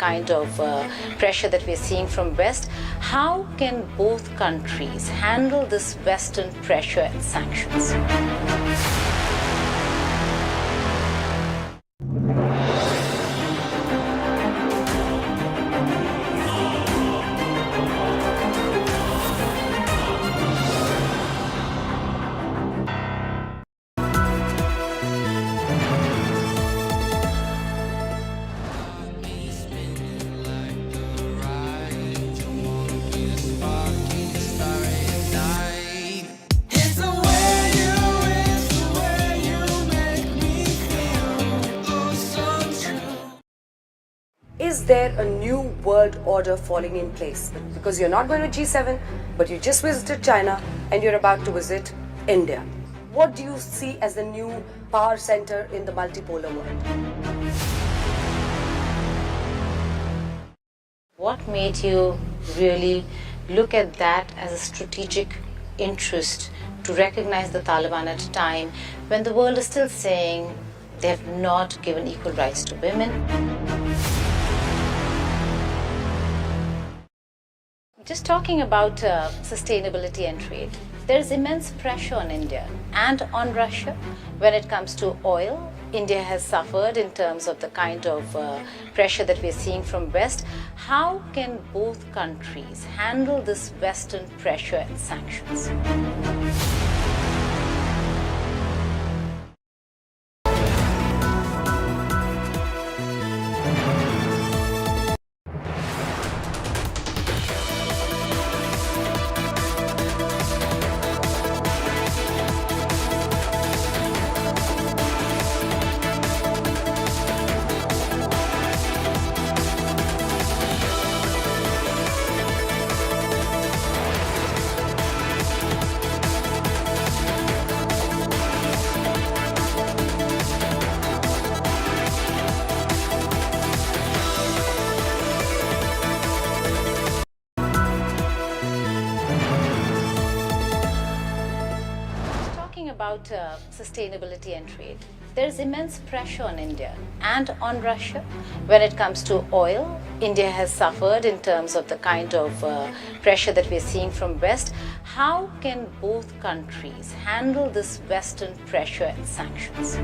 kind of pressure that we're seeing from West, how can both countries handle this Western pressure and sanctions? Is there a new world order falling in place? Because you're not going to G7, but you just visited China and you're about to visit India. What do you see as the new power center in the multipolar world? What made you really look at that as a strategic interest to recognize the Taliban at a time when the world is still saying they have not given equal rights to women? Just talking about sustainability and trade, there's immense pressure on India and on Russia when it comes to oil. India has suffered in terms of the kind of pressure that we're seeing from West. How can both countries handle this Western pressure and sanctions? About sustainability and trade, there's immense pressure on India and on Russia when it comes to oil. India has suffered in terms of the kind of pressure that we're seeing from West. How can both countries handle this Western pressure and sanctions?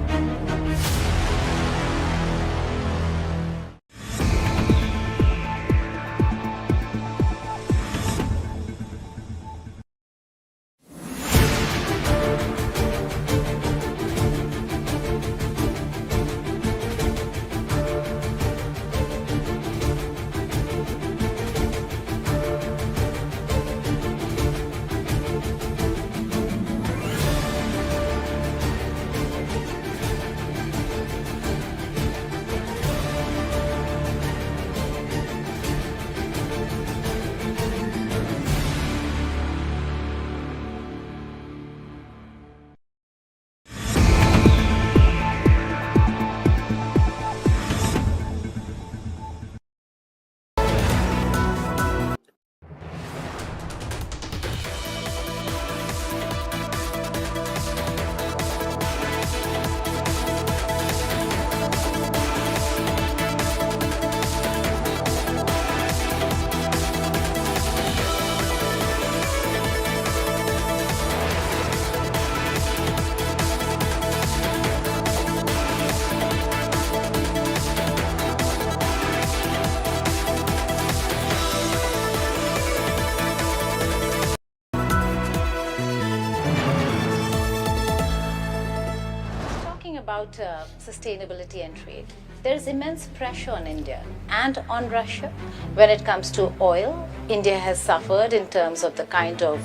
About sustainability and trade, there's immense pressure on India and on Russia when it comes to oil. India has suffered in terms of the kind of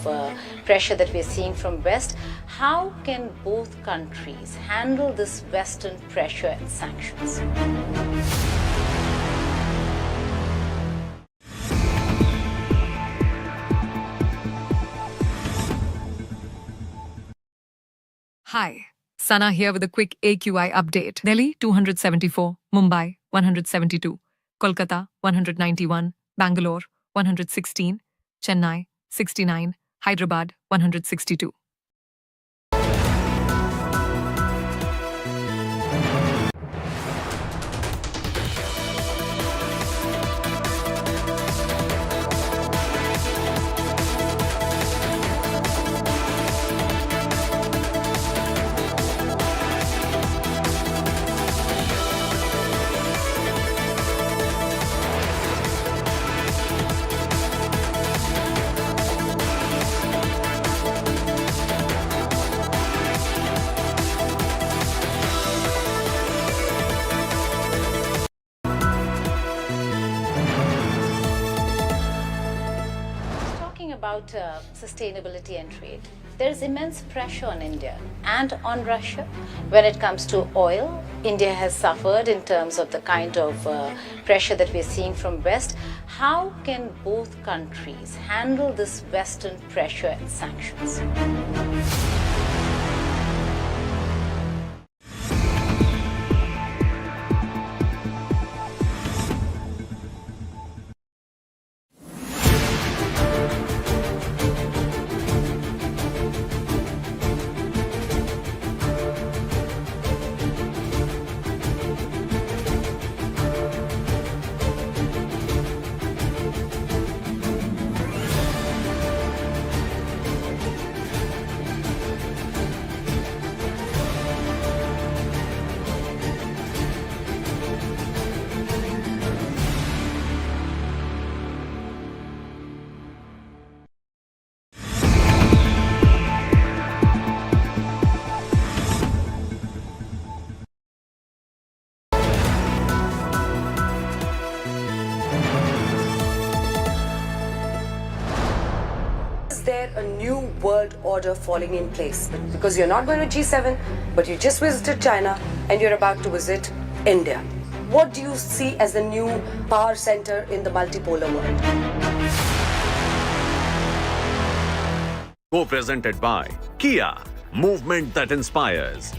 pressure that we're seeing from West. How can both countries handle this Western pressure and sanctions? Hi, Sana here with a quick AQI update. Delhi 274, Mumbai 172, Kolkata 191, Bangalore 116, Chennai 69, Hyderabad 162. about sustainability and trade. There's immense pressure on India and on Russia. When it comes to oil, India has suffered in terms of the kind of pressure that we're seeing from West. How can both countries handle this Western pressure and sanctions? Is there a new world order falling in place? Because you're not going to G7, but you just visited China and you're about to visit India. What do you see as the new power center in the multipolar world? Co-presented by Kia, movement that inspires.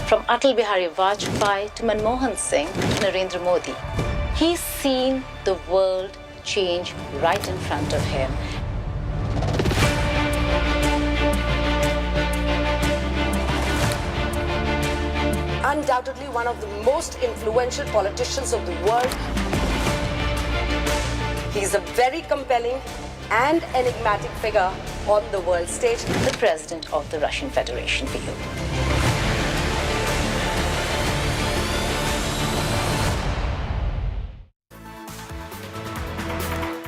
From Atal Bihari Vajpayee to Manmohan Singh to Narendra Modi, he's seen the world change right in front of him. Undoubtedly one of the most influential politicians of the world. He's a very compelling and enigmatic figure on the world stage. The President of the Russian Federation for you.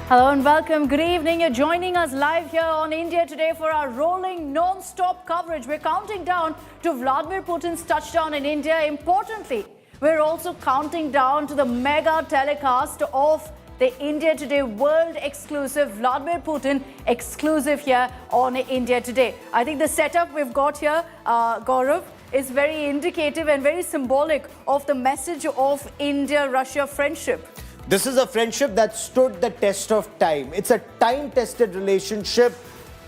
Hello and welcome. Good evening. You're joining us live here on India Today for our rolling non-stop coverage. We're counting down to Vladimir Putin's touchdown in India. Importantly, we're also counting down to the mega telecast of the India Today world exclusive Vladimir Putin exclusive here on India Today. I think the setup we've got here, Gaurav, is very indicative and very symbolic of the message of India-Russia friendship. This is a friendship that stood the test of time. It's a time-tested relationship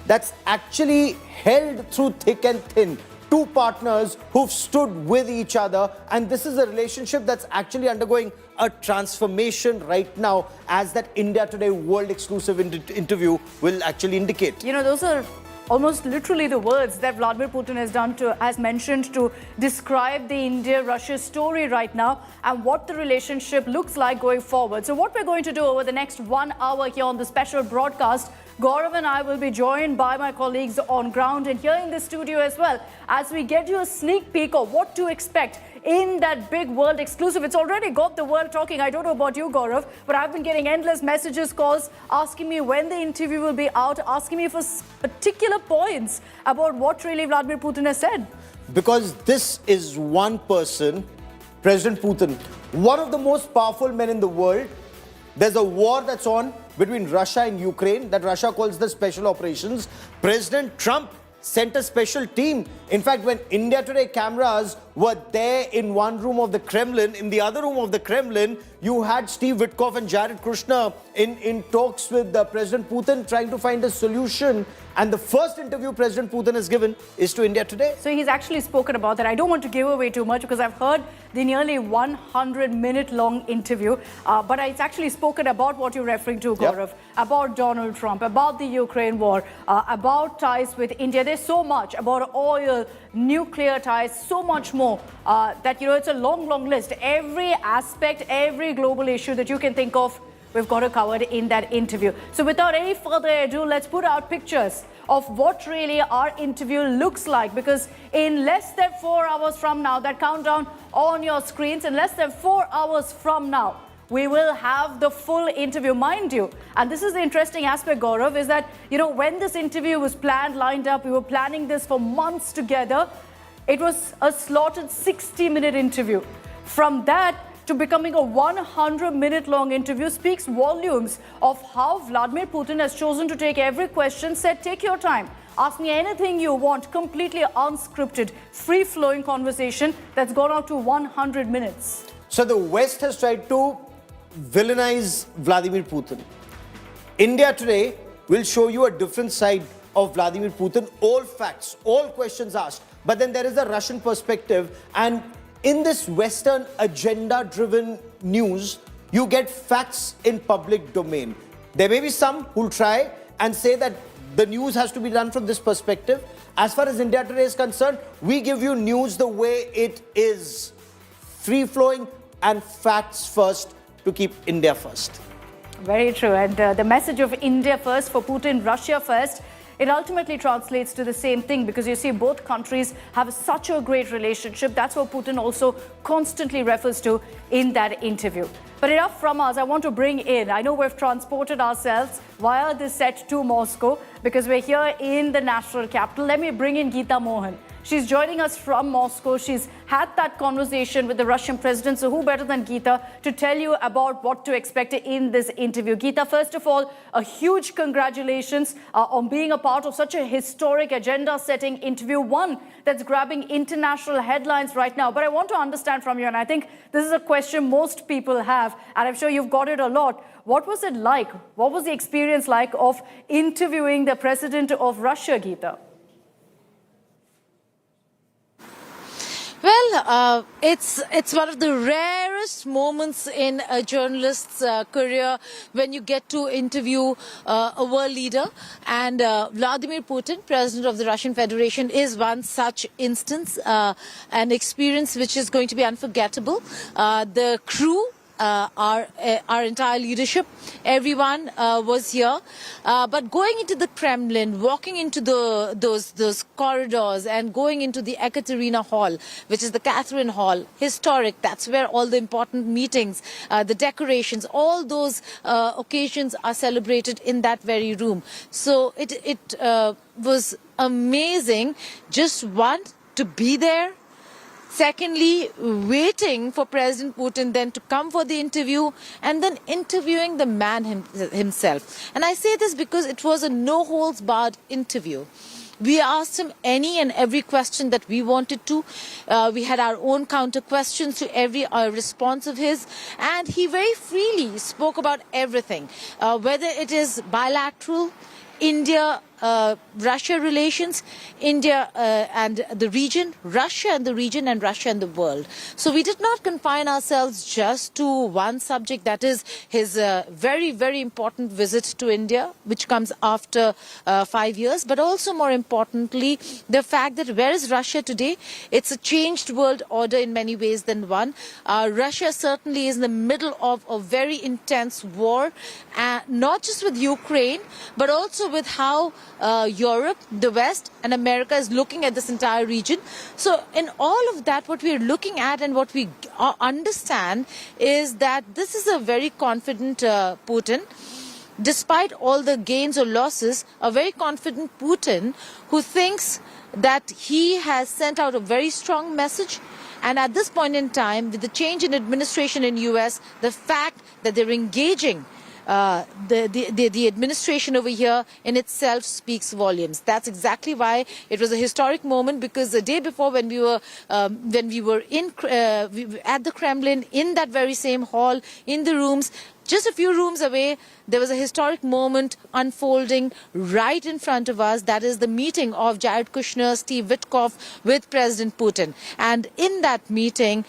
that's actually held through thick and thin. Two partners who've stood with each other, and this is a relationship that's actually undergoing a transformation right now, as that India Today world exclusive interview will actually indicate. You know, those are almost literally the words that Vladimir Putin has mentioned to describe the India-Russia story right now and what the relationship looks like going forward. So what we're going to do over the next 1 hour here on the special broadcast, Gaurav and I will be joined by my colleagues on ground and here in the studio as well, as we get you a sneak peek of what to expect in that big world exclusive. It's already got the world talking. I don't know about you, Gaurav, but I've been getting endless messages, calls, asking me when the interview will be out, asking me for particular points about what really Vladimir Putin has said. Because this is one person, President Putin, one of the most powerful men in the world. There's a war that's on between Russia and Ukraine that Russia calls the special operations. President Trump sent a special team. In fact, when India Today cameras were there in one room of the Kremlin, in the other room of the Kremlin, you had Steve Witkoff and Jared Kushner in talks with President Putin, trying to find a solution. And the first interview President Putin has given is to India Today. So he's actually spoken about that. I don't want to give away too much because I've heard the nearly 100-minute long interview. But it's actually spoken about what you're referring to, Gaurav, about Donald Trump, about the Ukraine war, about ties with India. There's so much about oil, nuclear ties, so much more that, you know, it's a long, long list. Every aspect, every global issue that you can think of, we've got it covered in that interview. So without any further ado, let's put out pictures of what really our interview looks like, because in less than 4 hours from now, that countdown on your screens, in less than 4 hours from now, we will have the full interview, mind you. And this is the interesting aspect, Gaurav, is that, when this interview was planned, lined up, we were planning this for months together. It was a slotted 60-minute interview. From that to becoming a 100-minute long interview speaks volumes of how Vladimir Putin has chosen to take every question, said, take your time. Ask me anything you want, completely unscripted, free-flowing conversation that's gone out to 100 minutes. So the West has tried to villainize Vladimir Putin. India today will show you a different side of Vladimir Putin, all facts, all questions asked. But then there is a Russian perspective, and in this Western agenda-driven news, you get facts in public domain. There may be some who'll try and say that the news has to be done from this perspective. As far as India Today is concerned, we give you news the way it is. Free-flowing and facts first to keep India first. Very true. And the message of India first for Putin, Russia first, it ultimately translates to the same thing, because you see both countries have such a great relationship. That's what Putin also constantly refers to in that interview. But enough from us. I want to bring in, I know we've transported ourselves via this set to Moscow because we're here in the national capital. Let me bring in Gita Mohan. She's joining us from Moscow. She's had that conversation with the Russian president. So who better than Gita to tell you about what to expect in this interview? Gita, first of all, a huge congratulations on being a part of such a historic agenda-setting interview, one that's grabbing international headlines right now. But I want to understand from you, and I think this is a question most people have, and I'm sure you've got it a lot. What was it like? What was the experience like of interviewing the president of Russia, Gita? Well, it's one of the rarest moments in a journalist's career when you get to interview a world leader. And Vladimir Putin, President of the Russian Federation, is one such instance, an experience which is going to be unforgettable. The crew, our entire leadership, everyone was here. But going into the Kremlin, walking into those corridors and going into the Ekaterina Hall, which is the Catherine Hall, historic, that's where all the important meetings, the decorations, all those occasions are celebrated in that very room. So it was amazing, just one, to be there. Secondly, waiting for President Putin then to come for the interview, and then interviewing the man himself. And I say this because it was a no-holds-barred interview. We asked him any and every question that we wanted to. We had our own counter questions to every response of his. And he very freely spoke about everything, whether it is bilateral, India-Russia relations, India and the region, Russia and the region, and Russia and the world. So we did not confine ourselves just to one subject, that is his very, very important visit to India, which comes after 5 years, but also more importantly, the fact that where is Russia today? It's a changed world order in many ways than one. Russia certainly is in the middle of a very intense war, not just with Ukraine, but also with how Europe, the West and America is looking at this entire region. So in all of that, what we are looking at and what we understand is that this is a very confident Putin. Despite all the gains or losses, a very confident Putin who thinks that he has sent out a very strong message. And at this point in time, with the change in administration in US, the fact that they're engaging the administration over here in itself speaks volumes. That's exactly why it was a historic moment, because the day before, when we were at the Kremlin, in that very same hall, in the rooms, just a few rooms away, there was a historic moment unfolding right in front of us. That is the meeting of Jared Kushner, Steve Witkoff with President Putin. And in that meeting,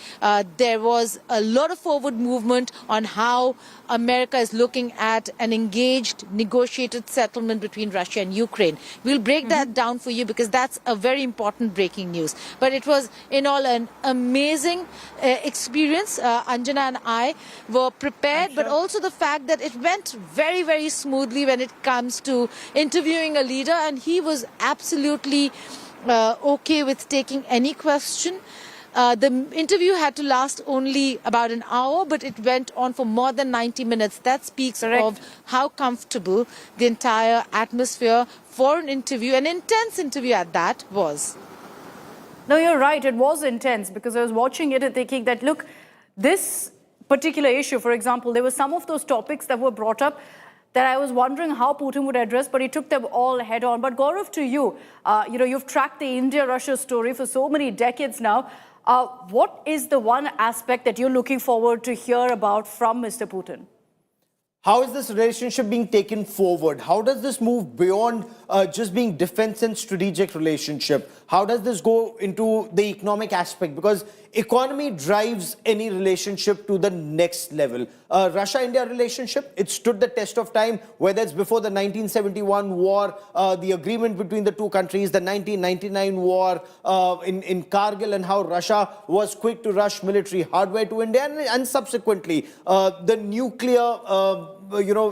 there was a lot of forward movement on how America is looking at an engaged, negotiated settlement between Russia and Ukraine. We'll break that down for you because that's a very important breaking news. But it was, in all, an amazing experience. Anjana and I were prepared, but also the fact that it went very, very smoothly when it comes to interviewing a leader, and he was absolutely okay with taking any question. The interview had to last only about an hour, but it went on for more than 90 minutes. That speaks of how comfortable the entire atmosphere for an interview, an intense interview at that, was. No, you're right. It was intense because I was watching it and thinking that, look, this particular issue, for example, there were some of those topics that were brought up that I was wondering how Putin would address, but he took them all head on. But Gaurav, to you, you've tracked the India-Russia story for so many decades now. What is the one aspect that you're looking forward to hear about from Mr. Putin? How is this relationship being taken forward? How does this move beyond just being defense and strategic relationship? How does this go into the economic aspect? Because economy drives any relationship to the next level. Russia-India relationship, it stood the test of time, whether it's before the 1971 war, the agreement between the two countries, the 1999 war in Kargil, and how Russia was quick to rush military hardware to India, and subsequently the nuclear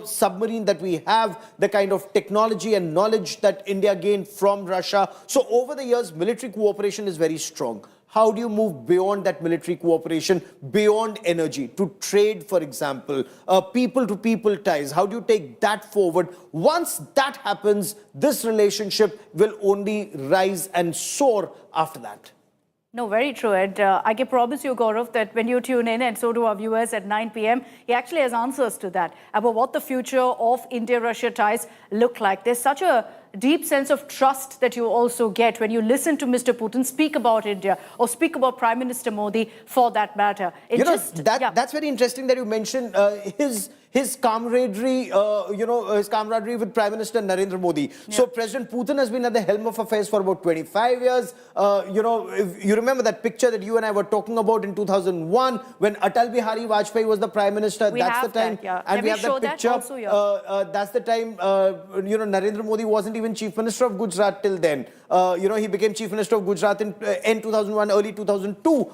submarine that we have, the kind of technology and knowledge that India gained from Russia. So over the years, military cooperation is very strong. How do you move beyond that military cooperation, beyond energy, to trade, for example, people-to-people ties? How do you take that forward? Once that happens, this relationship will only rise and soar after that. No, very true. And I can promise you, Gaurav, that when you tune in, and so do our viewers at 9 p.m., he actually has answers to that, about what the future of India-Russia ties look like. There's such a deep sense of trust that you also get when you listen to Mr. Putin speak about India, or speak about Prime Minister Modi, for that matter. That's very interesting that you mentioned his camaraderie, his camaraderie with Prime Minister Narendra Modi. Yeah. So President Putin has been at the helm of affairs for about 25 years. If you remember that picture that you and I were talking about in 2001, when Atal Bihari Vajpayee was the Prime Minister. That's the time. And we have that picture. Also, yeah. That's the time, Narendra Modi wasn't even Chief Minister of Gujarat till then. He became Chief Minister of Gujarat in end 2001, early 2002.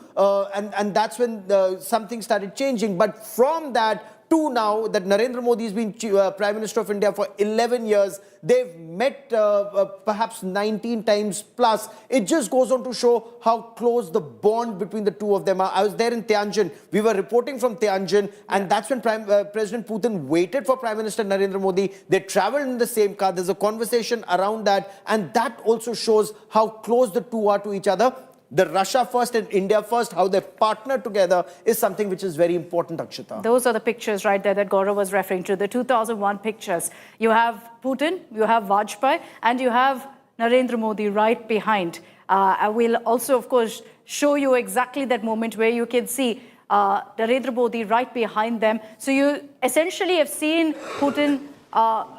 And that's when something started changing. But from that to now, that Narendra Modi has been Prime Minister of India for 11 years, they've met perhaps 19 times plus. It just goes on to show how close the bond between the two of them are. I was there in Tianjin. We were reporting from Tianjin, and that's when President Putin waited for Prime Minister Narendra Modi. They traveled in the same car. There's a conversation around that, and that also shows how close the two are to each other. The Russia first and India first, how they partner together, is something which is very important, Akshita. Those are the pictures right there that Gaurav was referring to, the 2001 pictures. You have Putin, you have Vajpayee, and you have Narendra Modi right behind. I will also, of course, show you exactly that moment where you can see Narendra Modi right behind them. So you essentially have seen Putin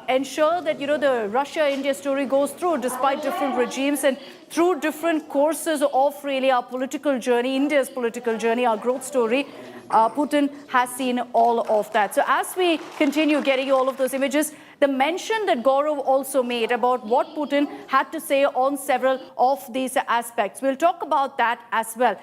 ensure that, the Russia-India story goes through despite different regimes and through different courses of really our political journey, India's political journey, our growth story. Putin has seen all of that. So as we continue getting all of those images, the mention that Gaurav also made about what Putin had to say on several of these aspects, we'll talk about that as well.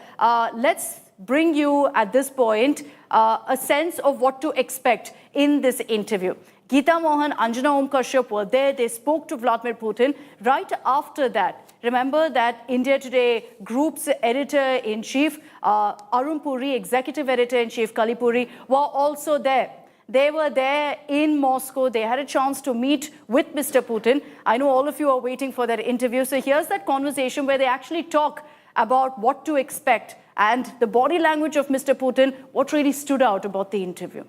Let's bring you at this point a sense of what to expect in this interview. Gita Mohan, Anjana Om Kashyap were there. They spoke to Vladimir Putin. Right after that, remember that India Today Group's editor-in-chief, Arun Puri, executive editor-in-chief, Kalipuri, were also there. They were there in Moscow. They had a chance to meet with Mr. Putin. I know all of you are waiting for that interview. So here's that conversation where they actually talk about what to expect and the body language of Mr. Putin, what really stood out about the interview.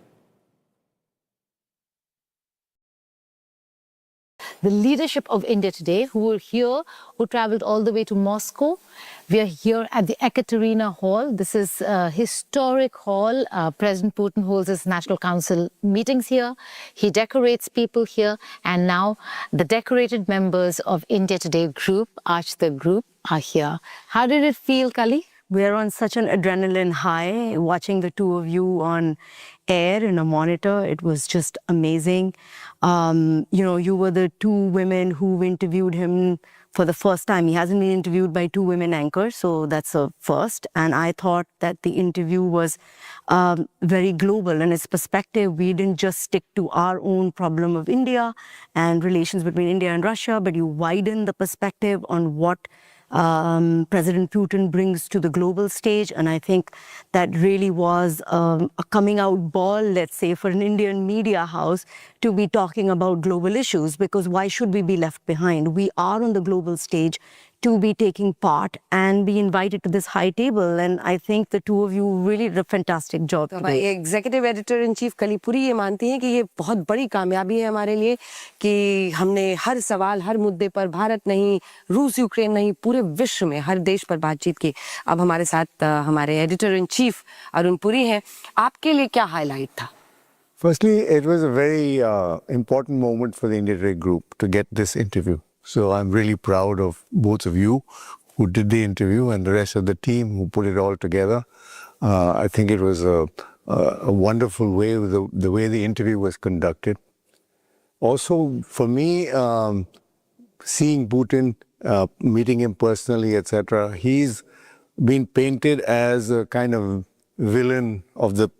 The leadership of India today, who were here, who traveled all the way to Moscow. We are here at the Itinerary Hall. This is a historic hall. President Putin holds his National Council meetings here. He decorates people here. And now the decorated members of India Today Group, the group, are here. How did it feel, Kali? We're on such an adrenaline high, watching the two of you on air in a monitor. It was just amazing. You were the two women who interviewed him for the first time. He hasn't been interviewed by two women anchors, so that's a first. And I thought that the interview was very global in its perspective. We didn't just stick to our own problem of India and relations between India and Russia, but you widened the perspective on what President Putin brings to the global stage. And I think that really was a coming out ball, let's say, for an Indian media house to be talking about global issues, because why should we be left behind? We are on the global stage to be taking part and be invited to this high table. And I think the two of you really did a fantastic job today. Executive editor in chief Kalli Purie ये मानती हैं कि ये बहुत बड़ी कामयाबी है हमारे लिए कि हमने हर सवाल हर मुद्दे पर भारत नहीं, रूस यूक्रेन नहीं, पूरे विश्व में हर देश पर बातचीत की। अब हमारे साथ हमारे editor in chief Arun Puri हैं। आपके लिए क्या हाईलाइट था? Firstly, it was a very important moment for the Itinerary group to get this interview. So I'm really proud of both of you who did the interview and the rest of the team who put it all together. I think it was a wonderful way, the way the interview was conducted. Also, for me, seeing Putin, meeting him personally, etc., he's been painted as a kind of villain of the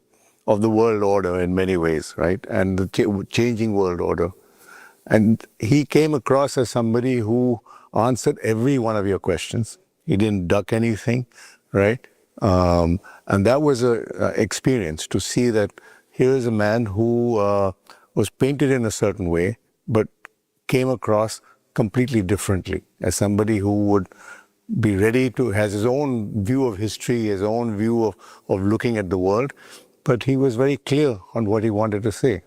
world order in many ways, right? And the changing world order. And he came across as somebody who answered every one of your questions. He didn't duck anything, right? And that was an experience to see that here is a man who was painted in a certain way, but came across completely differently as somebody who would be ready to, has his own view of history, his own view of looking at the world, but he was very clear on what he wanted to say.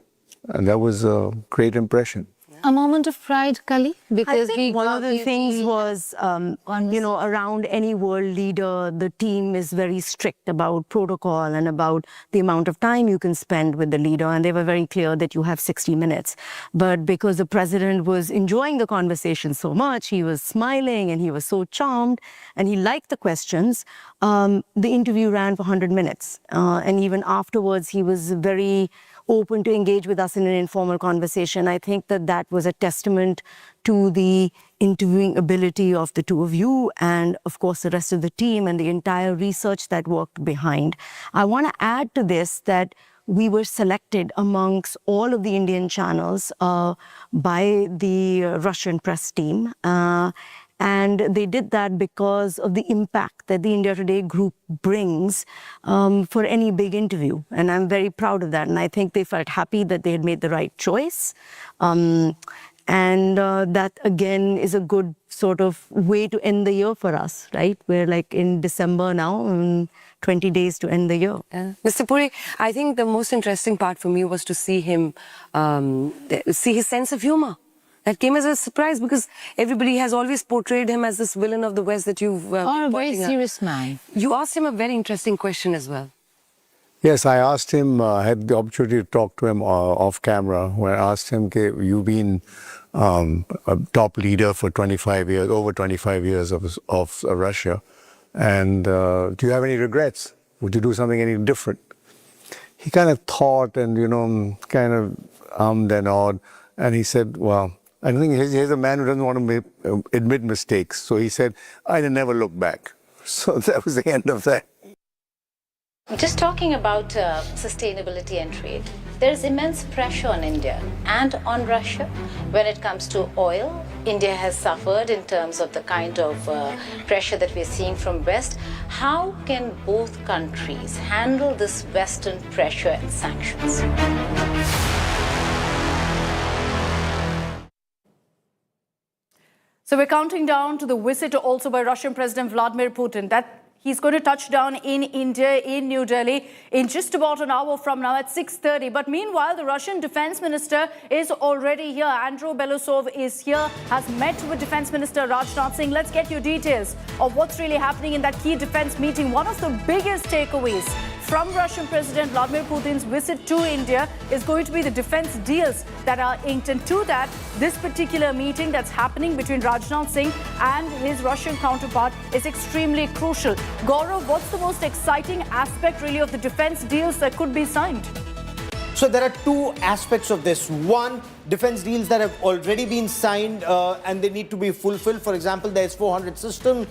And that was a great impression. A moment of pride, Kali? Because I think one of the things was, around any world leader, the team is very strict about protocol and about the amount of time you can spend with the leader. And they were very clear that you have 60 minutes. But because the president was enjoying the conversation so much, he was smiling and he was so charmed and he liked the questions, the interview ran for 100 minutes. And even afterwards, he was very open to engage with us in an informal conversation. I think that was a testament to the interviewing ability of the two of you and, of course, the rest of the team and the entire research that worked behind. I want to add to this that we were selected amongst all of the Indian channels by the Russian press team. And they did that because of the impact that the India Today group brings for any big interview. And I'm very proud of that. And I think they felt happy that they had made the right choice. And that, again, is a good sort of way to end the year for us, right? We're like in December now, 20 days to end the year. Mr. Puri, I think the most interesting part for me was to see him, see his sense of humor. That came as a surprise because everybody has always portrayed him as this villain of the West that you've... Or a very serious man. You asked him a very interesting question as well. Yes, I asked him, I had the opportunity to talk to him off camera, where I asked him, you've been a top leader for 25 years, over 25 years of Russia, and do you have any regrets? Would you do something any different? He kind of thought and, kind of ummed and awed, and he said, well, I think he's a man who doesn't want to admit mistakes. So he said, I'd never look back. So that was the end of that. Just talking about sustainability and trade, there's immense pressure on India and on Russia. When it comes to oil, India has suffered in terms of the kind of pressure that we're seeing from West. How can both countries handle this Western pressure and sanctions? So we're counting down to the visit also by Russian President Vladimir Putin. That he's going to touch down in India, in New Delhi, in just about an hour from now at 6:30. But meanwhile, the Russian Defense Minister is already here. Andrei Belousov is here, has met with Defense Minister Rajnath Singh. Let's get you details of what's really happening in that key defense meeting. One of the biggest takeaways from Russian President Vladimir Putin's visit to India is going to be the defense deals that are inked. And to that, this particular meeting that's happening between Rajnath Singh and his Russian counterpart is extremely crucial. Gaurav, what's the most exciting aspect really of the defense deals that could be signed? So there are two aspects of this. One, defense deals that have already been signed and they need to be fulfilled. For example, the S-400 system,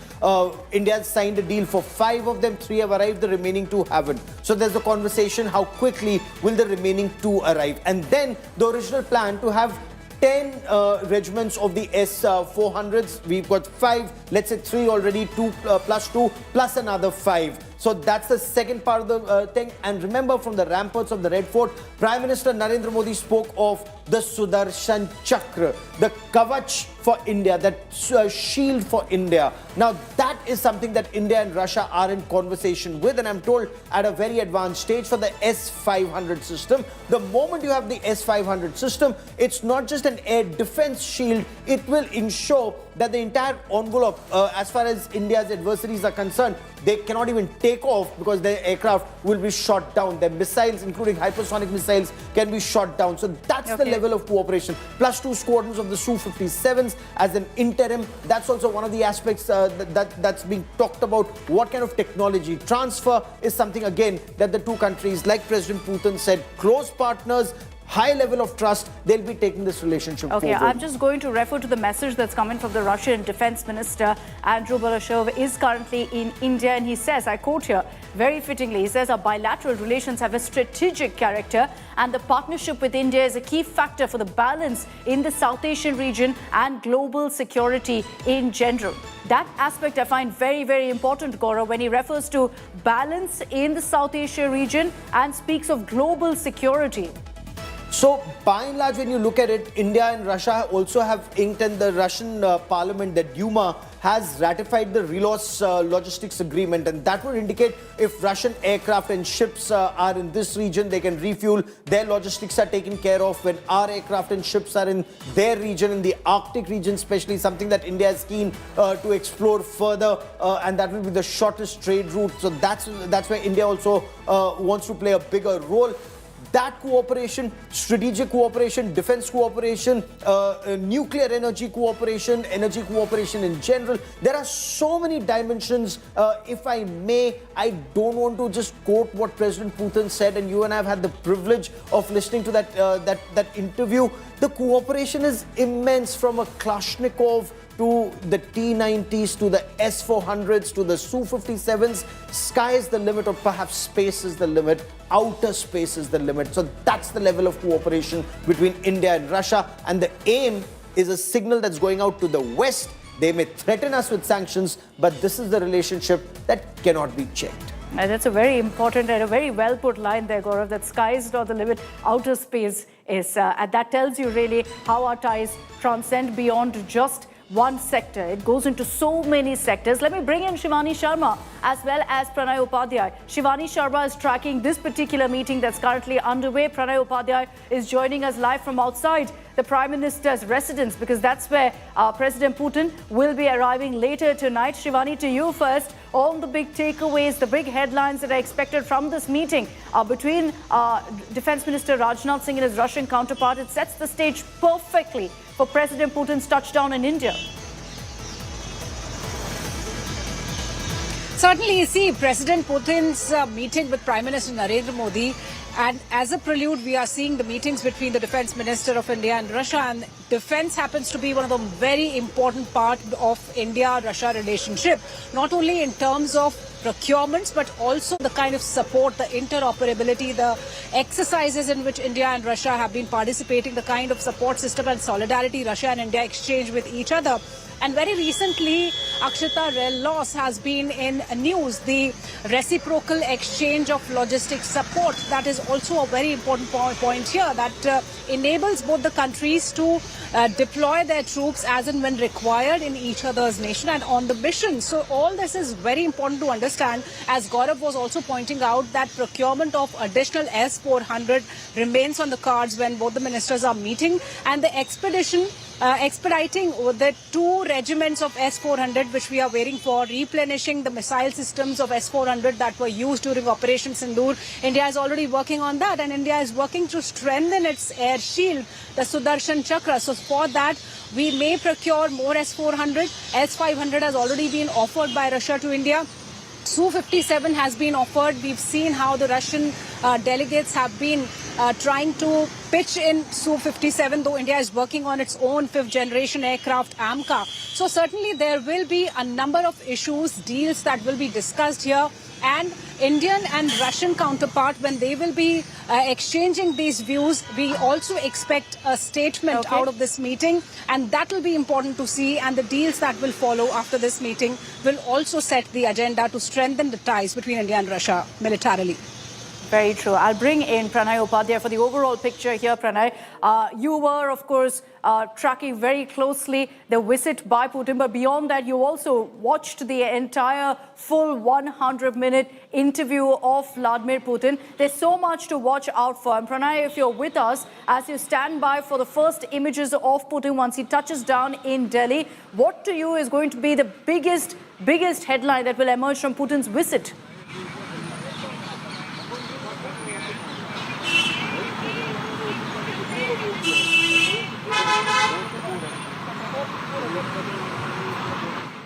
India has signed a deal for 5 of them, 3 have arrived, the remaining 2 haven't. So there's a conversation, how quickly will the remaining 2 arrive? And then the original plan to have 10 regiments of the S-400s. We've got 5, let's say 3 already, 2 plus 2 plus another 5. So that's the second part of the thing. And remember, from the ramparts of the Red Fort, Prime Minister Narendra Modi spoke of the Sudarshan Chakra, the Kavach for India, that shield for India. Now, that is something that India and Russia are in conversation with, and I'm told at a very advanced stage for the S-500 system. The moment you have the S-500 system, it's not just an air defense shield, it will ensure that the entire envelope, as far as India's adversaries are concerned, they cannot even take off because their aircraft will be shot down. Their missiles, including hypersonic missiles, can be shot down. So that's the level of cooperation. Plus 2 squadrons of the Su-57s as an interim. That's also one of the aspects that's being talked about. What kind of technology transfer is something, again, that the two countries, like President Putin said, close partners, high level of trust, they'll be taking this relationship forward. I'm just going to refer to the message that's coming from the Russian Defense Minister. Andrew Balashov is currently in India, and he says, I quote here, very fittingly, he says, our bilateral relations have a strategic character, and the partnership with India is a key factor for the balance in the South Asian region and global security in general. That aspect I find very, very important, Gaurav, when he refers to balance in the South Asia region and speaks of global security. So, by and large, when you look at it, India and Russia also have inked, and the Russian parliament, the Duma, has ratified the Relos logistics agreement, and that would indicate if Russian aircraft and ships are in this region, they can refuel, their logistics are taken care of. When our aircraft and ships are in their region, in the Arctic region especially, something that India is keen to explore further, and that will be the shortest trade route. So that's where India also wants to play a bigger role. That cooperation, strategic cooperation, defense cooperation, nuclear energy cooperation in general. There are so many dimensions. If I may, I don't want to just quote what President Putin said, and you and I have had the privilege of listening to that interview. The cooperation is immense, from a Kalashnikov to the T-90s, to the S-400s, to the Su-57s. Sky is the limit, or perhaps space is the limit. Outer space is the limit. So that's the level of cooperation between India and Russia. And the aim is a signal that's going out to the West. They may threaten us with sanctions, but this is the relationship that cannot be checked. And that's a very important and a very well put line there, Gaurav, that sky is not the limit, outer space is. And that tells you really how our ties transcend beyond just one sector. It goes into so many sectors. Let me bring in Shivani Sharma as well as Pranay Upadhyay. Shivani Sharma is tracking this particular meeting that's currently underway. Pranay Upadhyay is joining us live from outside the Prime Minister's residence, because that's where President Putin will be arriving later tonight. Shivani, to you first, all the big takeaways, the big headlines that are expected from this meeting between Defense Minister Rajnath Singh and his Russian counterpart. It sets the stage perfectly for President Putin's touchdown in India. Certainly, you see, President Putin's meeting with Prime Minister Narendra Modi, and as a prelude, we are seeing the meetings between the Defense Minister of India and Russia, and defense happens to be one of the very important part of India-Russia relationship, not only in terms of procurements, but also the kind of support, the interoperability, the exercises in which India and Russia have been participating, the kind of support system and solidarity Russia and India exchange with each other. And very recently, Akshita Rail loss has been in news. The reciprocal exchange of logistics support, that is also a very important point here, that enables both the countries to deploy their troops as and when required in each other's nation and on the mission. So all this is very important to understand, as Gaurav was also pointing out, that procurement of additional S-400 remains on the cards when both the ministers are meeting, and the expediting the 2 regiments of S-400 which we are waiting for, replenishing the missile systems of S-400 that were used during Operation Sindoor. India is already working on that, and India is working to strengthen its air shield, the Sudarshan Chakra. So for that, we may procure more S-400. S-500 has already been offered by Russia to India. Su-57 has been offered. We've seen how the Russian delegates have been trying to pitch in Su-57, though India is working on its own 5th generation aircraft, AMCA. So certainly there will be a number of issues, deals that will be discussed here. and Indian and Russian counterpart, when they will be exchanging these views, we also expect a statement out of this meeting, and that will be important to see, and the deals that will follow after this meeting will also set the agenda to strengthen the ties between India and Russia militarily. Very true. I'll bring in Pranay Upadhyay for the overall picture here, Pranay. You were, of course, tracking very closely the visit by Putin, but beyond that, you also watched the entire full 100-minute interview of Vladimir Putin. There's so much to watch out for. And Pranay, if you're with us, as you stand by for the first images of Putin once he touches down in Delhi, what to you is going to be the biggest headline that will emerge from Putin's visit?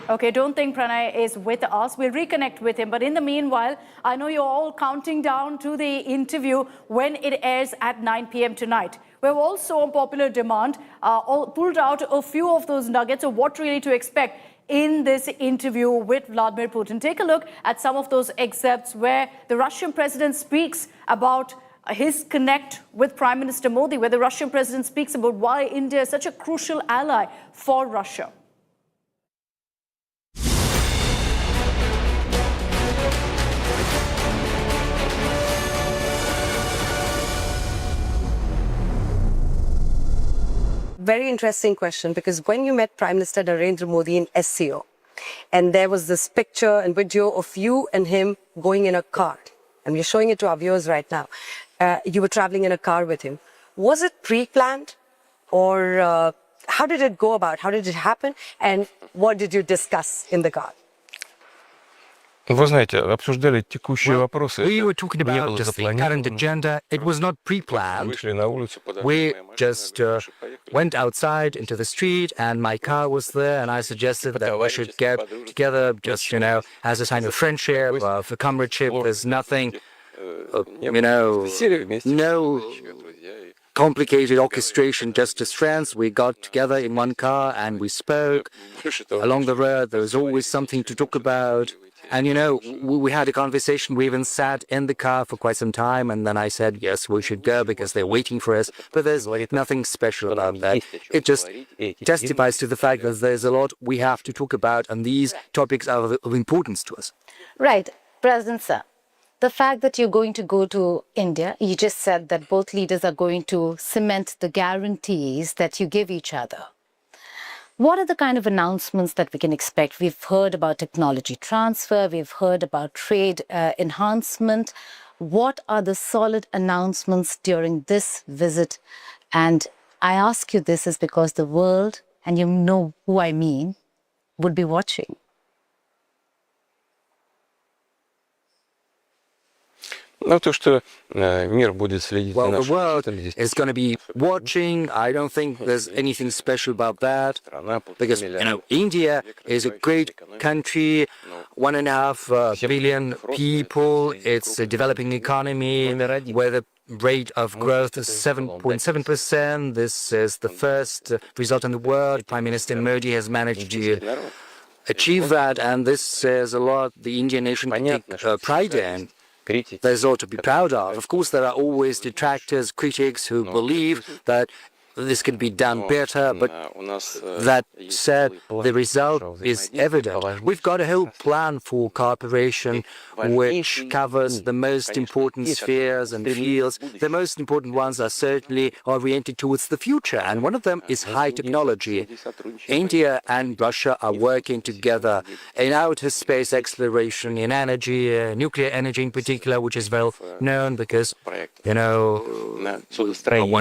Okay, don't think Pranay is with us. We'll reconnect with him. But in the meanwhile, I know you're all counting down to the interview when it airs at 9 p.m. tonight. We've also, on popular demand, pulled out a few of those nuggets of what really to expect in this interview with Vladimir Putin. Take a look at some of those excerpts where the Russian president speaks about his connect with Prime Minister Modi, where the Russian president speaks about why India is such a crucial ally for Russia. Very interesting question, because when you met Prime Minister Narendra Modi in SCO, and there was this picture and video of you and him going in a car, and we're showing it to our viewers right now. You were traveling in a car with him. Was it pre-planned, or how did it go about? How did it happen? And what did you discuss in the car? Вы знаете, обсуждали текущие вопросы. We were talking about just the current agenda. It was not pre-planned. We just went outside into the street, and my car was there, and I suggested that we should get together, just, as a sign of friendship, of comradeship. There's nothing, no complicated orchestration, just as friends. We got together in one car and we spoke. Along the road, there was always something to talk about. And, we had a conversation. We even sat in the car for quite some time. And then I said, yes, we should go because they're waiting for us. But there's nothing special about that. It just testifies to the fact that there's a lot we have to talk about. And these topics are of importance to us. Right. President Sir, the fact that you're going to go to India, you just said that both leaders are going to cement the guarantees that you give each other. What are the kind of announcements that we can expect? We've heard about technology transfer. We've heard about trade enhancement. What are the solid announcements during this visit? And I ask you this is because the world, and you know who I mean, would be watching. Ну, то, что мир будет следить за Well, the нашим world здесь. is going to be watching. I don't think there's anything special about that. Because, India is a great country, 1.5 billion people. It's a developing economy where the rate of growth is 7.7%. This is the first result in the world. Prime Minister Modi has managed to achieve that, and this says a lot. The Indian nation can take pride in. There's a lot to be proud of. Of course, there are always detractors, critics who believe that this can be done better, but that said, the result is evident. We've got a whole plan for cooperation which covers the most important spheres and fields. The most important ones are certainly oriented towards the future, and one of them is high technology. India and Russia are working together in outer space exploration, in energy, nuclear energy in particular, which is well known because, one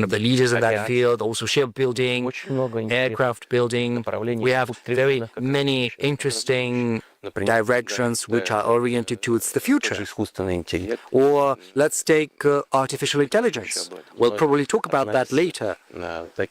of the leaders in that field. Also shipbuilding, aircraft building. We have very many interesting directions which are oriented towards the future. Or let's take artificial intelligence. We'll probably talk about that later. But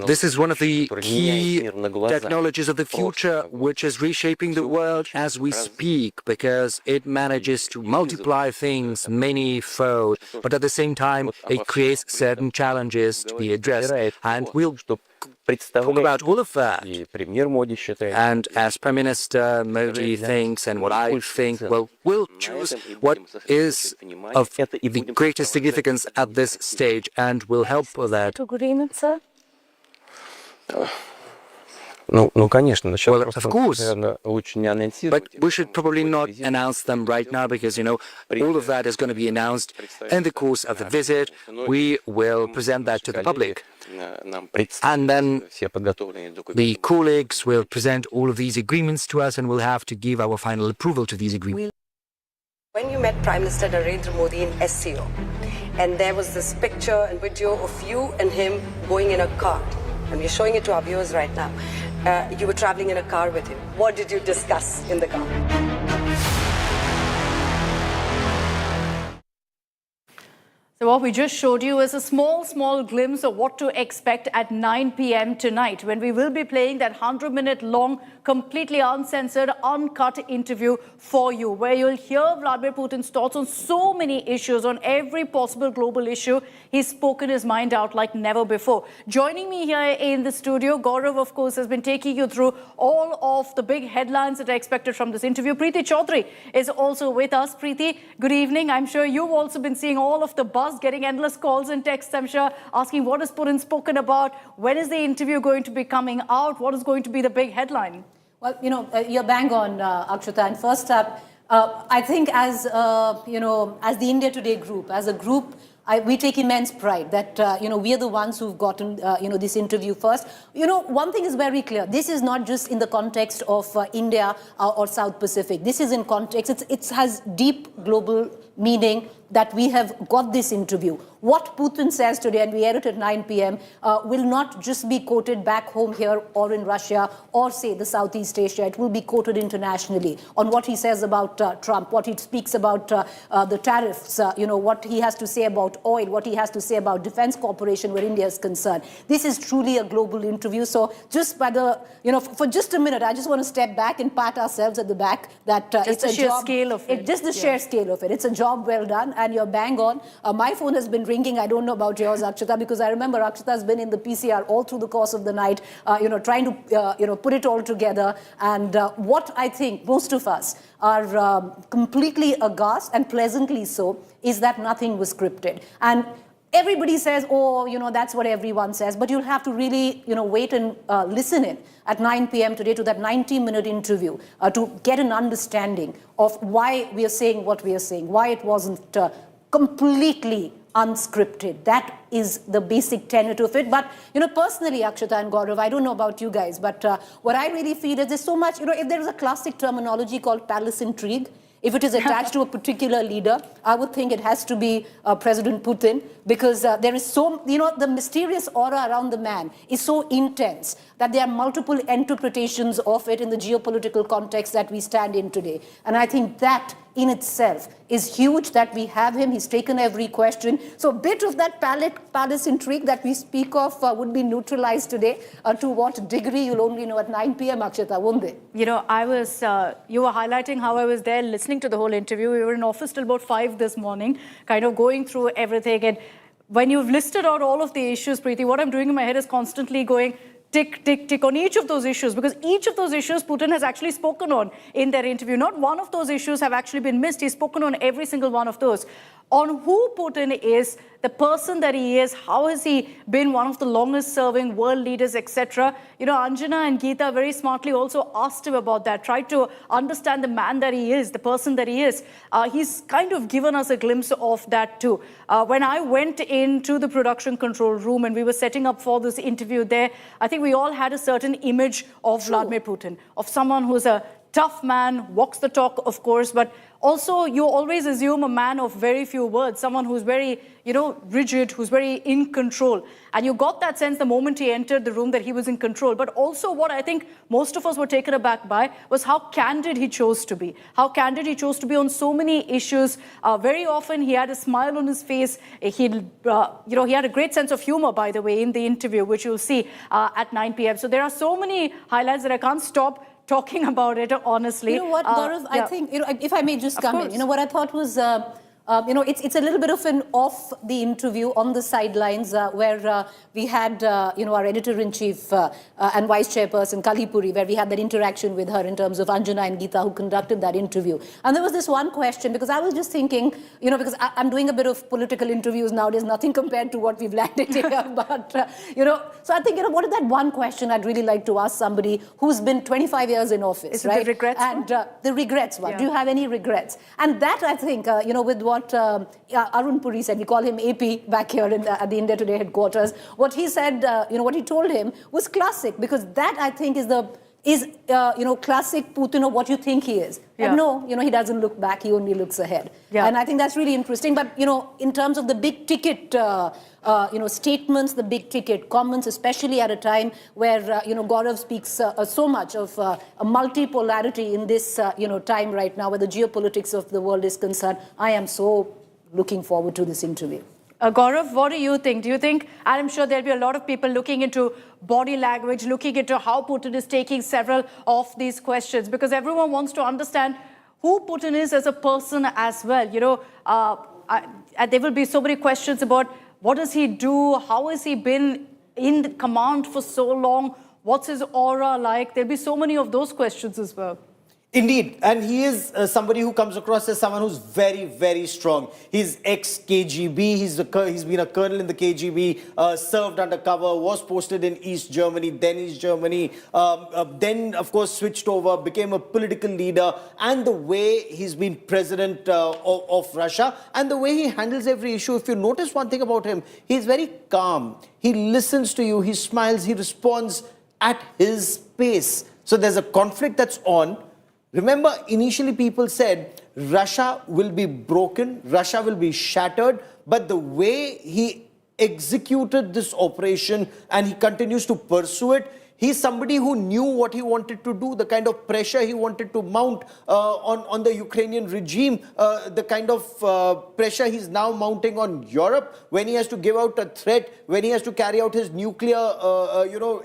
this is one of the key technologies of the future which is reshaping the world as we speak, because it manages to multiply things many-fold, but at the same time it creates certain challenges to be addressed. And we'll talk about all of that. And as Prime Minister Modi thinks and what I think, well, we'll choose what is of the greatest significance at this stage and we'll help with that. Agreement, sir? Well, of course. But we should probably not announce them right now because, all of that is going to be announced in the course of the visit. We will present that to the public. And then the colleagues will present all of these agreements to us and we'll have to give our final approval to these agreements. When you met Prime Minister Narendra Modi in SCO, and there was this picture and video of you and him going in a car, and we're showing it to our viewers right now. You were traveling in a car with him. What did you discuss in the car? So what we just showed you is a small glimpse of what to expect at 9 p.m. tonight, when we will be playing that 100-minute long, completely uncensored, uncut interview for you, where you'll hear Vladimir Putin's thoughts on so many issues, on every possible global issue. He's spoken his mind out like never before. Joining me here in the studio, Gaurav, of course, has been taking you through all of the big headlines that are expected from this interview. Preeti Chaudhary is also with us. Preeti, good evening. I'm sure you've also been seeing all of the buzz, getting endless calls and texts, I'm sure, asking what has Putin spoken about, when is the interview going to be coming out, what is going to be the big headline? Well, you're bang on, Akshata. And first up, I think as the India Today group, as a group, we take immense pride that, we are the ones who've gotten, this interview first. One thing is very clear. This is not just in the context of India or South Pacific. This is in context, it has deep global meaning that we have got this interview. What Putin says today, and we air it at 9 p.m., will not just be quoted back home here or in Russia or, say, the Southeast Asia. It will be quoted internationally on what he says about Trump, what he speaks about the tariffs, what he has to say about oil, what he has to say about defense cooperation where India is concerned. This is truly a global interview. So just by the, for just a minute, I just want to step back and pat ourselves at the back that it's a sheer job. Scale of it. Just the sheer scale of it. It's a job well done. And you're bang on. My phone has been ringing. I don't know about yours, Akshata, because I remember Akshata has been in the PCR all through the course of the night, trying to, put it all together. And what I think most of us are completely aghast and pleasantly so is that nothing was scripted. And everybody says, that's what everyone says. But you'll have to really, wait and listen in at 9 p.m. today to that 90-minute interview to get an understanding of why we are saying what we are saying, why it wasn't completely unscripted. That is the basic tenet of it. But, personally, Akshata and Gaurav, I don't know about you guys, but what I really feel is there's so much, if there is a classic terminology called palace intrigue, if it is attached to a particular leader, I would think it has to be President Putin, because there is so, the mysterious aura around the man is so intense that there are multiple interpretations of it in the geopolitical context that we stand in today. And I think that in itself is huge that we have him. He's taken every question. So a bit of that palace intrigue that we speak of would be neutralized today. To what degree, you'll only know at 9 p.m., Akshata, won't they? I was, you were highlighting how I was there listening to the whole interview. We were in office till about 5 this morning, kind of going through everything. And when you've listed out all of the issues, Preeti, what I'm doing in my head is constantly going, tick, tick, tick on each of those issues, because each of those issues Putin has actually spoken on in their interview. Not one of those issues have actually been missed. He's spoken on every single one of those. On who Putin is, the person that he is, how has he been one of the longest serving world leaders, etc. Anjana and Gita very smartly also asked him about that, tried to understand the man that he is, the person that he is. He's kind of given us a glimpse of that too. When I went into the production control room and we were setting up for this interview there, I think we all had a certain image of Vladimir Putin, of someone who's a tough man, walks the talk, of course, but also you always assume a man of very few words, someone who's very, rigid, who's very in control. And you got that sense the moment he entered the room that he was in control. But also what I think most of us were taken aback by was how candid he chose to be. How candid he chose to be on so many issues. Very often he had a smile on his face. He had a great sense of humor, by the way, in the interview, which you'll see at 9 p.m. So there are so many highlights that I can't stop talking about it, honestly. You know what, Gaurav, I think, if I may just come in, what I thought was it's a little bit of an off the interview on the sidelines where we had, our editor-in-chief and vice chairperson, Kalipuri, where we had that interaction with her in terms of Anjana and Gita, who conducted that interview. And there was this one question, because I was just thinking, because I'm doing a bit of political interviews nowadays, nothing compared to what we've landed here. But, so I think, what is that one question I'd really like to ask somebody who's been 25 years in office, is right? It the regrets and the regrets one. Yeah. Do you have any regrets? And that, I think, with what Arun Puri said, we call him AP back here at the India Today headquarters. What he said, what he told him was classic, because that, I think, is classic Putin of what you think he is. Yeah. But no, he doesn't look back, he only looks ahead. Yeah. And I think that's really interesting. But, in terms of the big ticket, statements, the big ticket comments, especially at a time where, Gaurav speaks so much of a multipolarity in this, time right now, where the geopolitics of the world is concerned. I am so looking forward to this interview. Gaurav, what do you think? Do you think, I'm sure there'll be a lot of people looking into body language, looking into how Putin is taking several of these questions, because everyone wants to understand who Putin is as a person as well. There will be so many questions about what does he do? How has he been in command for so long? What's his aura like? There'll be so many of those questions as well. Indeed, and he is somebody who comes across as someone who's very, very strong. He's ex-KGB, he's been a colonel in the KGB, served undercover, was posted in East Germany, then East Germany, then, of course, switched over, became a political leader, and the way he's been president of Russia, and the way he handles every issue. If you notice one thing about him, he's very calm. He listens to you, he smiles, he responds at his pace. So there's a conflict that's on. Remember, initially people said Russia will be broken, Russia will be shattered, but the way he executed this operation and he continues to pursue it, he's somebody who knew what he wanted to do, the kind of pressure he wanted to mount on the Ukrainian regime, the kind of pressure he's now mounting on Europe when he has to give out a threat, when he has to carry out his nuclear,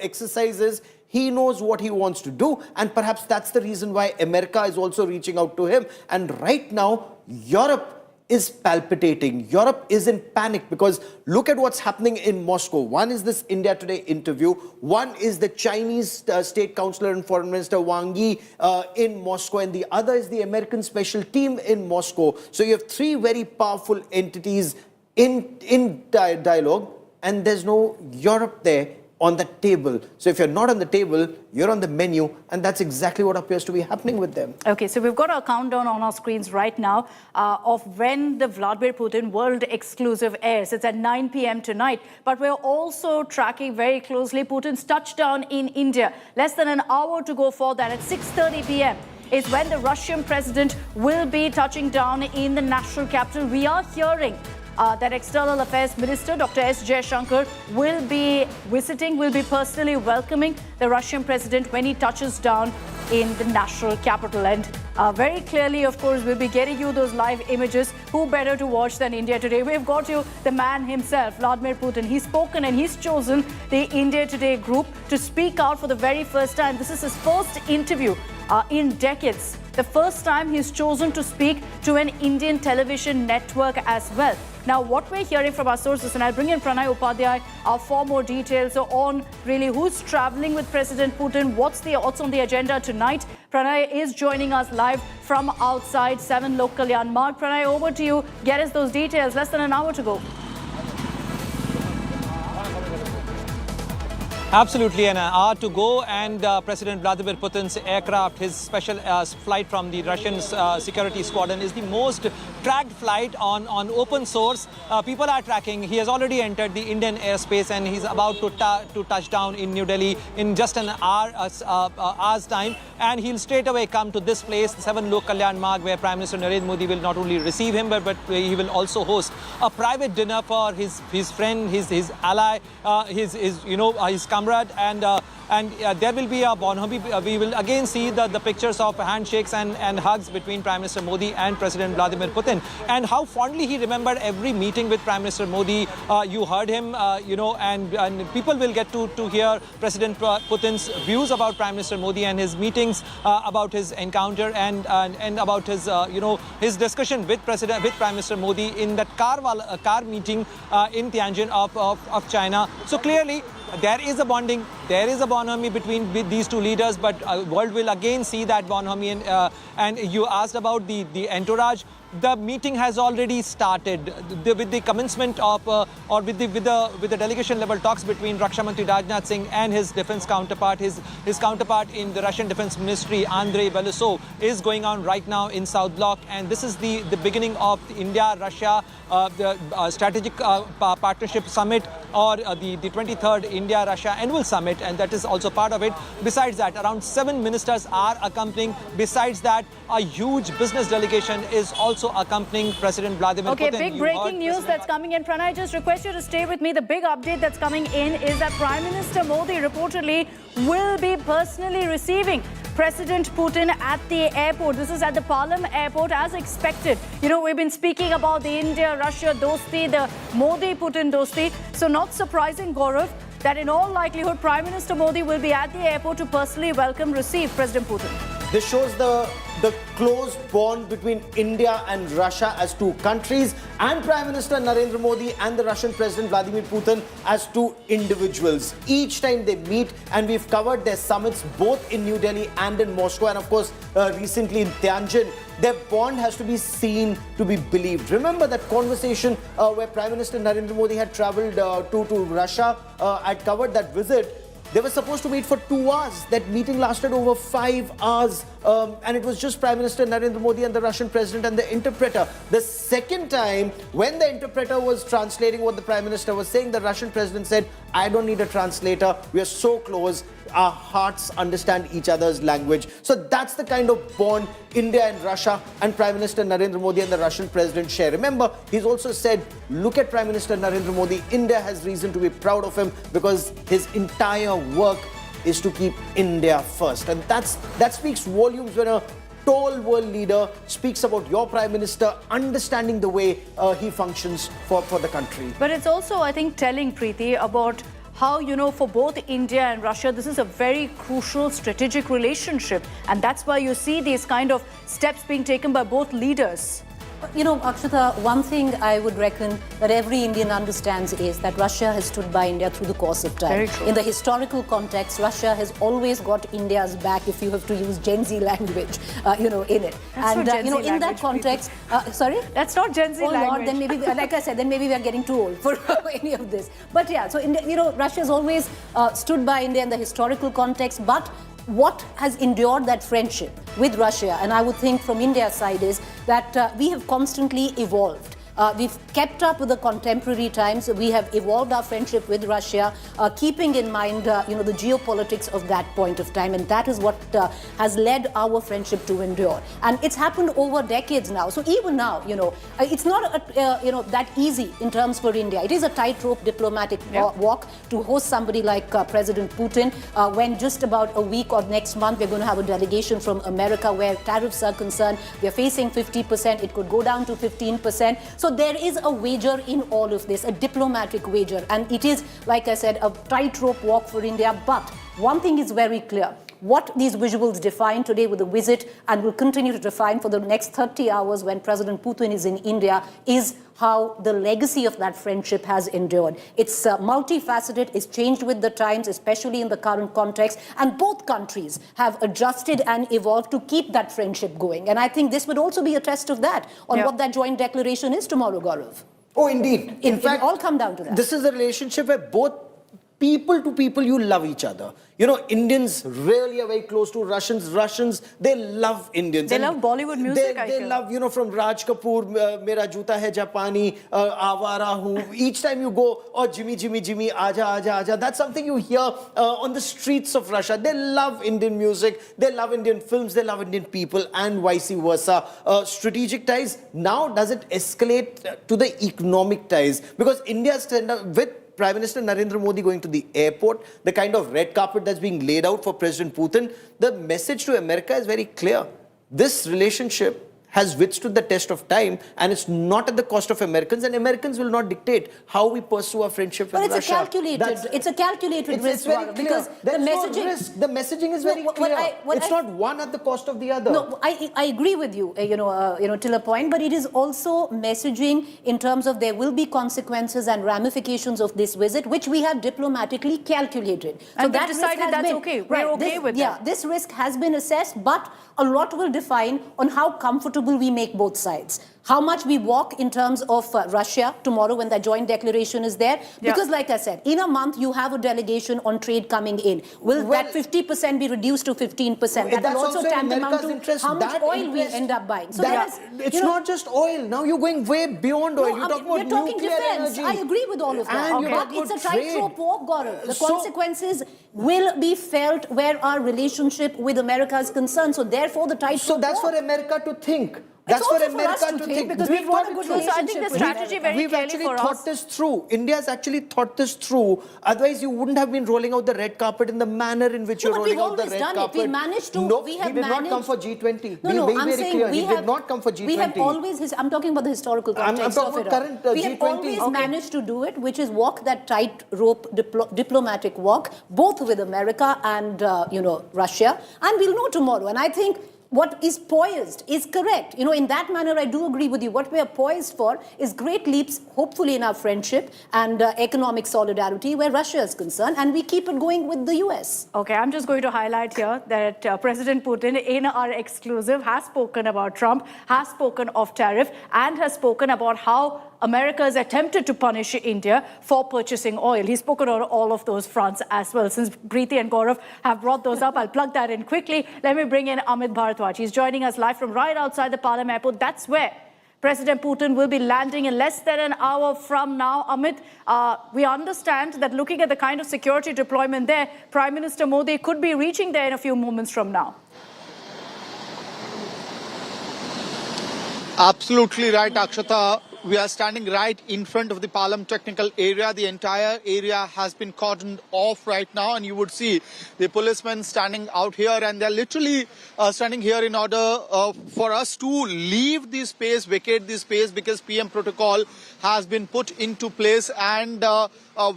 exercises. He knows what he wants to do, and perhaps that's the reason why America is also reaching out to him. And right now, Europe is palpitating. Europe is in panic, because look at what's happening in Moscow. One is this India Today interview. One is the Chinese State Councillor and Foreign Minister Wang Yi in Moscow. And the other is the American special team in Moscow. So you have three very powerful entities in dialogue, and there's no Europe there on the table. So if you're not on the table, you're on the menu, and that's exactly what appears to be happening with them. Okay, so we've got a countdown on our screens right now of when the Vladimir Putin World Exclusive airs. It's at 9 p.m. tonight, but we're also tracking very closely Putin's touchdown in India. Less than an hour to go for that. At 6:30 p.m. is when the Russian president will be touching down in the national capital. We are hearing that External Affairs Minister Dr. S. Jaishankar will be visiting, will be personally welcoming the Russian president when he touches down in the national capital. And very clearly, of course, we'll be getting you those live images. Who better to watch than India Today? We've got you the man himself, Vladimir Putin. He's spoken and he's chosen the India Today group to speak out for the very first time. This is his first interview in decades. The first time he's chosen to speak to an Indian television network as well. Now, what we're hearing from our sources, and I'll bring in Pranay Upadhyay for more details on really who's traveling with President Putin, what's on the agenda tonight. Pranay is joining us live from outside 7 Lok Kalyan Marg. Pranay, over to you. Get us those details. Less than an hour to go. Absolutely, an hour to go, and President Vladimir Putin's aircraft, his special flight from the Russian security squadron, is the most tracked flight on open source. People are tracking. He has already entered the Indian airspace, and he's about to touch down in New Delhi in just an hour's time. And he'll straight away come to this place, 7 Lok Kalyan Marg, where Prime Minister Narendra Modi will not only receive him, but he will also host a private dinner for his friend, his ally. He's come comrade, and there will be a bonhomie. We will again see the pictures of handshakes and hugs between Prime Minister Modi and President Vladimir Putin, and how fondly he remembered every meeting with Prime Minister Modi. You heard him, and people will get to hear President Putin's views about Prime Minister Modi and his meetings, about his encounter and about his his discussion with Prime Minister Modi in that car meeting in Tianjin of China. So clearly, there is a bonding, there is a bonhomie between these two leaders, but world will again see that bonhomie. And you asked about the entourage. The meeting has already started with the commencement of or with the delegation level talks between Raksha Mantri Rajnath Singh and his defense counterpart. His counterpart in the Russian Defense Ministry, Andrei Belousov, is going on right now in South Block, and this is the beginning of the India-Russia strategic partnership summit, or the 23rd India-Russia annual summit, and that is also part of it. Besides that, around 7 ministers are accompanying. Besides that, a huge business delegation is also accompanying President Vladimir Putin. Okay, big breaking news that's coming in. Pranay, I just request you to stay with me. The big update that's coming in is that Prime Minister Modi reportedly will be personally receiving President Putin at the airport. This is at the Palam airport, as expected. You know, we've been speaking about the India-Russia dosti, the Modi-Putin dosti. So not surprising, Gaurav, that in all likelihood, Prime Minister Modi will be at the airport to personally receive President Putin. This shows the close bond between India and Russia as two countries, and Prime Minister Narendra Modi and the Russian President Vladimir Putin as two individuals. Each time they meet, and we've covered their summits both in New Delhi and in Moscow, and of course recently in Tianjin, their bond has to be seen to be believed. Remember that conversation where Prime Minister Narendra Modi had travelled to Russia? I'd covered that visit. They were supposed to meet for 2 hours. That meeting lasted over 5 hours. And it was just Prime Minister Narendra Modi and the Russian president and the interpreter. The second time, when the interpreter was translating what the Prime Minister was saying, the Russian president said, "I don't need a translator. We are so close. Our hearts understand each other's language." So that's the kind of bond India and Russia and Prime Minister Narendra Modi and the Russian president share. Remember, he's also said, look at Prime Minister Narendra Modi. India has reason to be proud of him because his entire work is to keep India first. And that speaks volumes when a tall world leader speaks about your Prime Minister understanding the way he functions for the country. But it's also, I think, telling, Preeti, about how, you know, for both India and Russia, this is a very crucial strategic relationship. And that's why you see these kind of steps being taken by both leaders. You know, Akshata, one thing I would reckon that every Indian understands is that Russia has stood by India through the course of time. Very true. In the historical context, Russia has always got India's back, if you have to use Gen Z language, in it. That's and, not Gen Z in that context, sorry? That's not Gen Z language. Lord, then maybe, like I said, then maybe we are getting too old for any of this. But yeah, so, India, Russia has always stood by India in the historical context, but what has endured that friendship with Russia, and I would think from India's side, is that we have constantly evolved. We've kept up with the contemporary times. We have evolved our friendship with Russia, keeping in mind, the geopolitics of that point of time, and that is what has led our friendship to endure. And it's happened over decades now. So even now, it's not that easy in terms for India. It is a tightrope diplomatic walk to host somebody like President Putin. When just about a week or next month, we're going to have a delegation from America where tariffs are concerned. We're facing 50%. It could go down to 15%. So there is a wager in all of this, a diplomatic wager. And it is, like I said, a tightrope walk for India. But one thing is very clear. What these visuals define today with the visit and will continue to define for the next 30 hours when President Putin is in India is how the legacy of that friendship has endured. It's multifaceted, it's changed with the times, especially in the current context, and both countries have adjusted and evolved to keep that friendship going. And I think this would also be a test of that, on what that joint declaration is tomorrow, Gaurav. Oh, indeed. In fact, it all come down to that. This is a relationship where both people to people, you love each other. Indians really are very close to Russians. Russians, they love Indians. They love Bollywood music, I feel. They love, from Raj Kapoor, Mera Juta Hai Japani, Avara Hu. Each time you go, oh, Jimmy, Jimmy, Jimmy, Aja, Aja, Aja. That's something you hear on the streets of Russia. They love Indian music. They love Indian films. They love Indian people, and vice versa. Strategic ties. Now, does it escalate to the economic ties? Because India's with Prime Minister Narendra Modi going to the airport, the kind of red carpet that's being laid out for President Putin, the message to America is very clear. This relationship has withstood the test of time, and it's not at the cost of Americans, and Americans will not dictate how we pursue our friendship with Russia. It's a calculated risk, very clear. because There's the messaging... no risk. The messaging is very clear. It's not one at the cost of the other. No, I agree with you, till a point, but it is also messaging in terms of there will be consequences and ramifications of this visit, which we have diplomatically calculated. And that decided that's okay. We're okay with that. Yeah, this risk has been assessed, but a lot will define on how comfortable we make both sides. How much we walk in terms of Russia tomorrow when the joint declaration is there. Because like I said, in a month you have a delegation on trade coming in. Will that 50% be reduced to 15%? That will also tantamount to how much oil we end up buying. So it's not just oil. Now you're going way beyond oil. You're talking about nuclear defense. energy. I agree with all of that. But it's a tightrope walk, Gaurav. The consequences will be felt where our relationship with America is concerned. So therefore the tightrope So that's for America to think. That's for America to think, because we want a good relationship. So I think the strategy very clearly for us. We've actually thought this through. India's actually thought this through. Otherwise, you wouldn't have been rolling out the red carpet in the manner in which you're rolling out the red carpet. We managed to. No, we did not come for G20. I'm saying he did not come for G20. We have always. I'm talking about the historical context I'm talking of it. Current we G20. have always managed to do it, which is walk that tightrope diplomatic walk, both with America and Russia, and we'll know tomorrow. And I think what is poised is correct. In that manner, I do agree with you. What we are poised for is great leaps, hopefully in our friendship and economic solidarity where Russia is concerned, and we keep it going with the US. Okay, I'm just going to highlight here that President Putin, in our exclusive, has spoken about Trump, has spoken of tariff, and has spoken about how America has attempted to punish India for purchasing oil. He's spoken on all of those fronts as well. Since Preeti and Gaurav have brought those up, I'll plug that in quickly. Let me bring in Amit Bharadwaj. He's joining us live from right outside the Palam airport. That's where President Putin will be landing in less than an hour from now. Amit, we understand that looking at the kind of security deployment there, Prime Minister Modi could be reaching there in a few moments from now. Absolutely right, Akshata. We are standing right in front of the Palam technical area. The entire area has been cordoned off right now, and you would see the policemen standing out here, and they're literally standing here in order for us to leave the space, vacate the space, because PM protocol has been put into place, and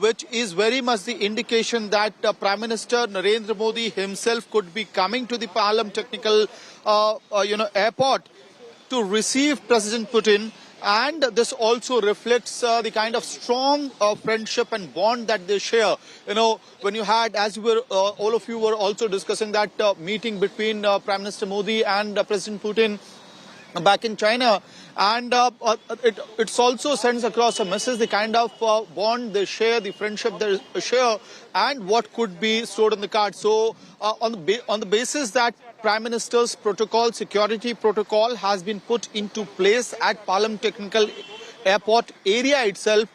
which is very much the indication that Prime Minister Narendra Modi himself could be coming to the Palam technical airport to receive President Putin. And this also reflects the kind of strong friendship and bond that they share. When you had, as you were, all of you were also discussing that meeting between Prime Minister Modi and President Putin back in China. And it also sends across a message, the kind of bond they share, the friendship they share, and what could be stored in the card. So on the basis that Prime Minister's protocol, security protocol, has been put into place at Palam Technical Airport area itself,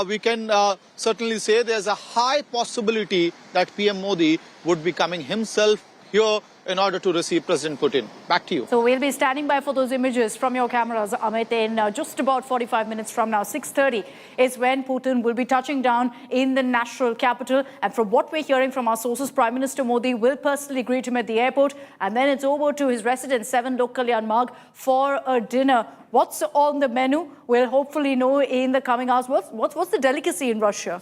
we can certainly say there's a high possibility that PM Modi would be coming himself here in order to receive President Putin. Back to you. So we'll be standing by for those images from your cameras, Amit, in just about 45 minutes from now. 6:30 is when Putin will be touching down in the national capital. And from what we're hearing from our sources, Prime Minister Modi will personally greet him at the airport. And then it's over to his residence, 7 Lok Kalyan Marg, for a dinner. What's on the menu? We'll hopefully know in the coming hours. What's the delicacy in Russia?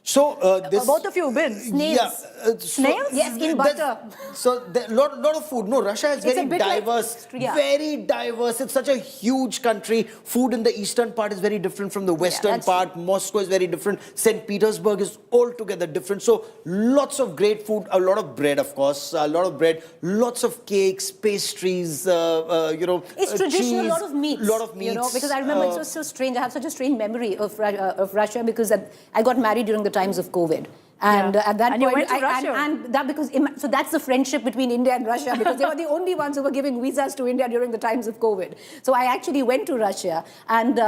So both of you have been. Snails. Yeah, Snails? Yes, in butter. So lot of food. No, Russia is very diverse. Very diverse. It's such a huge country. Food in the eastern part is very different from the western part. Moscow is very different. St. Petersburg is altogether different. So lots of great food. A lot of bread, of course. A lot of bread. Lots of cakes, pastries. It's traditional. Cheese, a lot of meats. Lot of meats. Because I remember it's so strange. I have such a strange memory of Russia because I got married during the times of COVID. And at that And point, you went to Russia. and that because so that's the friendship between India and Russia, because they were the only ones who were giving visas to India during the times of COVID. So I actually went to Russia, and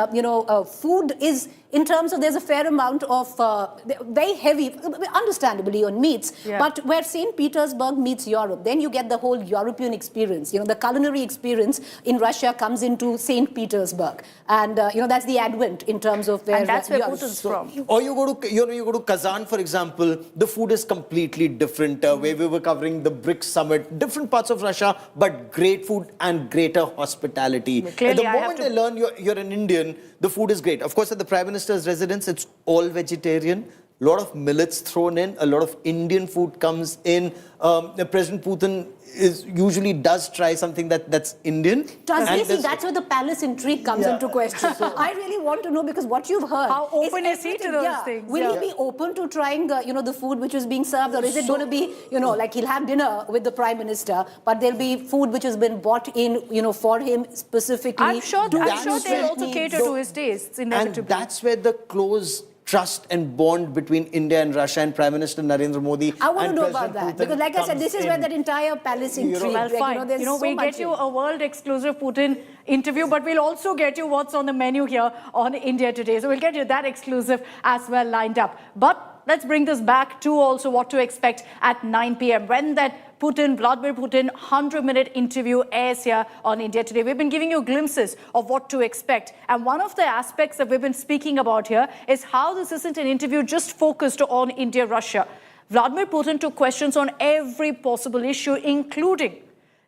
food is, in terms of, there's a fair amount of very heavy, understandably, on meats. But where St. Petersburg meets Europe, then you get the whole European experience. The culinary experience in Russia comes into St. Petersburg, and that's the advent in terms of where. And that's where Putin's from. Or you go to Kazan, for example. The food is completely different. Where we were covering the BRICS summit, different parts of Russia, but great food and greater hospitality. Clearly, the moment they learn you're an Indian, the food is great. Of course, at the Prime Minister's residence, it's all vegetarian. A lot of millets thrown in. A lot of Indian food comes in. President Putin usually does try something that's Indian. That's where the palace intrigue comes into question. I really want to know, because what you've heard. How open is he to those things? Will he be open to trying the food which is being served, or is it going to be like he'll have dinner with the Prime Minister, but there'll be food which has been bought in for him specifically? I'm sure they'll also cater to his tastes. Inevitably. And that's where the close trust and bond between India and Russia and Prime Minister Narendra Modi. I want to know about President that, Putin because like I said, this is where that entire palace intrigue. Well, fine. We'll get you a world exclusive Putin interview, but we'll also get you what's on the menu here on India Today. So we'll get you that exclusive as well lined up. But let's bring this back to also what to expect at 9 p.m. when that Vladimir Putin 100-minute interview airs here on India Today. We've been giving you glimpses of what to expect. And one of the aspects that we've been speaking about here is how this isn't an interview just focused on India-Russia. Vladimir Putin took questions on every possible issue, including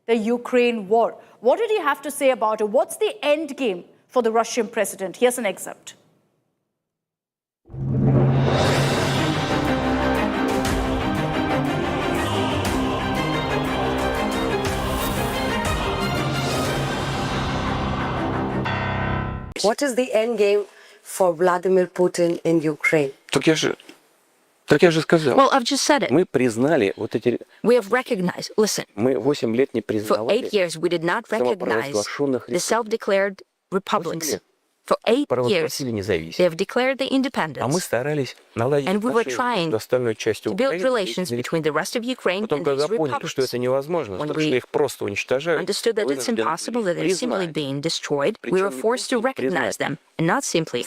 the Ukraine war. What did he have to say about it? What's the end game for the Russian president? Here's an excerpt. What is the end game for Vladimir Putin in Ukraine? Так я же сказал. Well, I've just said it. Мы признали вот эти. We have recognized. Listen. Мы 8 лет не признавали. For 8 years, we did not recognize the self-declared republics. For 8 years, they have declared the independence. А мы старались наладить And we were trying остальной частью to build relations between the rest of Ukraine Потом, and когда these поняли, что это republics. невозможно, When что we их просто уничтожают, understood that it's impossible, that they're simply being destroyed, we were forced to recognize them, and not simply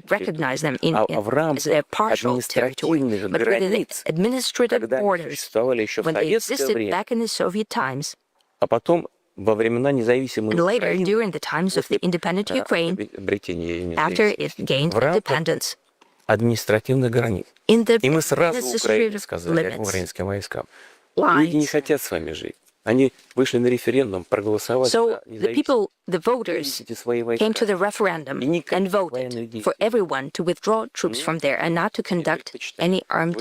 recognize them as a partial territory, but within the administrative borders, when they existed back in the Soviet times. А потом во времена независимой And later, during the times of the independent Ukraine, after it gained independence, административных границ. in the И мы сразу Украине administrative сказали, limits, украинским войскам, люди не хотят с вами жить. Они вышли на референдум, проголосовали so за the people, the voters, came to the referendum and voted for everyone to withdraw troops from there and not to conduct any armed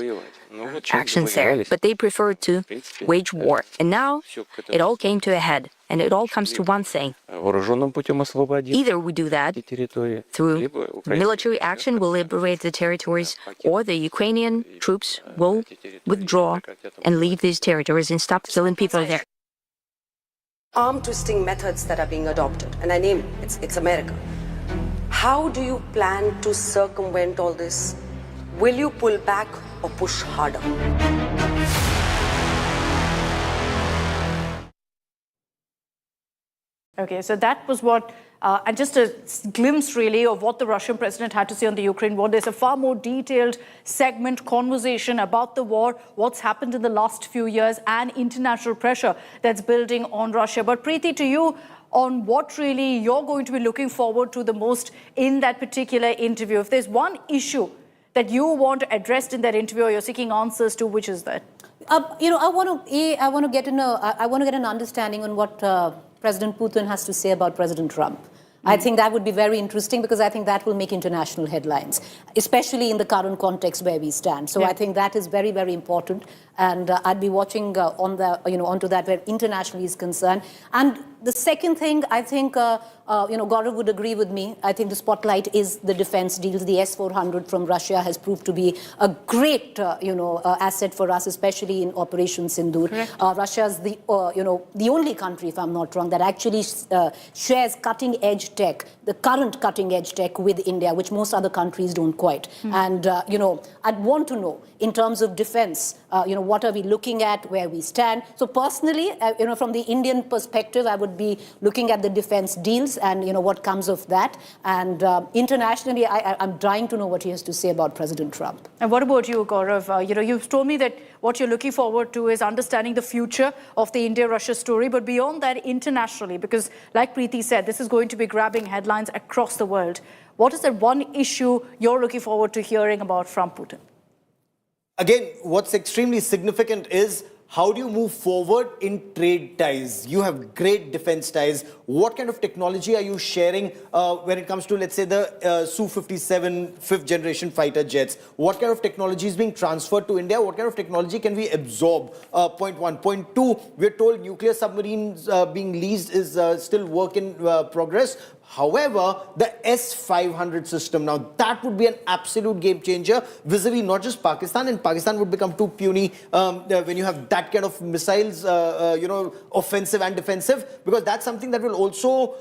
actions there. But they preferred to wage war. And now it all came to a head. And it all comes to one thing. вооруженным путем освободить Either we do that территории, through military action, will liberate the territories, or the Ukrainian troops will withdraw and leave these territories and stop killing people there. Arm twisting methods that are being adopted, and I name it, it's America. How do you plan to circumvent all this? Will you pull back or push harder? Okay, so that was what, and just a glimpse really of what the Russian president had to say on the Ukraine war. There's a far more detailed segment conversation about the war, what's happened in the last few years, and international pressure that's building on Russia. But Preeti, to you, on what really you're going to be looking forward to the most in that particular interview. If there's one issue that you want addressed in that interview or you're seeking answers to, which is that? I want to get an understanding on what President Putin has to say about President Trump. I think that would be very interesting, because I think that will make international headlines, especially in the current context where we stand. So I think that is very, very important, and I'd be watching onto that where internationally is concerned. And the second thing, I think, Gaurav would agree with me. I think the spotlight is the defense deals. The S-400 from Russia has proved to be a great, asset for us, especially in Operation Sindoor. Russia is the only country, if I'm not wrong, that actually shares cutting-edge tech, the current cutting edge tech with India, which most other countries don't quite. And, I'd want to know in terms of defense, what are we looking at, where we stand. So personally, from the Indian perspective, I would be looking at the defense deals and, what comes of that. And internationally, I'm dying to know what he has to say about President Trump. And what about you, Gaurav? You've told me that what you're looking forward to is understanding the future of the India-Russia story, but beyond that, internationally, because like Preeti said, this is going to be grabbing headlines across the world. What is the one issue you're looking forward to hearing about from Putin? Again, what's extremely significant is how do you move forward in trade ties? You have great defense ties. What kind of technology are you sharing when it comes to, let's say, the Su-57 fifth generation fighter jets? What kind of technology is being transferred to India? What kind of technology can we absorb? Point one. Point two, we're told nuclear submarines being leased is still work in progress. However, the S-500 system, now that would be an absolute game changer vis-a-vis not just Pakistan, and Pakistan would become too puny when you have that kind of missiles, offensive and defensive, because that's something that will also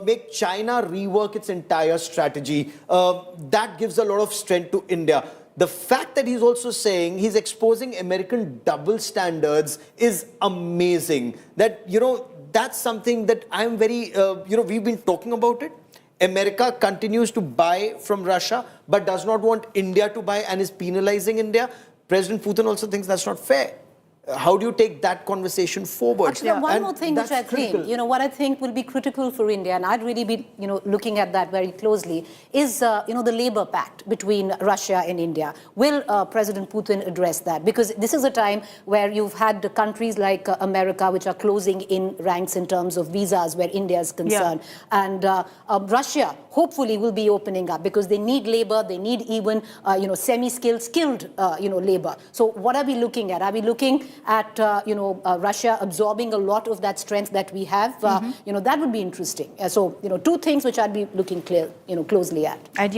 make China rework its entire strategy. That gives a lot of strength to India. The fact that he's also saying he's exposing American double standards is amazing. That, that's something that I'm very, we've been talking about it. America continues to buy from Russia, but does not want India to buy and is penalizing India. President Putin also thinks that's not fair. How do you take that conversation forward? Actually, one more thing which I think, what I think will be critical for India, and I'd really be, looking at that very closely, is, the labor pact between Russia and India. Will President Putin address that? Because this is a time where you've had countries like America, which are closing in ranks in terms of visas where India is concerned. Yeah. And Russia, hopefully, will be opening up because they need labor, they need even, semi-skilled, skilled, labor. So what are we looking at? Are we looking at Russia absorbing a lot of that strength that we have? That would be interesting. So two things which I'd be looking closely at. And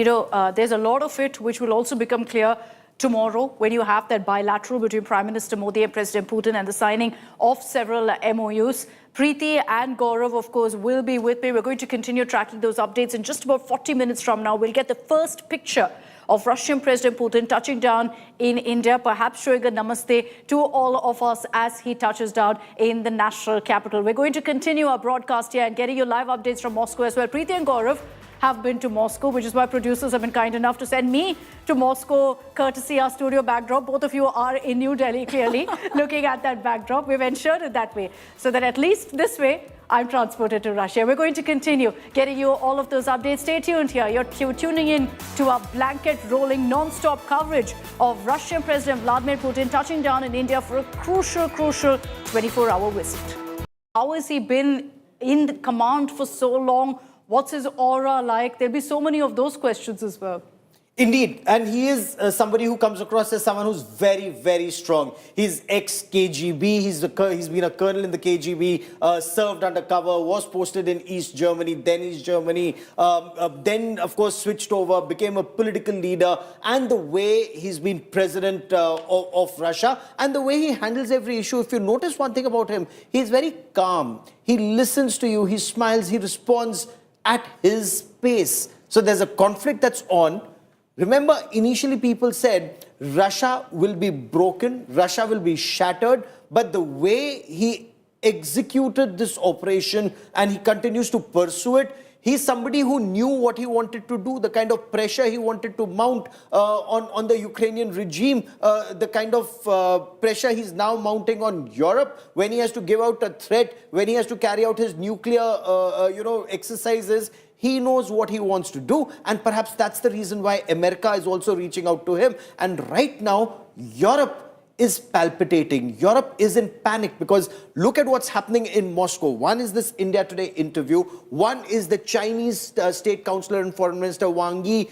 there's a lot of it which will also become clear tomorrow when you have that bilateral between Prime Minister Modi and President Putin and the signing of several MOUs. Preeti and Gaurav, of course, will be with me. We're going to continue tracking those updates. In just about 40 minutes from now, we'll get the first picture of Russian President Putin touching down in India, perhaps showing a namaste to all of us as he touches down in the national capital. We're going to continue our broadcast here and getting you live updates from Moscow as well. Preeti and Gaurav have been to Moscow, which is why producers have been kind enough to send me to Moscow, courtesy our studio backdrop. Both of you are in New Delhi, clearly, looking at that backdrop. We've ensured it that way, so that at least this way, I'm transported to Russia. We're going to continue getting you all of those updates. Stay tuned here. You're tuning in to our blanket-rolling, non-stop coverage of Russian President Vladimir Putin touching down in India for a crucial 24-hour visit. How has he been in command for so long? What's his aura like? There'll be so many of those questions as well. Indeed, and he is somebody who comes across as someone who's very, very strong. He's ex-KGB, he's been a colonel in the KGB, served undercover, was posted in East Germany, then East Germany, then, of course, switched over, became a political leader, and the way he's been president of Russia, and the way he handles every issue. If you notice one thing about him, he's very calm. He listens to you, he smiles, he responds at his pace. So there's a conflict that's on. Remember, initially people said Russia will be broken, Russia will be shattered, but the way he executed this operation and he continues to pursue it, he's somebody who knew what he wanted to do, the kind of pressure he wanted to mount on the Ukrainian regime, the kind of pressure he's now mounting on Europe when he has to give out a threat, when he has to carry out his nuclear, exercises. He knows what he wants to do, and perhaps that's the reason why America is also reaching out to him. And right now, Europe is palpitating. Europe is in panic because look at what's happening in Moscow. One is this India Today interview. One is the Chinese State Councillor and Foreign Minister Wang Yi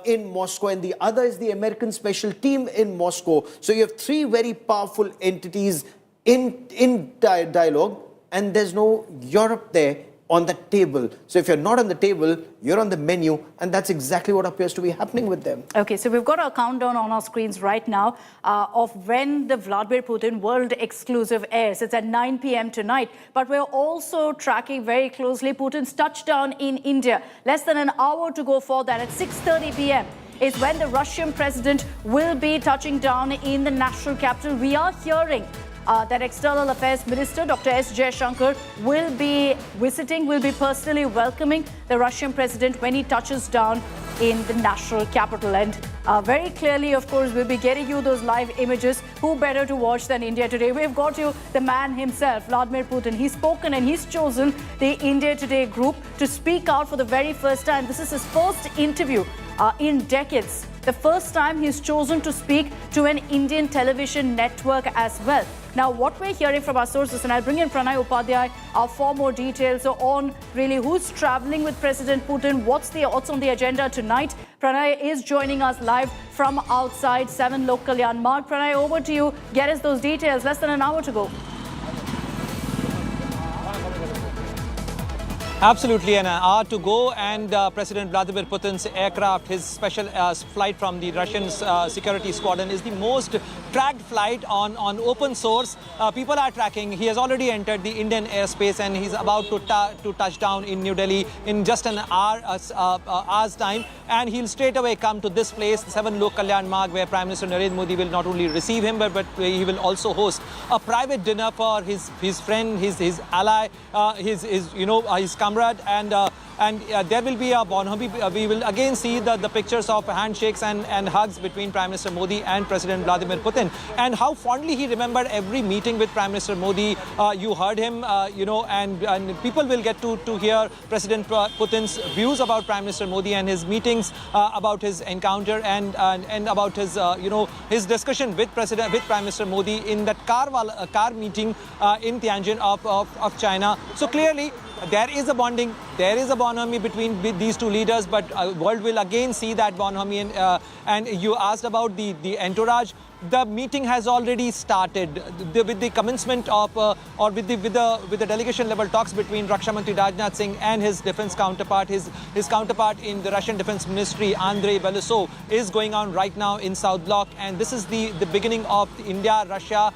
in Moscow. And the other is the American special team in Moscow. So you have three very powerful entities in dialogue, and there's no Europe there. on the table. So if you're not on the table, you're on the menu, and that's exactly what appears to be happening with them. Okay, so we've got a countdown on our screens right now of when the Vladimir Putin World Exclusive airs. It's at 9 p.m. tonight, but we're also tracking very closely Putin's touchdown in India. Less than an hour to go for that. At 6:30 p.m. is when the Russian president will be touching down in the national capital. We are hearing that External Affairs Minister Dr. S. Jaishankar will be visiting, will be personally welcoming the Russian president when he touches down in the national capital. And very clearly, of course, we'll be getting you those live images. Who better to watch than India Today? We've got you the man himself, Vladimir Putin. He's spoken and he's chosen the India Today group to speak out for the very first time. This is his first interview in decades. The first time he's chosen to speak to an Indian television network as well. Now, what we're hearing from our sources, and I'll bring in Pranay Upadhyay for more details on really who's traveling with President Putin, what's on the agenda tonight. Pranay is joining us live from outside 7 Lok Kalyan Marg. Pranay, over to you. Get us those details. Less than an hour to go. Absolutely, an hour to go, and President Vladimir Putin's aircraft, his special flight from the Russian security squadron, is the most tracked flight on open source. People are tracking. He has already entered the Indian airspace, and he's about to touch down in New Delhi in just an hour's time. And he'll straight away come to this place, 7 Lok Kalyan Marg, where Prime Minister Narendra Modi will not only receive him, but he will also host a private dinner for his friend, his ally, his comrade, and there will be a bonhomie. We will again see the pictures of handshakes and hugs between Prime Minister Modi and President Vladimir Putin, and how fondly he remembered every meeting with Prime Minister Modi. You heard him, and people will get to hear President Putin's views about Prime Minister Modi and his meetings, about his encounter and about his his discussion with Prime Minister Modi in that car meeting in Tianjin of China. So clearly, there is a bonding, there is a bonhomie between these two leaders, but world will again see that bonhomie. And you asked about the entourage. The meeting has already started with the commencement of, or with the delegation level talks between Raksha Mantri Rajnath Singh and his defense counterpart. His counterpart in the Russian Defense Ministry, Andrei Belousov, is going on right now in South Block, and this is the beginning of the India-Russia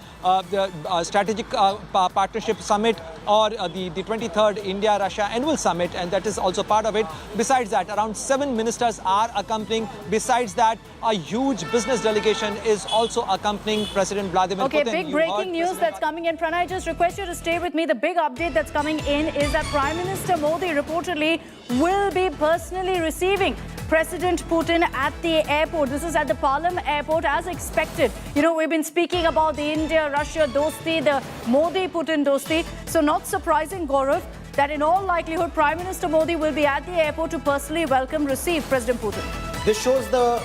Strategic Partnership Summit, or the 23rd India-Russia Annual Summit, and that is also part of it. Besides that, around 7 ministers are accompanying. Besides that, a huge business delegation is also accompanying President Vladimir Putin. Okay, big breaking news that's coming in. Pranay, just request you to stay with me. The big update that's coming in is that Prime Minister Modi reportedly will be personally receiving President Putin at the airport. This is at the Palam airport as expected. You know, we've been speaking about the India-Russia dosti, the Modi-Putin dosti. So not surprising, Gaurav, that in all likelihood, Prime Minister Modi will be at the airport to personally receive President Putin. This shows the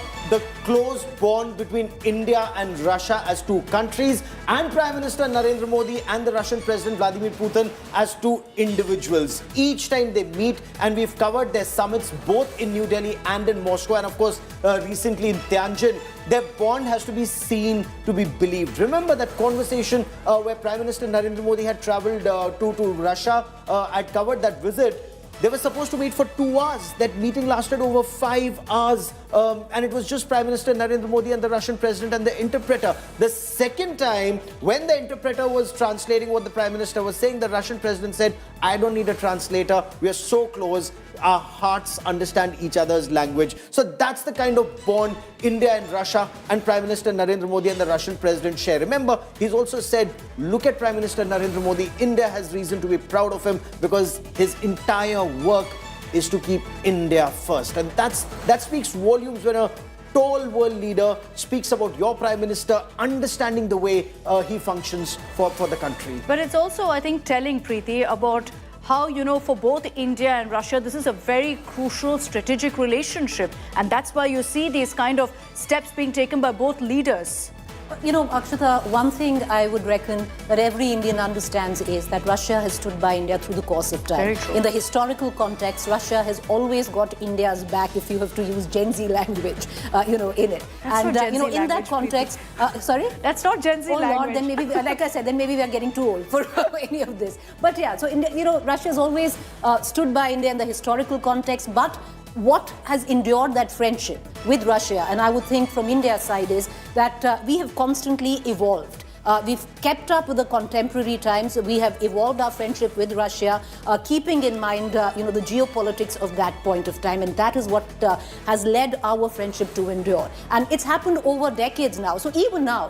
close bond between India and Russia as two countries, and Prime Minister Narendra Modi and the Russian President Vladimir Putin as two individuals. Each time they meet, and we've covered their summits both in New Delhi and in Moscow, and of course recently in Tianjin, their bond has to be seen to be believed. Remember that conversation where Prime Minister Narendra Modi had travelled to Russia. I'd covered that visit. They were supposed to meet for 2 hours. That meeting lasted over 5 hours. And it was just Prime Minister Narendra Modi and the Russian president and the interpreter. The second time, when the interpreter was translating what the Prime Minister was saying, the Russian president said, "I don't need a translator. We are so close. Our hearts understand each other's language." So that's the kind of bond India and Russia and Prime Minister Narendra Modi and the Russian president share. Remember, he's also said, look at Prime Minister Narendra Modi. India has reason to be proud of him because his entire work is to keep India first. And that speaks volumes when a tall world leader speaks about your Prime Minister understanding the way he functions for the country. But it's also, I think, telling, Preeti, about how, you know, for both India and Russia, this is a very crucial strategic relationship. And that's why you see these kind of steps being taken by both leaders. You know, Akshata, one thing I would reckon that every Indian understands is that Russia has stood by India through the course of time. Very true. In the historical context, Russia has always got India's back, if you have to use Gen Z language, in it. That's and, not Gen Z in that language, context, sorry? That's not Gen Z Oh language. Lord, then maybe, like I said, then maybe we are getting too old for any of this. But yeah, so India, Russia has always stood by India in the historical context, but what has endured that friendship with Russia, and I would think from India's side, is that we have constantly evolved. We've kept up with the contemporary times. We have evolved our friendship with Russia, keeping in mind, the geopolitics of that point of time, and that is what has led our friendship to endure. And it's happened over decades now. So even now,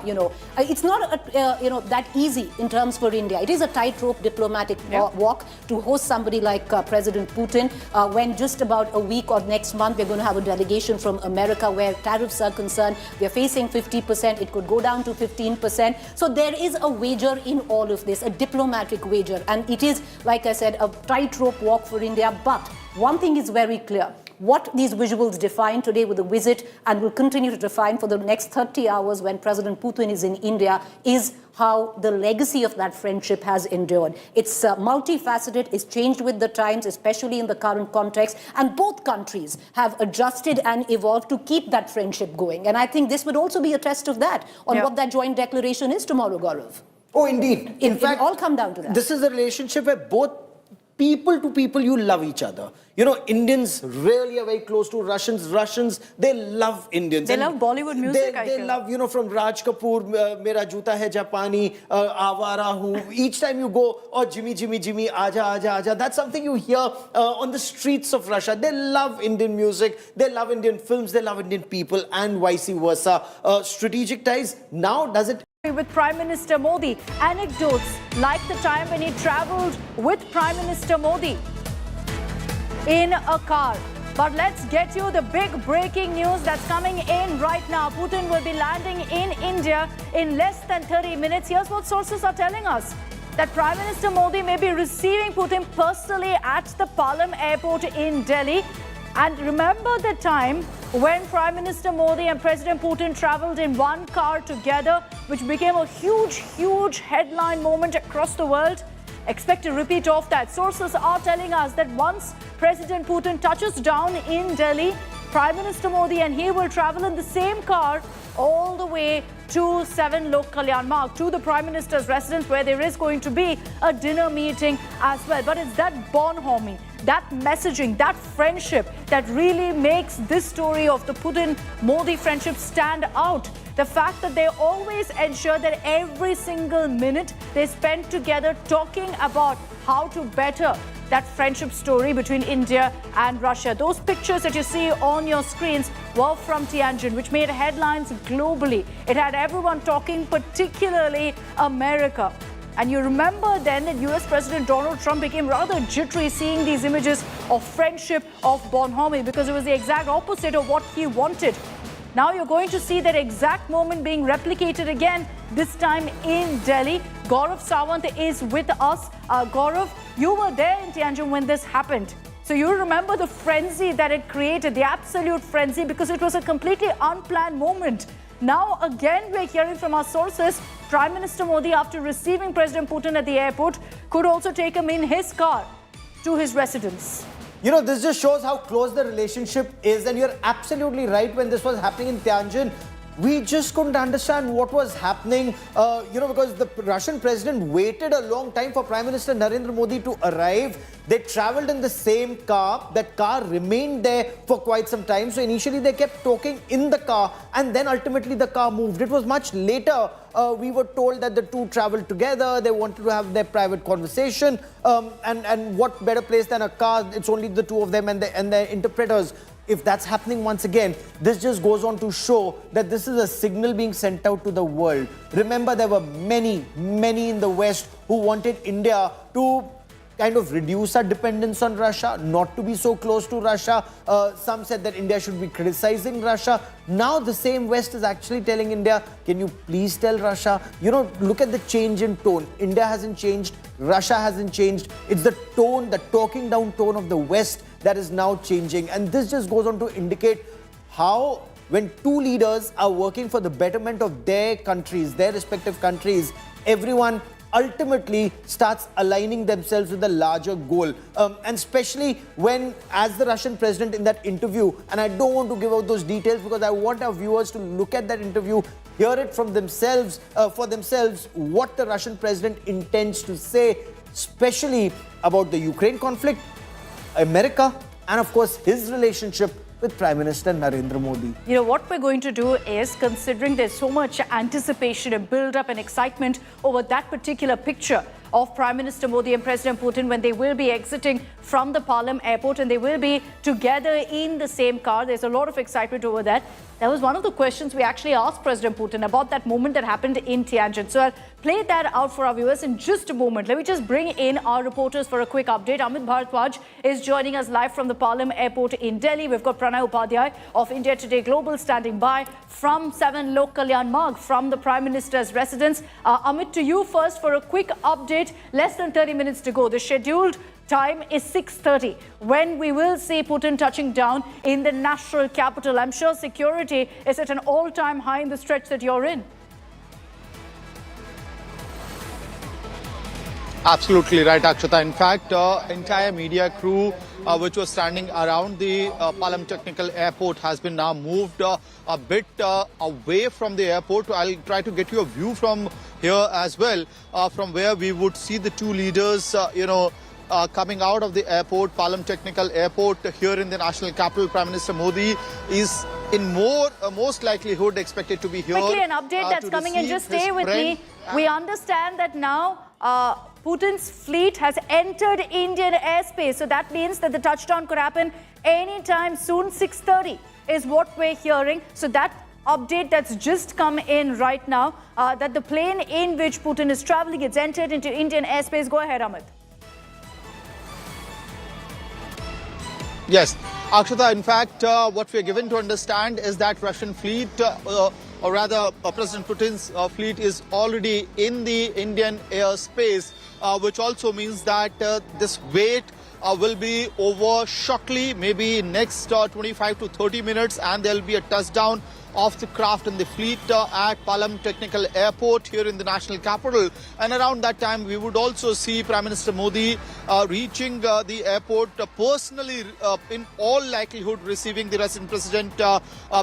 it's not that easy in terms for India. It is a tightrope diplomatic walk to host somebody like President Putin, when just about a week or next month we're going to have a delegation from America where tariffs are concerned. We're facing 50%. It could go down to 15%. So there is a wager in all of this, a diplomatic wager, and it is, like I said, a tightrope walk for India. But one thing is very clear. What these visuals define today with the visit, and will continue to define for the next 30 hours when President Putin is in India, is how the legacy of that friendship has endured. It's multifaceted, it's changed with the times, especially in the current context, and both countries have adjusted and evolved to keep that friendship going. And I think this would also be a test of that, on what that joint declaration is tomorrow, Gaurav. Oh, indeed. In fact, it all come down to that. This is a relationship where both people to people, you love each other. Indians really are very close to Russians. Russians, they love Indians. They love Bollywood music, I They feel. love, from Raj Kapoor, Mera Juta Hai Japani, Avara Hu. Each time you go, oh, Jimmy, Jimmy, Jimmy, Aja, Aja, Aja. That's something you hear on the streets of Russia. They love Indian music. They love Indian films. They love Indian people, and vice versa. Strategic ties. Now, does it... With Prime Minister Modi, anecdotes like the time when he travelled with Prime Minister Modi in a car. But let's get you the big breaking news that's coming in right now. Putin will be landing in India in less than 30 minutes. Here's what sources are telling us: that Prime Minister Modi may be receiving Putin personally at the Palam airport in Delhi. And remember the time when Prime Minister Modi and President Putin travelled in one car together, which became a huge, huge headline moment across the world? Expect a repeat of that. Sources are telling us that once President Putin touches down in Delhi, Prime Minister Modi and he will travel in the same car all the way to 7 Lok Kalyan Marg, to the Prime Minister's residence, where there is going to be a dinner meeting as well. But it's that bonhomie, that messaging, that friendship that really makes this story of the Putin-Modi friendship stand out. The fact that they always ensure that every single minute they spend together talking about how to better that friendship story between India and Russia. Those pictures that you see on your screens were from Tianjin, which made headlines globally. It had everyone talking, particularly America. And you remember then that US President Donald Trump became rather jittery seeing these images of friendship, of bonhomie, because it was the exact opposite of what he wanted. Now you're going to see that exact moment being replicated again, this time in Delhi. Gaurav Sawant is with us. Gaurav, you were there in Tianjin when this happened. So you remember the frenzy that it created, the absolute frenzy, because it was a completely unplanned moment. Now again, we're hearing from our sources, Prime Minister Modi, after receiving President Putin at the airport, could also take him in his car to his residence. This just shows how close the relationship is, and you're absolutely right. When this was happening in Tianjin, we just couldn't understand what was happening, because the Russian president waited a long time for Prime Minister Narendra Modi to arrive. They traveled in the same car. That car remained there for quite some time. So initially they kept talking in the car, and then ultimately the car moved. It was much later we were told that the two traveled together. They wanted to have their private conversation. And what better place than a car? It's only the two of them and their interpreters. If that's happening once again, this just goes on to show that this is a signal being sent out to the world. Remember, there were many, many in the West who wanted India to kind of reduce our dependence on Russia, not to be so close to Russia. Some said that India should be criticizing Russia. Now the same West is actually telling India, can you please tell Russia? Look at the change in tone. India hasn't changed. Russia hasn't changed. It's the tone, the talking down tone of the West that is now changing. And this just goes on to indicate how when two leaders are working for the betterment of their countries, their respective countries, everyone ultimately starts aligning themselves with a larger goal. And especially when, as the Russian president in that interview, and I don't want to give out those details because I want our viewers to look at that interview, hear it from themselves, for themselves, what the Russian president intends to say, especially about the Ukraine conflict, America, and of course his relationship with Prime Minister Narendra Modi. You know, what we're going to do is, considering there's so much anticipation and build-up and excitement over that particular picture of Prime Minister Modi and President Putin when they will be exiting from the Palam airport and they will be together in the same car. There's a lot of excitement over that. That was one of the questions we actually asked President Putin about that moment that happened in Tianjin. So I'll play that out for our viewers in just a moment. Let me just bring in our reporters for a quick update. Amit Bharadwaj is joining us live from the Palam airport in Delhi. We've got Pranay Upadhyay of India Today Global standing by from 7 Lok Kalyan Marg, from the Prime Minister's residence. Amit, to you first for a quick update. Less than 30 minutes to go. The scheduled time is 6:30 when we will see Putin touching down in the national capital. I'm sure security is at an all-time high in the stretch that you're in. Absolutely right, Akshata. In fact, entire media crew which was standing around the Palam Technical Airport has been now moved a bit away from the airport. I'll try to get you a view from here as well, from where we would see the two leaders, coming out of the airport, Palam Technical Airport here in the national capital. Prime Minister Modi is in most likelihood expected to be here. Quickly, an update that's coming in. Just stay with me. We understand that now Putin's fleet has entered Indian airspace. So that means that the touchdown could happen anytime soon. 6:30 is what we're hearing. So that update that's just come in right now, that the plane in which Putin is traveling, it's entered into Indian airspace. Go ahead, Amit. Yes, Akshata, in fact, what we are given to understand is that Russian fleet, or rather President Putin's fleet is already in the Indian airspace, which also means that this wait will be over shortly, maybe next 25 to 30 minutes, and there will be a touchdown of the craft and the fleet at Palam Technical Airport here in the national capital. And around that time, we would also see Prime Minister Modi reaching the airport personally, in all likelihood receiving the Russian President,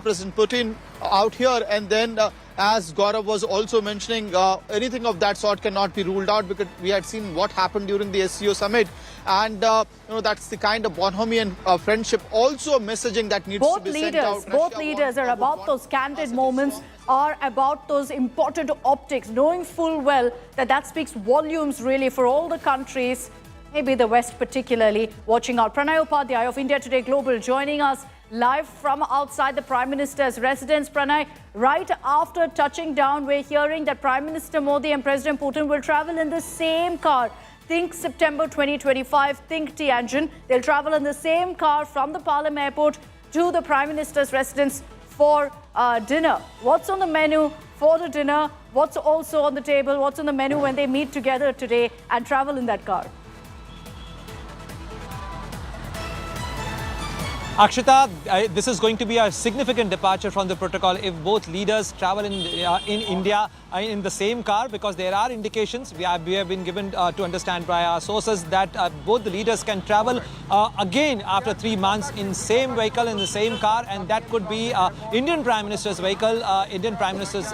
President Putin out here. And then as Gaurav was also mentioning, anything of that sort cannot be ruled out, because we had seen what happened during the SCO Summit. And, that's the kind of bonhomie and friendship, also messaging that needs to be sent out. Both leaders are about those candid moments, are about those important optics, knowing full well that that speaks volumes really for all the countries, maybe the West particularly, watching out. Pranay Upadhyay of India Today Global joining us live from outside the Prime Minister's residence. Pranay, right after touching down, we're hearing that Prime Minister Modi and President Putin will travel in the same car. Think September 2025, think Tianjin. They'll travel in the same car from the Palam airport to the Prime Minister's residence for dinner. What's on the menu for the dinner? What's also on the table? What's on the menu when they meet together today and travel in that car? Akshita, this is going to be a significant departure from the protocol if both leaders travel in India in the same car, because there are indications we have been given to understand by our sources that both the leaders can travel again after 3 months in same vehicle, in the same car, and that could be Indian Prime Minister's vehicle, Indian Prime Minister's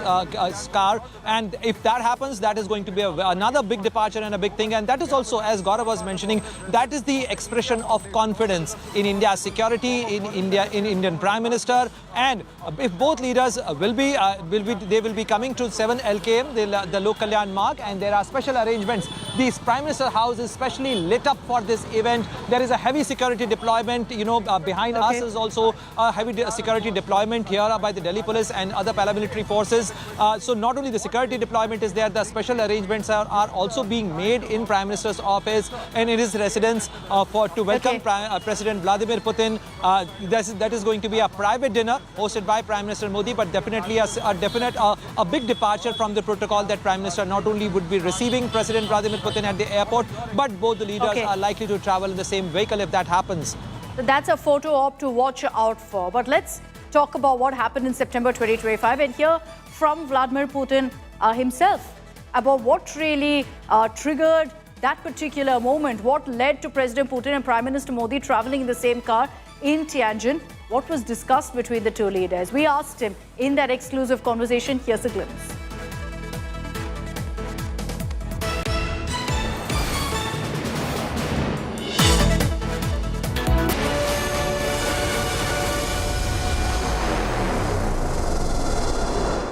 car. And if that happens, that is going to be another big departure and a big thing. And that is also, as Gaurav was mentioning, that is the expression of confidence in India's security, in Indian Prime Minister. And if both leaders will be coming to 7 LKM, the Lok Kalyan Marg, and there are special arrangements. The Prime Minister House is specially lit up for this event. There is a heavy security deployment. Behind us is also a heavy security deployment here by the Delhi Police and other paramilitary forces. So not only the security deployment is there, the special arrangements are also being made in Prime Minister's office and in his residence to welcome President Vladimir Putin. That is going to be a private dinner hosted by Prime Minister Modi, but definitely a big departure from the protocol that Prime Minister not only would be receiving President Vladimir Putin at the airport, but both the leaders are likely to travel in the same vehicle if that happens. So that's a photo op to watch out for. But let's talk about what happened in September 2025 and hear from Vladimir Putin himself about what really triggered that particular moment, what led to President Putin and Prime Minister Modi traveling in the same car in Tianjin, what was discussed between the two leaders. We asked him in that exclusive conversation. Here's a glimpse.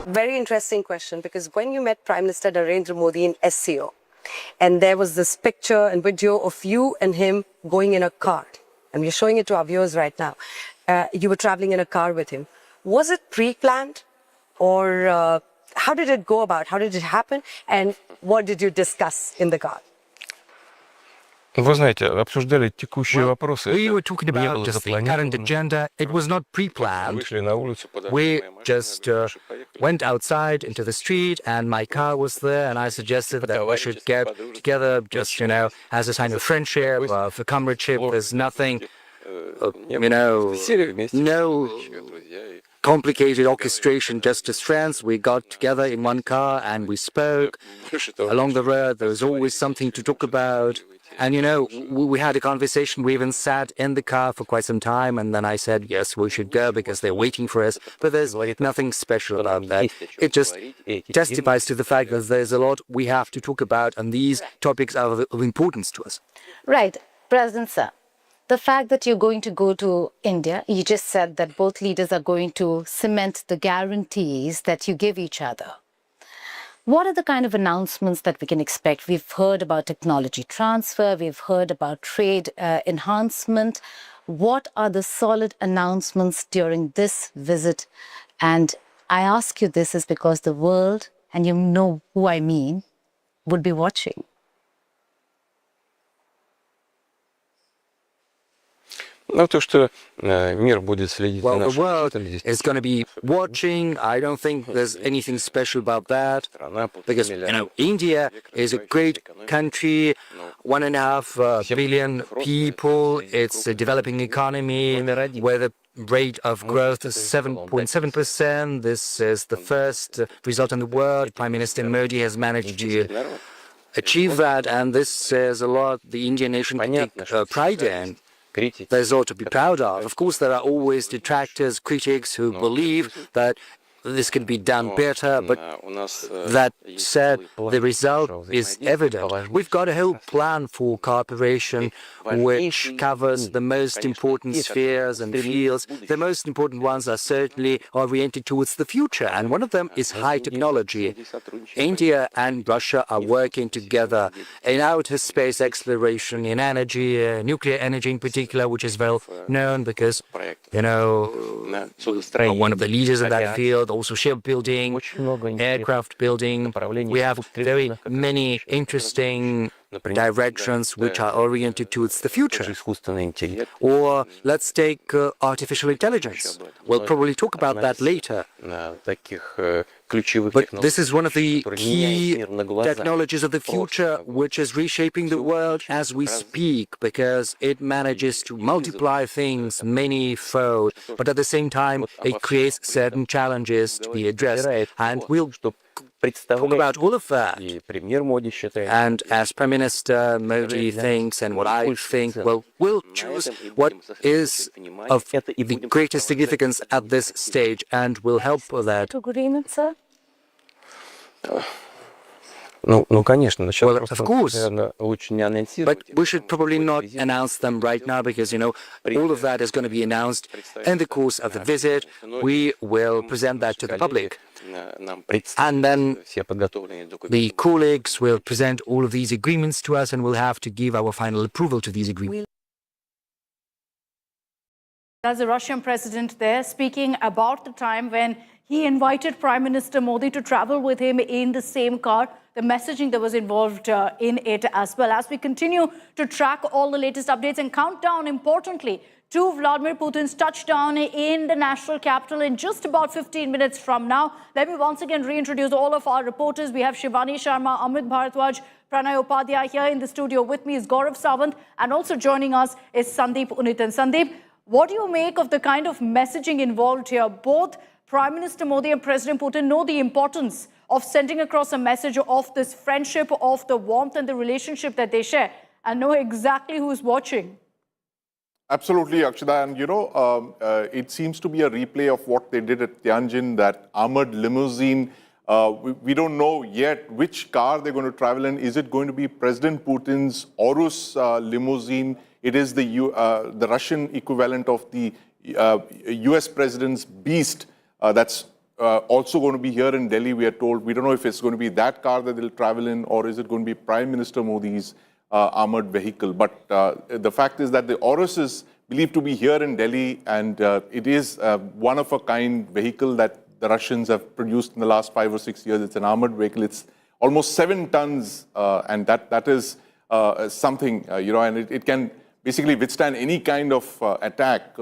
Very interesting question, because when you met Prime Minister Narendra Modi in SCO, and there was this picture and video of you and him going in a car, and we're showing it to our viewers right now. You were traveling in a car with him. Was it pre-planned, or how did it go about? How did it happen? And what did you discuss in the car? Вы знаете, обсуждали текущие вопросы. We were talking about just the current agenda. It was not pre-planned. We just went outside into the street, and my car was there, and I suggested that we should get together, just, as a sign of friendship, for comradeship. There's nothing, no complicated orchestration, just as friends. We got together in one car and we spoke. Along the road, there was always something to talk about. And, we had a conversation. We even sat in the car for quite some time. And then I said, yes, we should go because they're waiting for us. But there's nothing special about that. It just testifies to the fact that there's a lot we have to talk about. And these topics are of importance to us. Right. President Sir, the fact that you're going to go to India, you just said that both leaders are going to cement the guarantees that you give each other. What are the kind of announcements that we can expect? We've heard about technology transfer, we've heard about trade enhancement. What are the solid announcements during this visit? And I ask you this is because the world, and you know who I mean, would be watching. Ну, то, что мир будет следить за the world is going to be watching. I don't think there's anything special about that. Because, India is a great country, 1.5 billion people. It's a developing economy where the rate of growth is 7.7%. This is the first result in the world. Prime Minister Modi has managed to achieve that, and this says a lot. The Indian nation can take pride in. There's a lot to be proud of. Of course, there are always detractors, critics who believe that this can be done better, but that said, the result is evident. We've got a whole plan for cooperation which covers the most important spheres and fields. The most important ones are certainly oriented towards the future, and one of them is high technology. India and Russia are working together in outer space exploration, in energy, nuclear energy in particular, which is well known because, one of the leaders in that field, also shipbuilding, aircraft building. We have very many interesting directions which are oriented towards the future. Or let's take artificial intelligence. We'll probably talk about that later. But this is one of the key technologies of the future which is reshaping the world as we speak, because it manages to multiply things many-fold, but at the same time it creates certain challenges to be addressed. And we'll talk about all of that. And as Prime Minister Modi thinks and what I think, well, we'll choose what is of the greatest significance at this stage, and we'll help with that. Agreement, sir? Ну, конечно, well, of course, but we should probably not announce them right now because, all of that is going to be announced in the course of the visit. We will present that to the public. And then the colleagues will present all of these agreements to us, and we'll have to give our final approval to these agreements. As the Russian president there speaking about the time when he invited Prime Minister Modi to travel with him in the same car, the messaging that was involved in it as well. As we continue to track all the latest updates and count down, importantly, to Vladimir Putin's touchdown in the national capital in just about 15 minutes from now. Let me once again reintroduce all of our reporters. We have Shivani Sharma, Amit Bharadwaj, Pranay Upadhyay. Here in the studio with me is Gaurav Sawant, and also joining us is Sandeep Unitan. Sandeep, What do you make of the kind of messaging involved here? Both Prime Minister Modi and President Putin know the importance of sending across a message of this friendship, of the warmth and the relationship that they share, and know exactly who's watching. Absolutely, Akshita. And it seems to be a replay of what they did at Tianjin, that armored limousine. We don't know yet which car they're going to travel in. Is it going to be President Putin's Urus limousine? It is the Russian equivalent of the US President's Beast that's also going to be here in Delhi, we are told. We don't know if it's going to be that car that they'll travel in, or is it going to be Prime Minister Modi's armored vehicle. But the fact is that the Urus is believed to be here in Delhi, and it is one of a kind vehicle that the Russians have produced in the last 5 or 6 years. It's an armored vehicle. It's almost 7 tons, and that is something, and it can basically withstand any kind of attack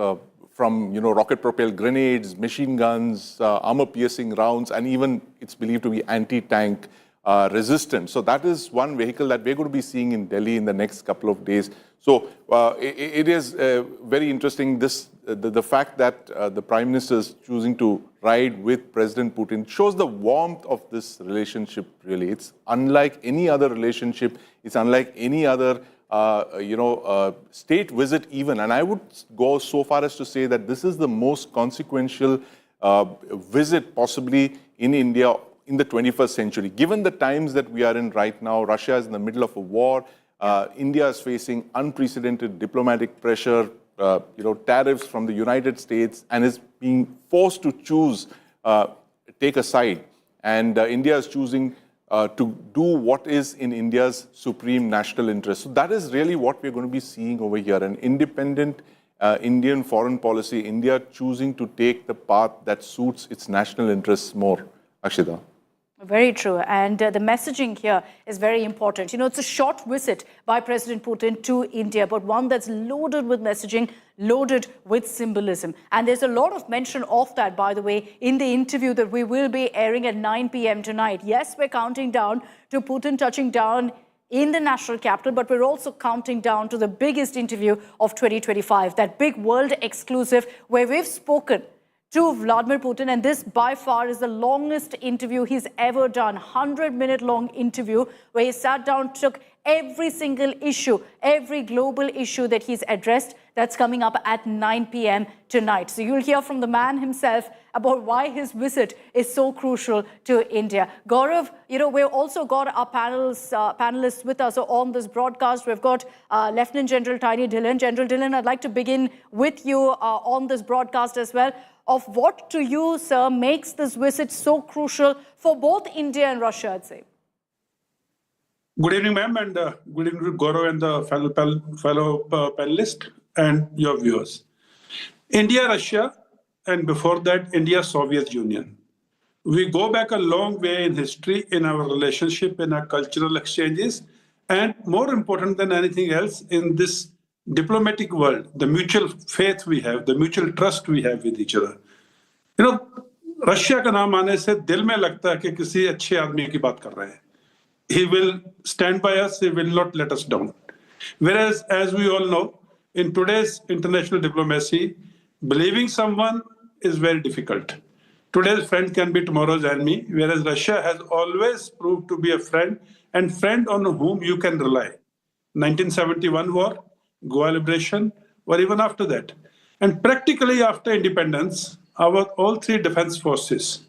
from, rocket-propelled grenades, machine guns, armor-piercing rounds, and even it's believed to be anti-tank resistant. So that is one vehicle that we're going to be seeing in Delhi in the next couple of days. So it is very interesting, the fact that the Prime Minister is choosing to ride with President Putin shows the warmth of this relationship, really. It's unlike any other relationship. It's unlike any other, state visit even. And I would go so far as to say that this is the most consequential visit possibly in India in the 21st century. Given the times that we are in right now, Russia is in the middle of a war. India is facing unprecedented diplomatic pressure, tariffs from the United States, and is being forced to choose, take a side. And India is choosing to do what is in India's supreme national interest. So that is really what we're going to be seeing over here, an independent Indian foreign policy, India choosing to take the path that suits its national interests more. Akshita. Very true. And the messaging here is very important. It's a short visit by President Putin to India, but one that's loaded with messaging, loaded with symbolism. And there's a lot of mention of that, by the way, in the interview that we will be airing at 9 p.m. tonight. Yes, we're counting down to Putin touching down in the national capital, but we're also counting down to the biggest interview of 2025, that big world exclusive where we've spoken to Vladimir Putin, and this by far is the longest interview he's ever done, 100-minute long interview where he sat down, took every single issue, every global issue that he's addressed. That's coming up at 9 p.m. tonight. So you'll hear from the man himself about why his visit is so crucial to India. Gaurav, we've also got our panelists with us on this broadcast. We've got Lieutenant General Tiny Dhillon. General Dhillon, I'd like to begin with you on this broadcast as well. Of what to you, sir, makes this visit so crucial for both India and Russia, I'd say? Good evening, ma'am, and good evening to Gaurav and the fellow panelists and your viewers. India, Russia, and before that, India, Soviet Union. We go back a long way in history, in our relationship, in our cultural exchanges, and more important than anything else, in this diplomatic world, the mutual faith we have, the mutual trust we have with each other. Russia का नाम आने से दिल में लगता है कि किसी अच्छे आदमी की बात कर रहे हैं. He will stand by us, he will not let us down. Whereas, as we all know, in today's international diplomacy, believing someone is very difficult. Today's friend can be tomorrow's enemy, whereas Russia has always proved to be a friend, and friend on whom you can rely. 1971 war, Goa liberation, or even after that. And practically after independence, all three defense forces,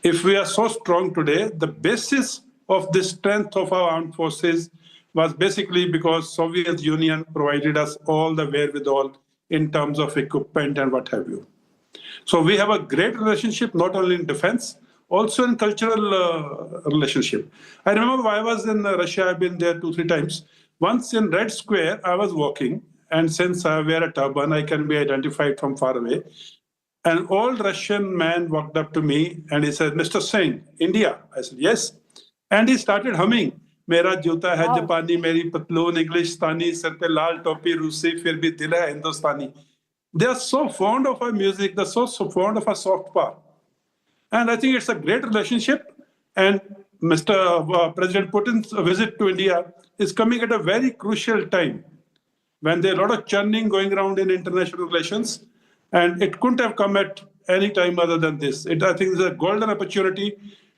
if we are so strong today, the basis of the strength of our armed forces was basically because Soviet Union provided us all the wherewithal in terms of equipment and what have you. So we have a great relationship, not only in defense, also in cultural relationship. I remember when I was in Russia, I've been there 2-3 times. Once in Red Square, I was walking, and since I wear a turban, I can be identified from far away. An old Russian man walked up to me and he said, "Mr. Singh, India?" I said, "Yes." And he started humming, "Mera juta hai Japani, meri patloon Englishstani, sir pe lal topi Rusi, fir bhi dil hai Hindustani." They are so fond of our music, they're so fond of our soft power. And I think it's a great relationship. And President Putin's visit to India is coming at a very crucial time. when there are a lot of churning going around in international relations, and it couldn't have come at any time other than this. I think it's a golden opportunity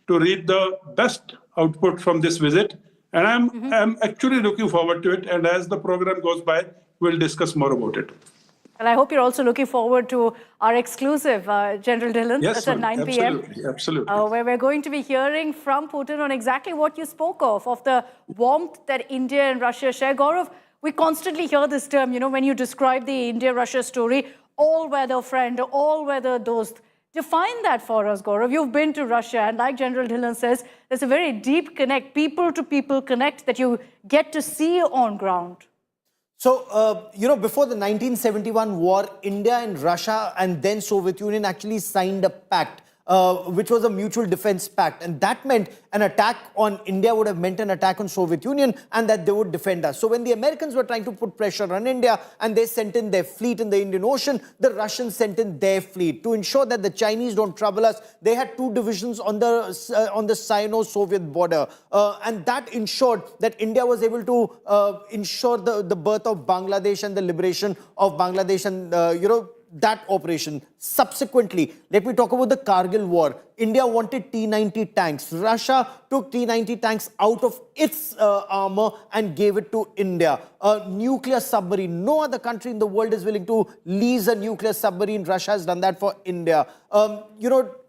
to read the best output from this visit, and I'm actually looking forward to it. And as the program goes by, we'll discuss more about it. And I hope you're also looking forward to our exclusive, General Dillon. Yes, That's at 9 p.m. Absolutely. Where we're going to be hearing from Putin on exactly what you spoke of the warmth that India and Russia share. Gaurav, we constantly hear this term, when you describe the India-Russia story, all-weather friend, all-weather dost. Define that for us, Gaurav. You've been to Russia, and like General Dillon says, there's a very deep connect, people-to-people connect that you get to see on ground. So, before the 1971 war, India and Russia and then Soviet Union actually signed a pact, which was a mutual defense pact. And that meant an attack on India would have meant an attack on Soviet Union, and that they would defend us. So when the Americans were trying to put pressure on India and they sent in their fleet in the Indian Ocean, the Russians sent in their fleet. To ensure that the Chinese don't trouble us, they had two divisions on the Sino-Soviet border. And that ensured that India was able to ensure the birth of Bangladesh and the liberation of Bangladesh and, that operation. Subsequently, let me talk about the Kargil war. India wanted T-90 tanks. Russia took T-90 tanks out of its armor and gave it to India. A nuclear submarine. No other country in the world is willing to lease a nuclear submarine. Russia has done that for India.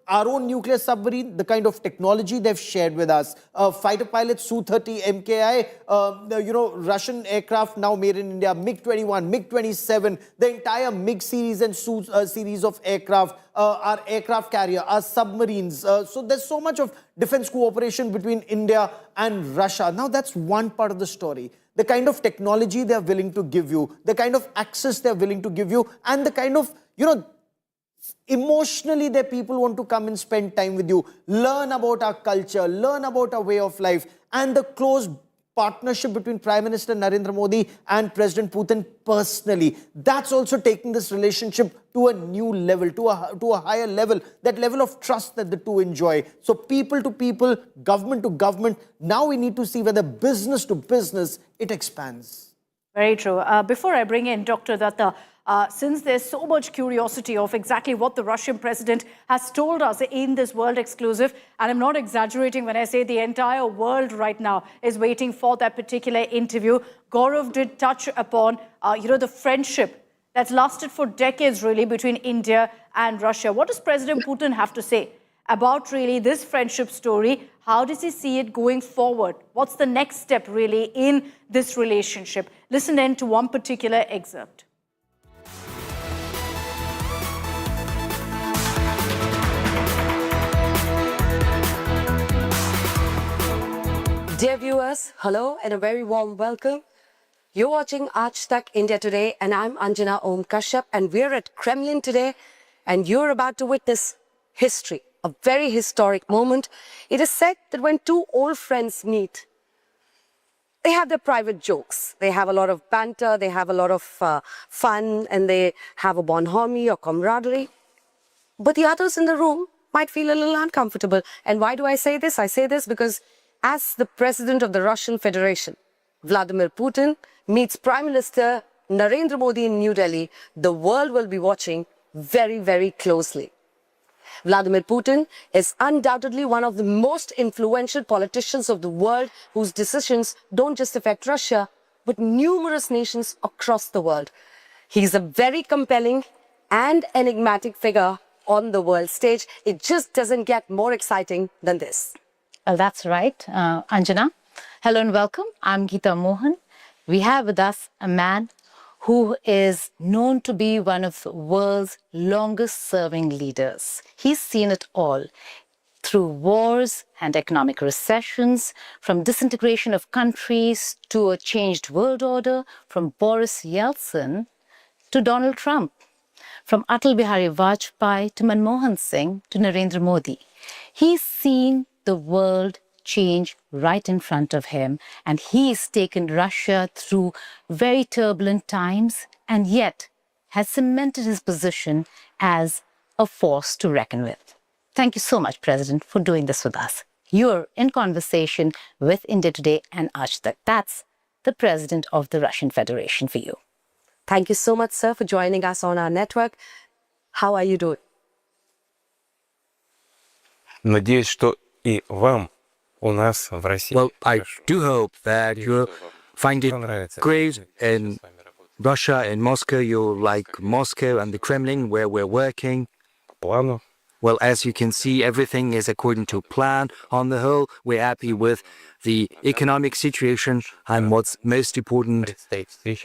Our own nuclear submarine, the kind of technology they've shared with us. Fighter pilots, Su-30 MKI, Russian aircraft now made in India, MiG-21, MiG-27, the entire MiG series and Su series of aircraft, our aircraft carrier, our submarines. So there's so much of defense cooperation between India and Russia. Now that's one part of the story. The kind of technology they're willing to give you, the kind of access they're willing to give you, and the kind of, emotionally, their people want to come and spend time with you, learn about our culture, learn about our way of life, and the close partnership between Prime Minister Narendra Modi and President Putin personally. That's also taking this relationship to a new level, to a higher level, that level of trust that the two enjoy. So people to people, government to government, now we need to see whether business to business, it expands. Very true. Before I bring in Dr. Datta, since there's so much curiosity of exactly what the Russian president has told us in this world exclusive, and I'm not exaggerating when I say the entire world right now is waiting for that particular interview. Gaurav did touch upon, the friendship that's lasted for decades really between India and Russia. What does President Putin have to say about really this friendship story? How does he see it going forward? What's the next step really in this relationship? Listen in to one particular excerpt. Dear viewers, hello and a very warm welcome. You're watching Aaj Tak India Today, and I'm Anjana Om Kashyap, and we're at Kremlin today, and you're about to witness history, a very historic moment. It is said that when two old friends meet, they have their private jokes. They have a lot of banter, they have a lot of fun, and they have a bonhomie or camaraderie. But the others in the room might feel a little uncomfortable. And why do I say this? I say this because as the President of the Russian Federation, Vladimir Putin, meets Prime Minister Narendra Modi in New Delhi, the world will be watching very, very closely. Vladimir Putin is undoubtedly one of the most influential politicians of the world whose decisions don't just affect Russia, but numerous nations across the world. He's a very compelling and enigmatic figure on the world stage. It just doesn't get more exciting than this. Well, that's right, Anjana. Hello and welcome. I'm Gita Mohan. We have with us a man who is known to be one of the world's longest-serving leaders. He's seen it all, through wars and economic recessions, from disintegration of countries to a changed world order, from Boris Yeltsin to Donald Trump, from Atal Bihari Vajpayee to Manmohan Singh to Narendra Modi. He's seen the world change right in front of him, and he's taken Russia through very turbulent times and yet has cemented his position as a force to reckon with. Thank you so much, President, for doing this with us. You're in conversation with India Today and Aaj Tak. That's the President of the Russian Federation for you. Thank you so much, sir, for joining us on our network. How are you doing? Надеюсь, что и вам у нас в России. Well, I do hope that you find it great in Russia, in Moscow. You like Moscow and the Kremlin, where we're working. Плану. Well, as you can see, everything is according to plan. On the whole, we're happy with the economic situation. And what's most important,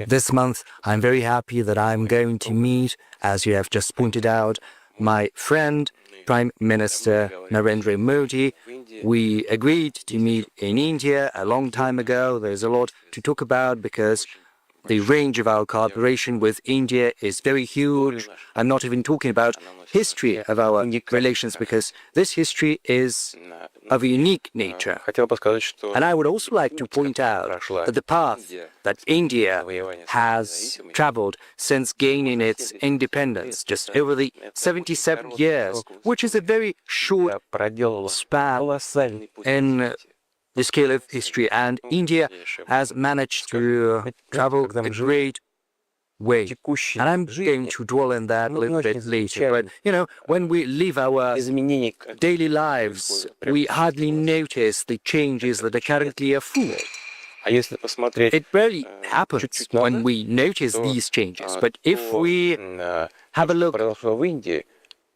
this month, I'm very happy that I'm going to meet, as you have just pointed out, my friend, Prime Minister Narendra Modi. We agreed to meet in India a long time ago. There's a lot to talk about because the range of our cooperation with India is very huge. I'm not even talking about history of our relations because this history is of a unique nature. And I would also like to point out that the path that India has traveled since gaining its independence, just over the 77 years, which is a very short span in the scale of history, and India has managed to travel a great way. And I'm going to dwell on that a little bit later. But, you know, when we live our daily lives, we hardly notice the changes that are currently afoot. It rarely happens when we notice these changes. But if we have a look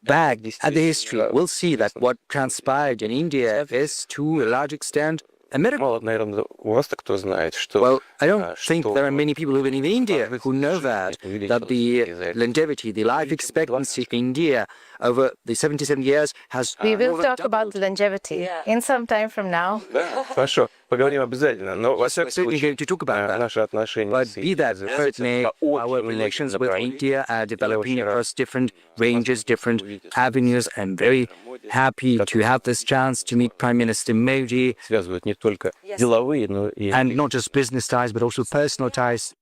back at the history, we'll see that what transpired in India is, to a large extent, a miracle. Well, I don't think there are many people living in India who know that the longevity, the life expectancy of India over the 77 years has We will talk about longevity in some time from now. Хорошо, поговорим обязательно. Но we're certainly going to talk about that. But be that as it may, our relations with India are developing across different ranges, different avenues. I'm very happy to have this chance to meet Prime Minister Modi. And not just business ties, but also personal ties.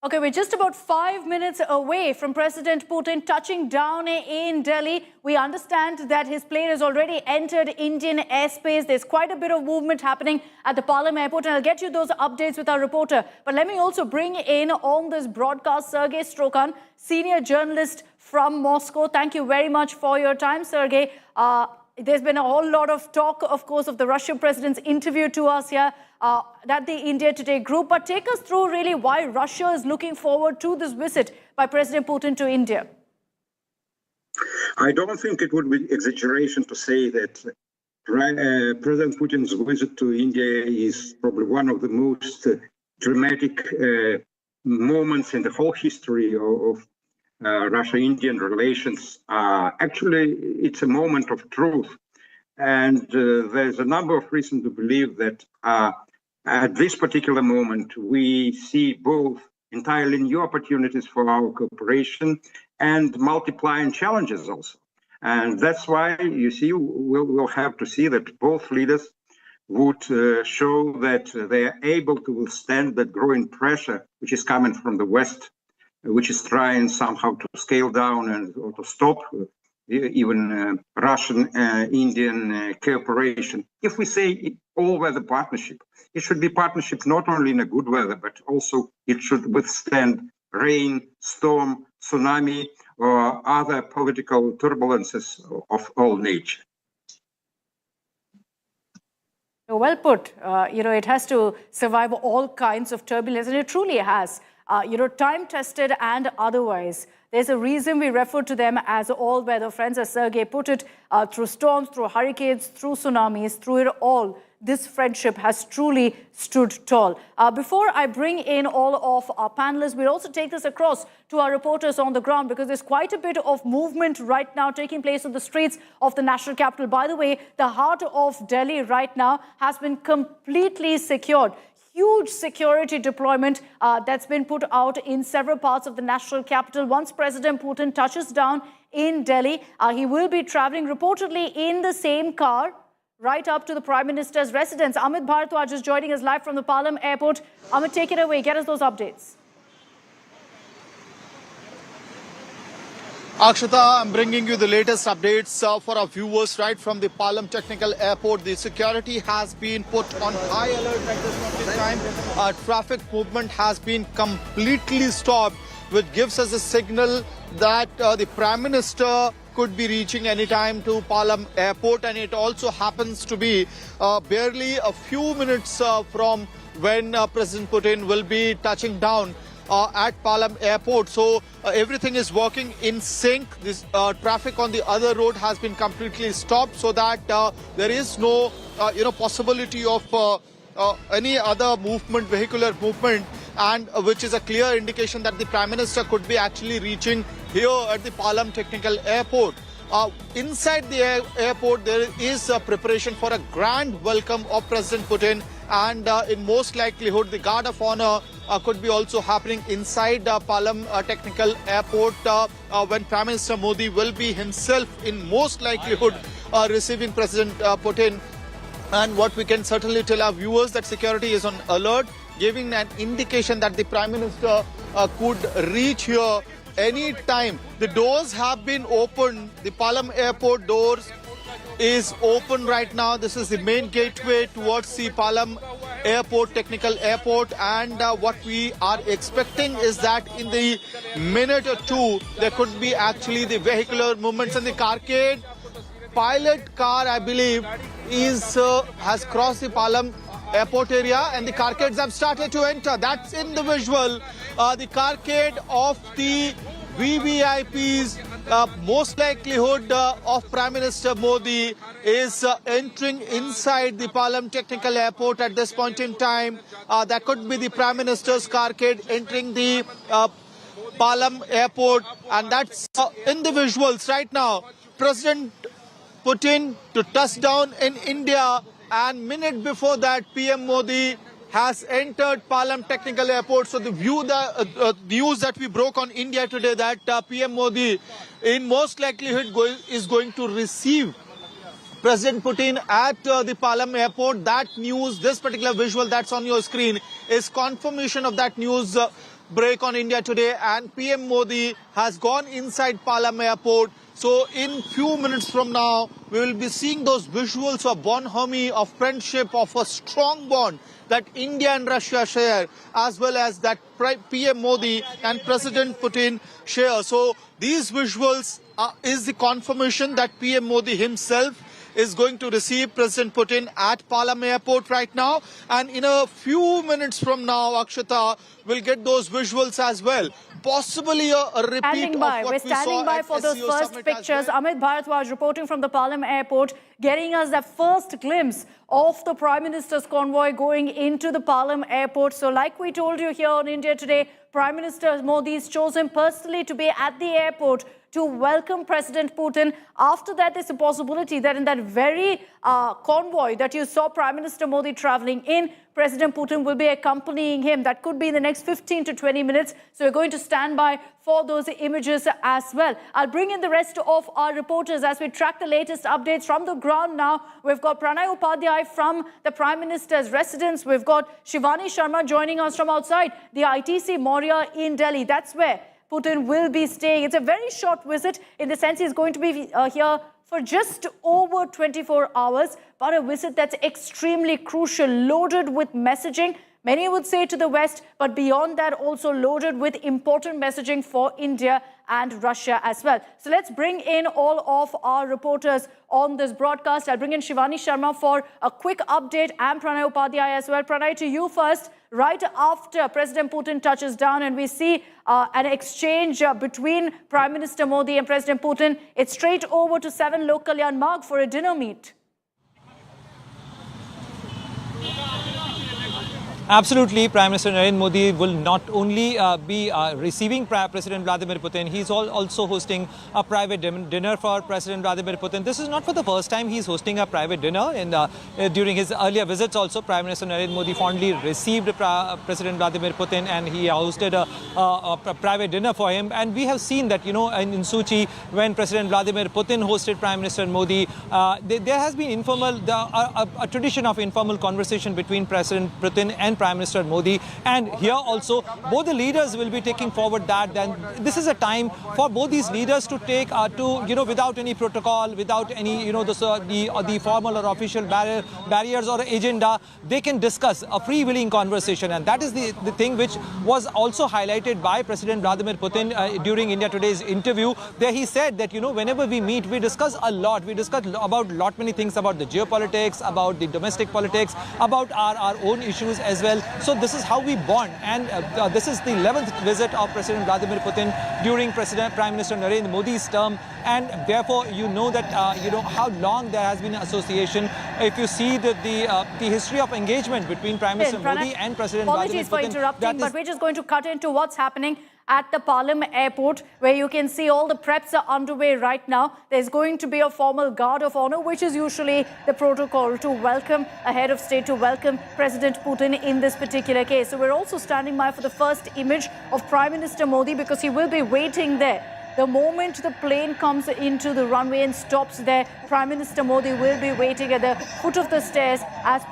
Okay, we're just about 5 minutes away from President Putin touching down in Delhi. We understand that his plane has already entered Indian airspace. There's quite a bit of movement happening at the Palam airport, and I'll get you those updates with our reporter. But let me also bring in on this broadcast Sergei Strokhan, senior journalist from Moscow. Thank you very much for your time, Sergei. There's been a whole lot of talk, of course, of the Russian president's interview to us here at the India Today group. But take us through really why Russia is looking forward to this visit by President Putin to India. I don't think it would be exaggeration to say that President Putin's visit to India is probably one of the most dramatic moments in the whole history of Russia-Indian relations. Actually, it's a moment of truth. And there's a number of reasons to believe that at this particular moment, we see both entirely new opportunities for our cooperation and multiplying challenges also. And that's why, you see, we'll have to see that both leaders would show that they are able to withstand that growing pressure which is coming from the West, which is trying somehow to scale down and or to stop even Russian-Indian cooperation. If we say all-weather partnership, it should be partnership not only in a good weather, but also it should withstand rain, storm, tsunami, or other political turbulences of all nature. Well put. It has to survive all kinds of turbulence, and it truly has. Time-tested and otherwise. There's a reason we refer to them as all-weather friends, as Sergei put it, through storms, through hurricanes, through tsunamis, through it all. This friendship has truly stood tall. Before I bring in all of our panelists, we'll also take this across to our reporters on the ground because there's quite a bit of movement right now taking place on the streets of the national capital. By the way, the heart of Delhi right now has been completely secured. Huge security deployment that's been put out in several parts of the national capital. Once President Putin touches down in Delhi, he will be traveling reportedly in the same car right up to the Prime Minister's residence. Amit Bharadwaj is joining us live from the Palam airport. Amit, take it away. Get us those updates. Akshata, I'm bringing you the latest updates for our viewers right from the Palam Technical Airport. The security has been put on high alert at this point in time. Traffic movement has been completely stopped, which gives us a signal that the Prime Minister could be reaching anytime to Palam Airport, and it also happens to be barely a few minutes from when President Putin will be touching down at Palam Airport. So everything is working in sync. This traffic on the other road has been completely stopped, so that there is no possibility of any other movement, vehicular movement, and which is a clear indication that the Prime Minister could be actually reaching here at the Palam Technical Airport. Inside the airport, there is a preparation for a grand welcome of President Putin, and in most likelihood, the Guard of Honor could be also happening inside Palam Technical Airport when Prime Minister Modi will be himself, in most likelihood, receiving President Putin. And what we can certainly tell our viewers, that security is on alert, giving an indication that the Prime Minister could reach here any time. The doors have been opened. The Palam Airport doors is open right now. This is the main gateway towards the Palam Airport, Technical Airport, and what we are expecting is that in the minute or two, there could be actually the vehicular movements, and the carcade pilot car, I believe, has crossed the Palam Airport area, and the carcades have started to enter. That's in the visual. The carcade of the VVIPs, most likelihood of Prime Minister Modi, is entering inside the Palam Technical Airport at this point in time. That could be the Prime Minister's carcade entering the Palam Airport, and that's in the visuals right now. President Putin to touch down in India, and minute before that, PM Modi has entered Palam Technical Airport. So the news that we broke on India today, that PM Modi in most likelihood is going to receive President Putin at the Palam Airport. That news, this particular visual that's on your screen, is confirmation of that news break on India today, and PM Modi has gone inside Palam Airport. So in few minutes from now, we will be seeing those visuals of bonhomie, of friendship, of a strong bond that India and Russia share, as well as that PM Modi and President Putin share. So these visuals is the confirmation that PM Modi himself is going to receive President Putin at Palam Airport right now. And in a few minutes from now, Akshata, will get those visuals as well. Possibly a repeat of what We're standing by for those SCO first Summit pictures. well. Amit Bharadwaj reporting from the Palam Airport, getting us the first glimpse of the Prime Minister's convoy going into the Palam Airport. So like we told you here on India Today, Prime Minister Modi is chosen personally to be at the airport to welcome President Putin. After that, there's a possibility that in that very convoy that you saw Prime Minister Modi traveling in, President Putin will be accompanying him. That could be in the next 15 to 20 minutes. So we're going to stand by for those images as well. I'll bring in the rest of our reporters as we track the latest updates from the ground now. We've got Pranay Upadhyay from the Prime Minister's residence. We've got Shivani Sharma joining us from outside the ITC Moria in Delhi. That's where Putin will be staying. It's a very short visit in the sense he's going to be here for just over 24 hours, but a visit that's extremely crucial, loaded with messaging. Many would say to the West, but beyond that, also loaded with important messaging for India and Russia as well. So let's bring in all of our reporters on this broadcast. I'll bring in Shivani Sharma for a quick update, and Pranay Upadhyay as well. Pranay, to you first. Right after President Putin touches down and we see an exchange between Prime Minister Modi and President Putin, it's straight over to 7 Lok Kalyan Marg for a dinner meet. Absolutely, Prime Minister Narendra Modi will not only be receiving President Vladimir Putin, he's also hosting a private dinner for President Vladimir Putin. This is not for the first time he's hosting a private dinner. During his earlier visits also, Prime Minister Narendra Modi fondly received President Vladimir Putin, and he hosted a private dinner for him. And we have seen that, in Sochi, when President Vladimir Putin hosted Prime Minister Modi, there has been a tradition of informal conversation between President Putin and Prime Minister Modi. And here also, both the leaders will be taking forward that. Then this is a time for both these leaders to take without any protocol, without any the formal or official barriers or agenda, they can discuss a freewheeling conversation. And that is the thing which was also highlighted by President Vladimir Putin during India Today's interview. There he said that, whenever we meet, we discuss a lot. We discuss about many things, about the geopolitics, about the domestic politics, about our own issues as well. So this is how we bond. And this is the 11th visit of President Vladimir Putin during Prime Minister Narendra Modi's term. And therefore, that, how long there has been an association. If you see the history of engagement between Prime Minister Modi and President Vladimir Putin. Apologies for interrupting, but we're just going to cut into what's happening at the Palam airport, where you can see all the preps are underway right now. There's going to be a formal guard of honor, which is usually the protocol to welcome a head of state, to welcome President Putin in this particular case. So we're also standing by for the first image of Prime Minister Modi, because he will be waiting there. The moment the plane comes into the runway and stops there, Prime Minister Modi will be waiting at the foot of the stairs as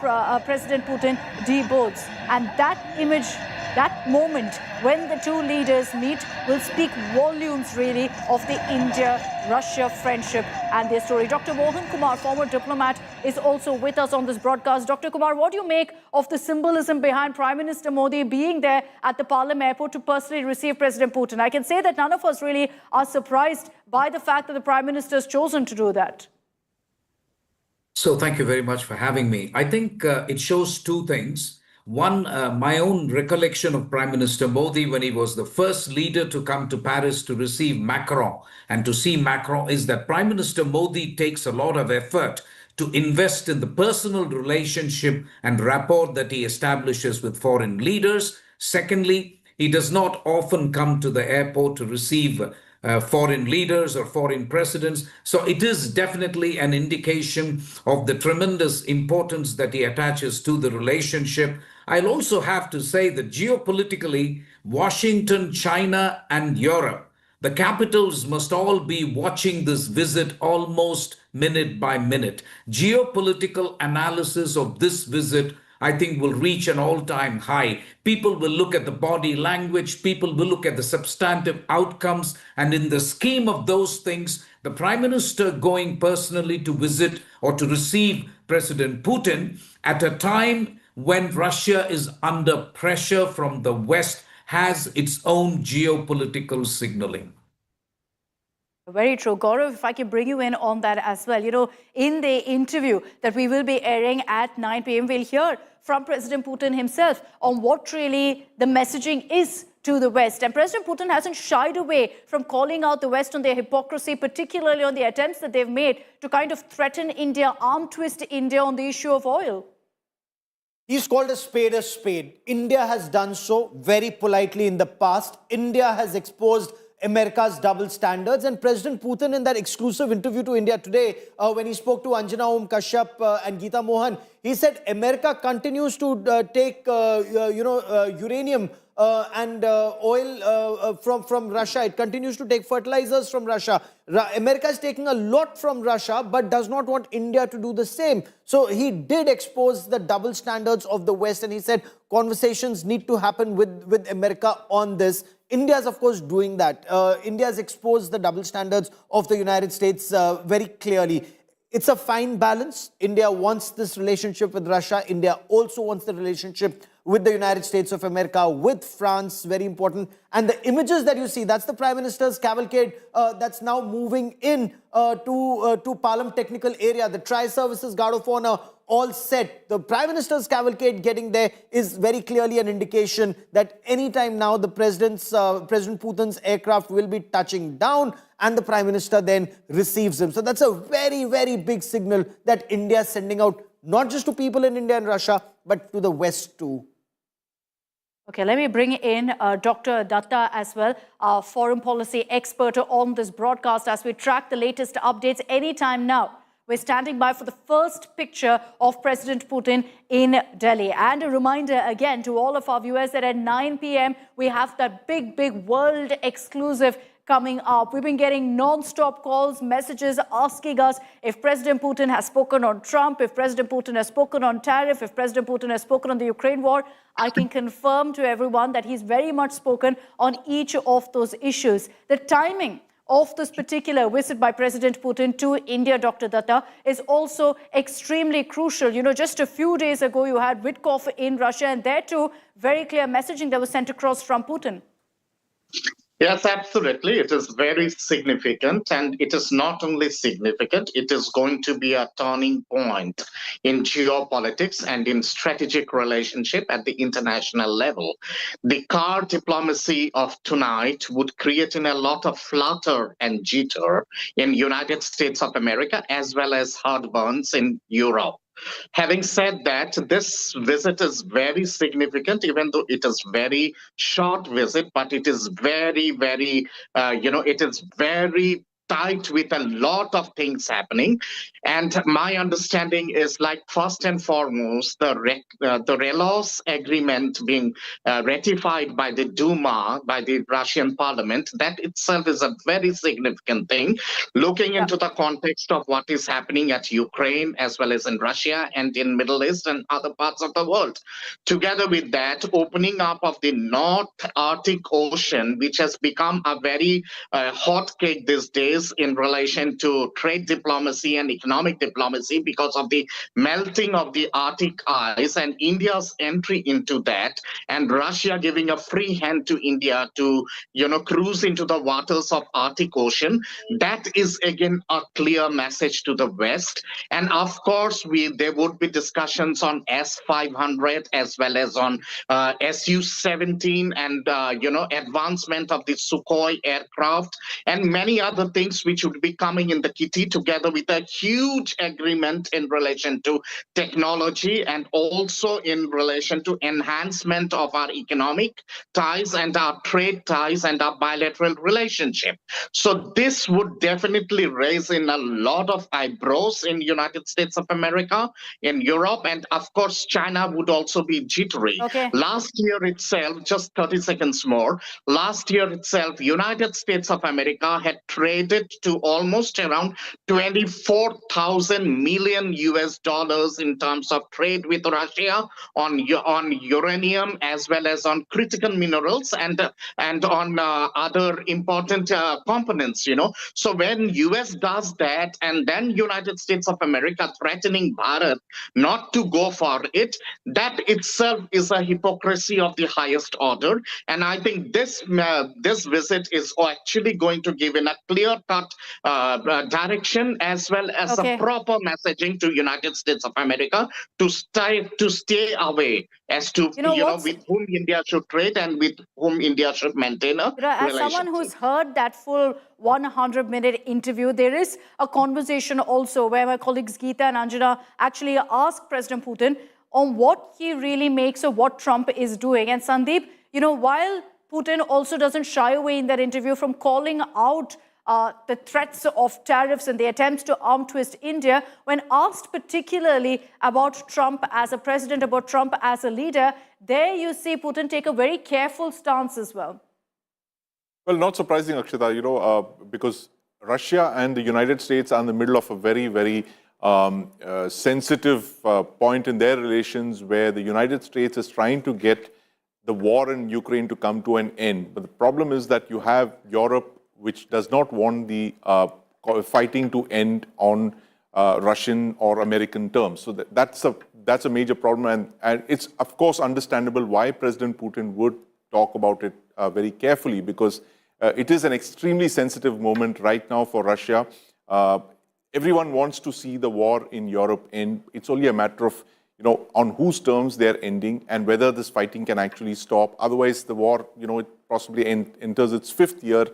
President Putin deboards. And that image, that moment when the two leaders meet, will speak volumes really of the India-Russia friendship and their story. Dr. Mohan Kumar, former diplomat, is also with us on this broadcast. Dr. Kumar, what do you make of the symbolism behind Prime Minister Modi being there at the Palam airport to personally receive President Putin? I can say that none of us really are surprised by the fact that the Prime Minister has chosen to do that. So thank you very much for having me. I think it shows two things. One, my own recollection of Prime Minister Modi when he was the first leader to come to Paris to receive Macron and to see Macron, is that Prime Minister Modi takes a lot of effort to invest in the personal relationship and rapport that he establishes with foreign leaders. Secondly, he does not often come to the airport to receive foreign leaders or foreign presidents. So it is definitely an indication of the tremendous importance that he attaches to the relationship. I'll also have to say that geopolitically, Washington, China, and Europe, the capitals must all be watching this visit almost minute by minute. Geopolitical analysis of this visit, I think, will reach an all-time high. People will look at the body language, people will look at the substantive outcomes, and in the scheme of those things, the Prime Minister going personally to visit or to receive President Putin at a time when Russia is under pressure from the West has its own geopolitical signaling. Very true. Gaurav, if I can bring you in on that as well. In the interview that we will be airing at 9 p.m., we'll hear from President Putin himself on what really the messaging is to the West. And President Putin hasn't shied away from calling out the West on their hypocrisy, particularly on the attempts that they've made to kind of threaten India, arm twist India on the issue of oil. He's called a spade a spade. India has done so very politely in the past. India has exposed America's double standards, and President Putin, in that exclusive interview to India Today, when he spoke to Anjana Om Kashyap and Gita Mohan, he said America continues to take uranium and oil from Russia. It continues to take fertilizers from Russia. America is taking a lot from Russia, but does not want India to do the same. So he did expose the double standards of the West, and he said conversations need to happen with America on this. India is, of course, doing that. India has exposed the double standards of the United States very clearly. It's a fine balance. India wants this relationship with Russia. India also wants the relationship with the United States of America, with France, very important. And the images that you see, that's the Prime Minister's cavalcade that's now moving in to Palam technical area. The Tri-Services Guard of Honor all set. The Prime Minister's cavalcade getting there is very clearly an indication that anytime now the President Putin's aircraft will be touching down and the Prime Minister then receives him. So that's a very, very big signal that India is sending out, not just to people in India and Russia, but to the West too. Okay, let me bring in Dr. Datta as well, our foreign policy expert on this broadcast as we track the latest updates anytime now. We're standing by for the first picture of President Putin in Delhi. And a reminder again to all of our viewers that at 9 p.m. we have that big world exclusive coming up. We've been getting non-stop calls, messages asking us if President Putin has spoken on Trump, if President Putin has spoken on tariff, if President Putin has spoken on the Ukraine war. I can confirm to everyone that he's very much spoken on each of those issues. The timing of this particular visit by President Putin to India, Dr. Datta, is also extremely crucial. You know, just a few days ago, you had Witkoff in Russia, and there too, very clear messaging that was sent across from Putin. Yes, absolutely. It is very significant, and it is not only significant, it is going to be a turning point in geopolitics and in strategic relationship at the international level. The car diplomacy of tonight would create in a lot of flutter and jitter in United States of America as well as heartburns in Europe. Having said that, this visit is very significant, even though it is very short visit, but it is very, very, it is very tight with a lot of things happening. And my understanding is, like, first and foremost, the Relos agreement being ratified by the Duma, by the Russian parliament, that itself is a very significant thing, looking into the context of what is happening at Ukraine as well as in Russia and in Middle East and other parts of the world. Together with that, opening up of the North Arctic Ocean, which has become a very hot cake these days in relation to trade diplomacy and economic diplomacy because of the melting of the Arctic ice and India's entry into that, and Russia giving a free hand to India to, cruise into the waters of Arctic Ocean. That is again a clear message to the West. And of course, there would be discussions on S-500 as well as on Su-17 and, advancement of the Sukhoi aircraft and many other things which would be coming in the kitty, together with a huge agreement in relation to technology and also in relation to enhancement of our economic ties and our trade ties and our bilateral relationship. So this would definitely raise in a lot of eyebrows in United States of America, in Europe, and of course China would also be jittery. Okay. Last year itself, just 30 seconds more, last year itself, United States of America had traded to almost around 24,000 million US dollars in terms of trade with Russia on uranium as well as on critical minerals and on other important components, So when US does that, and then United States of America threatening Bharat not to go for it, that itself is a hypocrisy of the highest order. And I think this visit is actually going to give in a clear-cut direction as well as a proper messaging to United States of America to stay away as to with whom India should trade and with whom India should maintain a as relationship. someone who's heard that full 100-minute interview, there is a conversation also where my colleagues Gita and Anjana actually asked President Putin on what he really makes of what Trump is doing. And Sandeep, while Putin also doesn't shy away in that interview from calling out the threats of tariffs and the attempts to arm twist India, when asked particularly about Trump as a president, about Trump as a leader, there you see Putin take a very careful stance as well. Well, not surprising, Akshita, because Russia and the United States are in the middle of a very, very sensitive point in their relations, where the United States is trying to get the war in Ukraine to come to an end. But the problem is that you have Europe, which does not want the fighting to end on Russian or American terms. So that's a major problem. And it's, of course, understandable why President Putin would talk about it very carefully, because it is an extremely sensitive moment right now for Russia. Everyone wants to see the war in Europe end. It's only a matter of, on whose terms they're ending and whether this fighting can actually stop. Otherwise, the war, it possibly enters its fifth year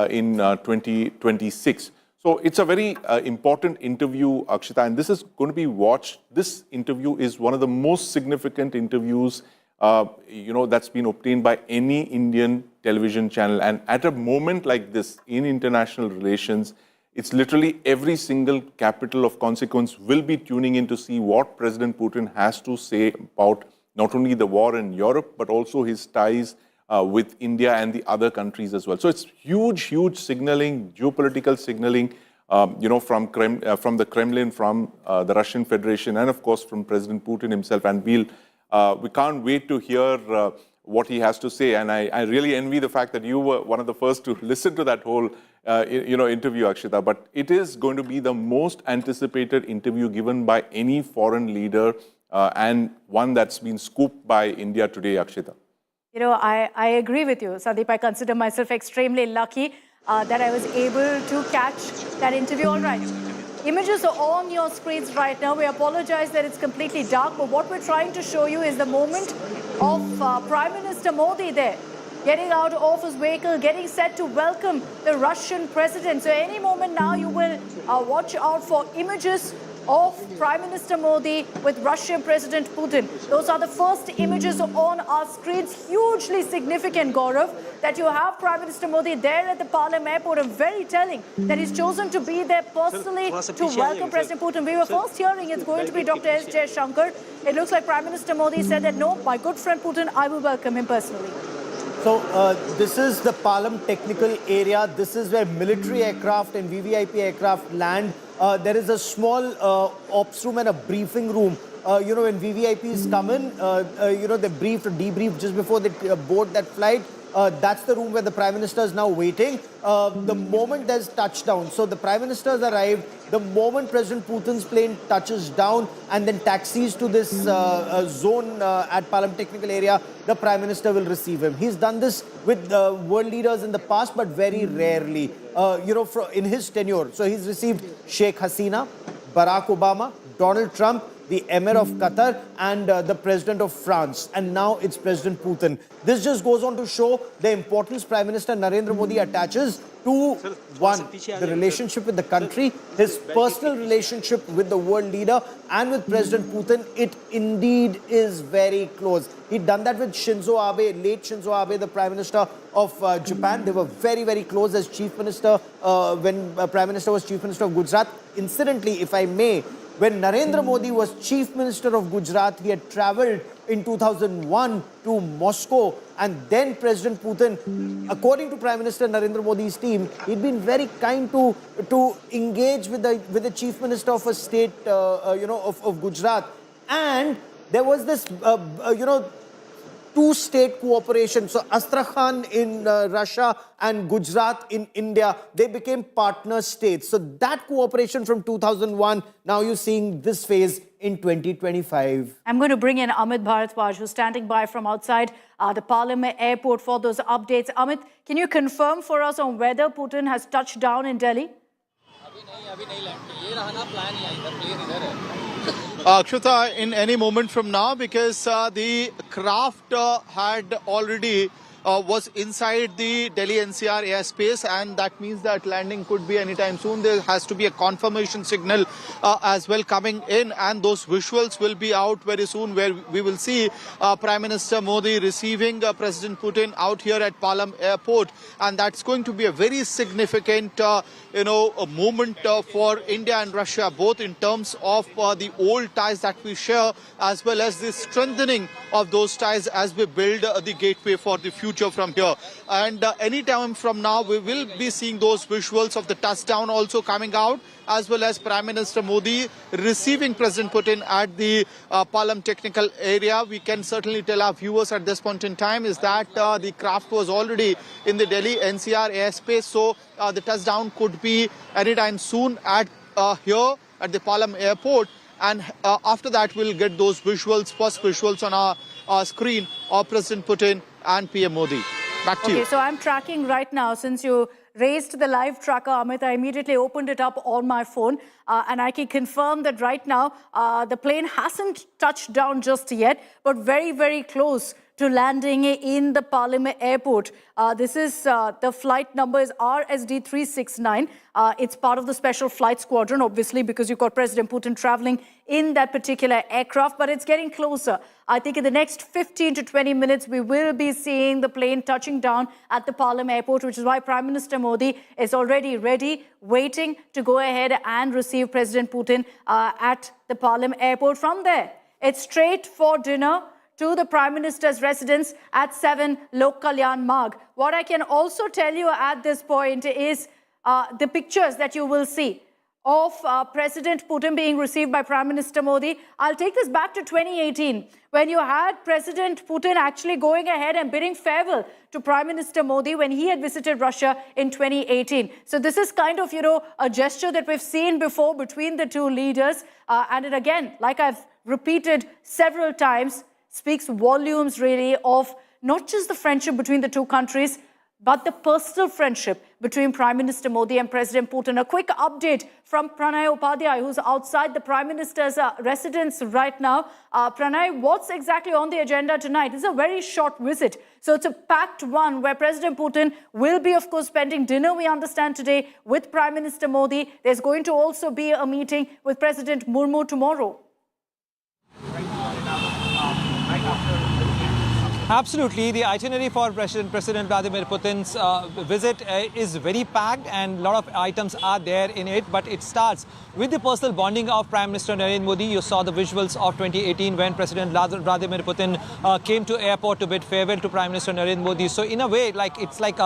in 2026. So it's a very important interview, Akshita, and this is going to be watched. This interview is one of the most significant interviews, that's been obtained by any Indian television channel. And at a moment like this in international relations, it's literally every single capital of consequence will be tuning in to see what President Putin has to say about not only the war in Europe, but also his ties with India and the other countries as well. So it's huge signaling, geopolitical signaling, from the Kremlin, from the Russian Federation, and of course from President Putin himself. And we can't wait to hear what he has to say. And I really envy the fact that you were one of the first to listen to that whole interview, Akshita. But it is going to be the most anticipated interview given by any foreign leader, and one that's been scooped by India today, Akshita. I agree with you, Sandeep. I consider myself extremely lucky that I was able to catch that interview. All right. Images are on your screens right now. We apologize that it's completely dark, but what we're trying to show you is the moment of Prime Minister Modi there, getting out of his vehicle, getting set to welcome the Russian president. So any moment now you will watch out for images of Prime Minister Modi with Russian President Putin. Those are the first images on our screens. Hugely significant, Gaurav, that you have Prime Minister Modi there at the Palam airport, and very telling that he's chosen to be there personally to welcome President Putin. We were first hearing it's going to be Dr. S. Jaishankar. It looks like Prime Minister Modi said that, no, my good friend Putin, I will welcome him personally. So this is the Palam technical area. This is where military aircraft and VVIP aircraft land. There is a small ops room and a briefing room. When VVIPs come in, they brief or debrief just before they board that flight. That's the room where the Prime Minister is now waiting. The moment there's touchdown, so the Prime Minister has arrived, the moment President Putin's plane touches down and then taxis to this zone at Palam Technical Area, the Prime Minister will receive him. He's done this with world leaders in the past, but very rarely, in his tenure. So he's received Sheikh Hasina, Barack Obama, Donald Trump, the Emir of Qatar, and the President of France. And now it's President Putin. This just goes on to show the importance Prime Minister Narendra Modi attaches to, one, the relationship with the country, his personal relationship with the world leader, and with President Putin. It indeed is very close. He'd done that with Shinzo Abe, late Shinzo Abe, the Prime Minister of Japan. They were very close as Chief Minister when Prime Minister was Chief Minister of Gujarat. Incidentally, if I may, when Narendra Modi was Chief Minister of Gujarat, he had travelled in 2001 to Moscow, and then President Putin, according to Prime Minister Narendra Modi's team, he'd been very kind to engage with the Chief Minister of a state, of Gujarat, and there was this, two-state cooperation. So Astrakhan in Russia and Gujarat in India, they became partner states. So that cooperation from 2001, now you're seeing this phase in 2025. I'm going to bring in Amit Bharadwaj, who's standing by from outside the Palam airport for those updates. Amit, can you confirm for us on whether Putin has touched down in Delhi? Akshita, in any moment from now, because the craft had already was inside the Delhi NCR airspace, and that means that landing could be anytime soon. There has to be a confirmation signal as well coming in, and those visuals will be out very soon, where we will see Prime Minister Modi receiving President Putin out here at Palam Airport, and that's going to be a very significant a moment for India and Russia, both in terms of the old ties that we share, as well as the strengthening of those ties as we build the gateway for the future from here. And any time from now, we will be seeing those visuals of the touchdown also coming out, as well as Prime Minister Modi receiving President Putin at the Palam technical area. We can certainly tell our viewers at this point in time is that the craft was already in the Delhi NCR airspace, so the touchdown could be anytime soon at here at the Palam airport. And after that, we'll get those visuals, first visuals on our screen of President Putin and PM Modi. Back to you. Okay, so I'm tracking right now. Since you raised the live tracker, Amit, I immediately opened it up on my phone. And I can confirm that right now, the plane hasn't touched down just yet, but very close to landing in the Palam airport. This is the flight number is RSD 369. It's part of the special flight squadron, obviously, because you've got President Putin traveling in that particular aircraft, but it's getting closer. I think in the next 15 to 20 minutes, we will be seeing the plane touching down at the Palam airport, which is why Prime Minister Modi is already ready, waiting to go ahead and receive President Putin at the Palam airport. From there, it's straight for dinner to the Prime Minister's residence at 7 Lok Kalyan Marg. What I can also tell you at this point is the pictures that you will see of President Putin being received by Prime Minister Modi. I'll take this back to 2018, when you had President Putin actually going ahead and bidding farewell to Prime Minister Modi when he had visited Russia in 2018. So this is kind of, a gesture that we've seen before between the two leaders. And it again, like I've repeated several times, speaks volumes really of not just the friendship between the two countries, but the personal friendship between Prime Minister Modi and President Putin. A quick update from Pranay Upadhyay, who's outside the Prime Minister's residence right now. Pranay, what's exactly on the agenda tonight? It's a very short visit. So it's a packed one where President Putin will be, of course, spending dinner, we understand, today with Prime Minister Modi. There's going to also be a meeting with President Murmu tomorrow. Absolutely. The itinerary for President Vladimir Putin's visit is very packed, and a lot of items are there in it. But it starts with the personal bonding of Prime Minister Narendra Modi. You saw the visuals of 2018 when President Vladimir Putin came to airport to bid farewell to Prime Minister Narendra Modi. So in a way, it's like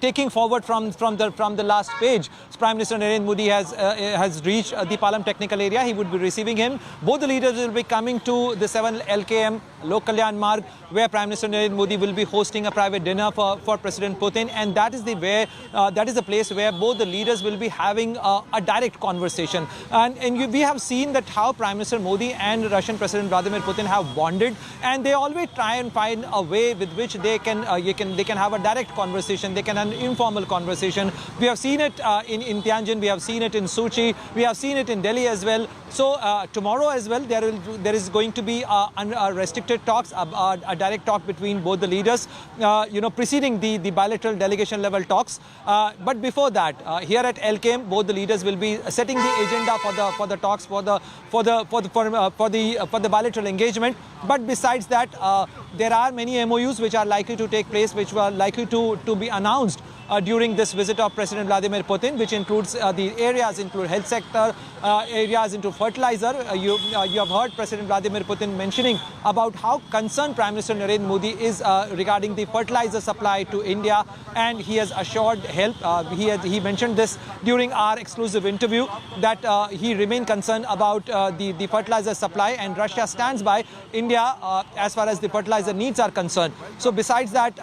taking forward from the last page. Prime Minister Narendra Modi has reached the Palam technical area. He would be receiving him. Both the leaders will be coming to the 7 LKM Lok Kalyan Marg, where Prime Minister Narendra Modi will be hosting a private dinner for President Putin, and that is the place where both the leaders will be having a direct conversation. And we have seen that how Prime Minister Modi and Russian President Vladimir Putin have bonded, and they always try and find a way with which they can have a direct conversation. They can have an informal conversation. We have seen it in Tianjin. We have seen it in Sochi. We have seen it in Delhi as well. So tomorrow as well, there is going to be restricted talks, a direct talk between both the leaders, preceding the bilateral delegation level talks. But before that, here at LKM, both the leaders will be setting the agenda for the talks for the bilateral engagement. But besides that, there are many MOUs which are likely to take place, which were likely to be announced during this visit of President Vladimir Putin, which includes the areas include health sector, areas into fertilizer. You have heard President Vladimir Putin mentioning about how concerned Prime Minister Narendra Modi is regarding the fertilizer supply to India, and he has assured help. He mentioned this during our exclusive interview, that he remained concerned about the fertilizer supply, and Russia stands by India as far as the fertilizer needs are concerned. So besides that,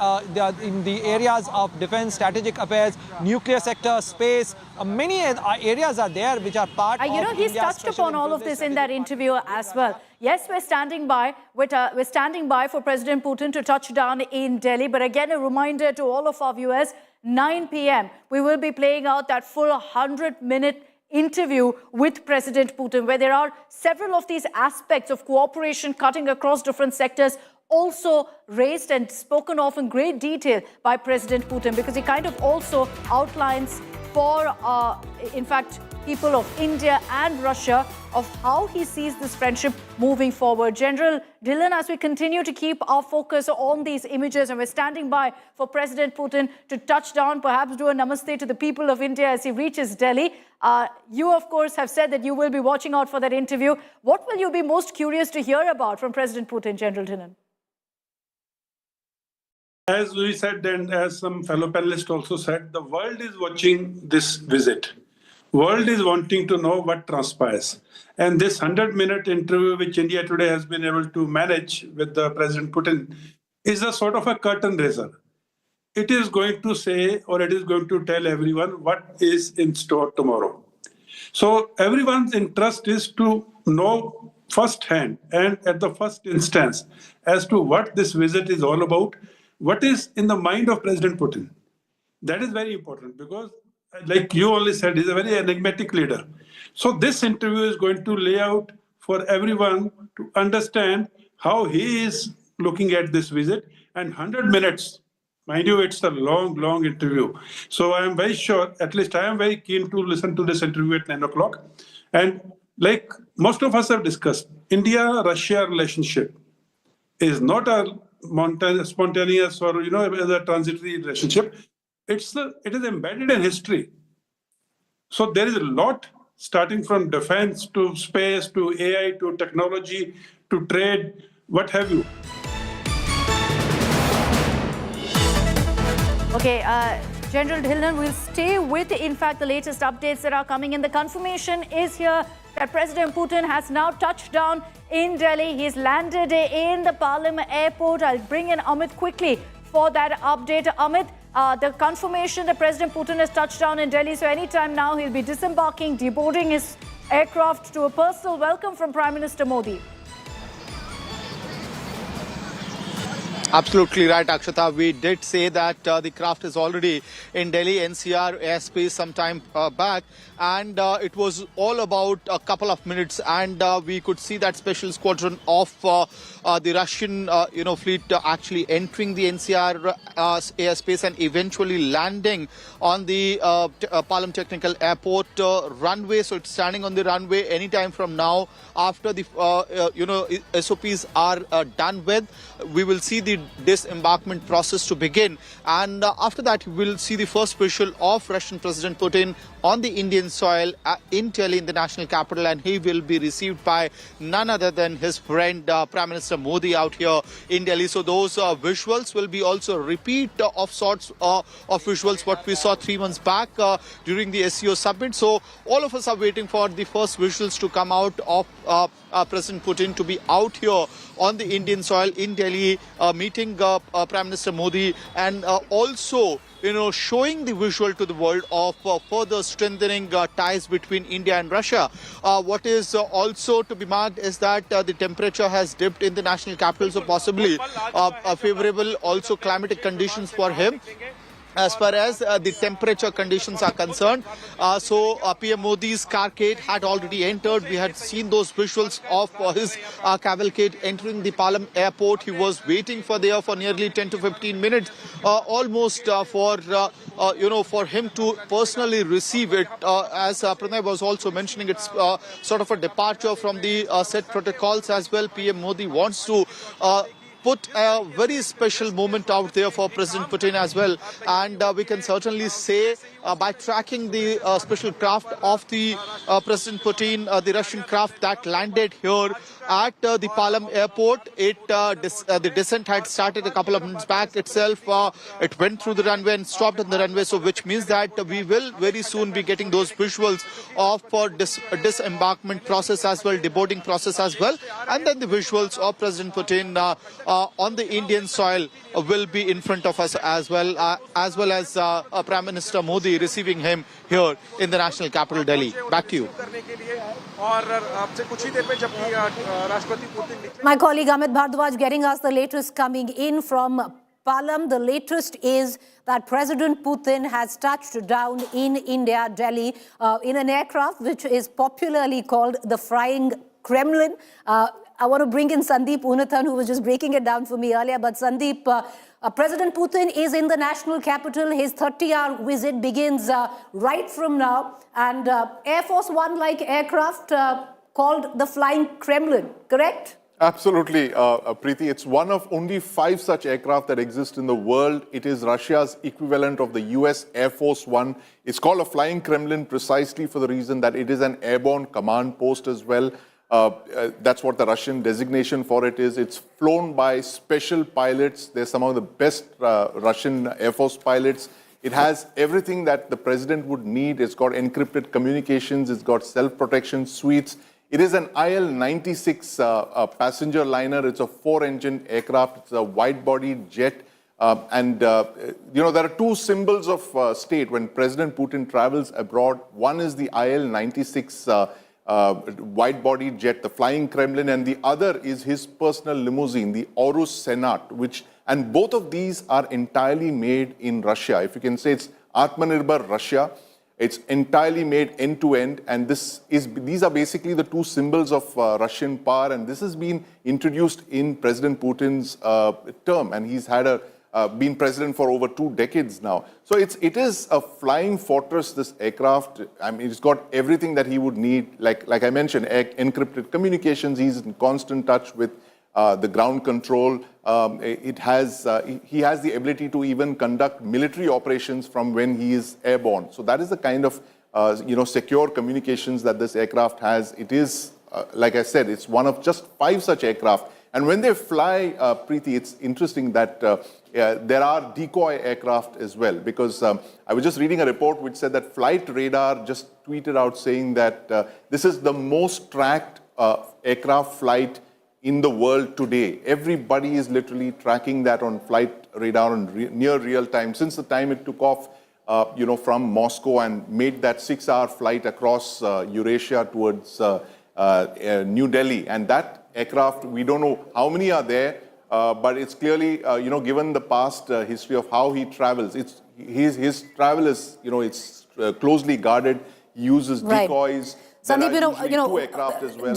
in the areas of defense, strategic affairs, nuclear sector, space, many areas are there which are part of he's touched upon all of this in that interview as well. Yes, we're standing by for President Putin to touch down in Delhi. But again, a reminder to all of our viewers, 9 p.m. we will be playing out that full 100-minute interview with President Putin, where there are several of these aspects of cooperation cutting across different sectors also raised and spoken of in great detail by President Putin, because he kind of also outlines for, in fact, people of India and Russia of how he sees this friendship moving forward. General Dhillon, as we continue to keep our focus on these images, and we're standing by for President Putin to touch down, perhaps do a namaste to the people of India as he reaches Delhi. You, of course, have said that you will be watching out for that interview. What will you be most curious to hear about from President Putin, General Dhillon? As we said, and as some fellow panelists also said, the world is watching this visit. World is wanting to know what transpires. And this 100-minute interview, which India today has been able to manage with the President Putin, is a sort of a curtain raiser. It is going to say, or it is going to tell everyone what is in store tomorrow. So everyone's interest is to know firsthand and at the first instance as to what this visit is all about, what is in the mind of President Putin. That is very important because, like you only said, he's a very enigmatic leader. So this interview is going to lay out for everyone to understand how he is looking at this visit. And 100 minutes, mind you, it's a long, long interview. So I am very sure, at least I am very keen to listen to this interview at 9 o'clock. And like most of us have discussed, India-Russia relationship is not a spontaneous or, a transitory relationship. It is embedded in history. So there is a lot, starting from defense to space to AI to technology to trade what have you. Okay, General Dhillon, we'll stay with, in fact, the latest updates that are coming in. The confirmation is here that President Putin has now touched down in Delhi. He's landed in the Palam airport. I'll bring in Amit quickly for that update. Amit, the confirmation that President Putin has touched down in Delhi, so anytime now he'll be disembarking, deboarding his aircraft to a personal welcome from Prime Minister Modi. Absolutely right, Akshata. We did say that the craft is already in Delhi NCR airspace some time back, and it was all about a couple of minutes, and we could see that special squadron of the Russian fleet actually entering the NCR airspace and eventually landing on the Palam Technical Airport runway. So it's standing on the runway anytime from now. After the SOPs are done with, we will see the disembarkment process to begin, and after that we will see the first visual of Russian President Putin on the Indian soil in Delhi, in the national capital, and he will be received by none other than his friend Prime Minister Modi out here in Delhi. So those visuals will be also a repeat of sorts of visuals what we saw 3 months back during the SCO Summit. So all of us are waiting for the first visuals to come out of President Putin to be out here on the Indian soil in Delhi, meeting Prime Minister Modi, and also showing the visual to the world of further strengthening ties between India and Russia. What is also to be marked is that the temperature has dipped in the national capital, so possibly favorable also climatic conditions for him as far as the temperature conditions are concerned. So PM Modi's carcade had already entered. We had seen those visuals of his cavalcade entering the Palam airport. He was waiting for nearly 10 to 15 minutes, almost for him to personally receive it. As Pranay was also mentioning, it's sort of a departure from the set protocols as well. PM Modi wants to put a very special moment out there for President Putin as well, and we can certainly say by tracking the special craft of the President Putin, the Russian craft that landed here at the Palam airport. The descent had started a couple of minutes back itself. It went through the runway and stopped on the runway, so which means that we will very soon be getting those visuals of disembarkment process as well, deboarding process as well, and then the visuals of President Putin on the Indian soil will be in front of us as well as Prime Minister Modi receiving him here in the national capital, Delhi. Back to you. My colleague Amit Bhardwaj getting us the latest coming in from Palam. The latest is that President Putin has touched down in India, Delhi, in an aircraft which is popularly called the Flying Kremlin. I want to bring in Sandeep Unathan, who was just breaking it down for me earlier. But Sandeep, President Putin is in the national capital. His 30-hour visit begins right from now. And Air Force One-like aircraft called the Flying Kremlin, correct? Absolutely, Preeti. It's one of only 5 such aircraft that exist in the world. It is Russia's equivalent of the US Air Force One. It's called a Flying Kremlin precisely for the reason that it is an airborne command post as well. That's what the Russian designation for it is. It's flown by special pilots. They're some of the best Russian Air Force pilots. It has everything that the president would need. It's got encrypted communications. It's got self-protection suites. It is an IL-96 passenger liner. It's a 4-engine aircraft. It's a wide-body jet. There are 2 symbols of state when President Putin travels abroad. One is the IL-96 wide-body jet, the Flying Kremlin, and the other is his personal limousine, the Aurus Senat, and both of these are entirely made in Russia. If you can say it's Atmanirbhar Russia, it's entirely made end-to-end, and these are basically the 2 symbols of Russian power, and this has been introduced in President Putin's term, and he's had been president for over 2 decades now. So it is a flying fortress, this aircraft. I mean, it's got everything that he would need. Like I mentioned, encrypted communications. He's in constant touch with the ground control. He has the ability to even conduct military operations from when he is airborne. So that is the kind of secure communications that this aircraft has. It is, like I said, it's one of just 5 such aircraft And when they fly, Preeti, it's interesting that there are decoy aircraft as well, because I was just reading a report which said that Flight Radar just tweeted out saying that this is the most tracked aircraft flight in the world today. Everybody is literally tracking that on Flight Radar on near real time since the time it took off from Moscow and made that 6-hour flight across Eurasia towards New Delhi. And that aircraft, we don't know how many are there, but it's clearly, given the past history of how he travels, his travel is, it's closely guarded. He uses decoys. Sandeep, two aircraft as well.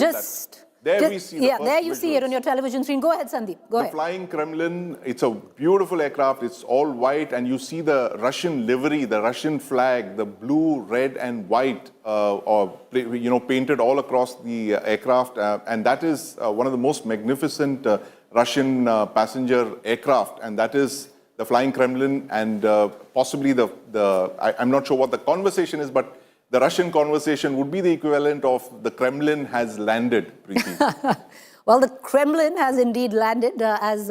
We see there you see it on your television screen. Go ahead, Sandeep. Go ahead. The Flying Kremlin, it's a beautiful aircraft. It's all white, and you see the Russian livery, the Russian flag, the blue, red, and white, painted all across the aircraft. And that is one of the most magnificent Russian passenger aircraft, and that is the Flying Kremlin. And possibly I'm not sure what the conversation is, but the Russian conversation would be the equivalent of the Kremlin has landed, Preeti. Well, the Kremlin has indeed landed, as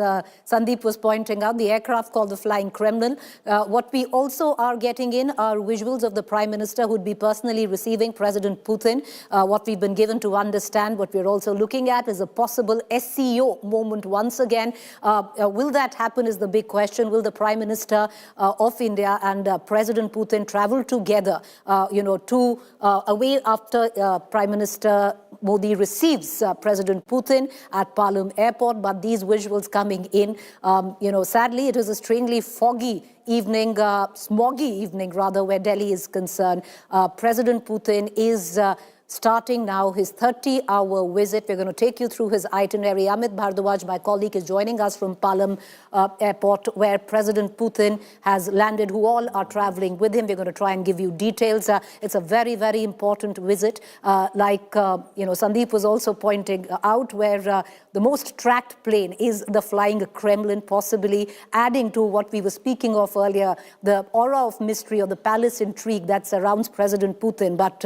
Sandeep was pointing out, the aircraft called the Flying Kremlin. What we also are getting in are visuals of the Prime Minister who'd be personally receiving President Putin. What we've been given to understand, what we're also looking at is a possible SCO moment once again. Will that happen is the big question. Will the Prime Minister of India and President Putin travel together, away after Prime Minister Modi receives President Putin at Palam airport? But these visuals coming in, sadly, it is a strangely foggy evening, smoggy evening rather, where Delhi is concerned. President Putin is starting now his 30-hour visit. We're going to take you through his itinerary. Amit Bhardwaj, my colleague, is joining us from Palam airport, where President Putin has landed, who all are traveling with him. We're going to try and give you details. It's a very, very important visit. Sandeep was also pointing out, where the most tracked plane is the Flying Kremlin, possibly adding to what we were speaking of earlier, the aura of mystery or the palace intrigue that surrounds President Putin. But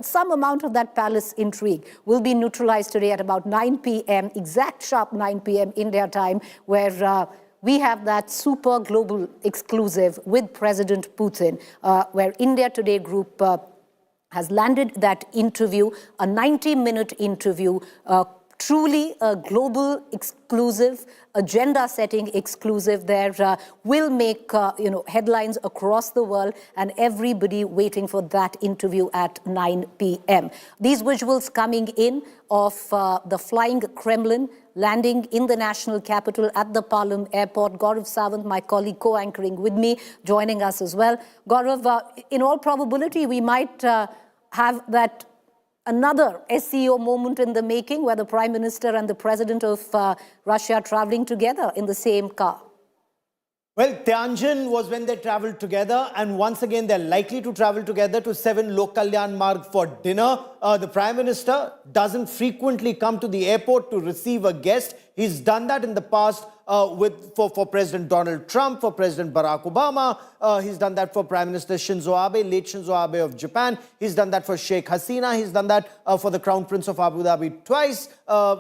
some amount of that palace intrigue will be neutralized today at about 9 p.m., exact sharp 9 p.m. India time, where we have that super global exclusive with President Putin, where India Today Group has landed that interview, a 90-minute interview, truly a global exclusive, agenda-setting exclusive there, will make headlines across the world, and everybody waiting for that interview at 9 p.m. These visuals coming in of the Flying Kremlin landing in the national capital at the Palam airport. Gaurav Sawant, my colleague, co-anchoring with me, joining us as well. Gaurav, in all probability, we might have that another SCO moment in the making, where the Prime Minister and the President of Russia traveling together in the same car. Well, Tianjin was when they traveled together, and once again they're likely to travel together to 7 Lok Kalyan Marg for dinner. The Prime Minister doesn't frequently come to the airport to receive a guest. He's done that in the past for President Donald Trump, for President Barack Obama. He's done that for Prime Minister Shinzo Abe, late Shinzo Abe of Japan. He's done that for Sheikh Hasina. He's done that for the Crown Prince of Abu Dhabi twice.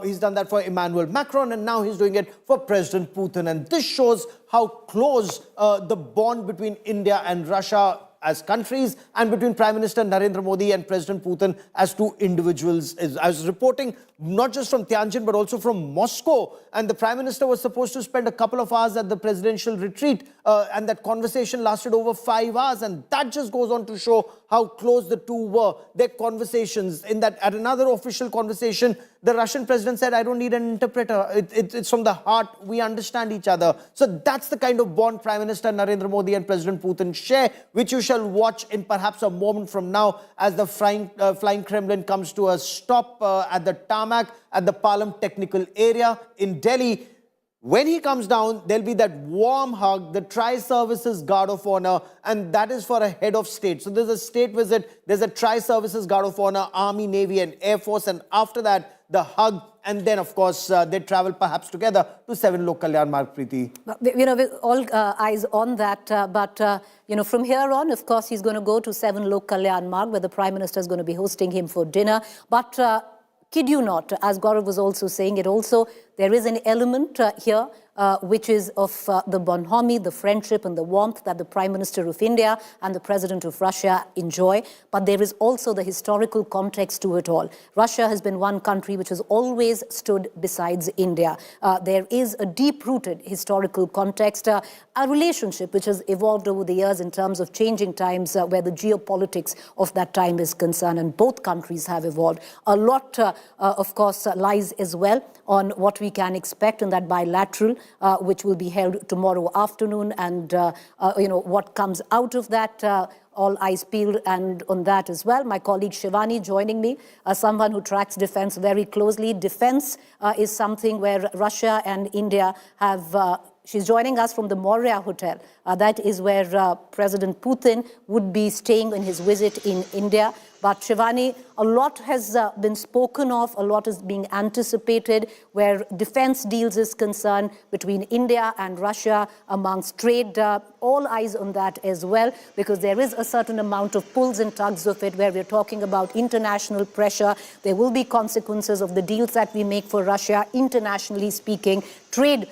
He's done that for Emmanuel Macron, and now he's doing it for President Putin. And this shows how close the bond between India and Russia as countries, and between Prime Minister Narendra Modi and President Putin as two individuals is. I was reporting not just from Tianjin, but also from Moscow. And the Prime Minister was supposed to spend a couple of hours at the presidential retreat. And that conversation lasted over 5 hours. And that just goes on to show how close the two were. Their conversations, in that at another official conversation, the Russian president said, I don't need an interpreter. It's from the heart. We understand each other. So that's the kind of bond Prime Minister Narendra Modi and President Putin share, which you shall watch in perhaps a moment from now as the Flying Kremlin comes to a stop at the tarmac at the Palam technical area in Delhi. When he comes down, there'll be that warm hug, the Tri-Services Guard of Honor, and that is for a head of state. So there's a state visit, there's a Tri-Services Guard of Honor, Army, Navy, and Air Force, and after that, the hug, and then, of course, they travel perhaps together to 7 Lok Kalyan Marg, Preeti. With all eyes on that, but from here on, of course, he's going to go to 7 Lok Kalyan Marg, where the Prime Minister is going to be hosting him for dinner. But kid you not, as Gaurav was also saying, there is an element here which is of the bonhomie, the friendship and the warmth that the Prime Minister of India and the President of Russia enjoy. But there is also the historical context to it all. Russia has been one country which has always stood besides India. There is a deep-rooted historical context, a relationship which has evolved over the years in terms of changing times where the geopolitics of that time is concerned, and both countries have evolved. A lot, of course, lies as well on what we can expect in that bilateral, which will be held tomorrow afternoon, and what comes out of that. All eyes peeled and on that as well. My colleague Shivani joining me, someone who tracks defense very closely. Defense is something where Russia and India have. She's joining us from the Moria Hotel. That is where President Putin would be staying in his visit in India. But Shivani, a lot has been spoken of, a lot is being anticipated where defense deals is concerned between India and Russia, amongst trade. All eyes on that as well, because there is a certain amount of pulls and tugs of it where we're talking about international pressure. There will be consequences of the deals that we make for Russia, internationally speaking. Trade,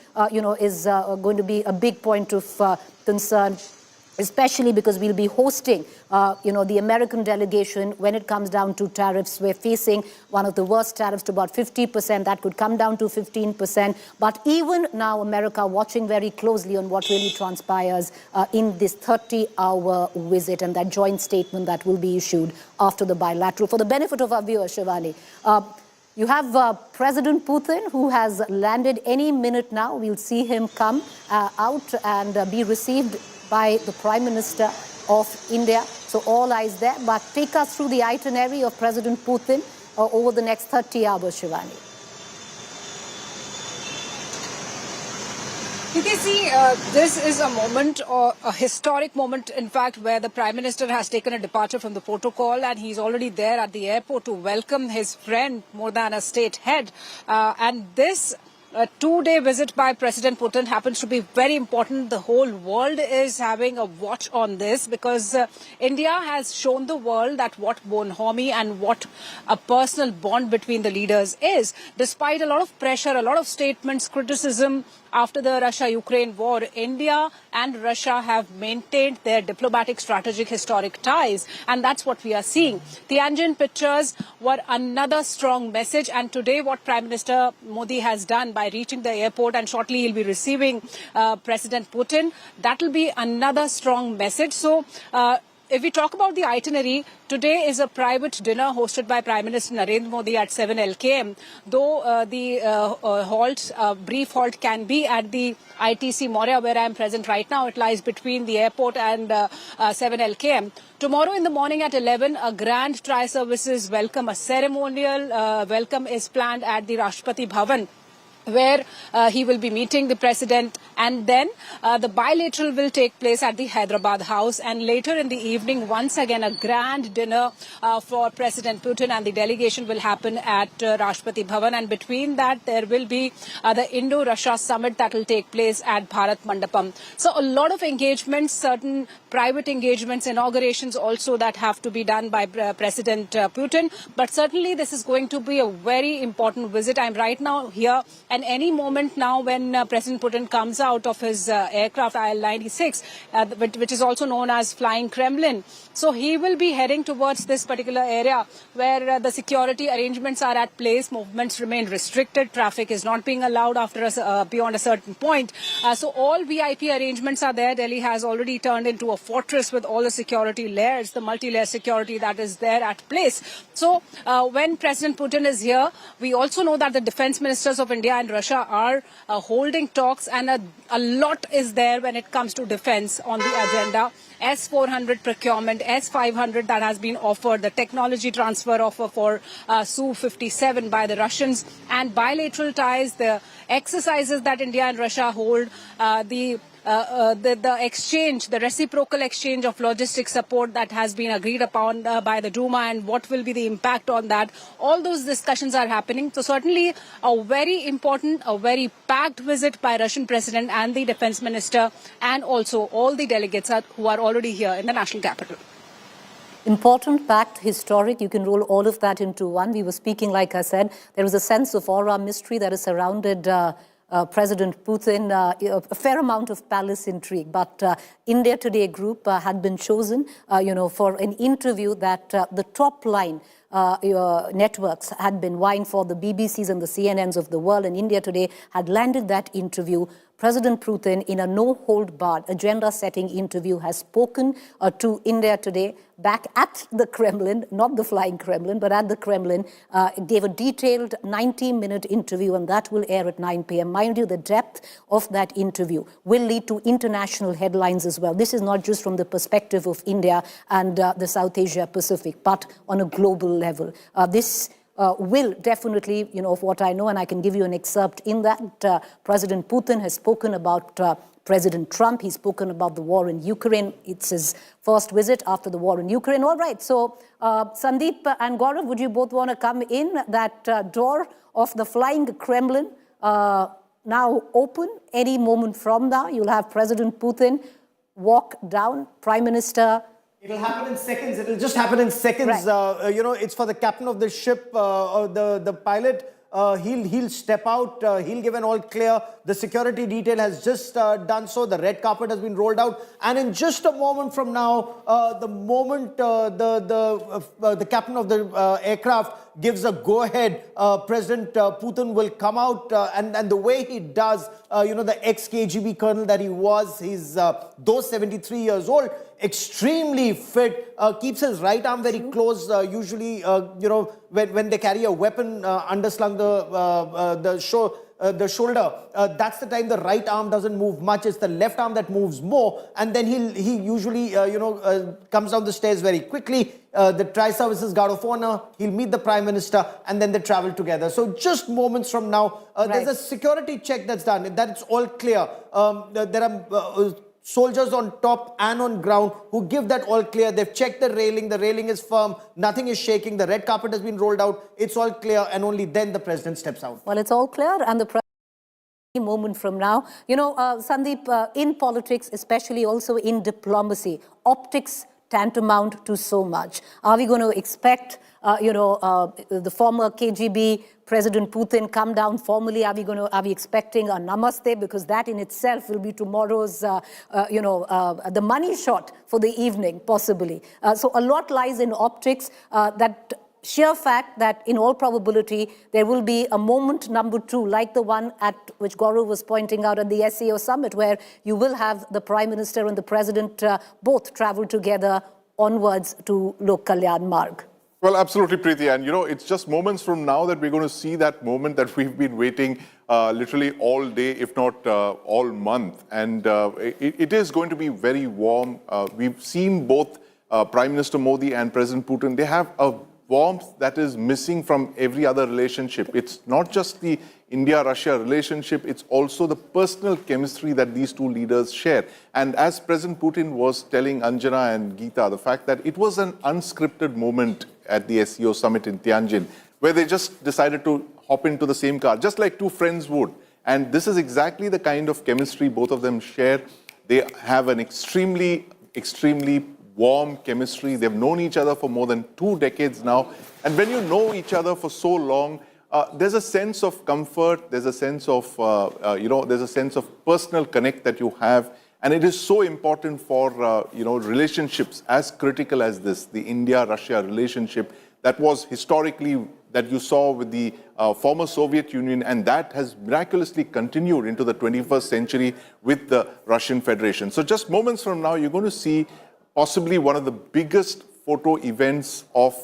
is going to be a big point of concern, especially because we'll be hosting, the American delegation when it comes down to tariffs. We're facing one of the worst tariffs to about 50%. That could come down to 15%. But even now, America watching very closely on what really transpires in this 30-hour visit and that joint statement that will be issued after the bilateral. For the benefit of our viewers, Shivani, you have President Putin, who has landed any minute now. We'll see him come out and be received by the Prime Minister of India. So all eyes there. But take us through the itinerary of President Putin over the next 30 hours, Shivani. You can see this is a moment, or a historic moment, in fact, where the Prime Minister has taken a departure from the protocol, and he's already there at the airport to welcome his friend, more than a state head. And this two-day visit by President Putin happens to be very important. The whole world is having a watch on this because India has shown the world that what bonhomie and what a personal bond between the leaders is. Despite a lot of pressure, a lot of statements, criticism, after the Russia-Ukraine war, India and Russia have maintained their diplomatic, strategic, historic ties. And that's what we are seeing. Tianjin pictures were another strong message. And today what Prime Minister Modi has done by reaching the airport, and shortly he'll be receiving President Putin, that will be another strong message. So if we talk about the itinerary, today is a private dinner hosted by Prime Minister Narendra Modi at 7 LKM. Though the brief halt can be at the ITC Moria, where I am present right now. It lies between the airport and 7 LKM. Tomorrow in the morning at 11, a grand tri-services welcome, a ceremonial welcome is planned at the Rashtrapati Bhavan, where he will be meeting the president, and then the bilateral will take place at the Hyderabad House, and later in the evening once again a grand dinner for President Putin and the delegation will happen at Rashtrapati Bhavan, and between that there will be the Indo-Russia Summit that will take place at Bharat Mandapam. So a lot of engagements, certain private engagements, inaugurations also that have to be done by President Putin, but certainly this is going to be a very important visit. I'm right now here, and any moment now when President Putin comes out of his aircraft IL-96, which is also known as Flying Kremlin, so he will be heading towards this particular area where the security arrangements are at place. Movements remain restricted. Traffic is not being allowed after beyond a certain point. So all VIP arrangements are there. Delhi has already turned into a fortress with all the security layers, the multi-layer security that is there at place. So when President Putin is here, we also know that the defense ministers of India and Russia are holding talks, and a lot is there when it comes to defense on the agenda. S-400 procurement, S-500 that has been offered, the technology transfer offer for Su-57 by the Russians, and bilateral ties, the exercises that India and Russia hold, the exchange, the reciprocal exchange of logistics support that has been agreed upon by the Duma, and what will be the impact on that. All those discussions are happening. So certainly a very important, a very packed visit by Russian President and the Defense Minister, and also all the delegates who are already here in the national capital. Important, packed, historic. You can roll all of that into one. We were speaking, like I said, there was a sense of aura mystery that has surrounded President Putin, a fair amount of palace intrigue. But India Today group had been chosen, for an interview that the top line networks had been vying for, the BBCs and the CNNs of the world, and India Today had landed that interview. President Putin, in a no-hold-barred, agenda-setting interview, has spoken to India Today back at the Kremlin, not the flying Kremlin, but at the Kremlin, gave a detailed 90-minute interview, and that will air at 9 p.m. Mind you, the depth of that interview will lead to international headlines as well. This is not just from the perspective of India and the South Asia Pacific, but on a global level. This will definitely, of what I know, and I can give you an excerpt in that, President Putin has spoken about President Trump. He's spoken about the war in Ukraine. It's his first visit after the war in Ukraine. All right, so Sandeep and Gaurav, would you both want to come in? That door of the flying Kremlin now open any moment from now. You'll have President Putin walk down, Prime Minister. It'll happen in seconds. It'll just happen in seconds. Right. It's for the captain of the ship, or the pilot. He'll step out. He'll give an all clear. The security detail has just done so. The red carpet has been rolled out, and in just a moment from now, the moment the captain of the aircraft gives a go-ahead, President Putin will come out, and the way he does, the ex-KGB colonel that he was, he's though 73 years old, extremely fit, keeps his right arm very close. Usually, when they carry a weapon underslung the shoulder, that's the time the right arm doesn't move much. It's the left arm that moves more, and then he usually comes down the stairs very quickly. The Tri-Services Guard of Honor, he'll meet the Prime Minister, and then they travel together. So just moments from now, there's a security check that's done, that it's all clear. There are soldiers on top and on ground who give that all clear. They've checked the railing is firm, nothing is shaking, the red carpet has been rolled out, it's all clear, and only then the president steps out. Well, it's all clear, and the moment from now. Sandeep, in politics, especially also in diplomacy, optics tantamount to so much. Are we going to expect, the former KGB President Putin come down formally? Are we expecting a namaste? Because that in itself will be tomorrow's, the money shot for the evening, possibly. So a lot lies in optics. That sheer fact that in all probability there will be a moment number 2, like the one at which Gaurav was pointing out at the SCO Summit, where you will have the Prime Minister and the President both travel together onwards to Lok Kalyan Marg. Well, absolutely, Preeti. And, it's just moments from now that we're going to see that moment that we've been waiting literally all day, if not all month. And it is going to be very warm. We've seen both Prime Minister Modi and President Putin. They have a warmth that is missing from every other relationship. It's not just the India-Russia relationship, it's also the personal chemistry that these two leaders share. And as President Putin was telling Anjana and Gita, the fact that it was an unscripted moment at the SCO Summit in Tianjin, where they just decided to hop into the same car, just like two friends would. And this is exactly the kind of chemistry both of them share. They have an extremely warm chemistry. They've known each other for more than 2 decades now. And when you know each other for so long, there's a sense of comfort, there's a sense of, there's a sense of personal connect that you have. And it is so important for, relationships as critical as this, the India-Russia relationship that was historically, that you saw with the former Soviet Union, and that has miraculously continued into the 21st century with the Russian Federation. So just moments from now, you're going to see possibly one of the biggest photo events of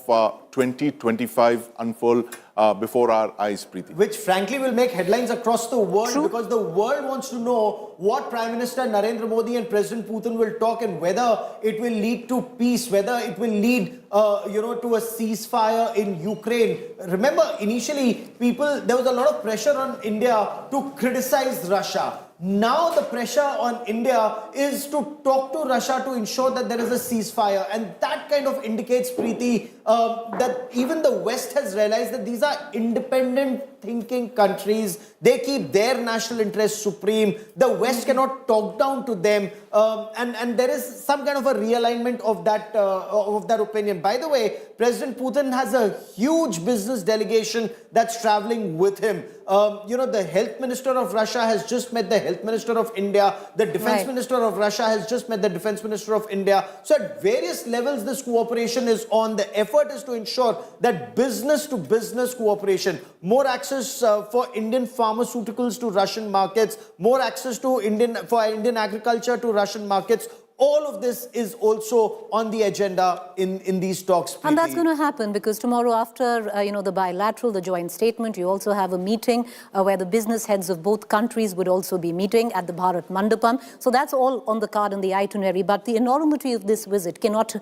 2025 unfold before our eyes, Preeti. Which frankly will make headlines across the world. True. Because the world wants to know what Prime Minister Narendra Modi and President Putin will talk, and whether it will lead to peace, whether it will lead to a ceasefire in Ukraine. Remember, initially, there was a lot of pressure on India to criticize Russia. Now the pressure on India is to talk to Russia to ensure that there is a ceasefire. And that kind of indicates, Preeti, that even the West has realized that these are independent thinking countries. They keep their national interests supreme. The West cannot talk down to them. And there is some kind of a realignment of that opinion. By the way, President Putin has a huge business delegation that's traveling with him. The health minister of Russia has just met the health minister of India. The defense minister of Russia has just met the defense minister of India. So at various levels, this cooperation is on. The effort is to ensure that business to business cooperation, more access for Indian pharmaceuticals to Russian markets, more access to Indian agriculture to Russian markets. All of this is also on the agenda in these talks. Preeti. And that's going to happen because tomorrow after, the bilateral, the joint statement, you also have a meeting where the business heads of both countries would also be meeting at the Bharat Mandapam. So that's all on the card in the itinerary. But the enormity of this visit cannot,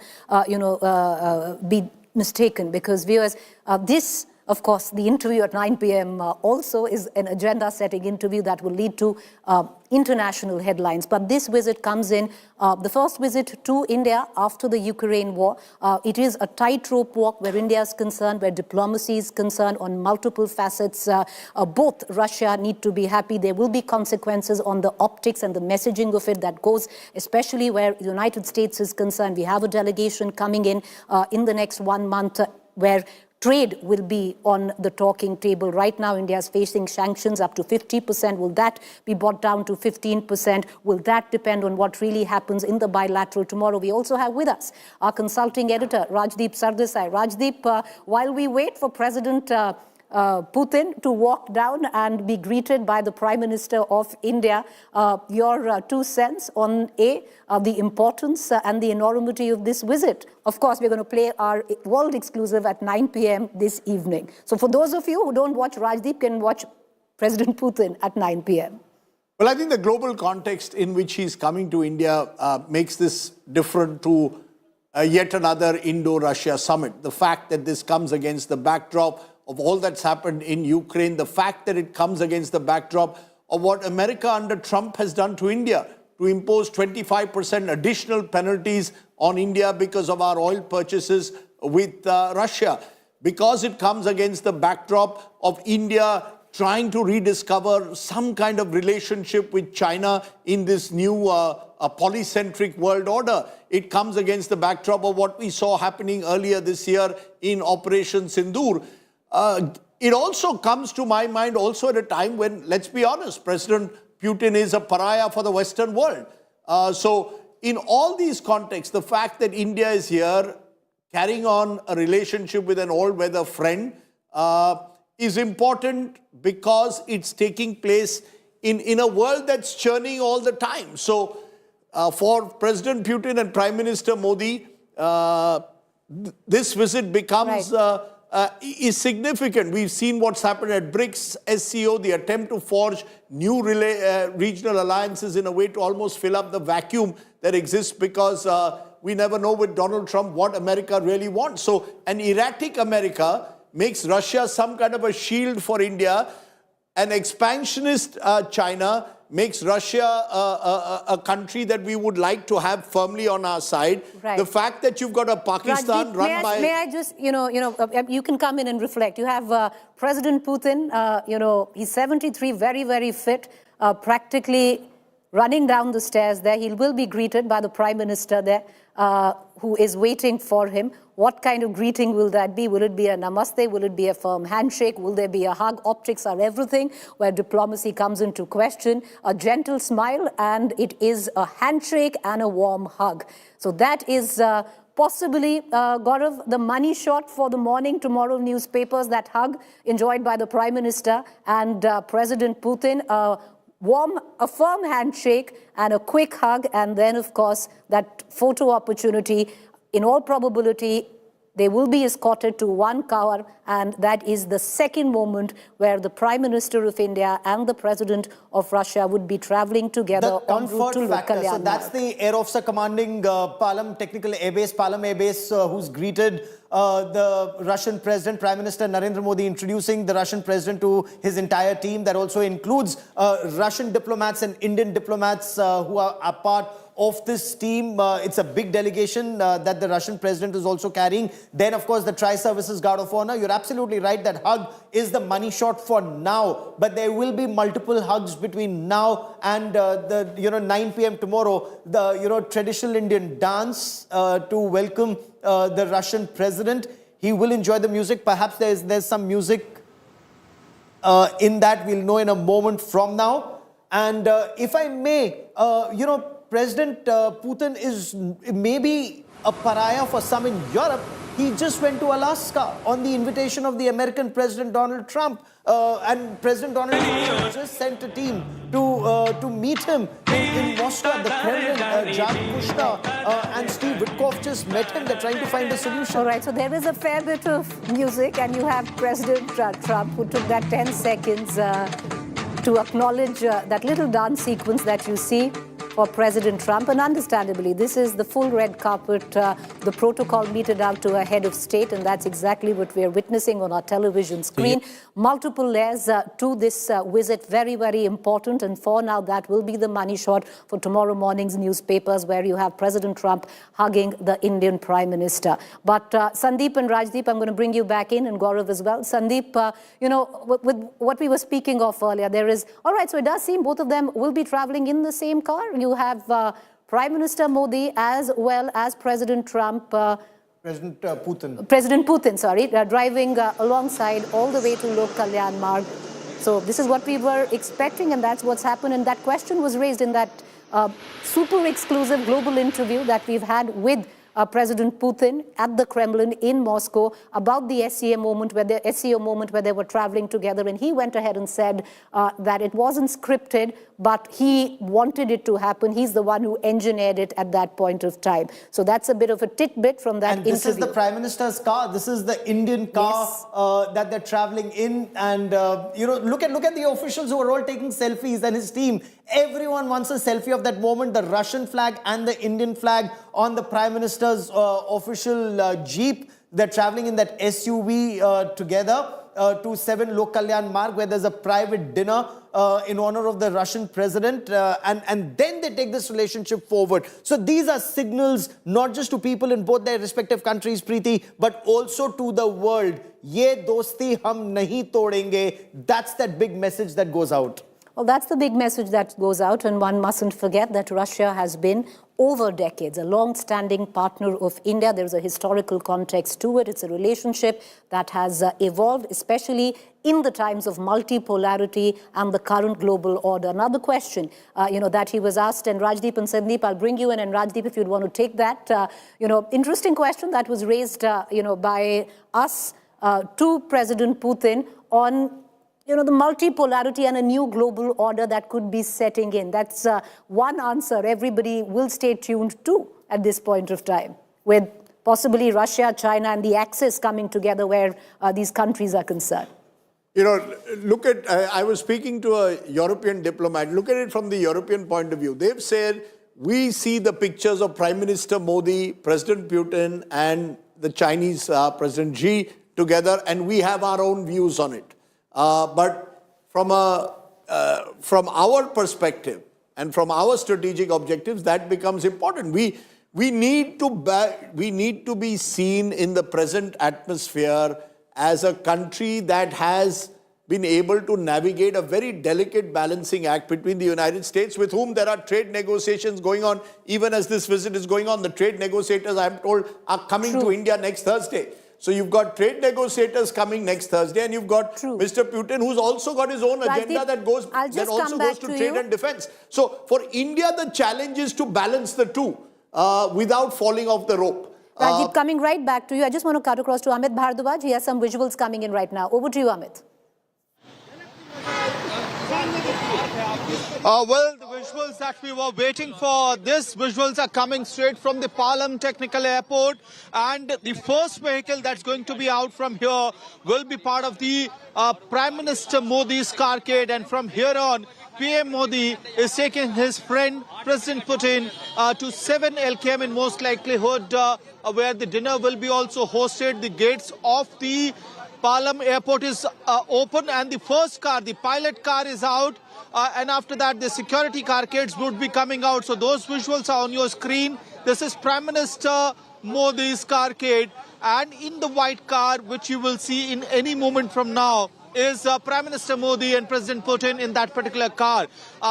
be mistaken because viewers, this, of course, the interview at 9 p.m. Also is an agenda-setting interview that will lead to international headlines. But this visit comes in, the first visit to India after the Ukraine war. It is a tightrope walk where India is concerned, where diplomacy is concerned on multiple facets. Both Russia need to be happy. There will be consequences on the optics and the messaging of it that goes, especially where the United States is concerned. We have a delegation coming in the next 1 month where trade will be on the talking table. Right now, India is facing sanctions up to 50%. Will that be brought down to 15%? Will that depend on what really happens in the bilateral tomorrow? We also have with us our consulting editor, Rajdeep Sardesai. Rajdeep, while we wait for President Putin to walk down and be greeted by the Prime Minister of India, your 2 cents on the importance and the enormity of this visit. Of course, we're going to play our world exclusive at 9 p.m. this evening. So for those of you who don't watch Rajdeep, can watch President Putin at 9 p.m. Well, I think the global context in which he's coming to India makes this different to yet another Indo-Russia summit. The fact that this comes against the backdrop of all that's happened in Ukraine, the fact that it comes against the backdrop of what America under Trump has done to India, to impose 25% additional penalties on India because of our oil purchases with Russia, because it comes against the backdrop of India trying to rediscover some kind of relationship with China in this new polycentric world order. It comes against the backdrop of what we saw happening earlier this year in Operation Sindoor. It also comes to my mind also at a time when, let's be honest, President Putin is a pariah for the Western world. So in all these contexts, the fact that India is here carrying on a relationship with an all-weather friend is important because it's taking place in a world that's churning all the time. So for President Putin and Prime Minister Modi, this visit becomes is significant. We've seen what's happened at BRICS, SCO, the attempt to forge new regional alliances in a way to almost fill up the vacuum that exists because we never know with Donald Trump what America really wants. So an erratic America makes Russia some kind of a shield for India. An expansionist China makes Russia a country that we would like to have firmly on our side. Right. The fact that you've got a Pakistan Rajdeep, run by... May I just, you can come in and reflect. You have President Putin, he's 73, very, very fit, practically running down the stairs there. He will be greeted by the Prime Minister there, who is waiting for him. What kind of greeting will that be? Will it be a namaste? Will it be a firm handshake? Will there be a hug? Optics are everything, where diplomacy comes into question. A gentle smile, and it is a handshake and a warm hug. So that is possibly, Gaurav, the money shot for the morning tomorrow newspapers, that hug enjoyed by the Prime Minister and President Putin. A firm handshake and a quick hug, and then, of course, that photo opportunity. In all probability, they will be escorted to one car, and that is the second moment where the Prime Minister of India and the President of Russia would be traveling together en route to Kalyan. So that's the Air Officer commanding Palam Technical Air Base, who's greeted the Russian President, Prime Minister Narendra Modi, introducing the Russian President to his entire team. That also includes Russian diplomats and Indian diplomats who are a part of this team. It's a big delegation that the Russian president is also carrying. Then, of course, the Tri-Services Guard of Honor. You're absolutely right that hug is the money shot for now, but there will be multiple hugs between now and the 9 p.m. tomorrow. The traditional Indian dance to welcome the Russian president. He will enjoy the music. Perhaps there's some music in that. We'll know in a moment from now. And if I may, President Putin is maybe a pariah for some in Europe. He just went to Alaska on the invitation of the American President Donald Trump. And President Donald Trump just sent a team to meet him in Moscow at the Kremlin. Jared Kushner and Steve Witkoff just met him. They're trying to find a solution. All right, so there is a fair bit of music, and you have President Trump who took that 10 seconds to acknowledge that little dance sequence that you see for President Trump. And understandably, this is the full red carpet, the protocol meted out to a head of state, and that's exactly what we're witnessing on our television screen. Multiple layers to this visit, very, very important. And for now, that will be the money shot for tomorrow morning's newspapers, where you have President Trump hugging the Indian Prime Minister. But Sandeep and Rajdeep, I'm going to bring you back in, and Gaurav as well. Sandeep, with what we were speaking of earlier, there is, all right, so it does seem both of them will be traveling in the same car. You have Prime Minister Modi as well as President Trump. President Putin. President Putin, sorry, driving alongside all the way to Lok Kalyan Marg. So this is what we were expecting, and that's what's happened. And that question was raised in that super exclusive global interview that we've had with President Putin at the Kremlin in Moscow about the SCO moment where they were traveling together. And he went ahead and said that it wasn't scripted, but he wanted it to happen. He's the one who engineered it at that point of time. So that's a bit of a tidbit from that interview. And this is the Prime Minister's car. This is the Indian car that they're traveling in. And, look at the officials who are all taking selfies, and his team. Everyone wants a selfie of that moment. The Russian flag and the Indian flag on the Prime Minister's official Jeep. They're traveling in that SUV together to 7 Lok Kalyan Marg, where there's a private dinner in honor of the Russian president. And then they take this relationship forward. So these are signals not just to people in both their respective countries, Preeti, but also to the world. Ye dosti hum nahi todenge. That's that big message that goes out. Well, that's the big message that goes out, and one mustn't forget that Russia has been, over decades, a long-standing partner of India. There's a historical context to it. It's a relationship that has evolved, especially in the times of multipolarity and the current global order. Another question, that he was asked, and Rajdeep and Sandeep, I'll bring you in, and Rajdeep, if you'd want to take that, interesting question that was raised, by us to President Putin on the multipolarity and a new global order that could be setting in. That's one answer everybody will stay tuned to at this point of time, with possibly Russia, China, and the Axis coming together where these countries are concerned. Look at, I was speaking to a European diplomat. Look at it from the European point of view. They've said, we see the pictures of Prime Minister Modi, President Putin, and the Chinese President Xi together, and we have our own views on it. But from our perspective and from our strategic objectives, that becomes important. We need to be seen in the present atmosphere as a country that has been able to navigate a very delicate balancing act between the United States, with whom there are trade negotiations going on, even as this visit is going on. The trade negotiators, I'm told, are coming to India next Thursday. So you've got trade negotiators coming next Thursday, and you've got Mr. Putin, who's also got his own agenda that also goes to trade and defense. So for India, the challenge is to balance the two without falling off the rope. Rajdeep, coming right back to you. I just want to cut across to Amit Bhardwaj. He has some visuals coming in right now. Over to you, Amit. Well, the visuals that we were waiting for, these visuals are coming straight from the Palam Technical Airport, and the first vehicle that's going to be out from here will be part of the Prime Minister Modi's carcade, and from here on, PM Modi is taking his friend President Putin to 7 LKM in most likelihood, where the dinner will be also hosted. The gates of the Palam airport is open, and the first car, the pilot car, is out. and after that the security carcades would be coming out. So those visuals are on your screen. This is Prime Minister Modi's carcade, and in the white car, which you will see in any moment from now, is Prime Minister Modi and President Putin in that particular car.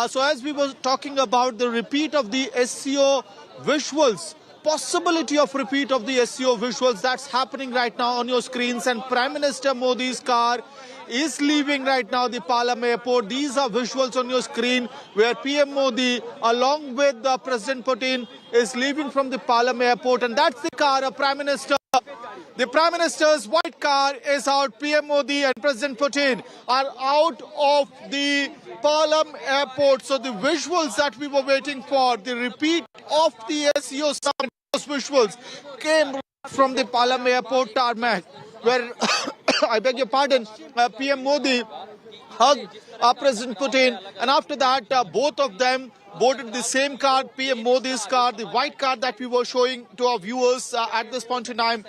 So as we were talking about the repeat of the SCO visuals, possibility of repeat of the SCO visuals, that's happening right now on your screens, and Prime Minister Modi's car is leaving right now the Palam airport. These are visuals on your screen where PM Modi along with President Putin is leaving from the Palam airport, and that's the car of Prime Minister. The Prime Minister's white car is out. PM Modi and President Putin are out of the Palam airport. So the visuals that we were waiting for, the repeat of the SCO Summit, those visuals came from the Palam airport tarmac, where, I beg your pardon, PM Modi hugged President Putin, and after that both of them boarded the same car, PM Modi's car, the white car that we were showing to our viewers at this point in time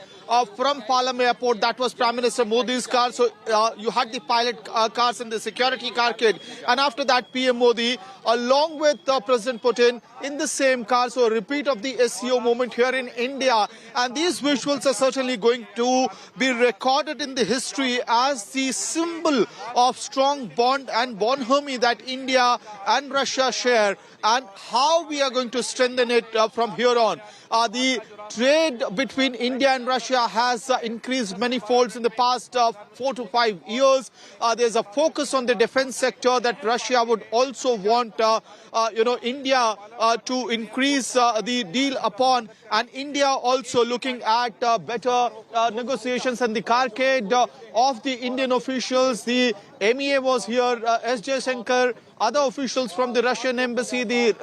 from Palam airport. That was Prime Minister Modi's car. So you had the pilot cars and the security carcade, and after that PM Modi along with President Putin in the same car. So a repeat of the SCO moment here in India, and these visuals are certainly going to be recorded in the history as the symbol of strong bond and bonhomie that India and Russia share, and how we are going to strengthen it from here on. The trade between India and Russia has increased many folds in the past 4 to 5 years. There's a focus on the defense sector that Russia would also want India to increase the deal upon, and India also looking at better negotiations. And the carcade of the Indian officials, the MEA was here, S. Jaishankar, other officials from the Russian embassy, the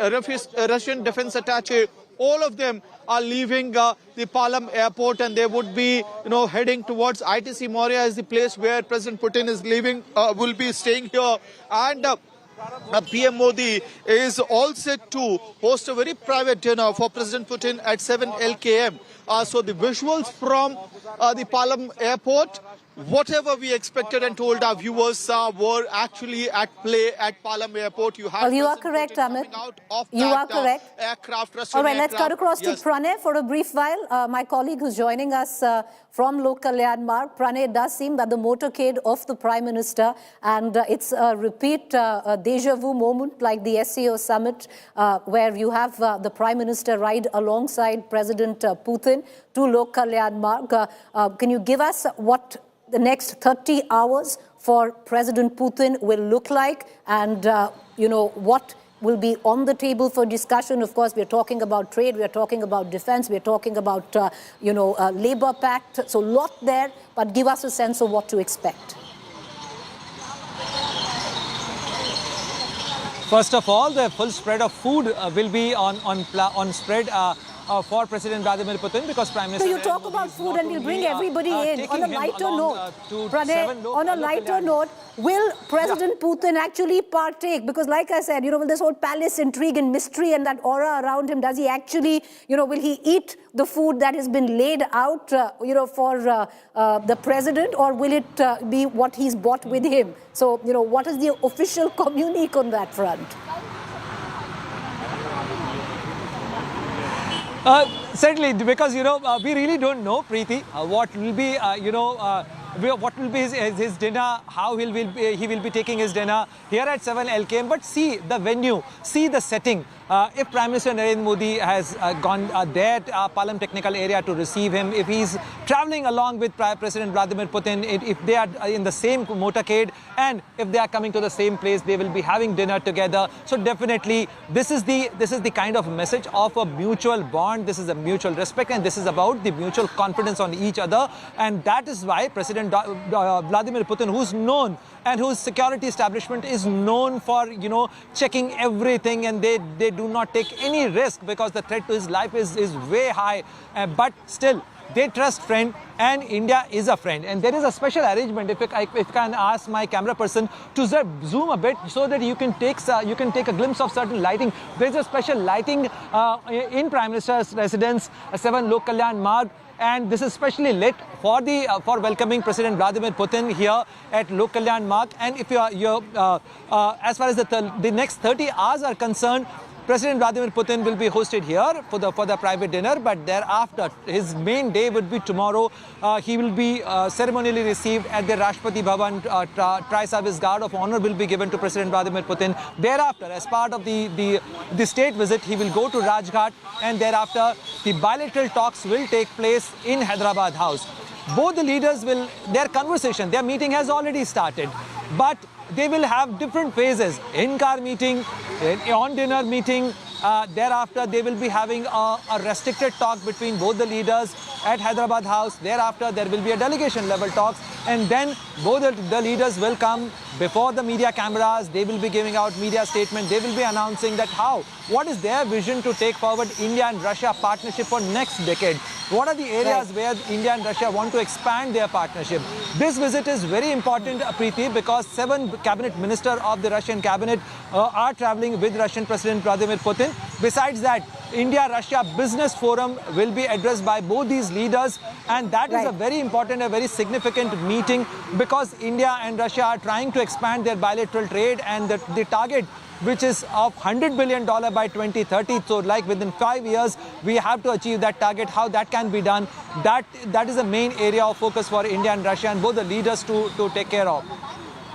Russian defense attaché, all of them are leaving the Palam airport, and they would be, heading towards ITC Moria is the place where President Putin is leaving, will be staying here. And PM Modi is all set to host a very private dinner for President Putin at 7 LKM. So the visuals from the Palam airport, whatever we expected and told our viewers were actually at play at Palam airport. You have you are correct, Amit. You are correct. Aircraft, all right, let's cut across to Pranay for a brief while. My colleague who's joining us from local landmark. Pranay, it does seem that the motorcade of the Prime Minister, and it's a repeat deja vu moment like the SCO Summit, where you have the Prime Minister ride alongside President Putin to local landmark. Can you give us what the next 30 hours for President Putin will look like, and what will be on the table for discussion? Of course, we're talking about trade, we're talking about defense, we're talking about labor pact, so a lot there, but give us a sense of what to expect. First of all, the full spread of food will be on spread for President Vladimir Putin, because Prime Minister. So you talk about food and we'll bring everybody in. On a lighter note, Pranay, on a lighter note, will President Putin actually partake? Because like I said, with this whole palace intrigue and mystery and that aura around him, does he actually, will he eat the food that has been laid out, for the president, or will it be what he's brought with him? So, what is the official communique on that front? Certainly, because we really don't know, Preeti, what will be what will be his dinner, how he will be taking his dinner here at 7 LKM. But see the venue, see the setting. If Prime Minister Narendra Modi has gone there to Palam technical area to receive him, if he's traveling along with President Vladimir Putin, if they are in the same motorcade, and if they are coming to the same place, they will be having dinner together. So definitely, this is the kind of message of a mutual bond. This is a mutual respect, and this is about the mutual confidence on each other. And that is why President Vladimir Putin, who's known and whose security establishment is known for, checking everything, and they do not take any risk because the threat to his life is way high. But still, they trust friend, and India is a friend. And there is a special arrangement, if I can ask my camera person to zoom a bit so that you can take a glimpse of certain lighting. There is a special lighting in Prime Minister's residence, 7 Lok Kalyan Marg, and this is specially lit for welcoming President Vladimir Putin here at Lok Kalyan Marg. And if as far as the next 30 hours are concerned, President Vladimir Putin will be hosted here for the private dinner, but thereafter, his main day would be tomorrow. He will be ceremonially received at the Rashtrapati Bhavan. Tri-Service Guard of Honor will be given to President Vladimir Putin. Thereafter, as part of the state visit, he will go to Rajghat, and thereafter, the bilateral talks will take place in Hyderabad House. Both the leaders their meeting has already started, but they will have different phases: in-car meeting, on-dinner meeting. Thereafter, they will be having a restricted talk between both the leaders at Hyderabad House. Thereafter, there will be a delegation-level talks, and then both the leaders will come before the media cameras. They will be giving out media statement. They will be announcing that what is their vision to take forward India and Russia partnership for next decade. What are the areas where India and Russia want to expand their partnership? This visit is very important, Preeti, because 7 cabinet ministers of the Russian cabinet are traveling with Russian President Vladimir Putin. Besides that, India-Russia Business Forum will be addressed by both these leaders, and that is a very important, a very significant meeting, because India and Russia are trying to expand their bilateral trade, and the target, which is of $100 billion by 2030. So like within 5 years, we have to achieve that target. How that can be done, that is the main area of focus for India and Russia and both the leaders to take care of.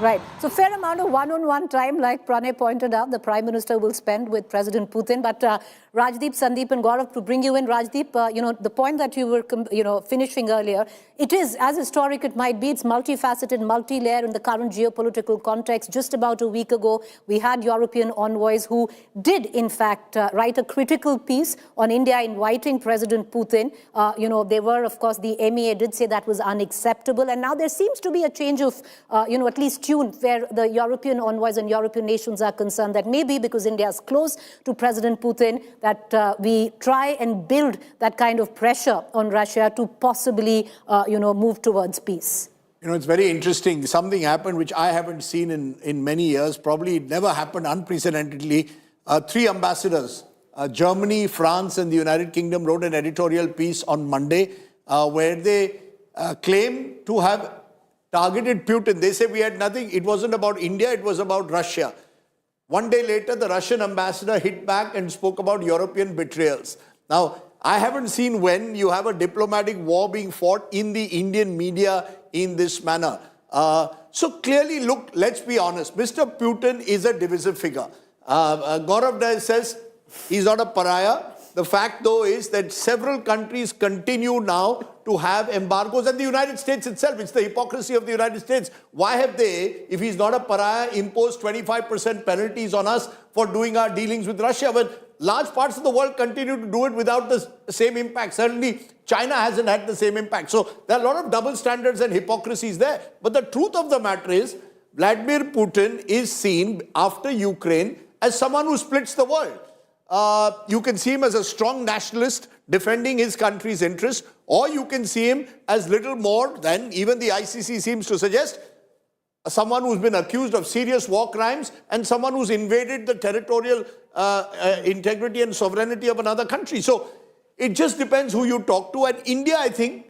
Right. So fair amount of one-on-one time, like Pranay pointed out, the Prime Minister will spend with President Putin. But Rajdeep, Sandeep and Gaurav, to bring you in, Rajdeep, the point that you were finishing earlier, it is, as historic it might be, it's multifaceted, multi-layer in the current geopolitical context. Just about a week ago, we had European envoys who did, in fact, write a critical piece on India inviting President Putin. They were, of course, the MEA did say that was unacceptable. And now there seems to be a change of, at least tune where the European envoys and European nations are concerned that maybe because India is close to President Putin, that we try and build that kind of pressure on Russia to possibly, move towards peace. It's very interesting. Something happened which I haven't seen in many years. Probably it never happened unprecedentedly. 3 ambassadors, Germany, France, and the United Kingdom, wrote an editorial piece on Monday where they claim to have targeted Putin. They say we had nothing. It wasn't about India. It was about Russia. One day later, the Russian ambassador hit back and spoke about European betrayals. Now, I haven't seen when you have a diplomatic war being fought in the Indian media in this manner. So clearly, look, let's be honest. Mr. Putin is a divisive figure. Gaurav says he's not a pariah. The fact, though, is that several countries continue now to have embargoes, and the United States itself, it's the hypocrisy of the United States. Why have they, if he's not a pariah, imposed 25% penalties on us for doing our dealings with Russia, when large parts of the world continue to do it without the same impact? Certainly, China hasn't had the same impact. So there are a lot of double standards and hypocrisies there. But the truth of the matter is, Vladimir Putin is seen after Ukraine as someone who splits the world. You can see him as a strong nationalist defending his country's interests, or you can see him as little more than, even the ICC seems to suggest, someone who's been accused of serious war crimes and someone who's invaded the territorial integrity and sovereignty of another country. So it just depends who you talk to. And India, I think,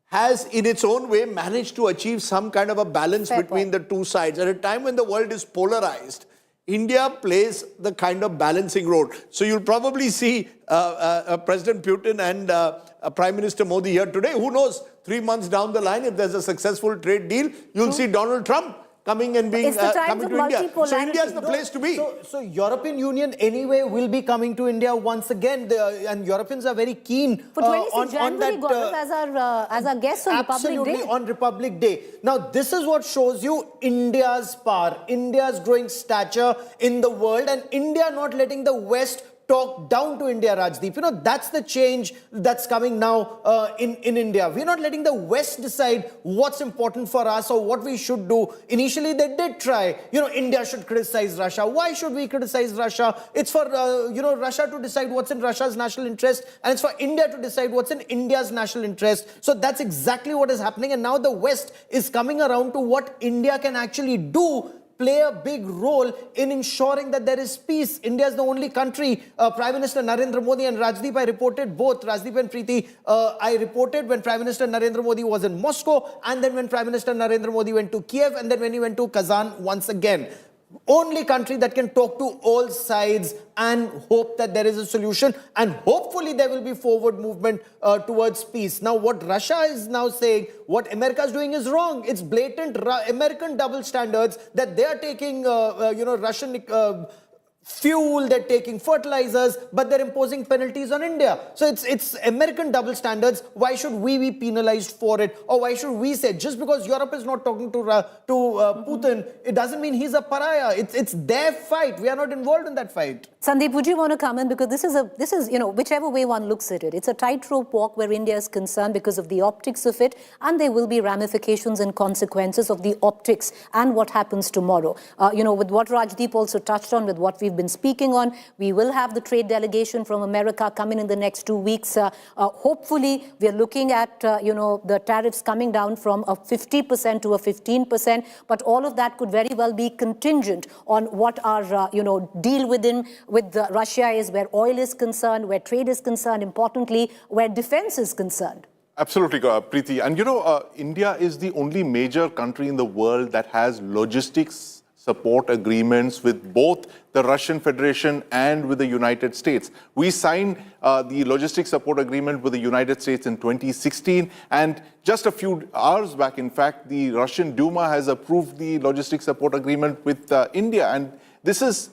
has in its own way managed to achieve some kind of a balance between the two sides. At a time when the world is polarized, India plays the kind of balancing role. So you'll probably see President Putin and Prime Minister Modi here today. Who knows, 3 months down the line, if there's a successful trade deal, you'll see Donald Trump coming and being coming to India. So India is the place to be. So European Union anyway will be coming to India once again, and Europeans are very keen for 26 January, Gaurav, as our guest on Republic Day. Absolutely, on Republic Day. Now, this is what shows you India's power, India's growing stature in the world, and India not letting the West talk down to India, Rajdeep. That's the change that's coming now in India. We're not letting the West decide what's important for us or what we should do. Initially, they did try. India should criticize Russia. Why should we criticize Russia? It's for, Russia to decide what's in Russia's national interest, and it's for India to decide what's in India's national interest. So that's exactly what is happening. And now the West is coming around to what India can actually do, play a big role in ensuring that there is peace. India is the only country, Prime Minister Narendra Modi and Rajdeep, I reported both, Rajdeep and Preeti, I reported when Prime Minister Narendra Modi was in Moscow, and then when Prime Minister Narendra Modi went to Kiev, and then when he went to Kazan once again. Only country that can talk to all sides and hope that there is a solution, and hopefully there will be forward movement towards peace. Now, what Russia is now saying, what America is doing is wrong. It's blatant American double standards that they are taking, Russian fuel, they're taking fertilizers, but they're imposing penalties on India. So it's American double standards. Why should we be penalized for it? Or why should we say, just because Europe is not talking to Putin, it doesn't mean he's a pariah. It's their fight. We are not involved in that fight. Sandeep, would you want to come in? Because this is, whichever way one looks at it, it's a tightrope walk where India is concerned because of the optics of it, and there will be ramifications and consequences of the optics and what happens tomorrow. With what Rajdeep also touched on, with what we've been speaking on, we will have the trade delegation from America coming in the next 2 weeks. Hopefully, we are looking at, the tariffs coming down from a 50% to a 15%, but all of that could very well be contingent on what our, deal with Russia is, where oil is concerned, where trade is concerned, importantly, where defense is concerned. Absolutely, Preeti. And India is the only major country in the world that has logistics support agreements with both the Russian Federation and with the United States. We signed the logistics support agreement with the United States in 2016, and just a few hours back, in fact, the Russian Duma has approved the logistics support agreement with India. And this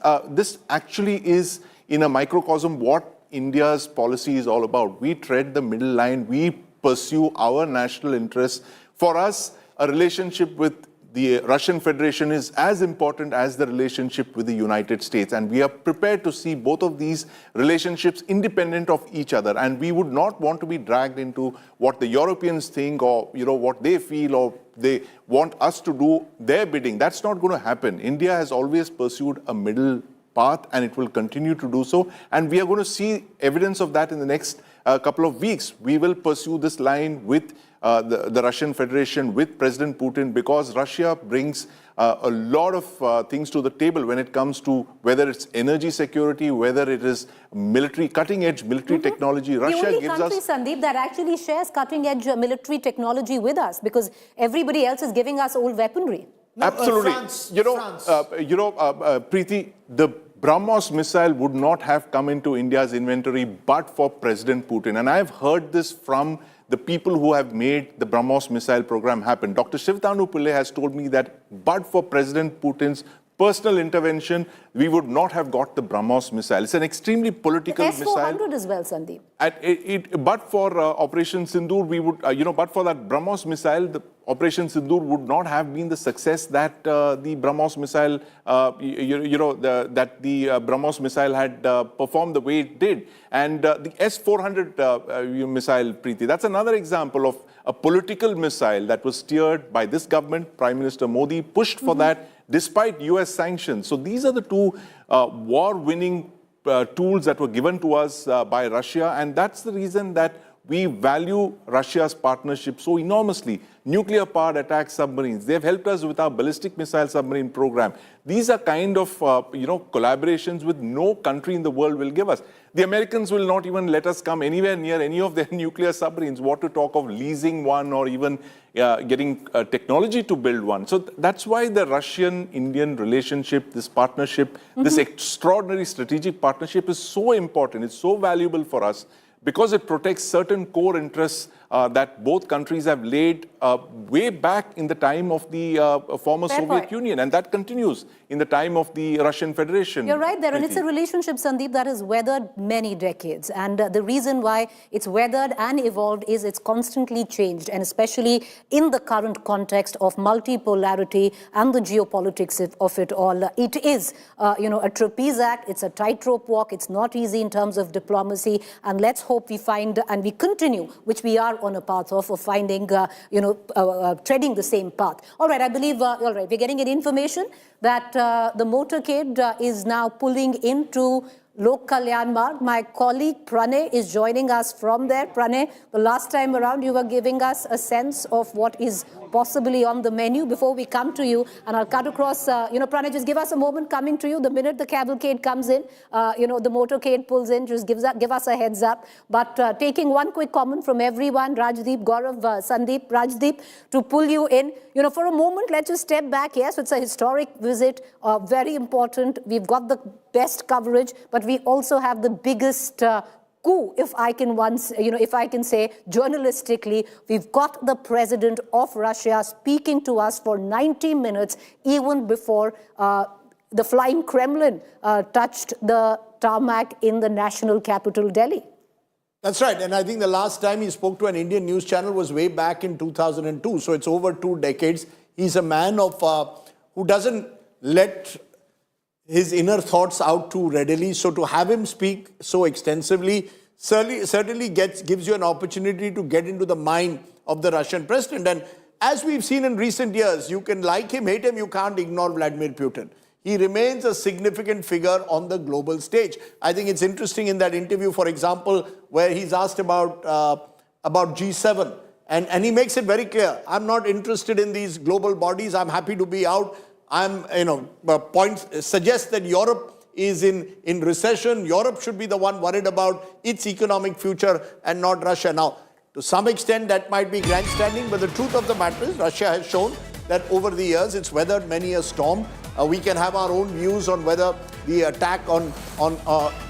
actually is, in a microcosm, what India's policy is all about. We tread the middle line. We pursue our national interests. For us, a relationship with the Russian Federation is as important as the relationship with the United States. And we are prepared to see both of these relationships independent of each other. And we would not want to be dragged into what the Europeans think, or what they feel, or they want us to do their bidding. That's not going to happen. India has always pursued a middle path, and it will continue to do so. And we are going to see evidence of that in the next couple of weeks. We will pursue this line with the Russian Federation, with President Putin, because Russia brings a lot of things to the table when it comes to whether it's energy security, whether it is military, cutting-edge military technology. Russia gives us... The only country, Sandeep, that actually shares cutting-edge military technology with us, because everybody else is giving us old weaponry. No, absolutely. France. Preeti, the Brahmos missile would not have come into India's inventory but for President Putin. And I've heard this from the people who have made the Brahmos missile program happen. Dr. Shivtanu Pillai has told me that but for President Putin's personal intervention, we would not have got the Brahmos missile. It's an extremely political missile. S-400 as well, Sandeep. But for Operation Sindoor, we would, but for that Brahmos missile, the Operation Sindoor would not have been the success that the Brahmos missile, the Brahmos missile had performed the way it did. And the S-400 missile, Preeti, that's another example of a political missile that was steered by this government. Prime Minister Modi pushed for that despite US sanctions. So these are the two war-winning tools that were given to us by Russia, and that's the reason that we value Russia's partnership so enormously. Nuclear-powered attack submarines, they've helped us with our ballistic missile submarine program. These are kind of, collaborations with no country in the world will give us. The Americans will not even let us come anywhere near any of their nuclear submarines. What to talk of leasing one or even getting technology to build one. So that's why the Russian-Indian relationship, this partnership, this extraordinary strategic partnership is so important. It's so valuable for us, because it protects certain core interests that both countries have laid way back in the time of the former Soviet Union, and that continues in the time of the Russian Federation. You're right there, and it's a relationship, Sandeep, that has weathered many decades. And the reason why it's weathered and evolved is it's constantly changed, and especially in the current context of multipolarity and the geopolitics of it all. It is, a trapeze act. It's a tightrope walk. It's not easy in terms of diplomacy. And let's hope we find and we continue, which we are on a path of finding, treading the same path. All right, I believe, we're getting an information that the motorcade is now pulling into Lok Kalyan Marg. My colleague Pranay is joining us from there. Pranay, the last time around you were giving us a sense of what is possibly on the menu. Before we come to you, and I'll cut across, Pranay, just give us a moment coming to you. The minute the cavalcade comes in, the motorcade pulls in, just give us a heads up. But taking one quick comment from everyone, Rajdeep, Gaurav, Sandeep, Rajdeep, to pull you in. For a moment, let's just step back. Yes, it's a historic visit, very important. We've got the best coverage, but we also have the biggest coup, if I can say journalistically. We've got the president of Russia speaking to us for 90 minutes, even before the flying Kremlin touched the tarmac in the national capital, Delhi. That's right. And I think the last time he spoke to an Indian news channel was way back in 2002. So it's over 2 decades. He's a man of who doesn't let his inner thoughts out too readily. So to have him speak so extensively certainly gives you an opportunity to get into the mind of the Russian president. And as we've seen in recent years, you can like him, hate him, you can't ignore Vladimir Putin. He remains a significant figure on the global stage. I think it's interesting in that interview, for example, where he's asked about G7. And he makes it very clear, I'm not interested in these global bodies. I'm happy to be out. Points suggest that Europe is in recession. Europe should be the one worried about its economic future and not Russia. Now, to some extent, that might be grandstanding, but the truth of the matter is Russia has shown that over the years, it's weathered many a storm. We can have our own views on whether the attack on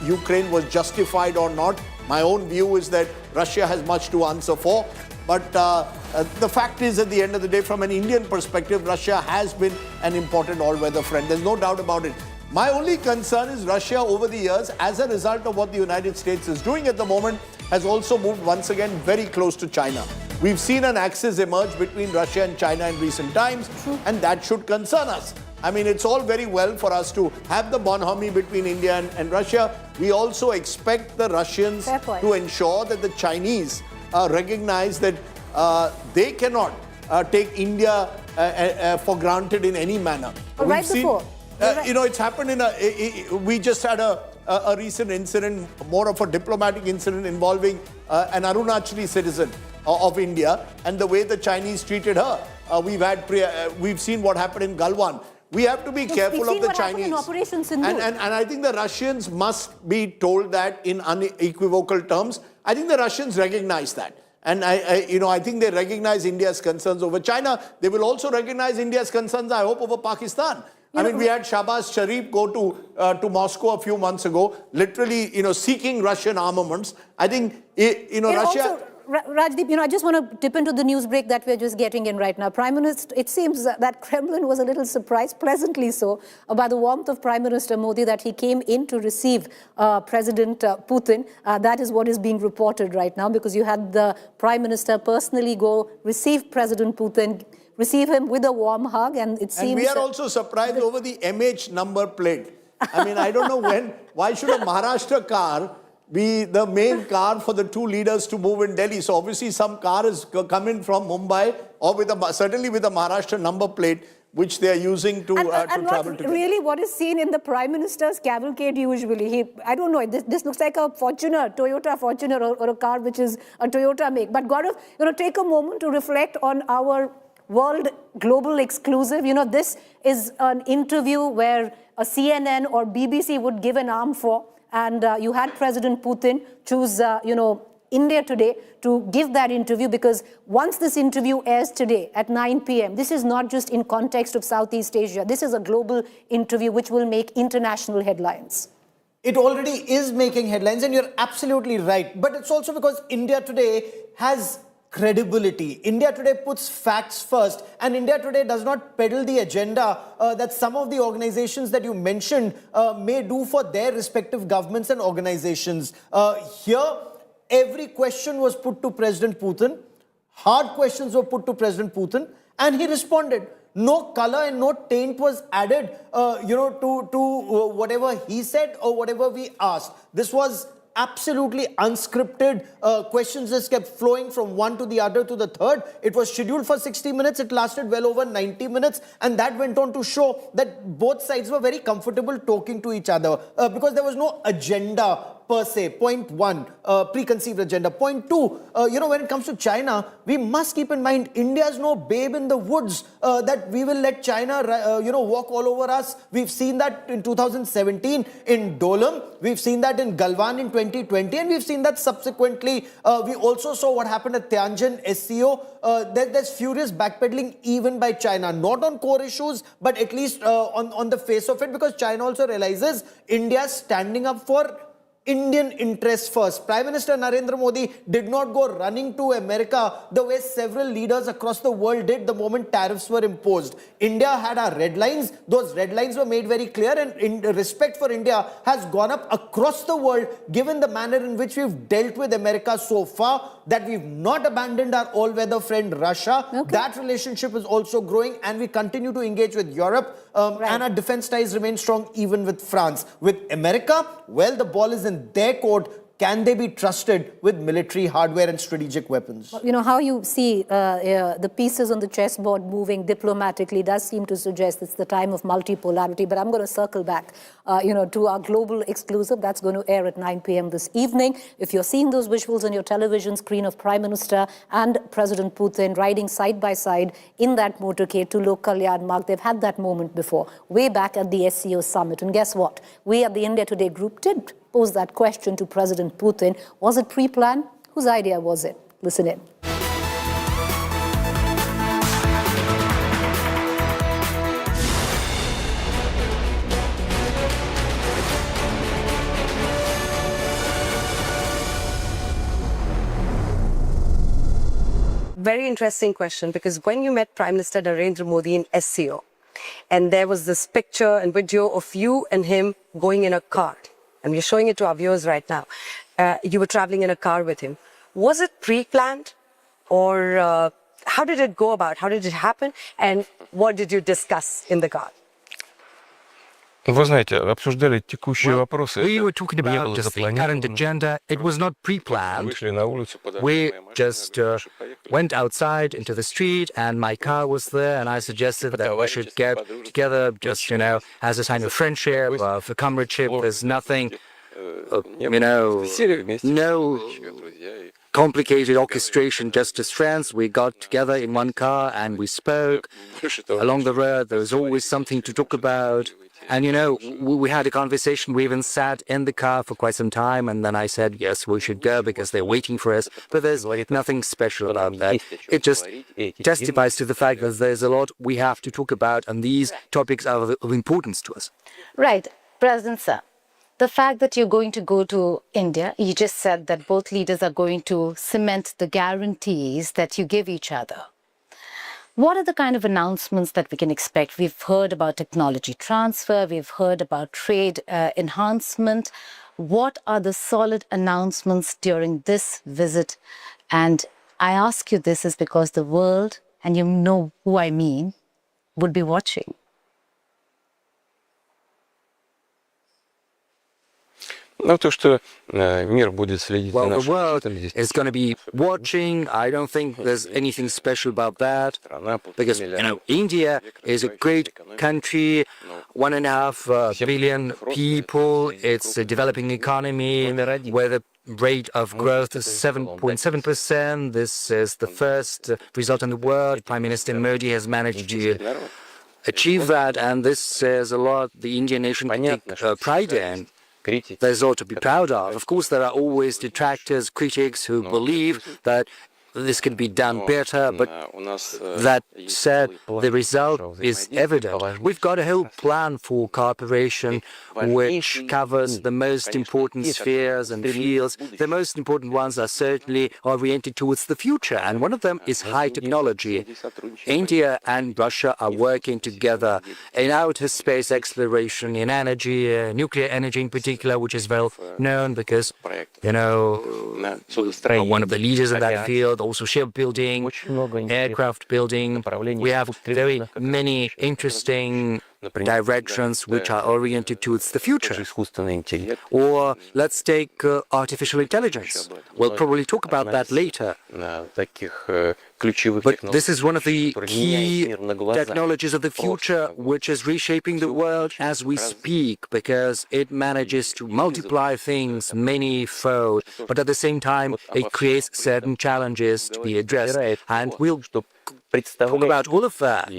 Ukraine was justified or not. My own view is that Russia has much to answer for. But the fact is, at the end of the day, from an Indian perspective, Russia has been an important all-weather friend. There's no doubt about it. My only concern is Russia over the years, as a result of what the United States is doing at the moment, has also moved once again very close to China. We've seen an axis emerge between Russia and China in recent times, and that should concern us. I mean, it's all very well for us to have the bonhomie between India and Russia. We also expect the Russians to ensure that the Chinese recognize that they cannot take India for granted in any manner. Right before. It's happened we just had a recent incident, more of a diplomatic incident involving an Arunachali citizen of India, and the way the Chinese treated her. We've seen what happened in Galwan. We have to be careful of the Chinese. In Operation Sindhu. And I think the Russians must be told that in unequivocal terms. I think the Russians recognize that. And I think they recognize India's concerns over China. They will also recognize India's concerns, I hope, over Pakistan. I mean, we had Shahbaz Sharif go to Moscow a few months ago, literally, seeking Russian armaments. I think, Russia... Rajdeep, I just want to dip into the news break that we're just getting in right now. Prime Minister, it seems that Kremlin was a little surprised, pleasantly so, by the warmth of Prime Minister Modi, that he came in to receive President Putin. That is what is being reported right now, because you had the Prime Minister personally go receive President Putin, receive him with a warm hug, and it seems... And we are also surprised over the MH number plate. I mean, I don't know why should a Maharashtra car be the main car for the two leaders to move in Delhi? So obviously some car is coming from Mumbai, or certainly with a Maharashtra number plate, which they are using to travel together. Really what is seen in the Prime Minister's cavalcade usually, I don't know, this looks like a Fortuner, Toyota Fortuner, or a car which is a Toyota make. But Gaurav, take a moment to reflect on our world global exclusive. This is an interview where a CNN or BBC would give an arm for. And you had President Putin choose, India Today to give that interview, because once this interview airs today at 9 p.m., this is not just in context of Southeast Asia. This is a global interview which will make international headlines. It already is making headlines, and you're absolutely right. But it's also because India Today has credibility. India today puts facts first, and India today does not peddle the agenda that some of the organizations that you mentioned may do for their respective governments and organizations. Here, every question was put to President Putin. Hard questions were put to President Putin, and he responded. No color and no taint was added, to whatever he said or whatever we asked. This was absolutely unscripted. Questions just kept flowing from one to the other to the third. It was scheduled for 60 minutes. It lasted well over 90 minutes. And that went on to show that both sides were very comfortable talking to each other because there was no agenda per se. Point one, preconceived agenda. Point two, when it comes to China, we must keep in mind India is no babe in the woods that we will let China, walk all over us. We've seen that in 2017 in Dolam. We've seen that in Galwan in 2020, and we've seen that subsequently. We also saw what happened at Tianjin, SCO. There's furious backpedaling even by China, not on core issues, but at least on the face of it, because China also realizes India standing up for Indian interests first. Prime Minister Narendra Modi did not go running to America the way several leaders across the world did the moment tariffs were imposed. India had our red lines. Those red lines were made very clear, and respect for India has gone up across the world given the manner in which we've dealt with America so far, that we've not abandoned our all-weather friend Russia. Okay. That relationship is also growing, and we continue to engage with Europe, and our defense ties remain strong even with France. With America, well, the ball is in their court. Can they be trusted with military hardware and strategic weapons? How you see the pieces on the chessboard moving diplomatically does seem to suggest it's the time of multipolarity. But I'm going to circle back, to our global exclusive that's going to air at 9 p.m. this evening. If you're seeing those visuals on your television screen of Prime Minister and President Putin riding side by side in that motorcade to Lok Kalyan Marg, they've had that moment before, way back at the SCO Summit. And guess what? We at the India Today group did pose that question to President Putin. Was it pre-planned? Whose idea was it? Listen in. Very interesting question, because when you met Prime Minister Narendra Modi in SCO, and there was this picture and video of you and him going in a car, and we're showing it to our viewers right now. You were traveling in a car with him. Was it pre-planned, or how did it go about? How did it happen? And what did you discuss in the car? Вы знаете, обсуждали текущие вопросы. We were talking about just the current agenda. It was not pre-planned. We just went outside into the street, and my car was there, and I suggested that we should get together, just, as a sign of friendship, for comradeship. There's nothing, no complicated orchestration, just as friends. We got together in one car and we spoke. Along the road, there was always something to talk about. And, we had a conversation. We even sat in the car for quite some time. And then I said, yes, we should go because they're waiting for us. But there's nothing special about that. It just testifies to the fact that there's a lot we have to talk about. And these topics are of importance to us. Right. President Sir, the fact that you're going to go to India, you just said that both leaders are going to cement the guarantees that you give each other. What are the kind of announcements that we can expect? We've heard about technology transfer. We've heard about trade enhancement. What are the solid announcements during this visit? And I ask you this is because the world, and you know who I mean, would be watching. Well, the world is going to be watching. I don't think there's anything special about that, because, India is a great country, 1.5 billion people. It's a developing economy where the rate of growth is 7.7%. This is the first result in the world. Prime Minister Modi has managed to achieve that, and this says a lot. The Indian nation can take pride in. There's a lot to be proud of. Of course, there are always detractors, critics who believe that this can be done better, but that said, the result is evident. We've got a whole plan for cooperation which covers the most important spheres and fields. The most important ones are certainly oriented towards the future, and one of them is high technology. India and Russia are working together in outer space exploration, in energy, nuclear energy in particular, which is well known because, you know, one of the leaders in that field, also shipbuilding, aircraft building. We have very many interesting directions which are oriented towards the future. Or let's take artificial intelligence. We'll probably talk about that later. But this is one of the key technologies of the future which is reshaping the world as we speak, because it manages to multiply things many-fold, but at the same time it creates certain challenges to be addressed. And we'll talk about all of that.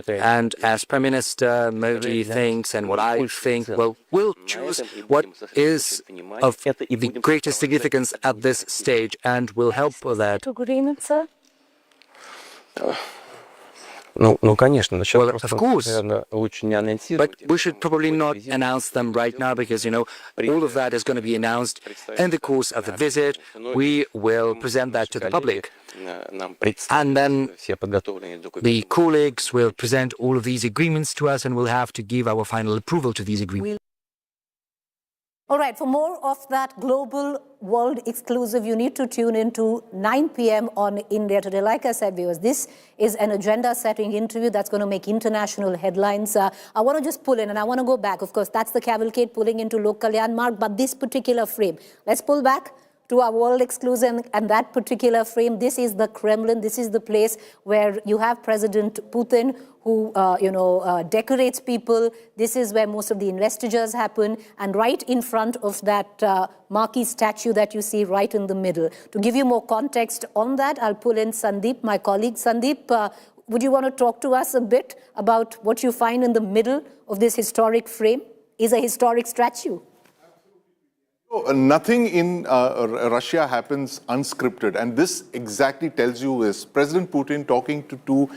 And as Prime Minister Modi thinks and what I think, well, we'll choose what is of the greatest significance at this stage, and we'll help with that. Agreement, sir? Well, of course, but we should probably not announce them right now because, you know, all of that is going to be announced in the course of the visit. We will present that to the public. And then the colleagues will present all of these agreements to us and we'll have to give our final approval to these agreements. All right, for more of that global world exclusive, you need to tune in to 9 p.m. on India Today. Like I said, viewers, this is an agenda-setting interview that's going to make international headlines. I want to just pull in, and I want to go back. Of course, that's the cavalcade pulling into Lok Kalyan Marg, but this particular frame, let's pull back to our world exclusive, and that particular frame, this is the Kremlin. This is the place where you have President Putin, who decorates people. This is where most of the investitures happen, and right in front of that marquee statue that you see right in the middle. To give you more context on that, I'll pull in Sandeep, my colleague. Sandeep, would you want to talk to us a bit about what you find in the middle of this historic frame? Is a historic statue? Nothing in Russia happens unscripted, and this exactly tells you is President Putin talking to two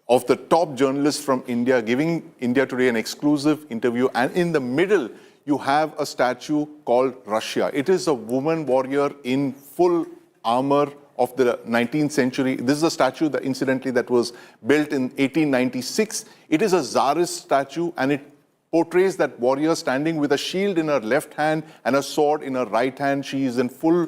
of the top journalists from India, giving India Today an exclusive interview, and in the middle you have a statue called Russia. It is a woman warrior in full armor of the 19th century. This is a statue that incidentally that was built in 1896. It is a Tsarist statue, and it portrays that warrior standing with a shield in her left hand and a sword in her right hand. She is in full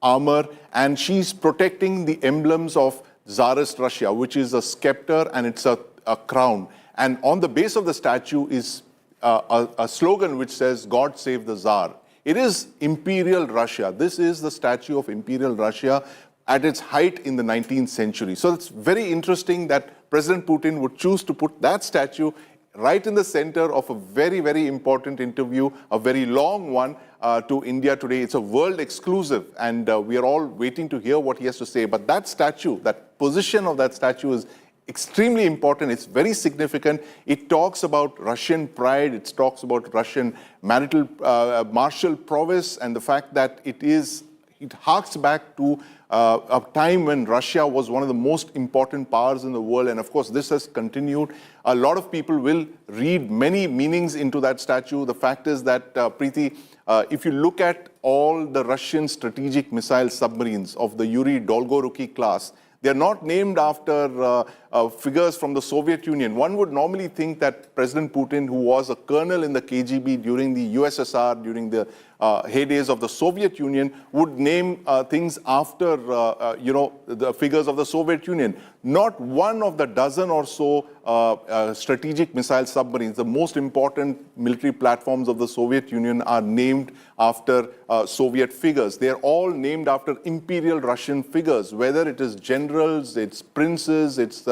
armor and she's protecting the emblems of Tsarist Russia, which is a scepter and it's a crown. And on the base of the statue is a slogan which says, "God save the Tsar." It is Imperial Russia. This is the statue of Imperial Russia at its height in the 19th century. So it's very interesting that President Putin would choose to put that statue right in the center of a very, very important interview, a very long one to India Today. It's a world exclusive, and we are all waiting to hear what he has to say. But that statue, that position of that statue is extremely important. It's very significant. It talks about Russian pride. It talks about Russian martial prowess, and the fact that it harks back to a time when Russia was one of the most important powers in the world. And of course, this has continued. A lot of people will read many meanings into that statue. The fact is that, Preeti, if you look at all the Russian strategic missile submarines of the Yuri Dolgoruki class, they're not named after figures from the Soviet Union. One would normally think that President Putin, who was a colonel in the KGB during the USSR, during the heydays of the Soviet Union, would name things after, the figures of the Soviet Union. Not one of the dozen or so strategic missile submarines, the most important military platforms of the Soviet Union, are named after Soviet figures. They're all named after Imperial Russian figures, whether it is generals, it's princes, it's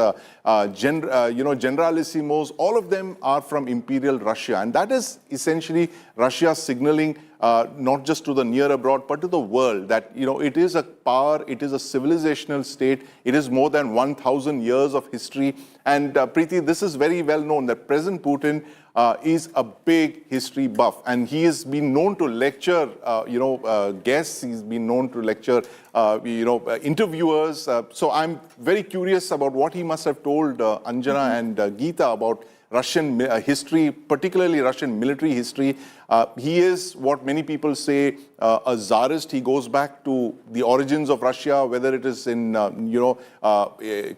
generalissimos, all of them are from Imperial Russia. And that is essentially Russia signaling not just to the near abroad, but to the world that, it is a power, it is a civilizational state, it is more than 1,000 years of history. And Preeti, this is very well known that President Putin is a big history buff, and he has been known to lecture, guests. He's been known to lecture, interviewers. So I'm very curious about what he must have told Anjana and Gita about Russian history, particularly Russian military history. He is what many people say a czarist. He goes back to the origins of Russia, whether it is in,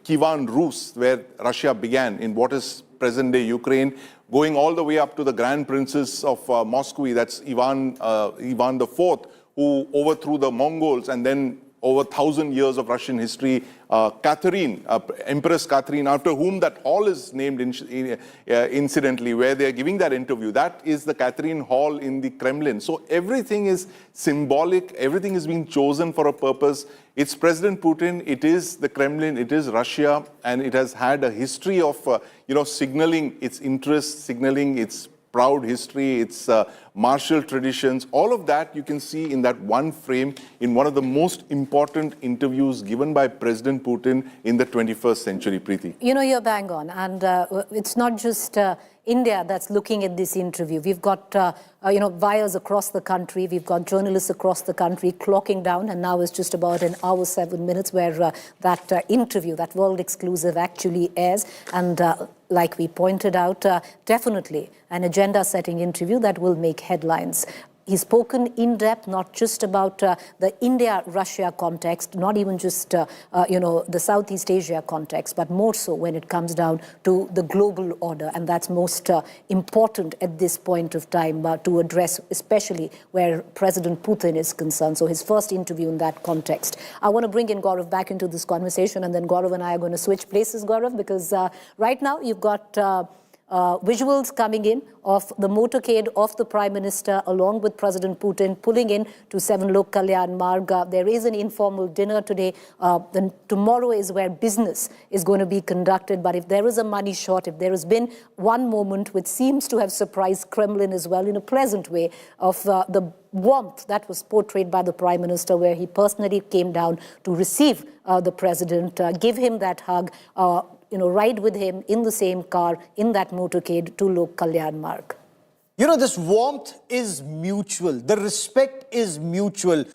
Kievan Rus, where Russia began, in what is present-day Ukraine, going all the way up to the Grand Princes of Moscow, that's Ivan IV, who overthrew the Mongols, and then over 1,000 years of Russian history, Catherine, Empress Catherine, after whom that hall is named incidentally, where they are giving that interview. That is the Catherine Hall in the Kremlin. So everything is symbolic, everything is being chosen for a purpose. It's President Putin, it is the Kremlin, it is Russia, and it has had a history of, signaling its interests, signaling its proud history, its martial traditions. All of that you can see in that one frame in one of the most important interviews given by President Putin in the 21st century, Preeti. You're bang on. And it's not just India that's looking at this interview. We've got, buyers across the country. We've got journalists across the country clocking down. And now it's just about an hour, 7 minutes where that interview, that world exclusive actually airs. And like we pointed out, definitely an agenda-setting interview that will make headlines. He's spoken in depth, not just about the India-Russia context, not even just, the Southeast Asia context, but more so when it comes down to the global order. And that's most important at this point of time to address, especially where President Putin is concerned. So his first interview in that context. I want to bring in Gaurav back into this conversation, and then Gaurav and I are going to switch places, Gaurav, because right now you've got visuals coming in of the motorcade of the Prime Minister along with President Putin pulling in to 7 Lok Kalyan Marg. There is an informal dinner today. Then tomorrow is where business is going to be conducted. But if there is a money shot, if there has been one moment which seems to have surprised Kremlin as well in a pleasant way of the warmth that was portrayed by the Prime Minister, where he personally came down to receive the President, give him that hug, ride with him in the same car, in that motorcade to Lok Kalyan Marg. This warmth is mutual. The respect is mutual.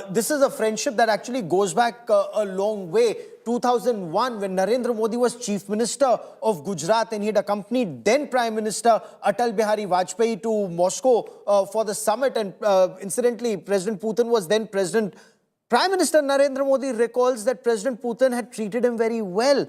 This is a friendship that actually goes back a long way. 2001, when Narendra Modi was Chief Minister of Gujarat, and he had accompanied then Prime Minister Atal Bihari Vajpayee to Moscow for the summit. And incidentally, President Putin was then President. Prime Minister Narendra Modi recalls that President Putin had treated him very well.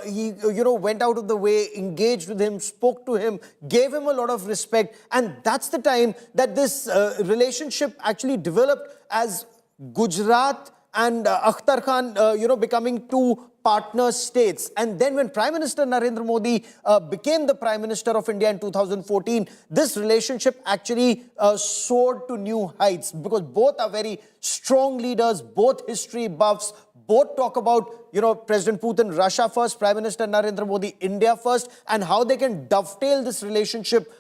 He, went out of the way, engaged with him, spoke to him, gave him a lot of respect. And that's the time that this relationship actually developed as Gujarat and Akhtar Khan, becoming two partner states. And then when Prime Minister Narendra Modi became the Prime Minister of India in 2014, this relationship actually soared to new heights, because both are very strong leaders, both history buffs, both talk about, President Putin, Russia first, Prime Minister Narendra Modi, India first, and how they can dovetail this relationship,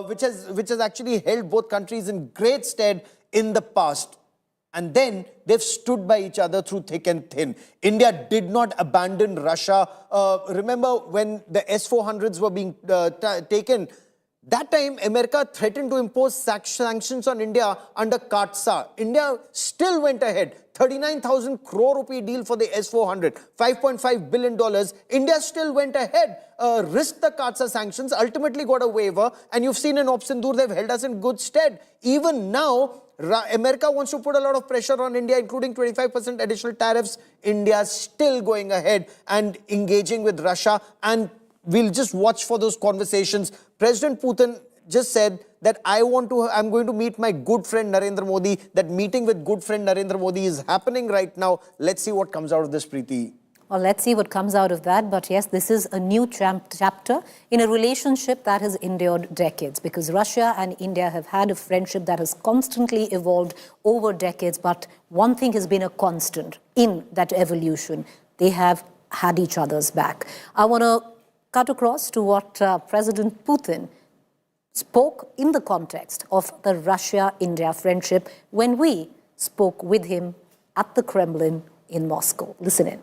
which has actually held both countries in great stead in the past. And then they've stood by each other through thick and thin. India did not abandon Russia. Remember when the S-400s were being taken, that time America threatened to impose sanctions on India under CAATSA. India still went ahead. 39,000 crore rupee deal for the S-400, $5.5 billion. India still went ahead, risked the CAATSA sanctions, ultimately got a waiver. And you've seen in Op Sindoor, they've held us in good stead. Even now, America wants to put a lot of pressure on India, including 25% additional tariffs. India's still going ahead and engaging with Russia. And we'll just watch for those conversations. President Putin just said that I'm going to meet my good friend Narendra Modi. That meeting with good friend Narendra Modi is happening right now. Let's see what comes out of this, Preeti. Well, let's see what comes out of that. But yes, this is a new chapter in a relationship that has endured decades, because Russia and India have had a friendship that has constantly evolved over decades. But one thing has been a constant in that evolution. They have had each other's back. I want to cut across to what President Putin spoke in the context of the Russia-India friendship when we spoke with him at the Kremlin in Moscow. Listen in.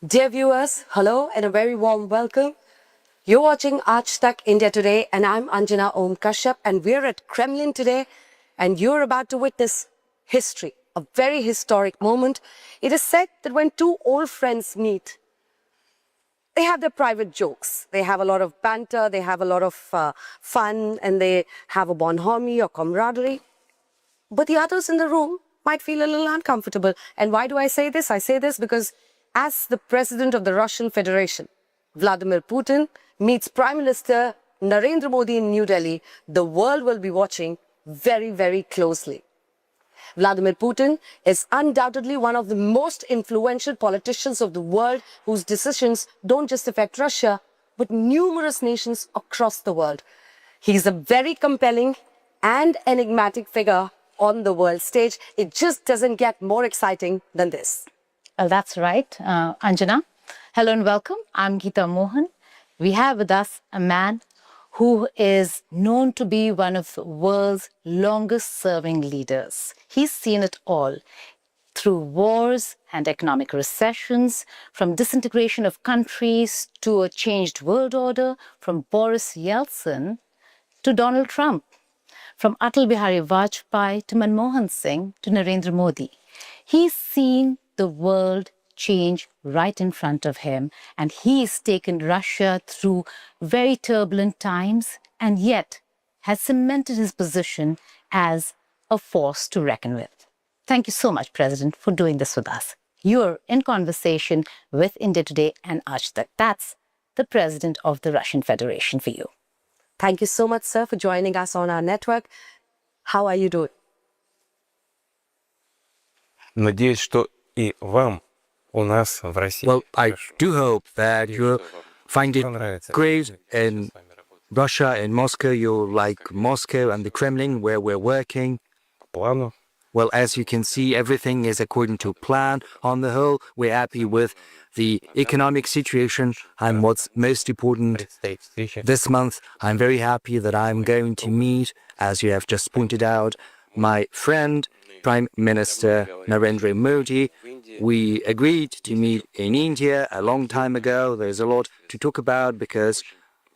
Dear viewers, hello and a very warm welcome. You're watching Aaj Tak India Today and I'm Anjana Om Kashyap and we're at Kremlin today and you're about to witness history, a very historic moment. It is said that when two old friends meet, they have their private jokes. They have a lot of banter, they have a lot of fun and they have a bonhomie or camaraderie. But the others in the room might feel a little uncomfortable. And why do I say this? I say this because as the President of the Russian Federation, Vladimir Putin, meets Prime Minister Narendra Modi in New Delhi, the world will be watching very, very closely. Vladimir Putin is undoubtedly one of the most influential politicians of the world whose decisions don't just affect Russia, but numerous nations across the world. He's a very compelling and enigmatic figure on the world stage. It just doesn't get more exciting than this. Well, that's right, Anjana. Hello and welcome. I'm Gita Mohan. We have with us a man who is known to be one of the world's longest-serving leaders. He's seen it all, through wars and economic recessions, from disintegration of countries to a changed world order, from Boris Yeltsin to Donald Trump, from Atal Bihari Vajpayee to Manmohan Singh to Narendra Modi. He's seen the world change right in front of him, and he's taken Russia through very turbulent times and yet has cemented his position as a force to reckon with. Thank you so much, President, for doing this with us. You're in conversation with India Today and Aaj Tak. That's the President of the Russian Federation for you. Thank you so much, sir, for joining us on our network. How are you doing? Надеюсь, что и вам у нас в России. Well, I do hope that you find it great in Russia, in Moscow. You like Moscow and the Kremlin, where we're working. Плану. Well, as you can see, everything is according to plan. On the whole, we're happy with the economic situation. And what's most important, this month, I'm very happy that I'm going to meet, as you have just pointed out, my friend, Prime Minister Narendra Modi. We agreed to meet in India a long time ago. There's a lot to talk about because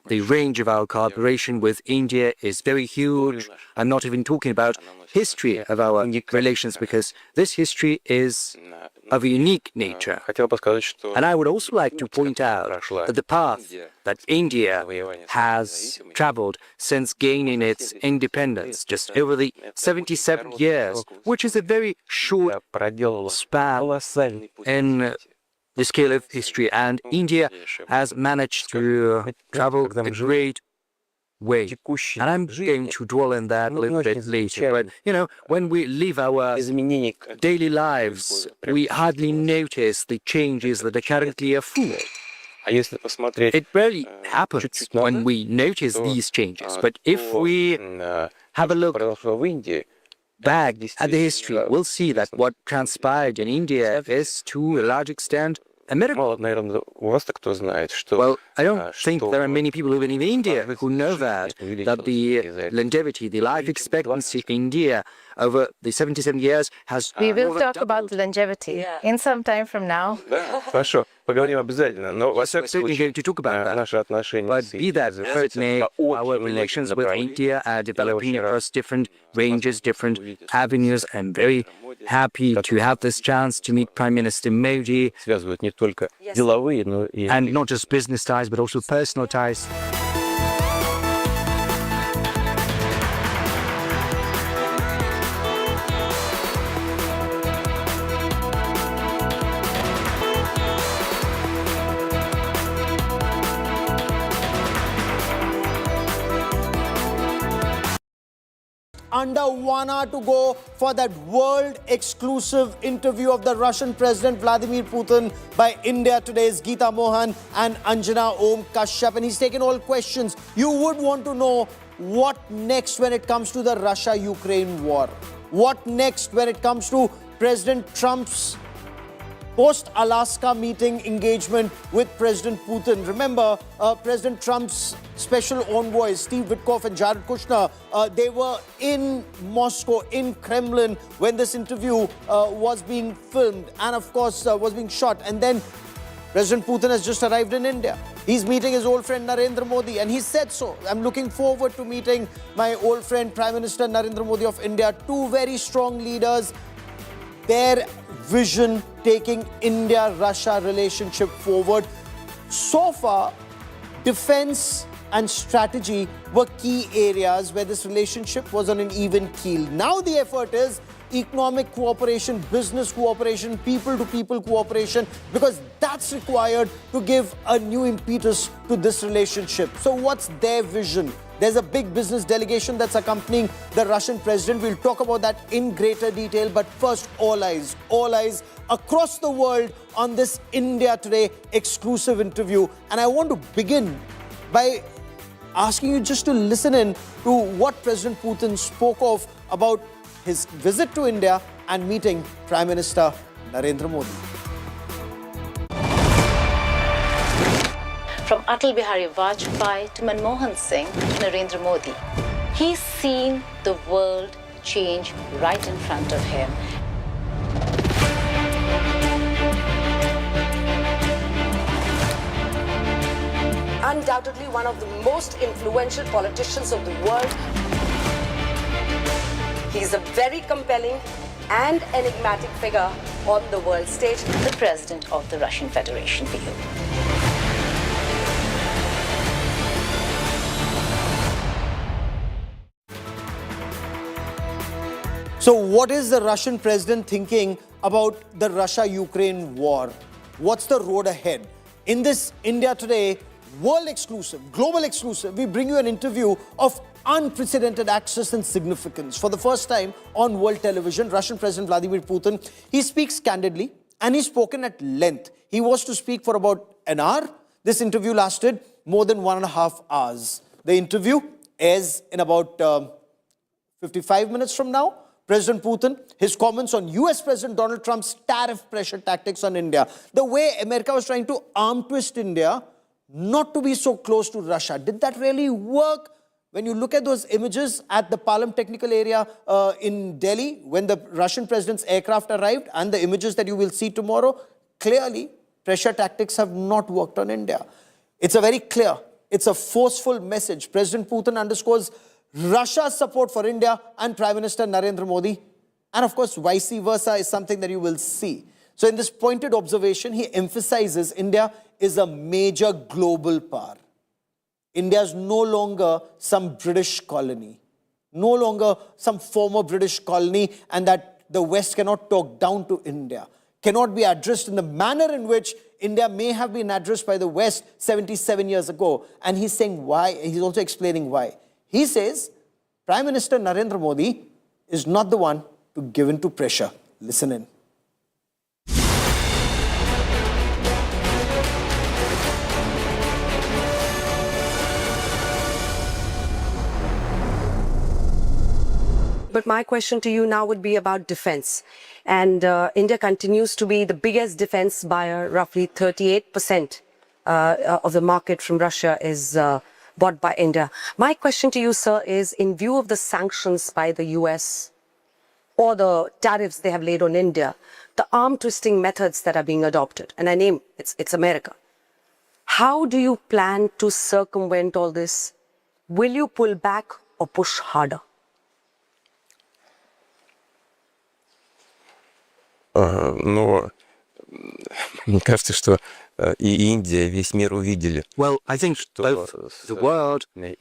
the range of our cooperation with India is very huge. I'm not even talking about history of our relations because this history is of a unique nature. And I would also like to point out that the path that India has traveled since gaining its independence, just over the 77 years, which is a very short span in the scale of history, and India has managed to travel a great way. And I'm going to dwell on that a little bit later. But, you know, when we live our daily lives, we hardly notice the changes that are currently afoot. It rarely happens when we notice these changes. But if we have a look back at the history, we'll see that what transpired in India is, to a large extent, a miracle. Well, I don't think there are many people living in India who know that the longevity, the life expectancy in India over the 77 years has... We will talk about longevity in some time from now. Хорошо, поговорим обязательно. Но we're certainly going to talk about that. But be that as it may, our relations with India are developing across different ranges, different avenues. I'm very happy to have this chance to meet Prime Minister Modi. Связывают не только деловые, но и... And not just business ties, but also personal ties. Under 1 hour to go for that world-exclusive interview of the Russian President Vladimir Putin by India Today's Gita Mohan and Anjana Om Kashyap. And he's taken all questions. You would want to know what next when it comes to the Russia-Ukraine war. What next when it comes to President Trump's post-Alaska meeting engagement with President Putin? Remember, President Trump's special envoys, Steve Witkoff and Jared Kushner, they were in Moscow, in Kremlin, when this interview was being filmed and, of course, was being shot. And then President Putin has just arrived in India. He's meeting his old friend Narendra Modi, and he said so. I'm looking forward to meeting my old friend Prime Minister Narendra Modi of India. Two very strong leaders. Their vision taking India-Russia relationship forward. So far, defense and strategy were key areas where this relationship was on an even keel. Now the effort is economic cooperation, business cooperation, people-to-people cooperation, because that's required to give a new impetus to this relationship. So what's their vision? There's a big business delegation that's accompanying the Russian president. We'll talk about that in greater detail. But first, all eyes across the world on this India Today exclusive interview. And I want to begin by asking you just to listen in to what President Putin spoke of about his visit to India and meeting Prime Minister Narendra Modi. From Atal Bihari Vajpayee to Manmohan Singh to Narendra Modi, he's seen the world change right in front of him. Undoubtedly one of the most influential politicians of the world. He's a very compelling and enigmatic figure on the world stage. The President of the Russian Federation for you. So what is the Russian president thinking about the Russia-Ukraine war? What's the road ahead? In this India Today world exclusive, global exclusive, we bring you an interview of unprecedented access and significance. For the first time on world television, Russian President Vladimir Putin, he speaks candidly and he's spoken at length. He was to speak for about an hour. This interview lasted more than 1.5 hours. The interview airs in about 55 minutes from now. President Putin, his comments on US President Donald Trump's tariff pressure tactics on India. The way America was trying to arm twist India not to be so close to Russia. Did that really work? When you look at those images at the Palam technical area in Delhi, when the Russian president's aircraft arrived, and the images that you will see tomorrow, clearly pressure tactics have not worked on India. It's a very clear, it's a forceful message. President Putin underscores Russia's support for India and Prime Minister Narendra Modi. And of course, vice versa is something that you will see. So in this pointed observation, he emphasizes India is a major global power. India is no longer some British colony, no longer some former British colony, and that the West cannot talk down to India, cannot be addressed in the manner in which India may have been addressed by the West 77 years ago. And he's saying why, he's also explaining why. He says Prime Minister Narendra Modi is not the one to give in to pressure. Listen in. But my question to you now would be about defense. And India continues to be the biggest defense buyer. Roughly 38% of the market from Russia is bought by India. My question to you, sir, is in view of the sanctions by the US or the tariffs they have laid on India, the arm twisting methods that are being adopted, and I name it's America. How do you plan to circumvent all this? Will you pull back or push harder? Но мне кажется, что и Индия, весь мир увидели. Well, I think both the world and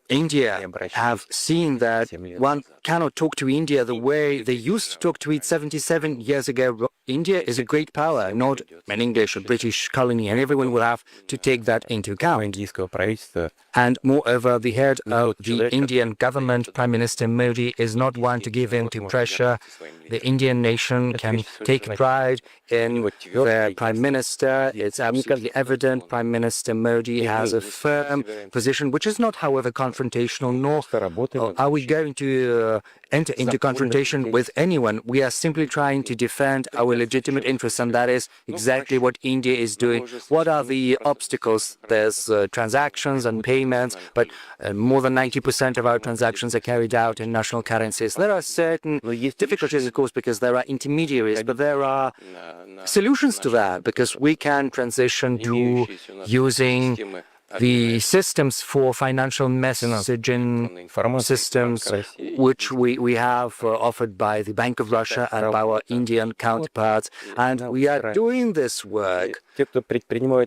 India have seen that one cannot talk to India the way they used to talk to it 77 years ago. India is a great power, not an English or British colony, and everyone will have to take that into account. And moreover, the head of the Indian government, Prime Minister Modi, is not one to give in to pressure. The Indian nation can take pride in their Prime Minister. It's absolutely evident Prime Minister Modi has a firm position, which is not, however, confrontational, nor are we going to enter into confrontation with anyone. We are simply trying to defend our legitimate interests, and that is exactly what India is doing. What are the obstacles? There's transactions and payments, but more than 90% of our transactions are carried out in national currencies. There are certain difficulties, of course, because there are intermediaries, but there are solutions to that, because we can transition to using the systems for financial messaging systems, which we have offered by the Bank of Russia and our Indian counterparts. And we are doing this work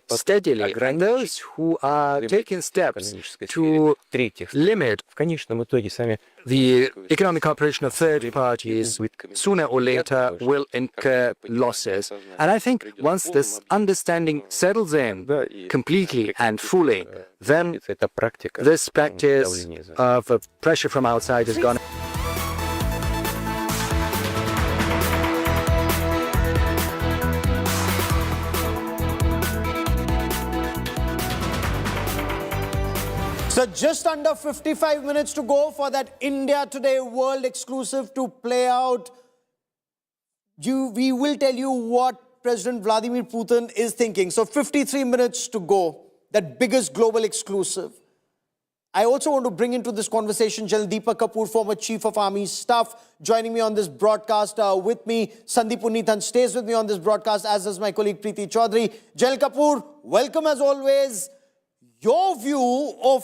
steadily. And those who are taking steps to limit the economic cooperation of third parties sooner or later will incur losses. And I think once this understanding settles in completely and fully, then this practice of pressure from outside is gone. So just under 55 minutes to go for that India Today World Exclusive to play out. We will tell you what President Vladimir Putin is thinking. So 53 minutes to go, that biggest global exclusive. I also want to bring into this conversation General Deepak Kapoor, former Chief of Army Staff, joining me on this broadcast. With me, Sandeep Puneethan stays with me on this broadcast, as does my colleague Preeti Chaudhary. General Kapoor, welcome as always. Your view of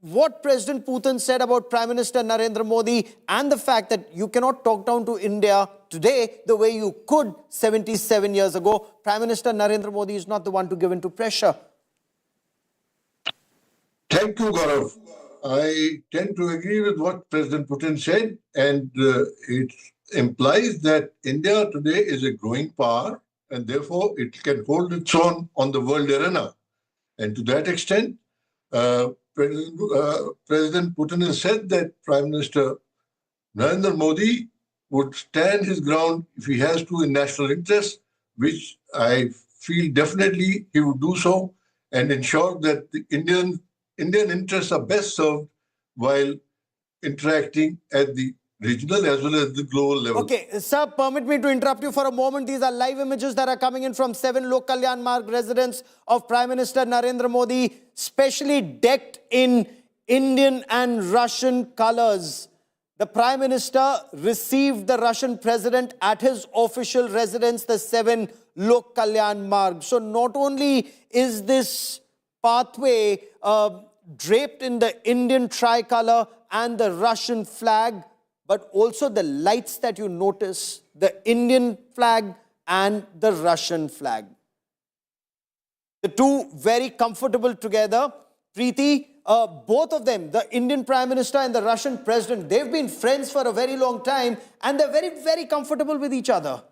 what President Putin said about Prime Minister Narendra Modi and the fact that you cannot talk down to India today the way you could 77 years ago. Prime Minister Narendra Modi is not the one to give in to pressure. Thank you, Gaurav. I tend to agree with what President Putin said, and it implies that India today is a growing power, and therefore it can hold its own on the world arena. And to that extent, President Putin has said that Prime Minister Narendra Modi would stand his ground if he has to in national interests, which I feel definitely he would do so, and ensure that the Indian interests are best served while interacting at the regional as well as the global level. Okay, sir, permit me to interrupt you for a moment. These are live images that are coming in from 7 Lok Kalyan Marg residents of Prime Minister Narendra Modi, specially decked in Indian and Russian colors. The Prime Minister received the Russian President at his official residence, the 7 Lok Kalyan Marg. So not only is this pathway draped in the Indian tricolor and the Russian flag, but also the lights that you notice, the Indian flag and the Russian flag. The two very comfortable together. Preeti, both of them, the Indian Prime Minister and the Russian President, they've been friends for a very long time and they're very, very comfortable with each other.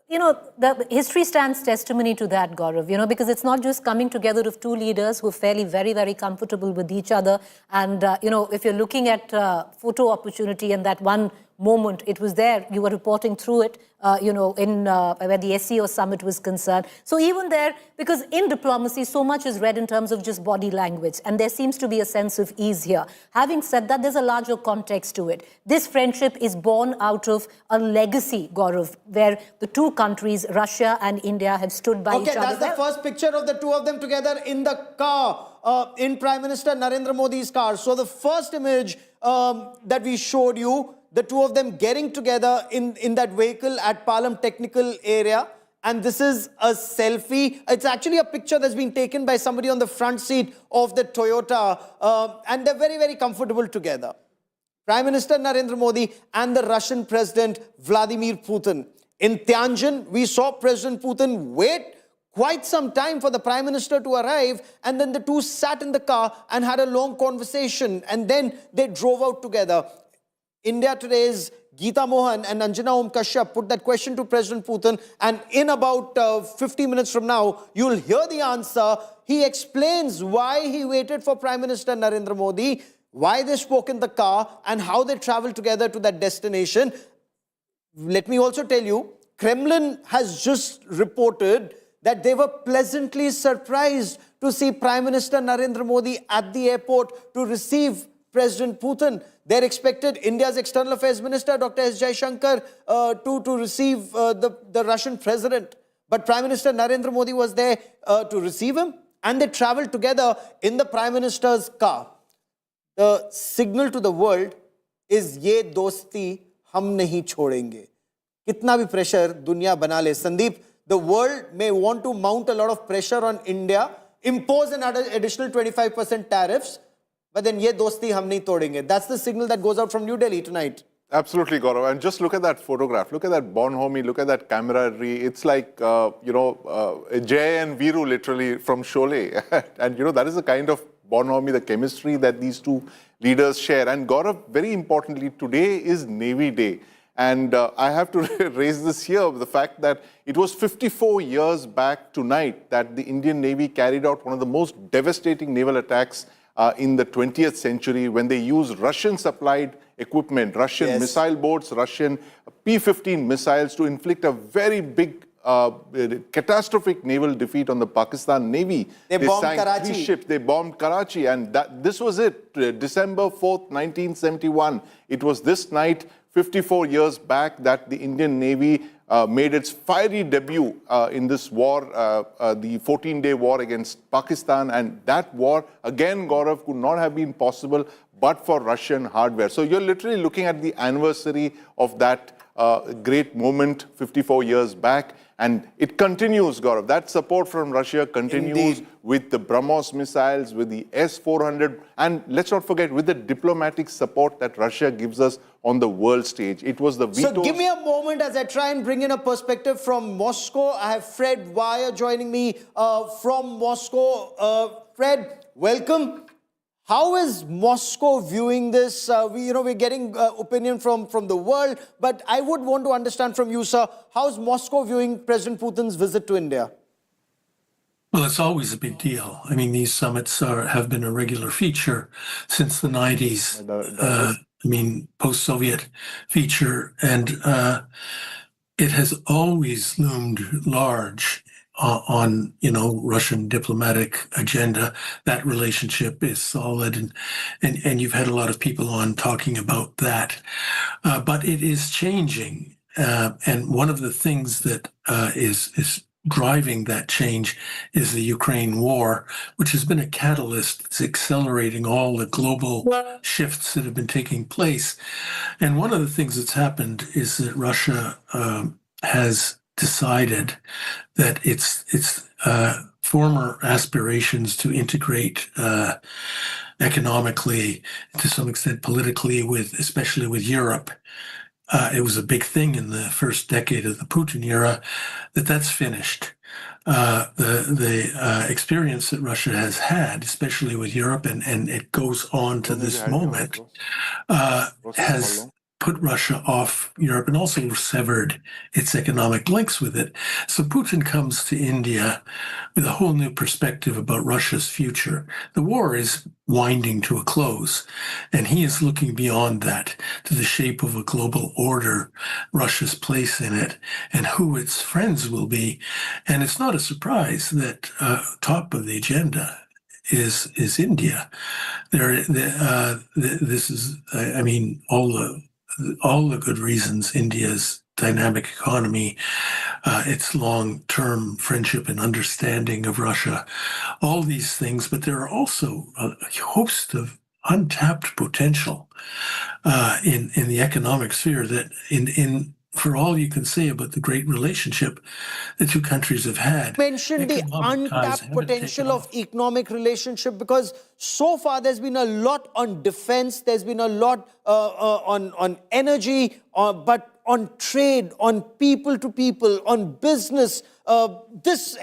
You know, the history stands testimony to that, Gaurav, you know, because it's not just coming together of two leaders who are fairly very, very comfortable with each other. And, you know, if you're looking at photo opportunity and that one moment, it was there, you were reporting through it, you know, in where the SCO Summit was concerned. So even there, because in diplomacy, so much is read in terms of just body language, and there seems to be a sense of ease here. Having said that, there's a larger context to it. This friendship is born out of a legacy, Gaurav, where the two countries, Russia and India, have stood by each other. Okay, that's the first picture of the two of them together in the car, in Prime Minister Narendra Modi's car. So the first image that we showed you, the two of them getting together in that vehicle at Palam technical area. And this is a selfie. It's actually a picture that's been taken by somebody on the front seat of the Toyota. And they're very, very comfortable together. Prime Minister Narendra Modi and the Russian President Vladimir Putin. In Tianjin, we saw President Putin wait quite some time for the Prime Minister to arrive, and then the two sat in the car and had a long conversation, and then they drove out together. India Today's Gita Mohan and Anjana Om Kashyap put that question to President Putin, and in about 50 minutes from now, you'll hear the answer. He explains why he waited for Prime Minister Narendra Modi, why they spoke in the car, and how they traveled together to that destination. Let me also tell you, Kremlin has just reported that they were pleasantly surprised to see Prime Minister Narendra Modi at the airport to receive President Putin. They're expected, India's External Affairs Minister, Dr. S. Jaishankar, to receive the Russian president. But Prime Minister Narendra Modi was there to receive him, and they traveled together in the Prime Minister's car. The signal to the world is ye dosti hum nahi chhodenge. Kitna bhi pressure dunya bana le. Sandeep, the world may want to mount a lot of pressure on India, impose an additional 25% tariffs, but then ye dosti hum nahi todenge. That's the signal that goes out from New Delhi tonight. Absolutely, Gaurav. And just look at that photograph. Look at that bonhomie. Look at that camaraderie. It's like, Jay and Viru literally from Sholay. And, that is the kind of bonhomie, the chemistry that these two leaders share. And Gaurav, very importantly, today is Navy Day. And I have to raise this here, the fact that it was 54 years back tonight that the Indian Navy carried out one of the most devastating naval attacks in the 20th century, when they used Russian-supplied equipment, Russian missile boats, Russian P-15 missiles to inflict a very big, catastrophic naval defeat on the Pakistan Navy. They bombed sank Karachi. 3 ships. They bombed Karachi, and this was it. December 4th, 1971. It was this night, 54 years back, that the Indian Navy made its fiery debut in this war, the 14-day war against Pakistan. And that war, again, Gaurav, could not have been possible but for Russian hardware. So you're literally looking at the anniversary of that great moment 54 years back. And it continues, Gaurav. That support from Russia continues with the Brahmos missiles, with the S-400, and let's not forget, with the diplomatic support that Russia gives us on the world stage. It was the vetoes. So give me a moment as I try and bring in a perspective from Moscow. I have Fred Wire joining me from Moscow. Fred, welcome. How is Moscow viewing this? We're getting opinion from the world, but I would want to understand from you, sir, how is Moscow viewing President Putin's visit to India? Well, it's always a big deal. I mean, these summits have been a regular feature since the 90s. Post-Soviet feature, and it has always loomed large on Russian diplomatic agenda. That relationship is solid, and you've had a lot of people on talking about that. But it is changing, and one of the things that is driving that change is the Ukraine war, which has been a catalyst that's accelerating all the global shifts that have been taking place. And one of the things that's happened is that Russia has decided that its former aspirations to integrate economically, to some extent politically, especially with Europe. It was a big thing in the first decade of the Putin era, that's finished. The experience that Russia has had, especially with Europe, and it goes on to this moment, has put Russia off Europe and also severed its economic links with it. So Putin comes to India with a whole new perspective about Russia's future. The war is winding to a close, and he is looking beyond that to the shape of a global order, Russia's place in it, and who its friends will be. And it's not a surprise that top of the agenda is India. This is, all the good reasons, India's dynamic economy, its long-term friendship and understanding of Russia, all these things, but there are also a host of untapped potential in the economic sphere that for all you can say about the great relationship the two countries have had. Mentioned the untapped potential of economic relationship, because so far there's been a lot on defense, there's been a lot on energy, but on trade, on people to people, on business. This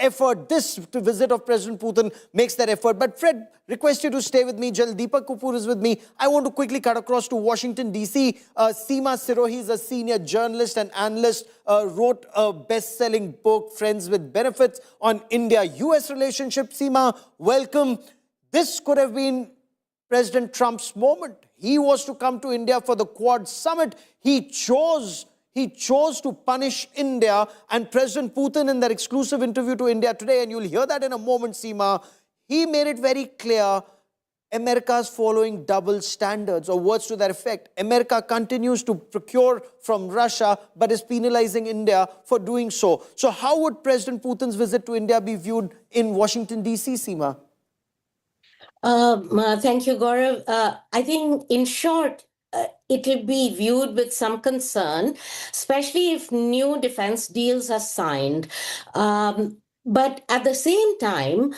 visit of President Putin makes that effort. But Fred, request you to stay with me. Deepak Kapoor is with me. I want to quickly cut across to Washington, D.C. Seema Sirohi is a senior journalist and analyst, wrote a best-selling book, Friends with Benefits, on India-US relationship. Seema, welcome. This could have been President Trump's moment. He was to come to India for the Quad Summit. He chose to punish India, and President Putin, in that exclusive interview to India today, and you'll hear that in a moment, Seema, he made it very clear America's following double standards, or words to that effect. America continues to procure from Russia, but is penalizing India for doing so. So how would President Putin's visit to India be viewed in Washington, D.C., Seema? Thank you, Gaurav. I think, in short, it will be viewed with some concern, especially if new defense deals are signed. But at the same time,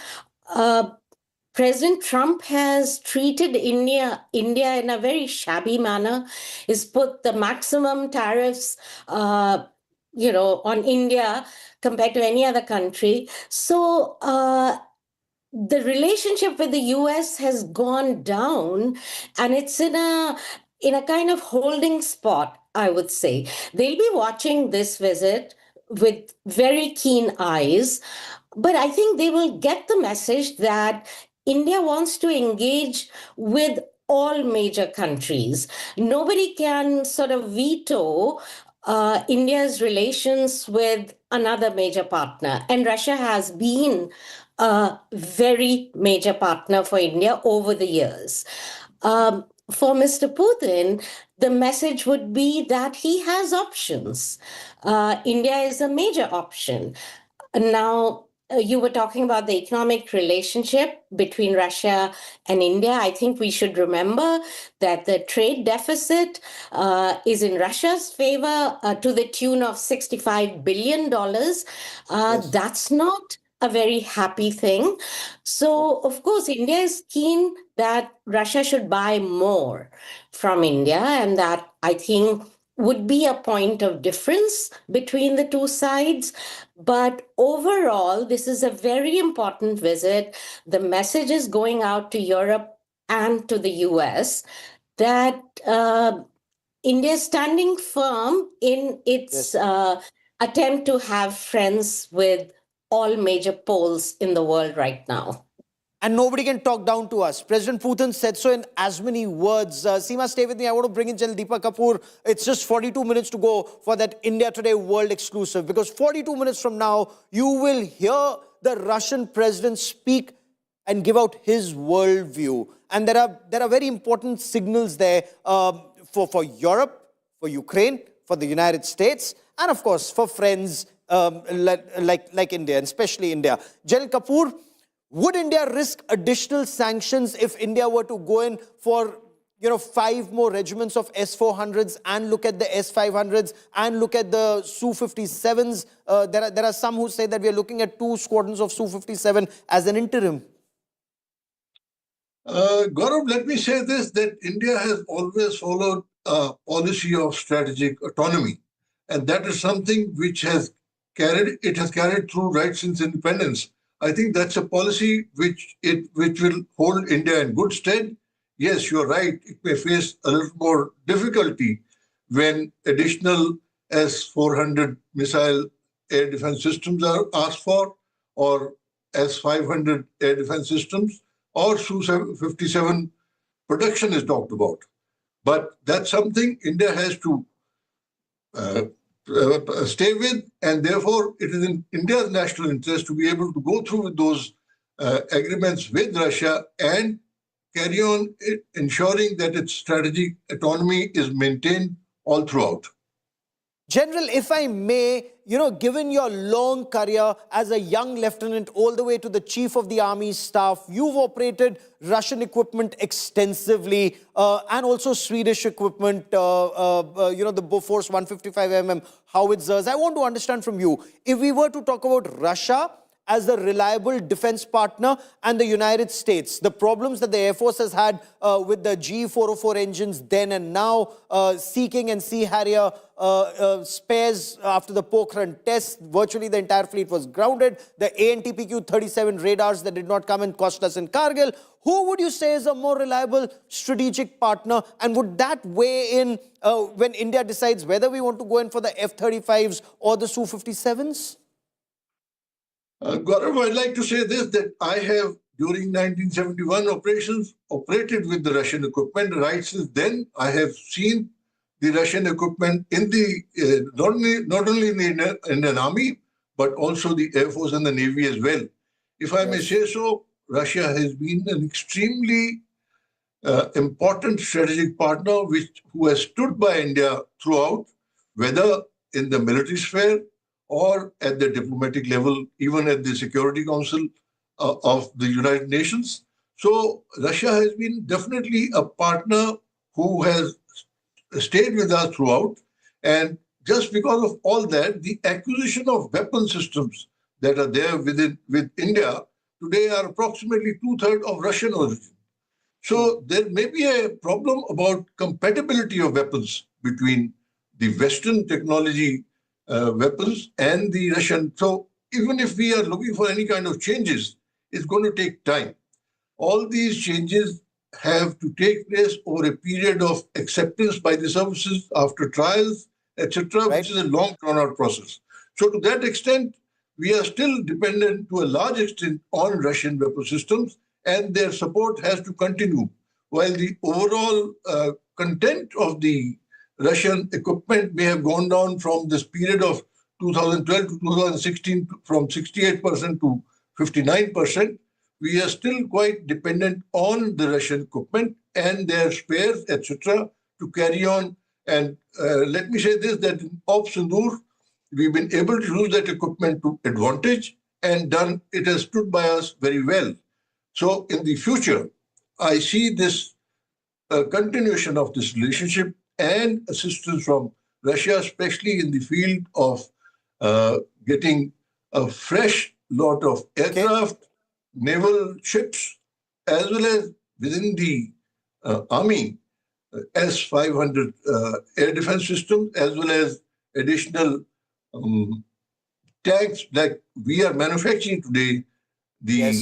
President Trump has treated India in a very shabby manner. He's put the maximum tariffs, on India compared to any other country. So the relationship with the US has gone down, and it's in a kind of holding spot, I would say. They'll be watching this visit with very keen eyes, but I think they will get the message that India wants to engage with all major countries. Nobody can sort of veto India's relations with another major partner. And Russia has been a very major partner for India over the years. For Mr. Putin, the message would be that he has options. India is a major option. Now, you were talking about the economic relationship between Russia and India. I think we should remember that the trade deficit is in Russia's favor to the tune of $65 billion. That's not a very happy thing. So, of course, India is keen that Russia should buy more from India, and that, I think, would be a point of difference between the two sides. But overall, this is a very important visit. The message is going out to Europe and to the US that India is standing firm in its attempt to have friends with all major poles in the world right now. And nobody can talk down to us. President Putin said so in as many words. Seema, stay with me. I want to bring in General Deepa Kapoor. It's just 42 minutes to go for that India Today World exclusive, because 42 minutes from now, you will hear the Russian president speak and give out his worldview. And there are very important signals there for Europe, for Ukraine, for the United States, and of course for friends like India, and especially India. General Kapoor, would India risk additional sanctions if India were to go in for 5 more regiments of S-400s and look at the S-500s and look at the Su-57s? There are some who say that we are looking at 2 squadrons of Su-57 as an interim. Gaurav, let me say this, that India has always followed a policy of strategic autonomy. And that is something which has carried through right since independence. I think that's a policy which will hold India in good stead. Yes, you're right. It may face a little more difficulty when additional S-400 missile air defense systems are asked for, or S-500 air defense systems, or Su-57 production is talked about. But that's something India has to stay with, and therefore it is in India's national interest to be able to go through with those agreements with Russia and carry on ensuring that its strategic autonomy is maintained all throughout. General, if I may, given your long career as a young lieutenant all the way to the chief of the army staff, you've operated Russian equipment extensively and also Swedish equipment, the Bofors 155mm howitzers. I want to understand from you, if we were to talk about Russia as a reliable defense partner and the United States, the problems that the Air Force has had with the G404 engines then and now, Sea King and Sea Harrier spares after the Pokhran test, virtually the entire fleet was grounded, the ANTPQ-37 radars that did not come and cost us in Kargil, who would you say is a more reliable strategic partner, and would that weigh in when India decides whether we want to go in for the F-35s or the Su-57s? Gaurav, I'd like to say this, that I have, during 1971 operations, operated with the Russian equipment. Right since then, I have seen the Russian equipment in the not only in the Indian Army, but also the Air Force and the Navy as well. If I may say so, Russia has been an extremely important strategic partner who has stood by India throughout, whether in the military sphere or at the diplomatic level, even at the Security Council of the United Nations. So Russia has been definitely a partner who has stayed with us throughout. And just because of all that, the acquisition of weapon systems that are there with India today are approximately 2/3 of Russian origin. So there may be a problem about compatibility of weapons between the Western technology weapons and the Russian. So even if we are looking for any kind of changes, it's going to take time. All these changes have to take place over a period of acceptance by the services after trials, etc., which is a long drawn-out process. So to that extent, we are still dependent to a large extent on Russian weapon systems, and their support has to continue. While the overall content of the Russian equipment may have gone down from this period of 2012 to 2016 from 68% to 59%, we are still quite dependent on the Russian equipment and their spares, etc., to carry on. And let me say this, that in Op Sindoor, we've been able to use that equipment to advantage, and it has stood by us very well. So in the future, I see this continuation of this relationship and assistance from Russia, especially in the field of getting a fresh lot of aircraft, naval ships, as well as within the Army, S-500 air defense system, as well as additional tanks like we are manufacturing today, the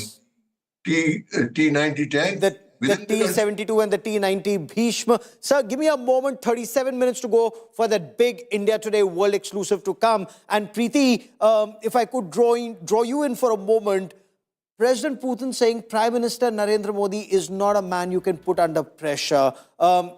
T-90 tank. The T-72 and the T-90 Bhishma. Sir, give me a moment, 37 minutes to go for that big India Today world exclusive to come. And Preeti, if I could draw you in for a moment, President Putin saying Prime Minister Narendra Modi is not a man you can put under pressure.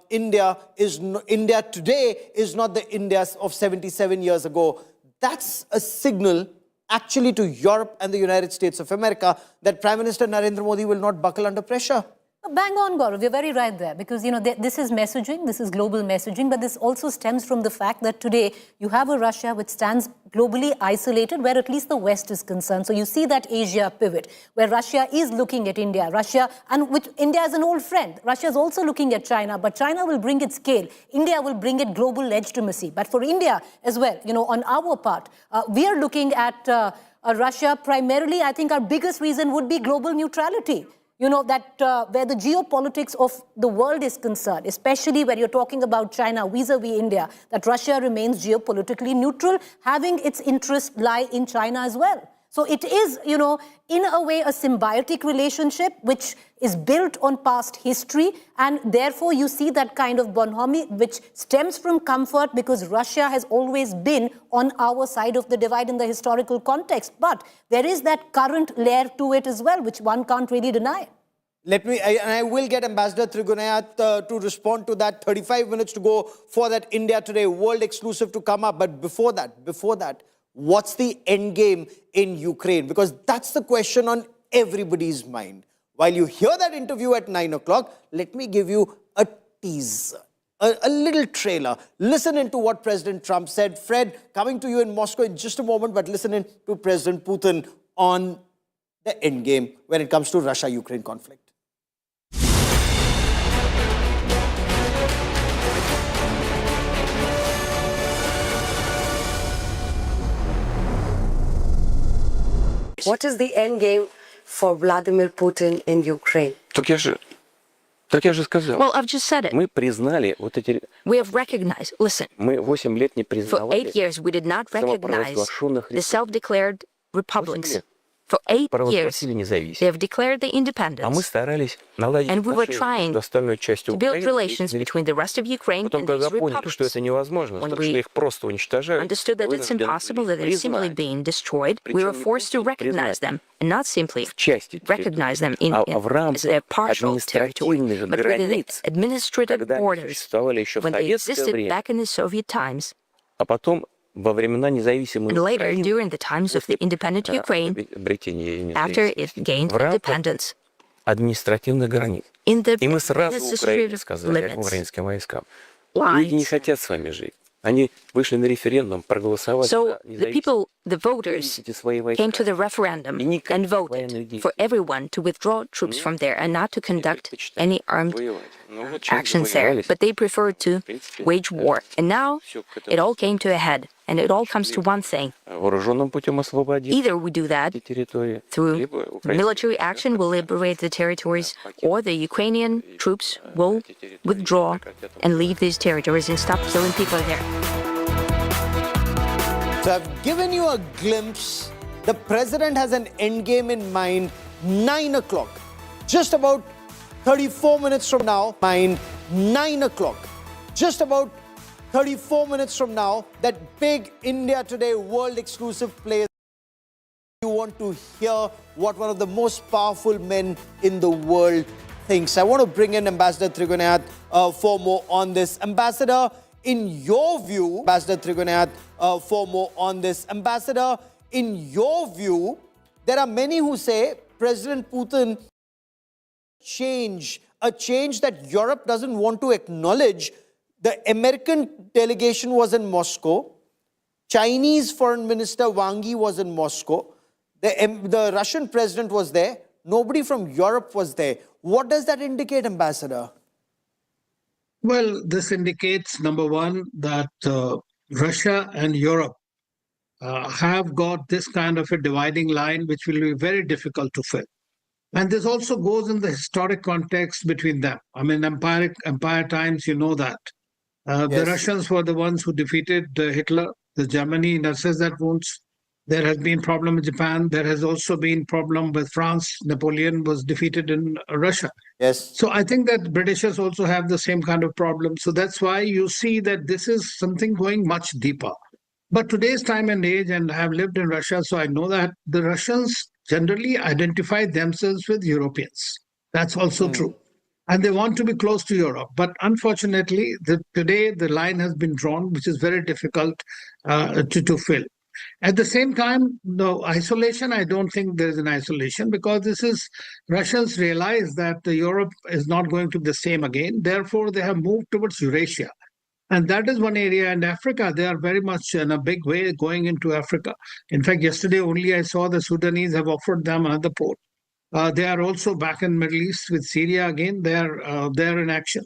India today is not the India of 77 years ago. That's a signal actually to Europe and the United States of America that Prime Minister Narendra Modi will not buckle under pressure. Bang on, Gaurav. You're very right there because, this is messaging, this is global messaging, but this also stems from the fact that today you have a Russia which stands globally isolated where at least the West is concerned. So you see that Asia pivot where Russia is looking at India, and which India is an old friend. Russia is also looking at China, but China will bring its scale. India will bring it global legitimacy. But for India as well, on our part, we are looking at Russia primarily. I think our biggest reason would be global neutrality. That where the geopolitics of the world is concerned, especially when you're talking about China vis-a-vis India, that Russia remains geopolitically neutral, having its interests lie in China as well. So it is, in a way, a symbiotic relationship which is built on past history, and therefore you see that kind of bonhomie which stems from comfort because Russia has always been on our side of the divide in the historical context. But there is that current layer to it as well, which one can't really deny. I will get Ambassador Trigunayat to respond to that. 35 minutes to go for that India Today world exclusive to come up. But before that, what's the end game in Ukraine? Because that's the question on everybody's mind. While you hear that interview at 9 o'clock, let me give you a tease, a little trailer. Listen into what President Trump said. Fred, coming to you in Moscow in just a moment, but listen in to President Putin on the end game when it comes to Russia-Ukraine conflict. What is the end game for Vladimir Putin in Ukraine? Так я же сказал. Well, I've just said it. Мы признали вот эти. We have recognized. Listen. Мы 8 лет не For признавали 8 years, we did not recognize the self-declared republics. For 8 years, they have declared the independence. А мы старались наладить And we were trying с остальной частью to build relations between the rest of Ukraine Потом, and когда these поняли, что это republics. невозможно, When что we их просто уничтожают, understood that it's impossible, that they're simply being destroyed, we were forced to recognize them, and not simply recognize them as a partial territory, but within the administrative borders when they existed back in the Soviet times. а потом во времена независимой And later, Украины, during the times of the independent Ukraine, обретения after it независимости, gained в рамках independence, административных границ. in the И мы сразу administrative сказали limits. украинским войскам, люди не Lines. хотят с вами жить. Они вышли на референдум, проголосовали So за the people, the voters, независимость свои войска. came to the referendum and voted for everyone to withdraw troops from there and not to conduct any armed actions there. But they preferred to wage war. And now it all came to a head. And it all comes to one thing. Вооруженным путем освободить Either we do that территории, through либо украинцы military action will liberate the territories, or the Ukrainian troops will withdraw and leave these territories and stop killing people there. So I've given you a glimpse. The president has an endgame in mind. 9 o'clock, just about 34 minutes from now. 9 o'clock, just about 34 minutes from now, that big India Today world exclusive plays. You want to hear what one of the most powerful men in the world thinks. I want to bring in Ambassador Trigonath for more on this. Ambassador, in your view, Ambassador Trigonath for more on this. Ambassador, in your view, there are many who say President Putin a change that Europe doesn't want to acknowledge. The American delegation was in Moscow. Chinese Foreign Minister Wang Yi was in Moscow. The Russian president was there. Nobody from Europe was there. What does that indicate, Ambassador? Well, this indicates, number one, that Russia and Europe have got this kind of a dividing line, which will be very difficult to fill. And this also goes in the historic context between them. I mean, empire times, you know that. The Russians were the ones who defeated Hitler. The Germany nurses that wounds. There has been problem in Japan. There has also been problem with France. Napoleon was defeated in Russia. Yes. So I think that Britishers also have the same kind of problem. So that's why you see that this is something going much deeper. But today's time and age, and I have lived in Russia, so I know that the Russians generally identify themselves with Europeans. That's also true. And they want to be close to Europe. But unfortunately, today the line has been drawn, which is very difficult to fill. At the same time, no isolation, I don't think there is an isolation, because Russians realize that Europe is not going to be the same again. Therefore, they have moved towards Eurasia. And that is one area. And Africa, they are very much in a big way going into Africa. In fact, yesterday only I saw the Sudanese have offered them another port. They are also back in Middle East with Syria again. They are in action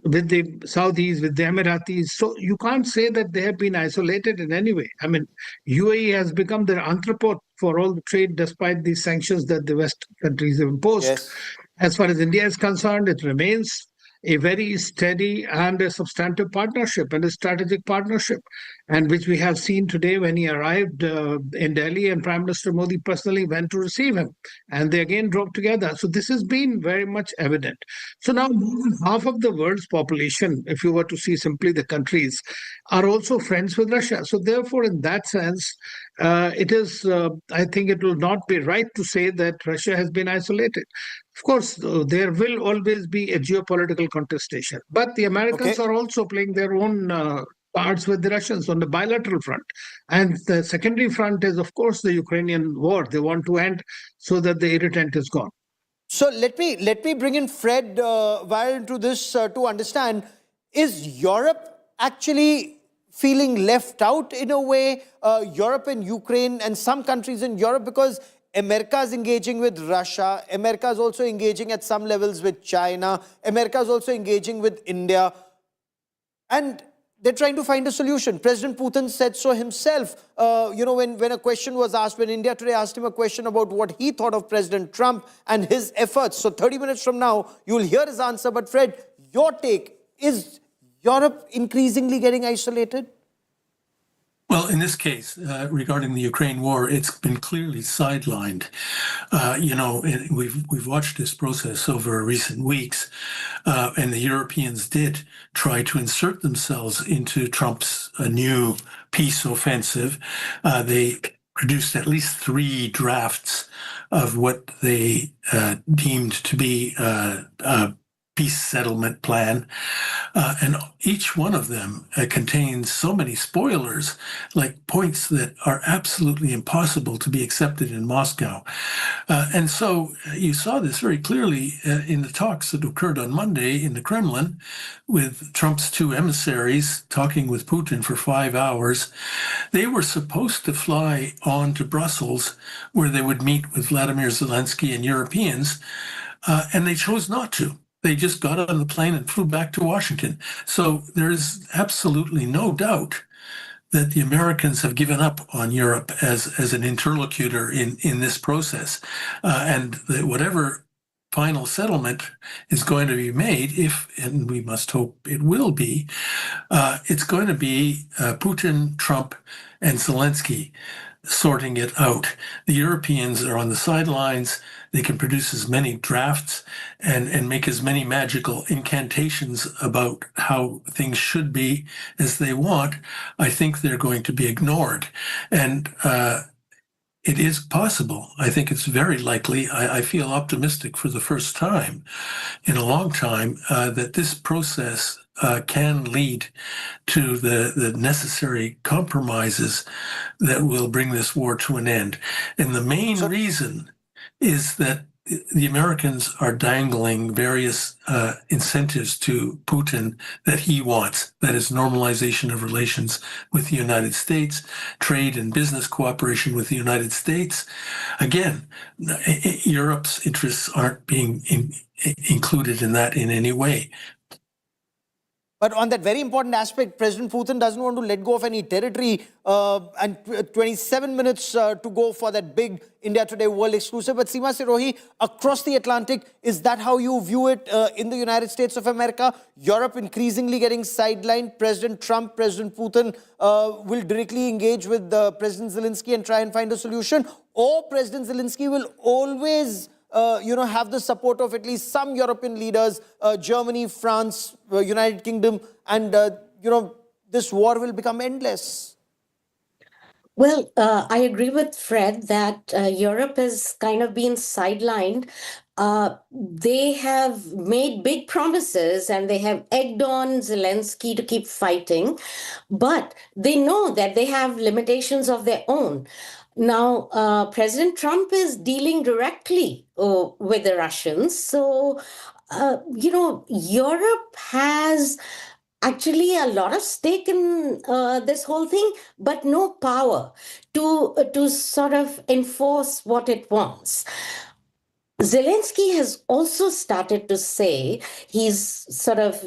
with the Saudis, with the Emiratis. So you can't say that they have been isolated in any way. I mean, UAE has become their entrepot for all the trade, despite these sanctions that the West countries have imposed. Yes. As far as India is concerned, it remains a very steady and a substantive partnership and a strategic partnership, and which we have seen today when he arrived in Delhi, and Prime Minister Modi personally went to receive him, and they again drove together. So this has been very much evident. So now more than half of the world's population, if you were to see simply the countries, are also friends with Russia. So therefore, in that sense, it is, I think it will not be right to say that Russia has been isolated. Of course, there will always be a geopolitical contestation, but the Americans are also playing their own parts with the Russians on the bilateral front. And the secondary front is, of course, the Ukrainian war. They want to end so that the irritant is gone. So let me bring in Fred Weil into this to understand, is Europe actually feeling left out in a way, Europe and Ukraine and some countries in Europe, because America is engaging with Russia, America is also engaging at some levels with China, America is also engaging with India, and they're trying to find a solution. President Putin said so himself, when a question was asked, when India Today asked him a question about what he thought of President Trump and his efforts. So 30 minutes from now, you'll hear his answer. But Fred, your take, is Europe increasingly getting isolated? Well, in this case, regarding the Ukraine war, it's been clearly sidelined. We've watched this process over recent weeks, and the Europeans did try to insert themselves into Trump's new peace offensive. They produced at least 3 drafts of what they deemed to be peace settlement plan. And each one of them contains so many spoilers, like points that are absolutely impossible to be accepted in Moscow. And so you saw this very clearly in the talks that occurred on Monday in the Kremlin with Trump's two emissaries talking with Putin for 5 hours. They were supposed to fly on to Brussels where they would meet with Vladimir Zelensky and Europeans, and they chose not to. They just got on the plane and flew back to Washington. So there is absolutely no doubt that the Americans have given up on Europe as an interlocutor in this process. And that whatever final settlement is going to be made, and we must hope it will be, it's going to be Putin, Trump, and Zelensky sorting it out. The Europeans are on the sidelines. They can produce as many drafts and make as many magical incantations about how things should be as they want. I think they're going to be ignored. And it is possible. I think it's very likely. I feel optimistic for the first time in a long time that this process can lead to the necessary compromises that will bring this war to an end. And the main reason is that the Americans are dangling various incentives to Putin that he wants. That is normalization of relations with the United States, trade and business cooperation with the United States. Again, Europe's interests aren't being included in that in any way. But on that very important aspect, President Putin doesn't want to let go of any territory, and 27 minutes to go for that big India Today world exclusive. But Seema Sirohi, across the Atlantic, is that how you view it in the United States of America? Europe increasingly getting sidelined. President Trump, President Putin will directly engage with President Zelensky and try and find a solution? Or President Zelensky will always have the support of at least some European leaders, Germany, France, United Kingdom, and, this war will become endless? Well, I agree with Fred that Europe has kind of been sidelined. They have made big promises and they have egged on Zelensky to keep fighting, but they know that they have limitations of their own. Now, President Trump is dealing directly with the Russians. So, Europe has actually a lot of stake in this whole thing, but no power to sort of enforce what it wants. Zelensky has also started to say he's sort of,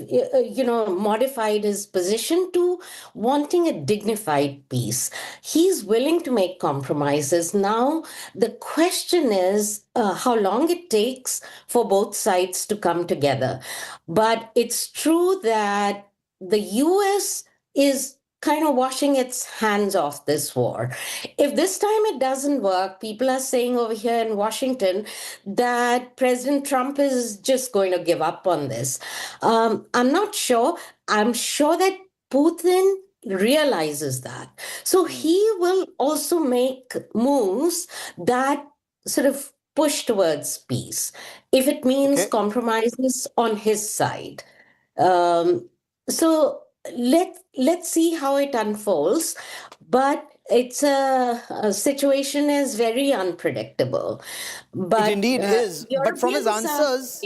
modified his position to wanting a dignified peace. He's willing to make compromises. Now, the question is how long it takes for both sides to come together. But it's true that the U.S. is kind of washing its hands off this war. If this time it doesn't work, people are saying over here in Washington that President Trump is just going to give up on this. I'm not sure. I'm sure that Putin realizes that. So he will also make moves that sort of push towards peace, if it means compromises on his side. So let's see how it unfolds, but it's a situation is very unpredictable. But it indeed is. But from his answers,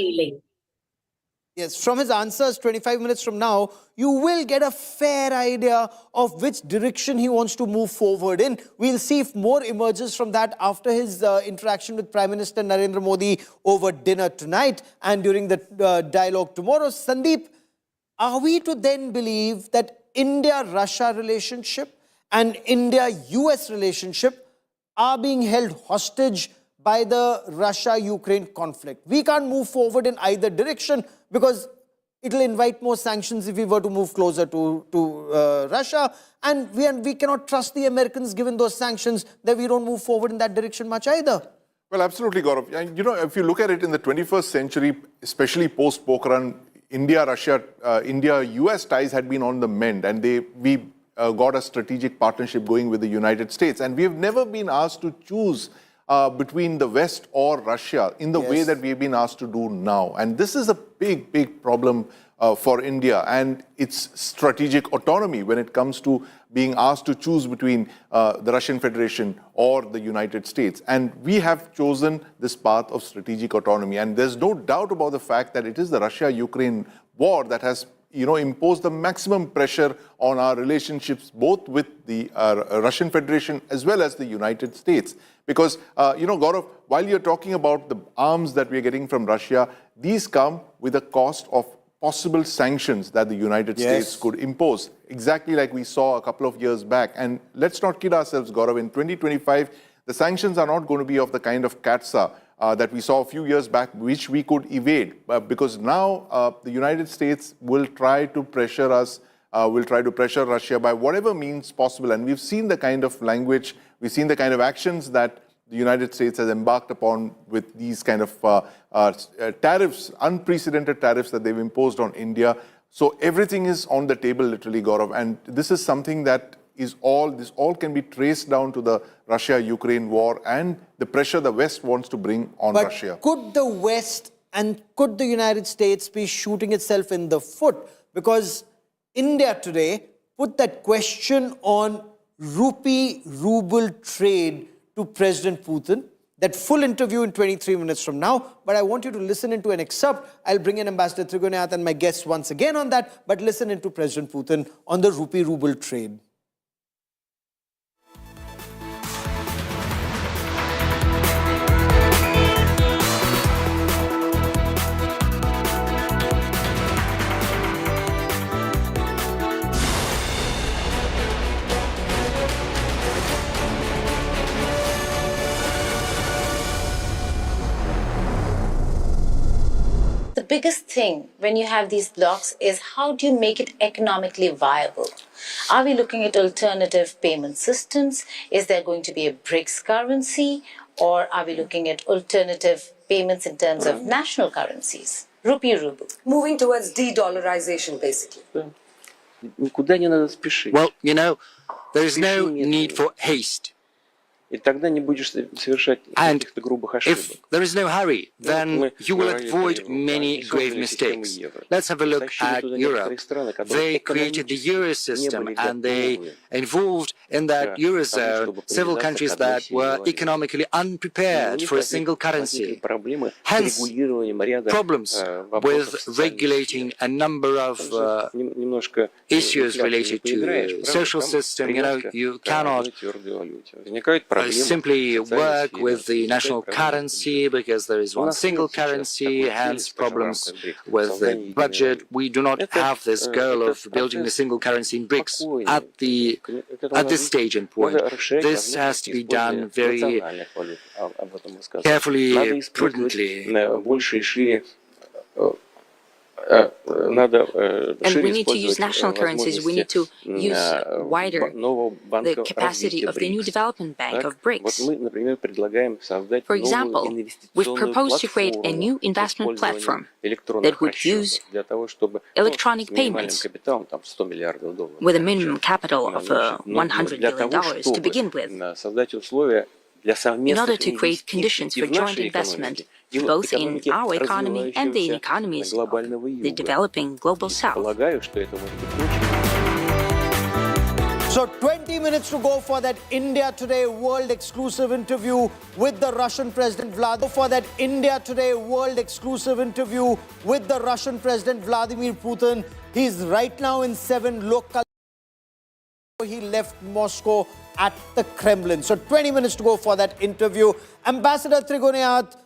yes, from his answers 25 minutes from now, you will get a fair idea of which direction he wants to move forward in. We'll see if more emerges from that after his interaction with Prime Minister Narendra Modi over dinner tonight and during the dialogue tomorrow. Sandeep, are we to then believe that India-Russia relationship and India-US relationship are being held hostage by the Russia-Ukraine conflict? We can't move forward in either direction because it will invite more sanctions if we were to move closer to Russia. And we cannot trust the Americans, given those sanctions, that we don't move forward in that direction much either. Well, absolutely, Gaurav. And, if you look at it in the 21st century, especially post-Pokhran, India-Russia, India-US ties had been on the mend, and we got a strategic partnership going with the United States. And we have never been asked to choose between the West or Russia in the way that we've been asked to do now. And this is a big, big problem for India and its strategic autonomy when it comes to being asked to choose between the Russian Federation or the United States. And we have chosen this path of strategic autonomy. And there's no doubt about the fact that it is the Russia-Ukraine war that has imposed the maximum pressure on our relationships, both with the Russian Federation as well as the United States. Because, Gaurav, while you're talking about the arms that we're getting from Russia, these come with a cost of possible sanctions that the United States could impose, exactly like we saw a couple of years back. And let's not kid ourselves, Gaurav, in 2025, the sanctions are not going to be of the kind of CATSA that we saw a few years back, which we could evade, because now the United States will try to pressure us, will try to pressure Russia by whatever means possible. And we've seen the kind of language, we've seen the kind of actions that the United States has embarked upon with these kind of tariffs, unprecedented tariffs that they've imposed on India. So everything is on the table, literally, Gaurav. And this is something that this all can be traced down to the Russia-Ukraine war and the pressure the West wants to bring on Russia. Could the West and could the United States be shooting itself in the foot? Because India today put that question on rupee-ruble trade to President Putin. That full interview in 23 minutes from now. But I want you to listen into an excerpt. I'll bring in Ambassador Trigonath and my guests once again on that. But listen into President Putin on the rupee-ruble trade. The biggest thing when you have these blocks is how do you make it economically viable? Are we looking at alternative payment systems? Is there going to be a BRICS currency? Or are we looking at alternative payments in terms of national currencies? Rupee ruble. Moving towards de-dollarization, basically. Well, there is no need for haste. And if there is no hurry, then you will avoid many grave mistakes. Let's have a look at Europe. They created the Euro system and they involved in that Eurozone several countries that were economically unprepared for a single currency. Hence, problems with regulating a number of issues related to the social system. You cannot simply work with the national currency because there is one single currency, hence problems with the budget. We do not have this goal of building a single currency in BRICS at this stage and point. This has to be done very carefully, prudently. And we need to use national currencies. We need to use wider the capacity of the new development bank of BRICS. For example, we've proposed to create a new investment platform that would use electronic payments with a minimum capital of $100 billion to begin with, in order to create conditions for joint investment both in our economy and the economies of the developing global south. So 20 minutes to go for that India Today World exclusive interview with the Russian President Vladimir Putin. He's right now in 7 local. He left Moscow at the Kremlin. So 20 minutes to go for that interview. Ambassador Trigonath,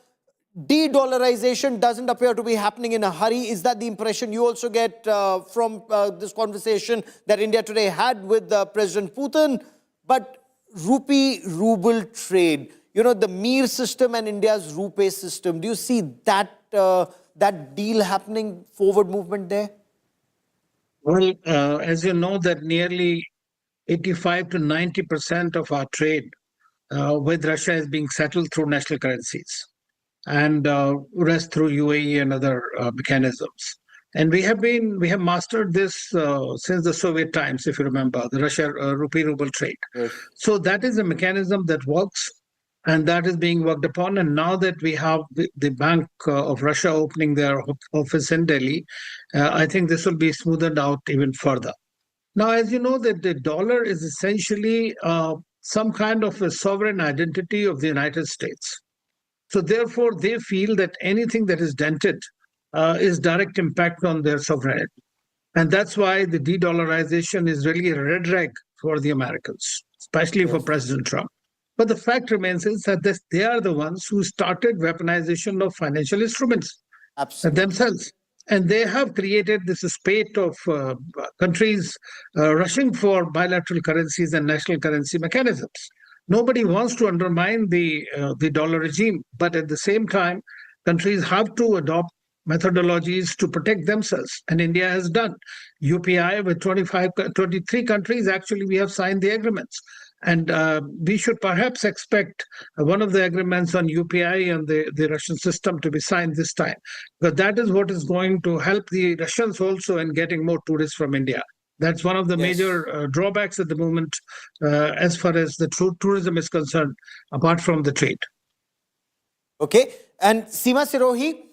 de-dollarization doesn't appear to be happening in a hurry. Is that the impression you also get from this conversation that India Today had with President Putin? But rupee-ruble trade, the Mir system and India's rupee system, do you see that that deal happening, forward movement there? Well, as you know, that nearly 85 to 90% of our trade with Russia is being settled through national currencies, and rest through UAE and other mechanisms. And we have mastered this since the Soviet times, if you remember, the Russia rupee-ruble trade. Yes. So that is a mechanism that works. And that is being worked upon. And now that we have the Bank of Russia opening their office in Delhi, I think this will be smoothed out even further. Now, as you know, that the dollar is essentially some kind of a sovereign identity of the United States. So therefore, they feel that anything that is dented is direct impact on their sovereignty. And that's why the de-dollarization is really a red rag for the Americans, especially for President Trump. But the fact remains is that they are the ones who started weaponization of financial instruments themselves. And they have created this spate of countries rushing for bilateral currencies and national currency mechanisms. Nobody wants to undermine the dollar regime, but at the same time, countries have to adopt methodologies to protect themselves, and India has done. UPI with 23 countries, actually, we have signed the agreements. And we should perhaps expect one of the agreements on UPI and the Russian system to be signed this time, because that is what is going to help the Russians also in getting more tourists from India. That's one of the major drawbacks at the moment as far as the tourism is concerned, apart from the trade. Okay. And Seema Sirohi,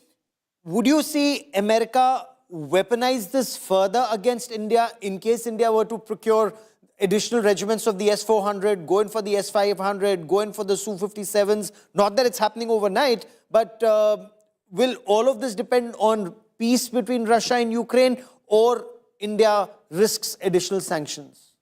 would you see America weaponize this further against India in case India were to procure additional regiments of the S-400, go in for the S-500, go in for the Su-57s? Not that it's happening overnight, but will all of this depend on peace between Russia and Ukraine, or India risks additional sanctions?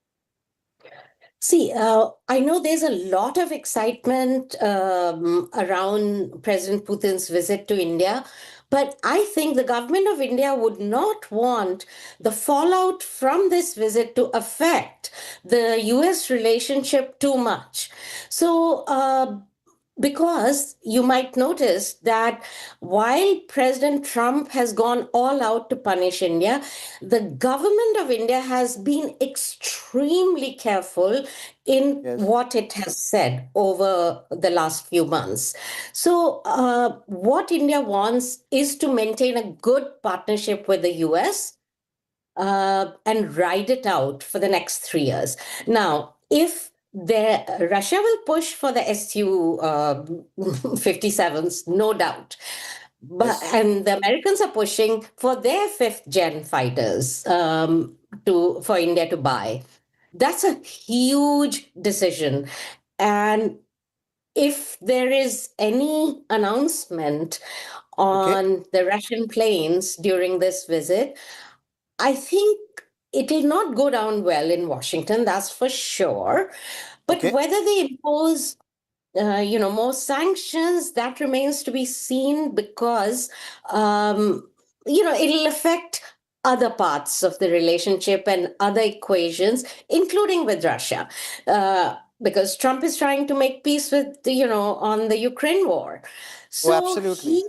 See, I know there's a lot of excitement around President Putin's visit to India, but I think the government of India would not want the fallout from this visit to affect the US relationship too much. So, because you might notice that while President Trump has gone all out to punish India, the government of India has been extremely careful in what it has said over the last few months. So what India wants is to maintain a good partnership with the US and ride it out for the next 3 years. Now, if Russia will push for the Su-57s, no doubt. But and the Americans are pushing for their 5th-gen fighters for India to buy. That's a huge decision. And if there is any announcement on the Russian planes during this visit, I think it will not go down well in Washington, that's for sure. But whether they impose, more sanctions, that remains to be seen, because, it'll affect other parts of the relationship and other equations, including with Russia, because Trump is trying to make peace with, on the Ukraine war. So absolutely.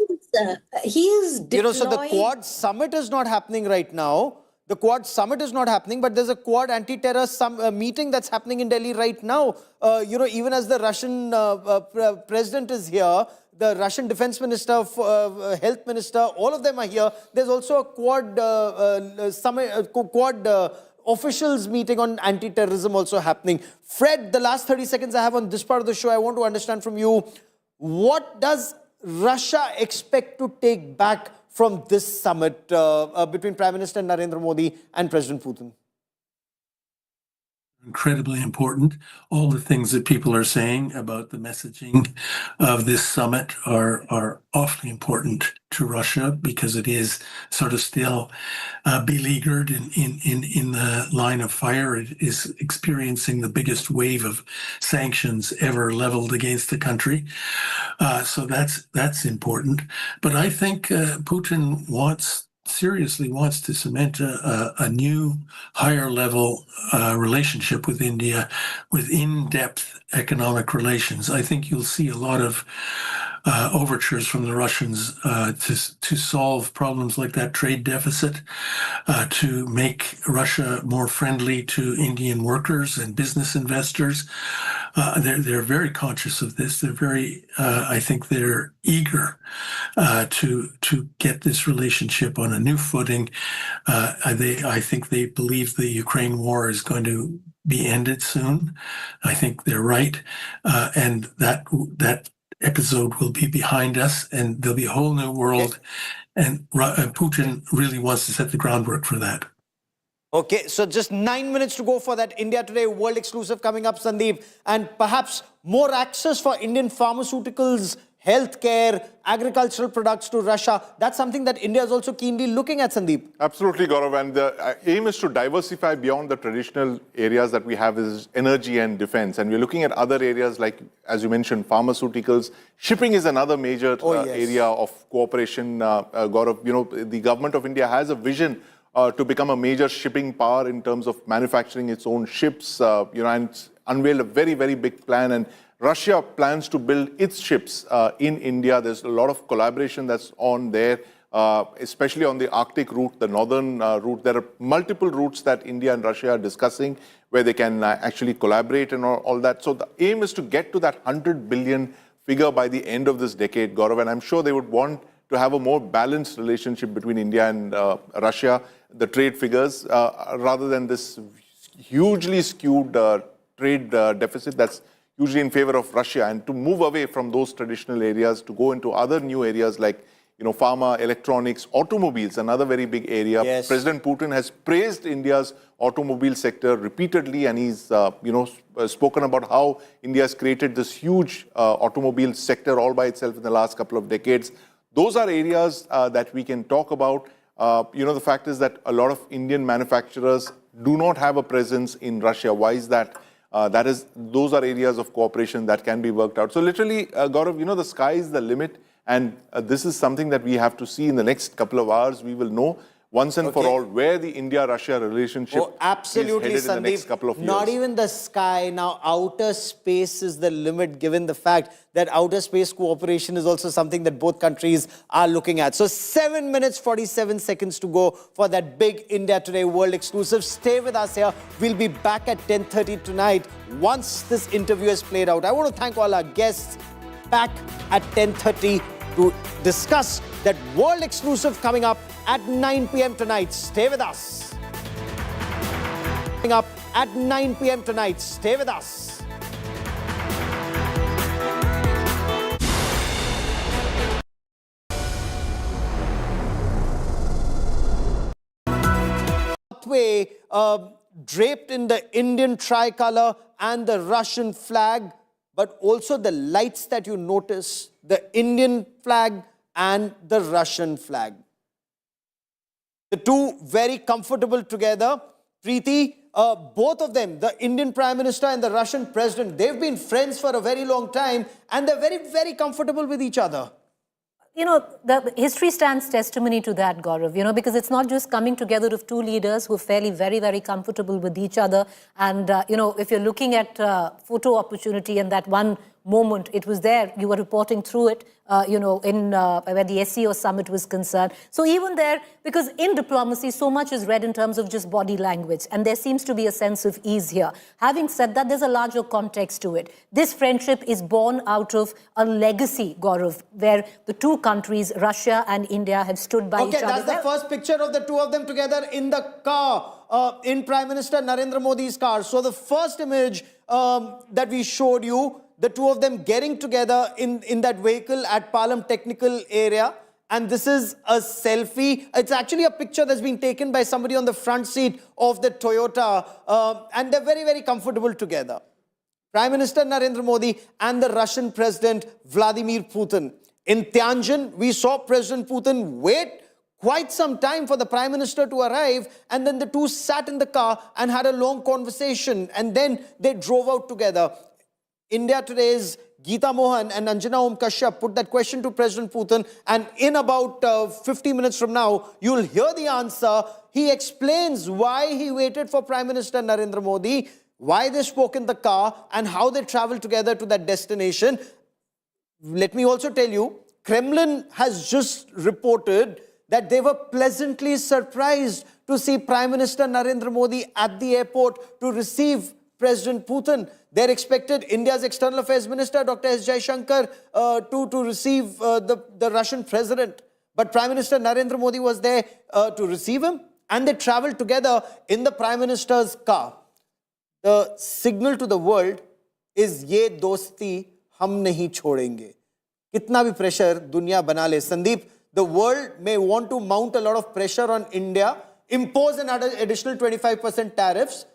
He's deploying... so the Quad Summit is not happening right now. The Quad Summit is not happening, but there's a Quad anti-terror meeting that's happening in Delhi right now. Even as the Russian president is here, the Russian defense minister, health minister, all of them are here. There's also a Quad summit, Quad officials meeting on anti-terrorism also happening. Fred, the last 30 seconds I have on this part of the show, I want to understand from you, what does Russia expect to take back from this summit between Prime Minister Narendra Modi and President Putin? Incredibly important. All the things that people are saying about the messaging of this summit are awfully important to Russia, because it is sort of still beleaguered in the line of fire. It is experiencing the biggest wave of sanctions ever leveled against the country. So that's important. But I think Putin seriously wants to cement a new, higher level relationship with India, with in-depth economic relations. I think you'll see a lot of overtures from the Russians to solve problems like that trade deficit, to make Russia more friendly to Indian workers and business investors. They're very conscious of this. They're very, I think they're eager to get this relationship on a new footing. I think they believe the Ukraine war is going to be ended soon. I think they're right. And that episode will be behind us, and there'll be a whole new world. And Putin really wants to set the groundwork for that. Okay, so just 9 minutes to go for that India Today World Exclusive coming up, Sandeep. And perhaps more access for Indian pharmaceuticals, healthcare, agricultural products to Russia. That's something that India is also keenly looking at, Sandeep. Absolutely, Gaurav. And the aim is to diversify beyond the traditional areas that we have is energy and defense. And we're looking at other areas like, as you mentioned, pharmaceuticals. Shipping is another major area of cooperation, Gaurav. You know, the government of India has a vision to become a major shipping power in terms of manufacturing its own ships, and unveiled a very, very big plan. And Russia plans to build its ships in India. There's a lot of collaboration that's on there, especially on the Arctic route, the northern route. There are multiple routes that India and Russia are discussing where they can actually collaborate and all that. So the aim is to get to that 100 billion figure by the end of this decade, Gaurav. And I'm sure they would want to have a more balanced relationship between India and Russia, the trade figures, rather than this hugely skewed trade deficit that's usually in favor of Russia, and to move away from those traditional areas to go into other new areas like, pharma, electronics, automobiles, another very big area. Yes. President Putin has praised India's automobile sector repeatedly, and he's, spoken about how India has created this huge automobile sector all by itself in the last couple of decades. Those are areas that we can talk about. The fact is that a lot of Indian manufacturers do not have a presence in Russia. Why is that? Those are areas of cooperation that can be worked out. So literally, Gaurav, the sky is the limit. And this is something that we have to see in the next couple of hours. We will know once and for all where the India-Russia relationship is headed in the next couple of years. Not even the sky. Now, outer space is the limit, given the fact that outer space cooperation is also something that both countries are looking at. So 7 minutes, 47 seconds to go for that big India Today World Exclusive. Stay with us here. We'll be back at 10:30 tonight once this interview is played out. I want to thank all our guests. Back at 10:30 to discuss that World Exclusive coming up at 9 p.m. tonight. Stay with us. Coming up at 9 p.m. tonight. Stay with us. Pathway draped in the Indian tricolor and the Russian flag, but also the lights that you notice, the Indian flag and the Russian flag. The two very comfortable together. Preeti, both of them, the Indian Prime Minister and the Russian President, they've been friends for a very long time, and they're very, very comfortable with each other. The history stands testimony to that, Gaurav, because it's not just coming together of two leaders who are fairly very, very comfortable with each other. And, if you're looking at photo opportunity and that one moment, it was there, you were reporting through it, where the SCO Summit was concerned. So even there, because in diplomacy, so much is read in terms of just body language, and there seems to be a sense of ease here. Having said that, there's a larger context to it. This friendship is born out of a legacy, Gaurav, where the two countries, Russia and India, have stood by each other. Okay, that's the first picture of the two of them together in the car, in Prime Minister Narendra Modi's car. So the first image that we showed you, the two of them getting together in that vehicle at Palam technical area. And this is a selfie. It's actually a picture that's been taken by somebody on the front seat of the Toyota. And they're very, very comfortable together. Prime Minister Narendra Modi and the Russian President Vladimir Putin. In Tianjin, we saw President Putin wait quite some time for the Prime Minister to arrive, and then the two sat in the car and had a long conversation, and then they drove out together. India Today's Gita Mohan and Anjana Om Kashyap put that question to President Putin, and in about 50 minutes from now, you'll hear the answer. He explains why he waited for Prime Minister Narendra Modi, why they spoke in the car, and how they traveled together to that destination. Let me also tell you, Kremlin has just reported that they were pleasantly surprised to see Prime Minister Narendra Modi at the airport to receive President Putin. They're expected India's External Affairs Minister, Dr. S. Jaishankar, to receive the Russian president. But Prime Minister Narendra Modi was there to receive him, and they traveled together in the Prime Minister's car. the signal to the world is ye dosti hum nahi chhodenge. Kitna bhi pressure dunya bana le. Sandeep, the world may want to mount a lot of pressure on India, impose an additional 25% tariffs,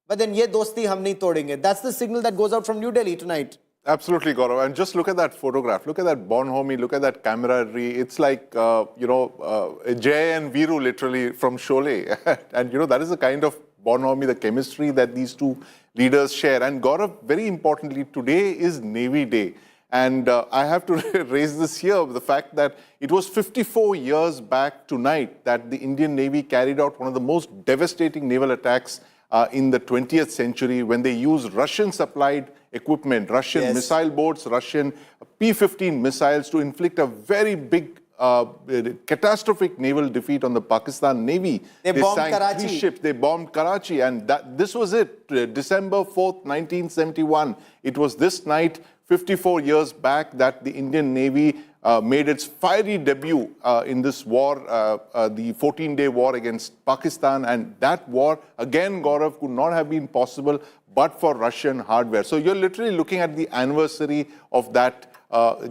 but then ye dosti hum nahi todenge. That's the signal that goes out from New Delhi tonight. Absolutely, Gaurav. And just look at that photograph. Look at that bonhomie. Look at that camaraderie. It's like, Jay and Viru literally from Sholay. And, that is the kind of bonhomie, the chemistry that these two leaders share. And Gaurav, very importantly, today is Navy Day. And I have to raise this here, the fact that it was 54 years back tonight that the Indian Navy carried out one of the most devastating naval attacks in the 20th century when they used Russian-supplied equipment, Russian missile boats, Russian P-15 missiles to inflict a very big, catastrophic naval defeat on the Pakistan Navy. They bombed sank Karachi. 3 ships. They bombed Karachi, and this was it. December 4th, 1971. It was this night, 54 years back, that the Indian Navy made its fiery debut in this war, the 14-day war against Pakistan. And that war, again, Gaurav, could not have been possible but for Russian hardware. So you're literally looking at the anniversary of that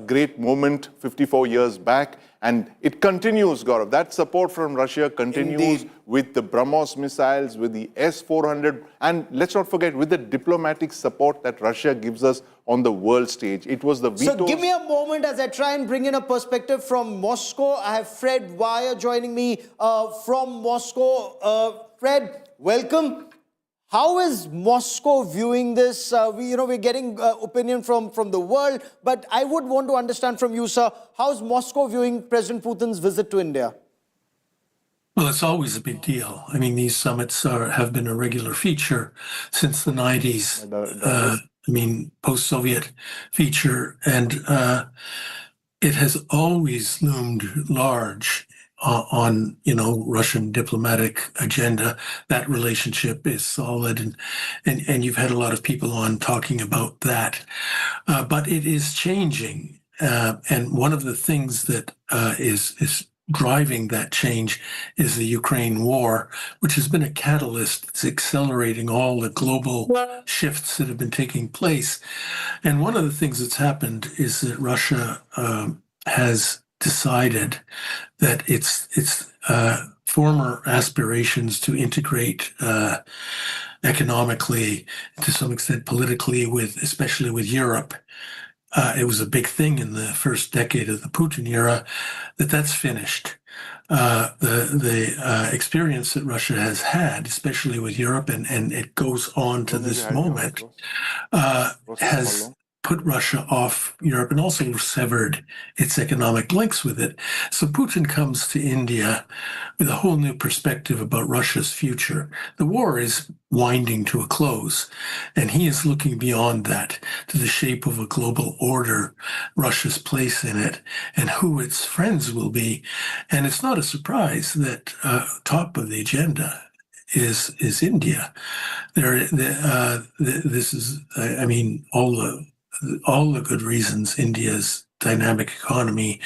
great moment 54 years back. And it continues, Gaurav. That support from Russia continues with the Brahmos missiles, with the S-400, and let's not forget, with the diplomatic support that Russia gives us on the world stage. It was the vetoes. So give me a moment as I try and bring in a perspective from Moscow. I have Fred Wire joining me from Moscow. Fred, welcome. How is Moscow viewing this? We're getting opinion from the world, but I would want to understand from you, sir, how is Moscow viewing President Putin's visit to India? Well, it's always a big deal. I mean, these summits have been a regular feature since the 90s. Post-Soviet feature, and it has always loomed large on Russian diplomatic agenda. That relationship is solid, and you've had a lot of people on talking about that. But it is changing, and one of the things that is driving that change is the Ukraine war, which has been a catalyst that's accelerating all the global shifts that have been taking place. And one of the things that's happened is that Russia has decided that its former aspirations to integrate economically, to some extent politically, especially with Europe. It was a big thing in the first decade of the Putin era, that's finished. The experience that Russia has had, especially with Europe, and it goes on to this moment, has put Russia off Europe and also severed its economic links with it. So Putin comes to India with a whole new perspective about Russia's future. The war is winding to a close, and he is looking beyond that to the shape of a global order, Russia's place in it, and who its friends will be. And it's not a surprise that top of the agenda is India. This is, all the good reasons, India's dynamic economy,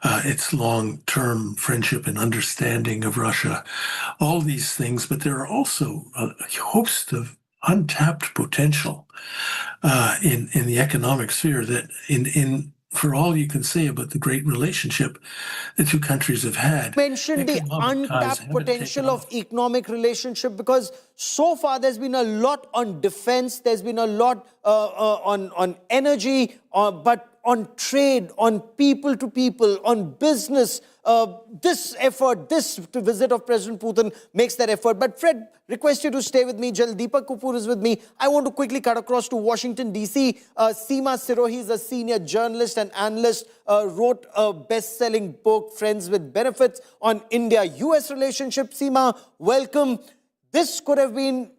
its long-term friendship and understanding of Russia, all these things, but there are also a host of untapped potential in the economic sphere that for all you can say about the great relationship the two countries have had. Mentioned the untapped potential of economic relationship, because so far there's been a lot on defense, there's been a lot on energy, but on trade, on people to people, on business. This visit of President Putin makes that effort. But Fred, request you to stay with me. Deepak Kapoor is with me. I want to quickly cut across to Washington, D.C. Seema Sirohi is a senior journalist and analyst, wrote a best-selling book, Friends with Benefits, on India-US relationship. Seema, welcome. This could have been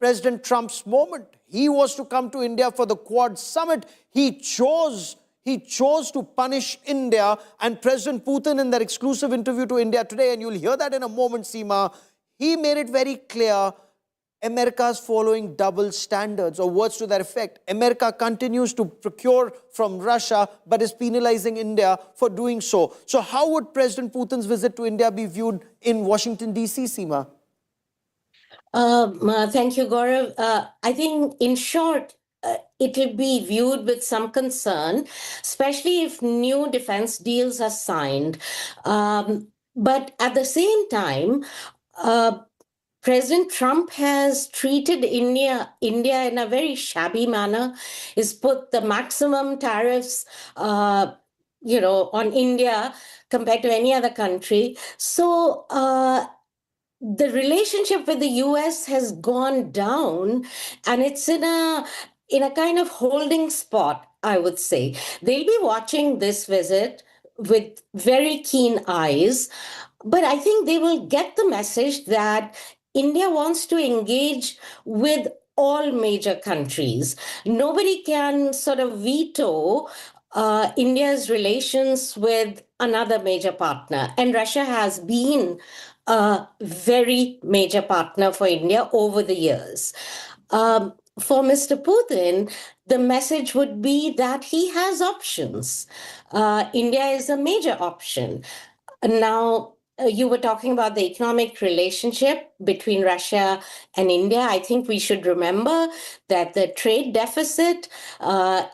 President Trump's moment. He was to come to India for the Quad Summit. He chose to punish India, and President Putin, in that exclusive interview to India today, and you'll hear that in a moment, Seema, he made it very clear America's following double standards, or words to that effect. America continues to procure from Russia, but is penalizing India for doing so. So how would President Putin's visit to India be viewed in Washington, D.C., Seema? Thank you, Gaurav. I think, in short, it will be viewed with some concern, especially if new defense deals are signed. But at the same time, President Trump has treated India in a very shabby manner. He's put the maximum tariffs, on India compared to any other country. So the relationship with the US has gone down, and it's in a kind of holding spot, I would say. They'll be watching this visit with very keen eyes, but I think they will get the message that India wants to engage with all major countries. Nobody can sort of veto India's relations with another major partner, and Russia has been a very major partner for India over the years. For Mr. Putin, the message would be that he has options. India is a major option. Now, you were talking about the economic relationship between Russia and India. I think we should remember that the trade deficit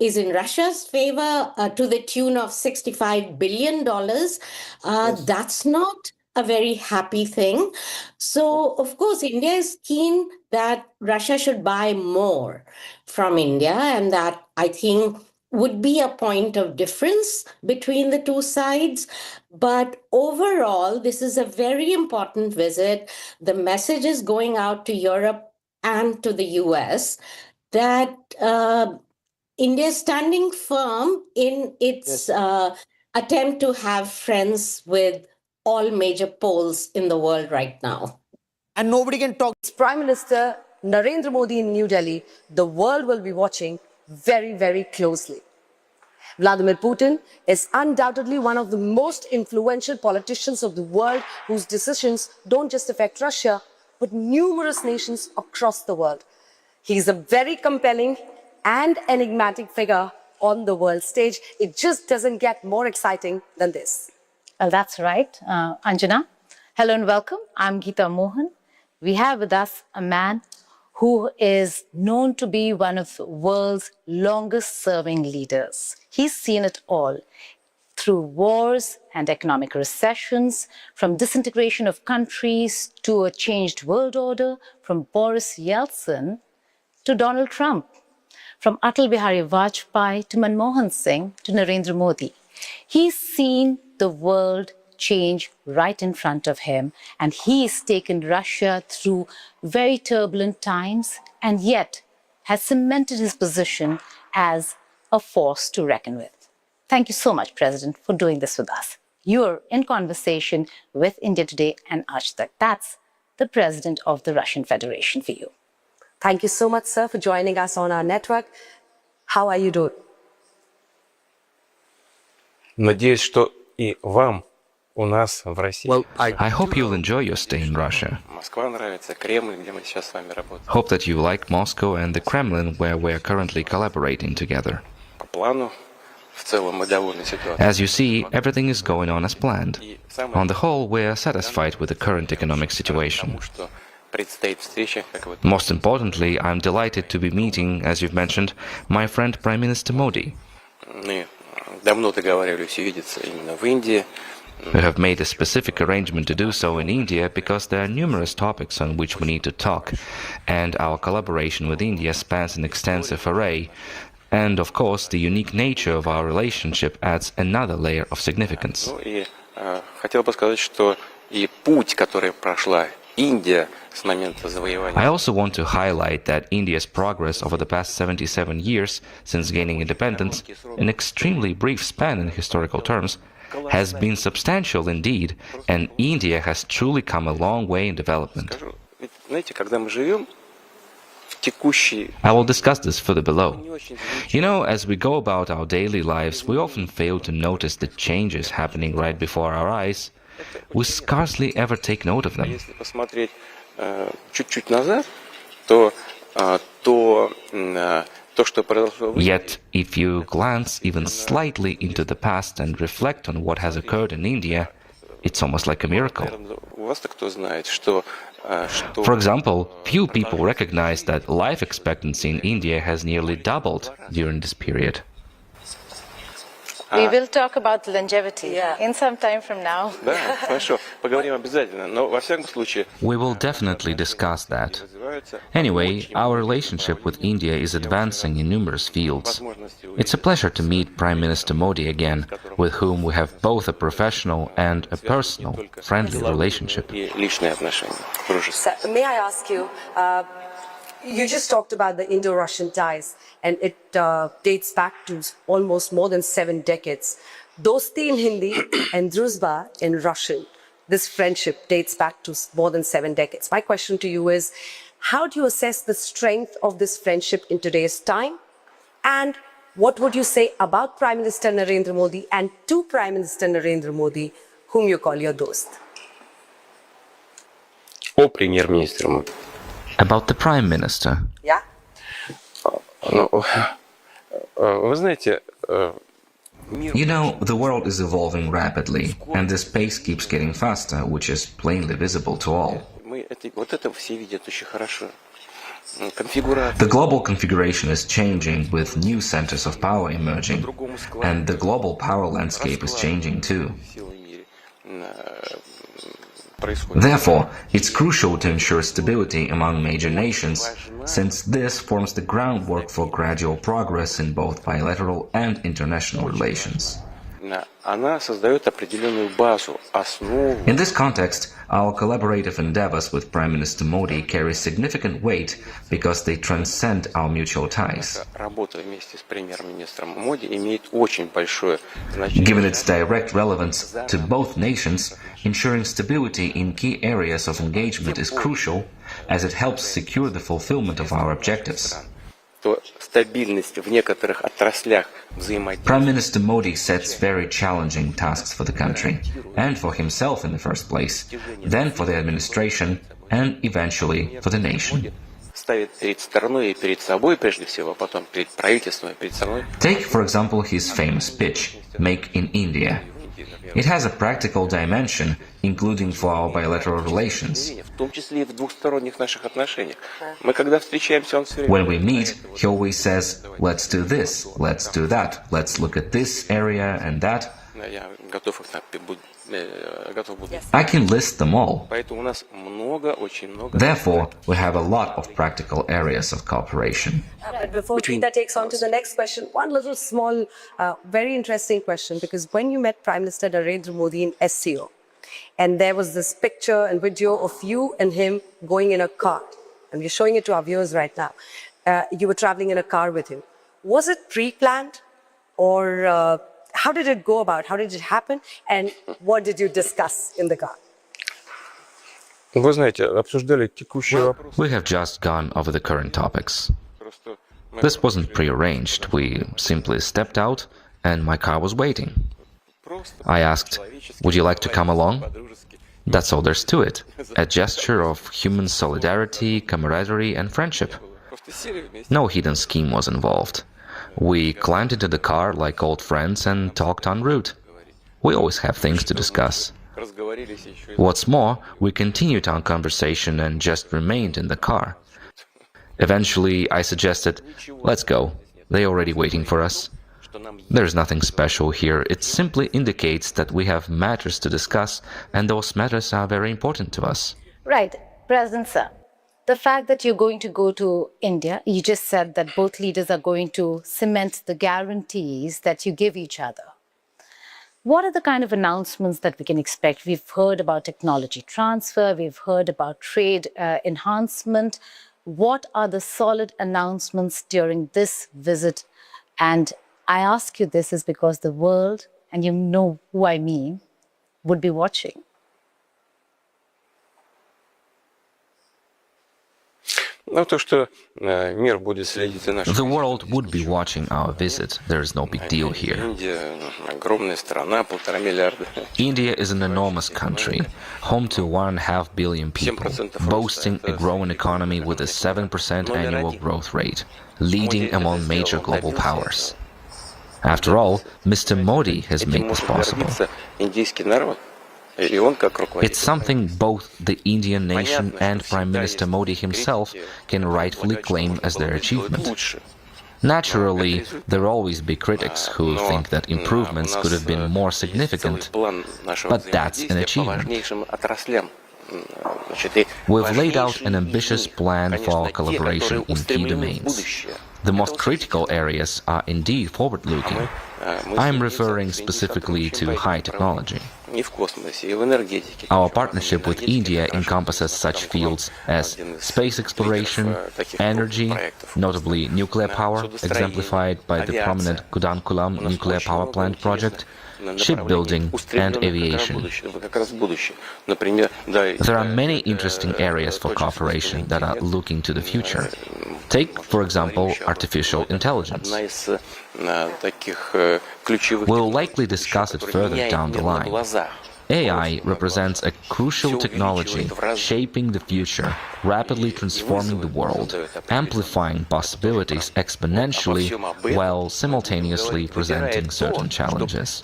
is in Russia's favor to the tune of $65 billion. That's not a very happy thing. So, of course, India is keen that Russia should buy more from India, and that, I think, would be a point of difference between the two sides. But overall, this is a very important visit. The message is going out to Europe and to the US that India is standing firm in its attempt to have friends with all major poles in the world right now. And nobody can talk. Prime Minister Narendra Modi in New Delhi, the world will be watching very, very closely. Vladimir Putin is undoubtedly one of the most influential politicians of the world whose decisions don't just affect Russia, but numerous nations across the world. He's a very compelling and enigmatic figure on the world stage. It just doesn't get more exciting than this. Well, that's right, Anjana. Hello and welcome. I'm Gita Mohan. We have with us a man who is known to be one of the world's longest-serving leaders. He's seen it all, through wars and economic recessions, from disintegration of countries to a changed world order, from Boris Yeltsin to Donald Trump, from Atal Bihari Vajpayee to Manmohan Singh to Narendra Modi. He's seen the world change right in front of him, and he's taken Russia through very turbulent times, and yet has cemented his position as a force to reckon with. Thank you so much, President, for doing this with us. You're in conversation with India Today and Aaj Tak. That's the President of the Russian Federation for you. Thank you so much, sir, for joining us on our network. How are you doing? Надеюсь, что и вам у нас в России. Well, I hope you'll enjoy your stay in Russia. Москва нравится, Кремль, где мы сейчас с вами работаем. Hope that you like Moscow and the Kremlin, where we're currently collaborating together. По плану, в целом мы довольны ситуацией. As you see, everything is going on as planned. On the whole, we're satisfied with the current economic situation. Most importantly, I'm delighted to be meeting, as you've mentioned, my friend Prime Minister Modi. Мы давно договаривались увидеться именно в Индии. We have made a specific arrangement to do so in India because there are numerous topics on which we need to talk, and our collaboration with India spans an extensive array. And, of course, the unique nature of our relationship adds another layer of significance. И хотел бы сказать, что и путь, который прошла Индия с момента завоевания. I also want to highlight that India's progress over the past 77 years since gaining independence, an extremely brief span in historical terms, has been substantial indeed, and India has truly come a long way in development. Знаете, когда мы живем в текущей... I will discuss this further below. You know, as we go about our daily lives, we often fail to notice the changes happening right before our eyes. We scarcely ever take note of them. Если посмотреть чуть-чуть назад, то Yet, if you glance even slightly into the past and reflect on what has occurred in India, it's almost like a miracle. У вас-то кто знает, что For example, few people recognize that life expectancy in India has nearly doubled during this period. We will talk about longevity in some time from now. Да, хорошо, поговорим обязательно. Но во всяком случае. We will definitely discuss that. Anyway, our relationship with India is advancing in numerous fields. It's a pleasure to meet Prime Minister Modi again, with whom we have both a professional and a personal, friendly relationship. May I ask you, you just talked about the Indo-Russian ties, and it dates back to almost more than 7 decades. Dosti in Hindi and Druzhba in Russian. This friendship dates back to more than 7 decades. My question to you is, how do you assess the strength of this friendship in today's time? And what would you say about Prime Minister Narendra Modi and to Prime Minister Narendra Modi, whom you call your dost? О премьер-министре. About the Prime Minister. Yeah? Ну, вы знаете, You know, the world is evolving rapidly, and this pace keeps getting faster, which is plainly visible to all. вот это все видят очень хорошо. The global configuration is changing with new centers of power emerging, and the global power landscape is changing too. Therefore, it's crucial to ensure stability among major nations, since this forms the groundwork for gradual progress in both bilateral and international relations. Она создает определенную базу, основу. In this context, our collaborative endeavors with Prime Minister Modi carry significant weight because they transcend our mutual ties. Работа вместе с премьер-министром Моди имеет очень большое значение. Given its direct relevance to both nations, ensuring stability in key areas of engagement is crucial, as it helps secure the fulfillment of our objectives. Стабильность в некоторых отраслях взаимодействия. Prime Minister Modi sets very challenging tasks for the country, and for himself in the first place, then for the administration, and eventually for the nation. Ставит перед страной и перед собой прежде всего, потом перед правительством и перед страной. Take, for example, his famous pitch, Make in India. It has a practical dimension, including for our bilateral relations. В том числе и в двусторонних наших отношениях. Мы когда встречаемся, он все время. When we meet, he always says, let's do this, let's do that, let's look at this area and that. Я готов их готов буду. I can list them all. Поэтому у нас много, очень много. Therefore, we have a lot of practical areas of cooperation. But before Gita takes on to the next question, one little small, very interesting question, because when you met Prime Minister Narendra Modi in SCO, and there was this picture and video of you and him going in a car, and we're showing it to our viewers right now. You were traveling in a car with him. Was it pre-planned, or how did it go about? How did it happen? And what did you discuss in the car? Вы знаете, обсуждали текущие вопросы. We have just gone over the current topics. This wasn't prearranged. We simply stepped out, and my car was waiting. I asked, would you like to come along? That's all there's to it. A gesture of human solidarity, camaraderie, and friendship. No hidden scheme was involved. We climbed into the car like old friends and talked en route. We always have things to discuss. What's more, we continued our conversation and just remained in the car. Eventually, I suggested, let's go. They're already waiting for us. There's nothing special here. It simply indicates that we have matters to discuss, and those matters are very important to us. Right. President Sir, the fact that you're going to go to India, you just said that both leaders are going to cement the guarantees that you give each other. What are the kind of announcements that we can expect? We've heard about technology transfer, we've heard about trade enhancement. What are the solid announcements during this visit? And I ask you this is because the world, and you know who I mean, would be watching. The world would be watching our visit. There is no big deal here. India is an enormous country, home to 1.5 billion people, boasting a growing economy with a 7% annual growth rate, leading among major global powers. After all, Mr. Modi has made this possible. It's something both the Indian nation and Prime Minister Modi himself can rightfully claim as their achievement. Naturally, there will always be critics who think that improvements could have been more significant, but that's an achievement. We've laid out an ambitious plan for our collaboration in key domains. The most critical areas are indeed forward-looking. I'm referring specifically to high technology. Our partnership with India encompasses such fields as space exploration, energy, notably nuclear power, exemplified by the prominent Kudankulam nuclear power plant project, shipbuilding, and aviation. There are many interesting areas for cooperation that are looking to the future. Take, for example, artificial intelligence. We'll likely discuss it further down the line. AI represents a crucial technology shaping the future, rapidly transforming the world, amplifying possibilities exponentially while simultaneously presenting certain challenges.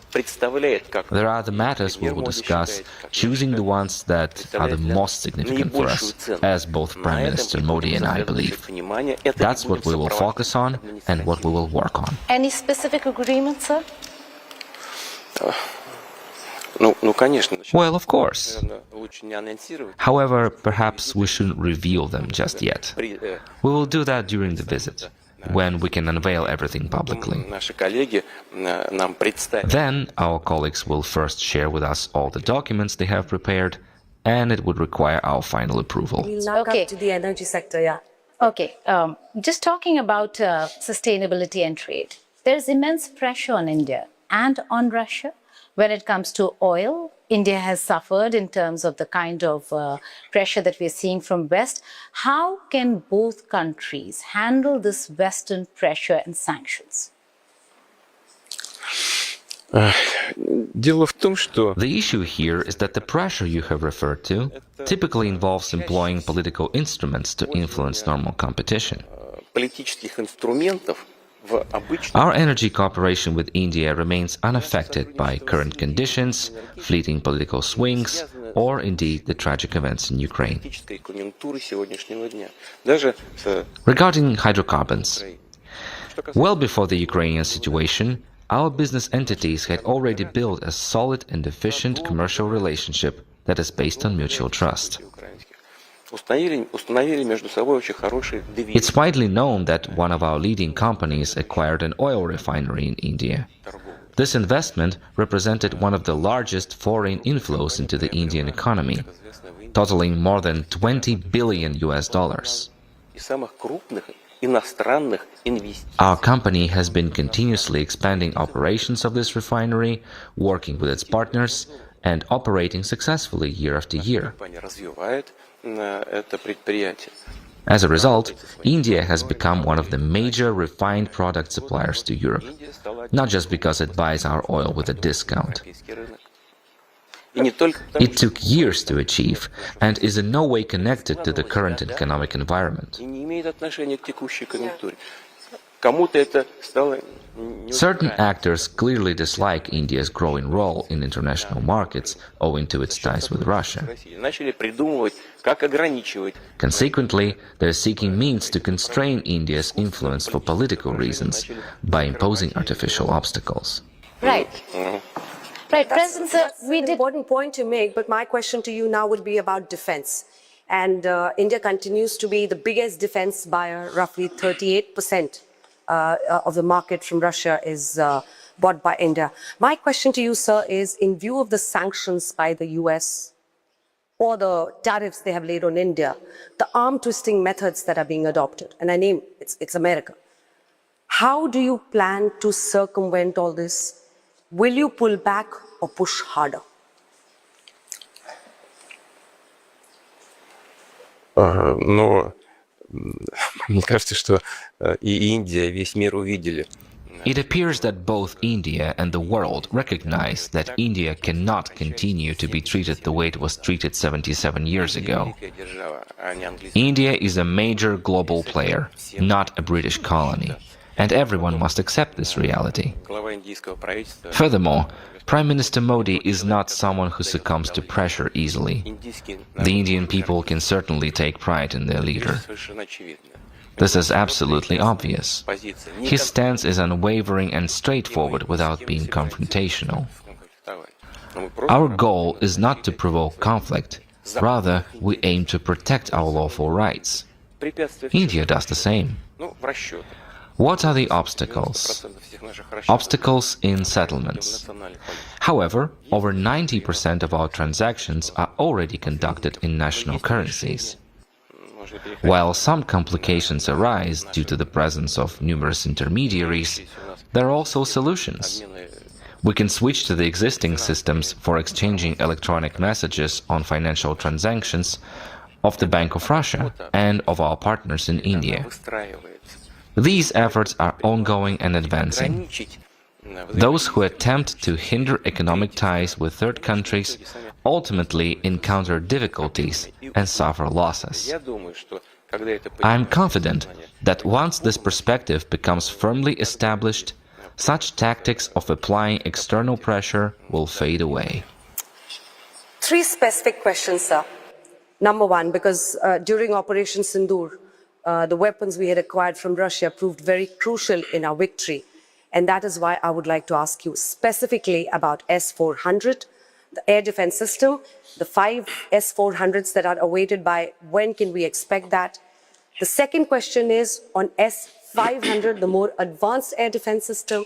There are the matters we will discuss, choosing the ones that are the most significant for us, as both Prime Minister Modi and I believe. That's what we will focus on and what we will work on. Any specific agreements, sir? Well, of course. However, perhaps we shouldn't reveal them just yet. We will do that during the visit, when we can unveil everything publicly. Then our colleagues will first share with us all the documents they have prepared, and it would require our final approval. We'll now come to the energy sector, yeah. Okay, just talking about sustainability and trade. There's immense pressure on India and on Russia. When it comes to oil, India has suffered in terms of the kind of pressure that we're seeing from West. How can both countries handle this Western pressure and sanctions? The issue here is that the pressure you have referred to typically involves employing political instruments to influence normal competition. Our energy cooperation with India remains unaffected by current conditions, fleeting political swings, or indeed the tragic events in Ukraine. Regarding hydrocarbons, well before the Ukrainian situation, our business entities had already built a solid and efficient commercial relationship that is based on mutual trust. It's widely known that one of our leading companies acquired an oil refinery in India. This investment represented one of the largest foreign inflows into the Indian economy, totaling more than $20 billion. Our company has been continuously expanding operations of this refinery, working with its partners, and operating successfully year after year. As a result, India has become one of the major refined product suppliers to Europe, not just because it buys our oil with a discount. It took years to achieve and is in no way connected to the current economic environment. Certain actors clearly dislike India's growing role in international markets owing to its ties with Russia. Consequently, they're seeking means to constrain India's influence for political reasons by imposing artificial obstacles. Right. Right, President, that's an important point to make, but my question to you now would be about defense. And India continues to be the biggest defense buyer, roughly 38% of the market from Russia is bought by India. My question to you, sir, is in view of the sanctions by the US or the tariffs they have laid on India, the arm twisting methods that are being adopted, and I name it's America. How do you plan to circumvent all this? Will you pull back or push harder? Но мне кажется, что и Индия, и весь мир увидели. It appears that both India and the world recognize that India cannot continue to be treated the way it was treated 77 years ago. India is a major global player, not a British colony, and everyone must accept this reality. Furthermore, Prime Minister Modi is not someone who succumbs to pressure easily. The Indian people can certainly take pride in their leader. This is absolutely obvious. His stance is unwavering and straightforward without being confrontational. Our goal is not to provoke conflict. Rather, we aim to protect our lawful rights. India does the same. What are the obstacles? Obstacles in settlements. However, over 90% of our transactions are already conducted in national currencies. While some complications arise due to the presence of numerous intermediaries, there are also solutions. We can switch to the existing systems for exchanging electronic messages on financial transactions of the Bank of Russia and of our partners in India. These efforts are ongoing and advancing. Those who attempt to hinder economic ties with third countries ultimately encounter difficulties and suffer losses. I am confident that once this perspective becomes firmly established, such tactics of applying external pressure will fade away. 3 specific questions, sir. Number 1, because during Operation Sindoor, the weapons we had acquired from Russia proved very crucial in our victory. And that is why I would like to ask you specifically about S-400, the air defense system, the 5 S-400s that are awaited by when can we expect that? The second question is on S-500, the more advanced air defense system.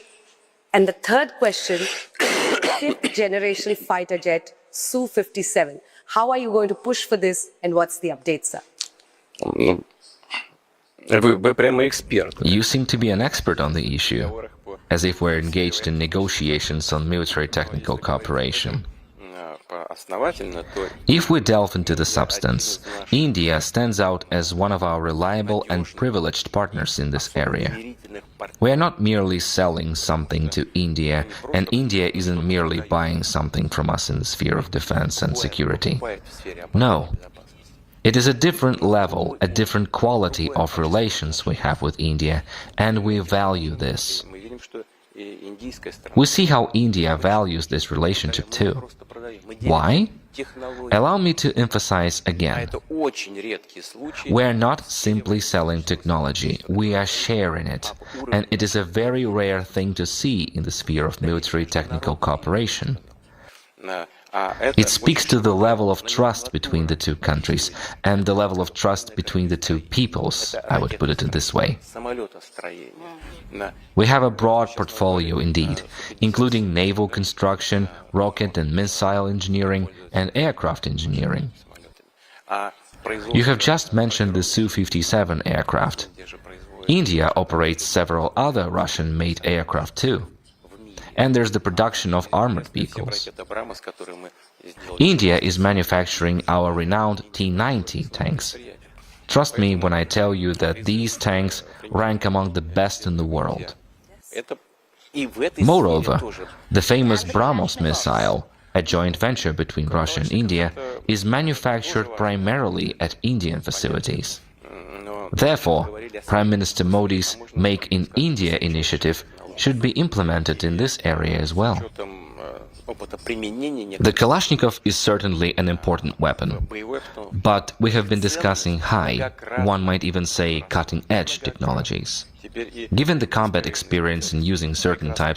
And the third question, 5th generation fighter jet, Su-57. How are you going to push for this and what's the update, sir? You seem to be an expert on the issue, as if we're engaged in negotiations on military technical cooperation. If we delve into the substance, India stands out as one of our reliable and privileged partners in this area. We are not merely selling something to India, and India isn't merely buying something from us in the sphere of defense and security. No. It is a different level, a different quality of relations we have with India, and we value this. We see how India values this relationship too. Why? Allow me to emphasize again. We are not simply selling technology, we are sharing it, and it is a very rare thing to see in the sphere of military technical cooperation. It speaks to the level of trust between the two countries and the level of trust between the two peoples, I would put it this way. We have a broad portfolio indeed, including naval construction, rocket and missile engineering, and aircraft engineering. You have just mentioned the Su-57 aircraft. India operates several other Russian-made aircraft too. And there's the production of armored vehicles. India is manufacturing our renowned T-90 tanks. Trust me when I tell you that these tanks rank among the best in the world. Moreover, the famous Brahmos missile, a joint venture between Russia and India, is manufactured primarily at Indian facilities. Therefore, Prime Minister Modi's Make in India initiative should be implemented in this area as well. The Kalashnikov is certainly an important weapon, but we have been discussing high, one might even say cutting-edge technologies. Given the combat experience in using certain types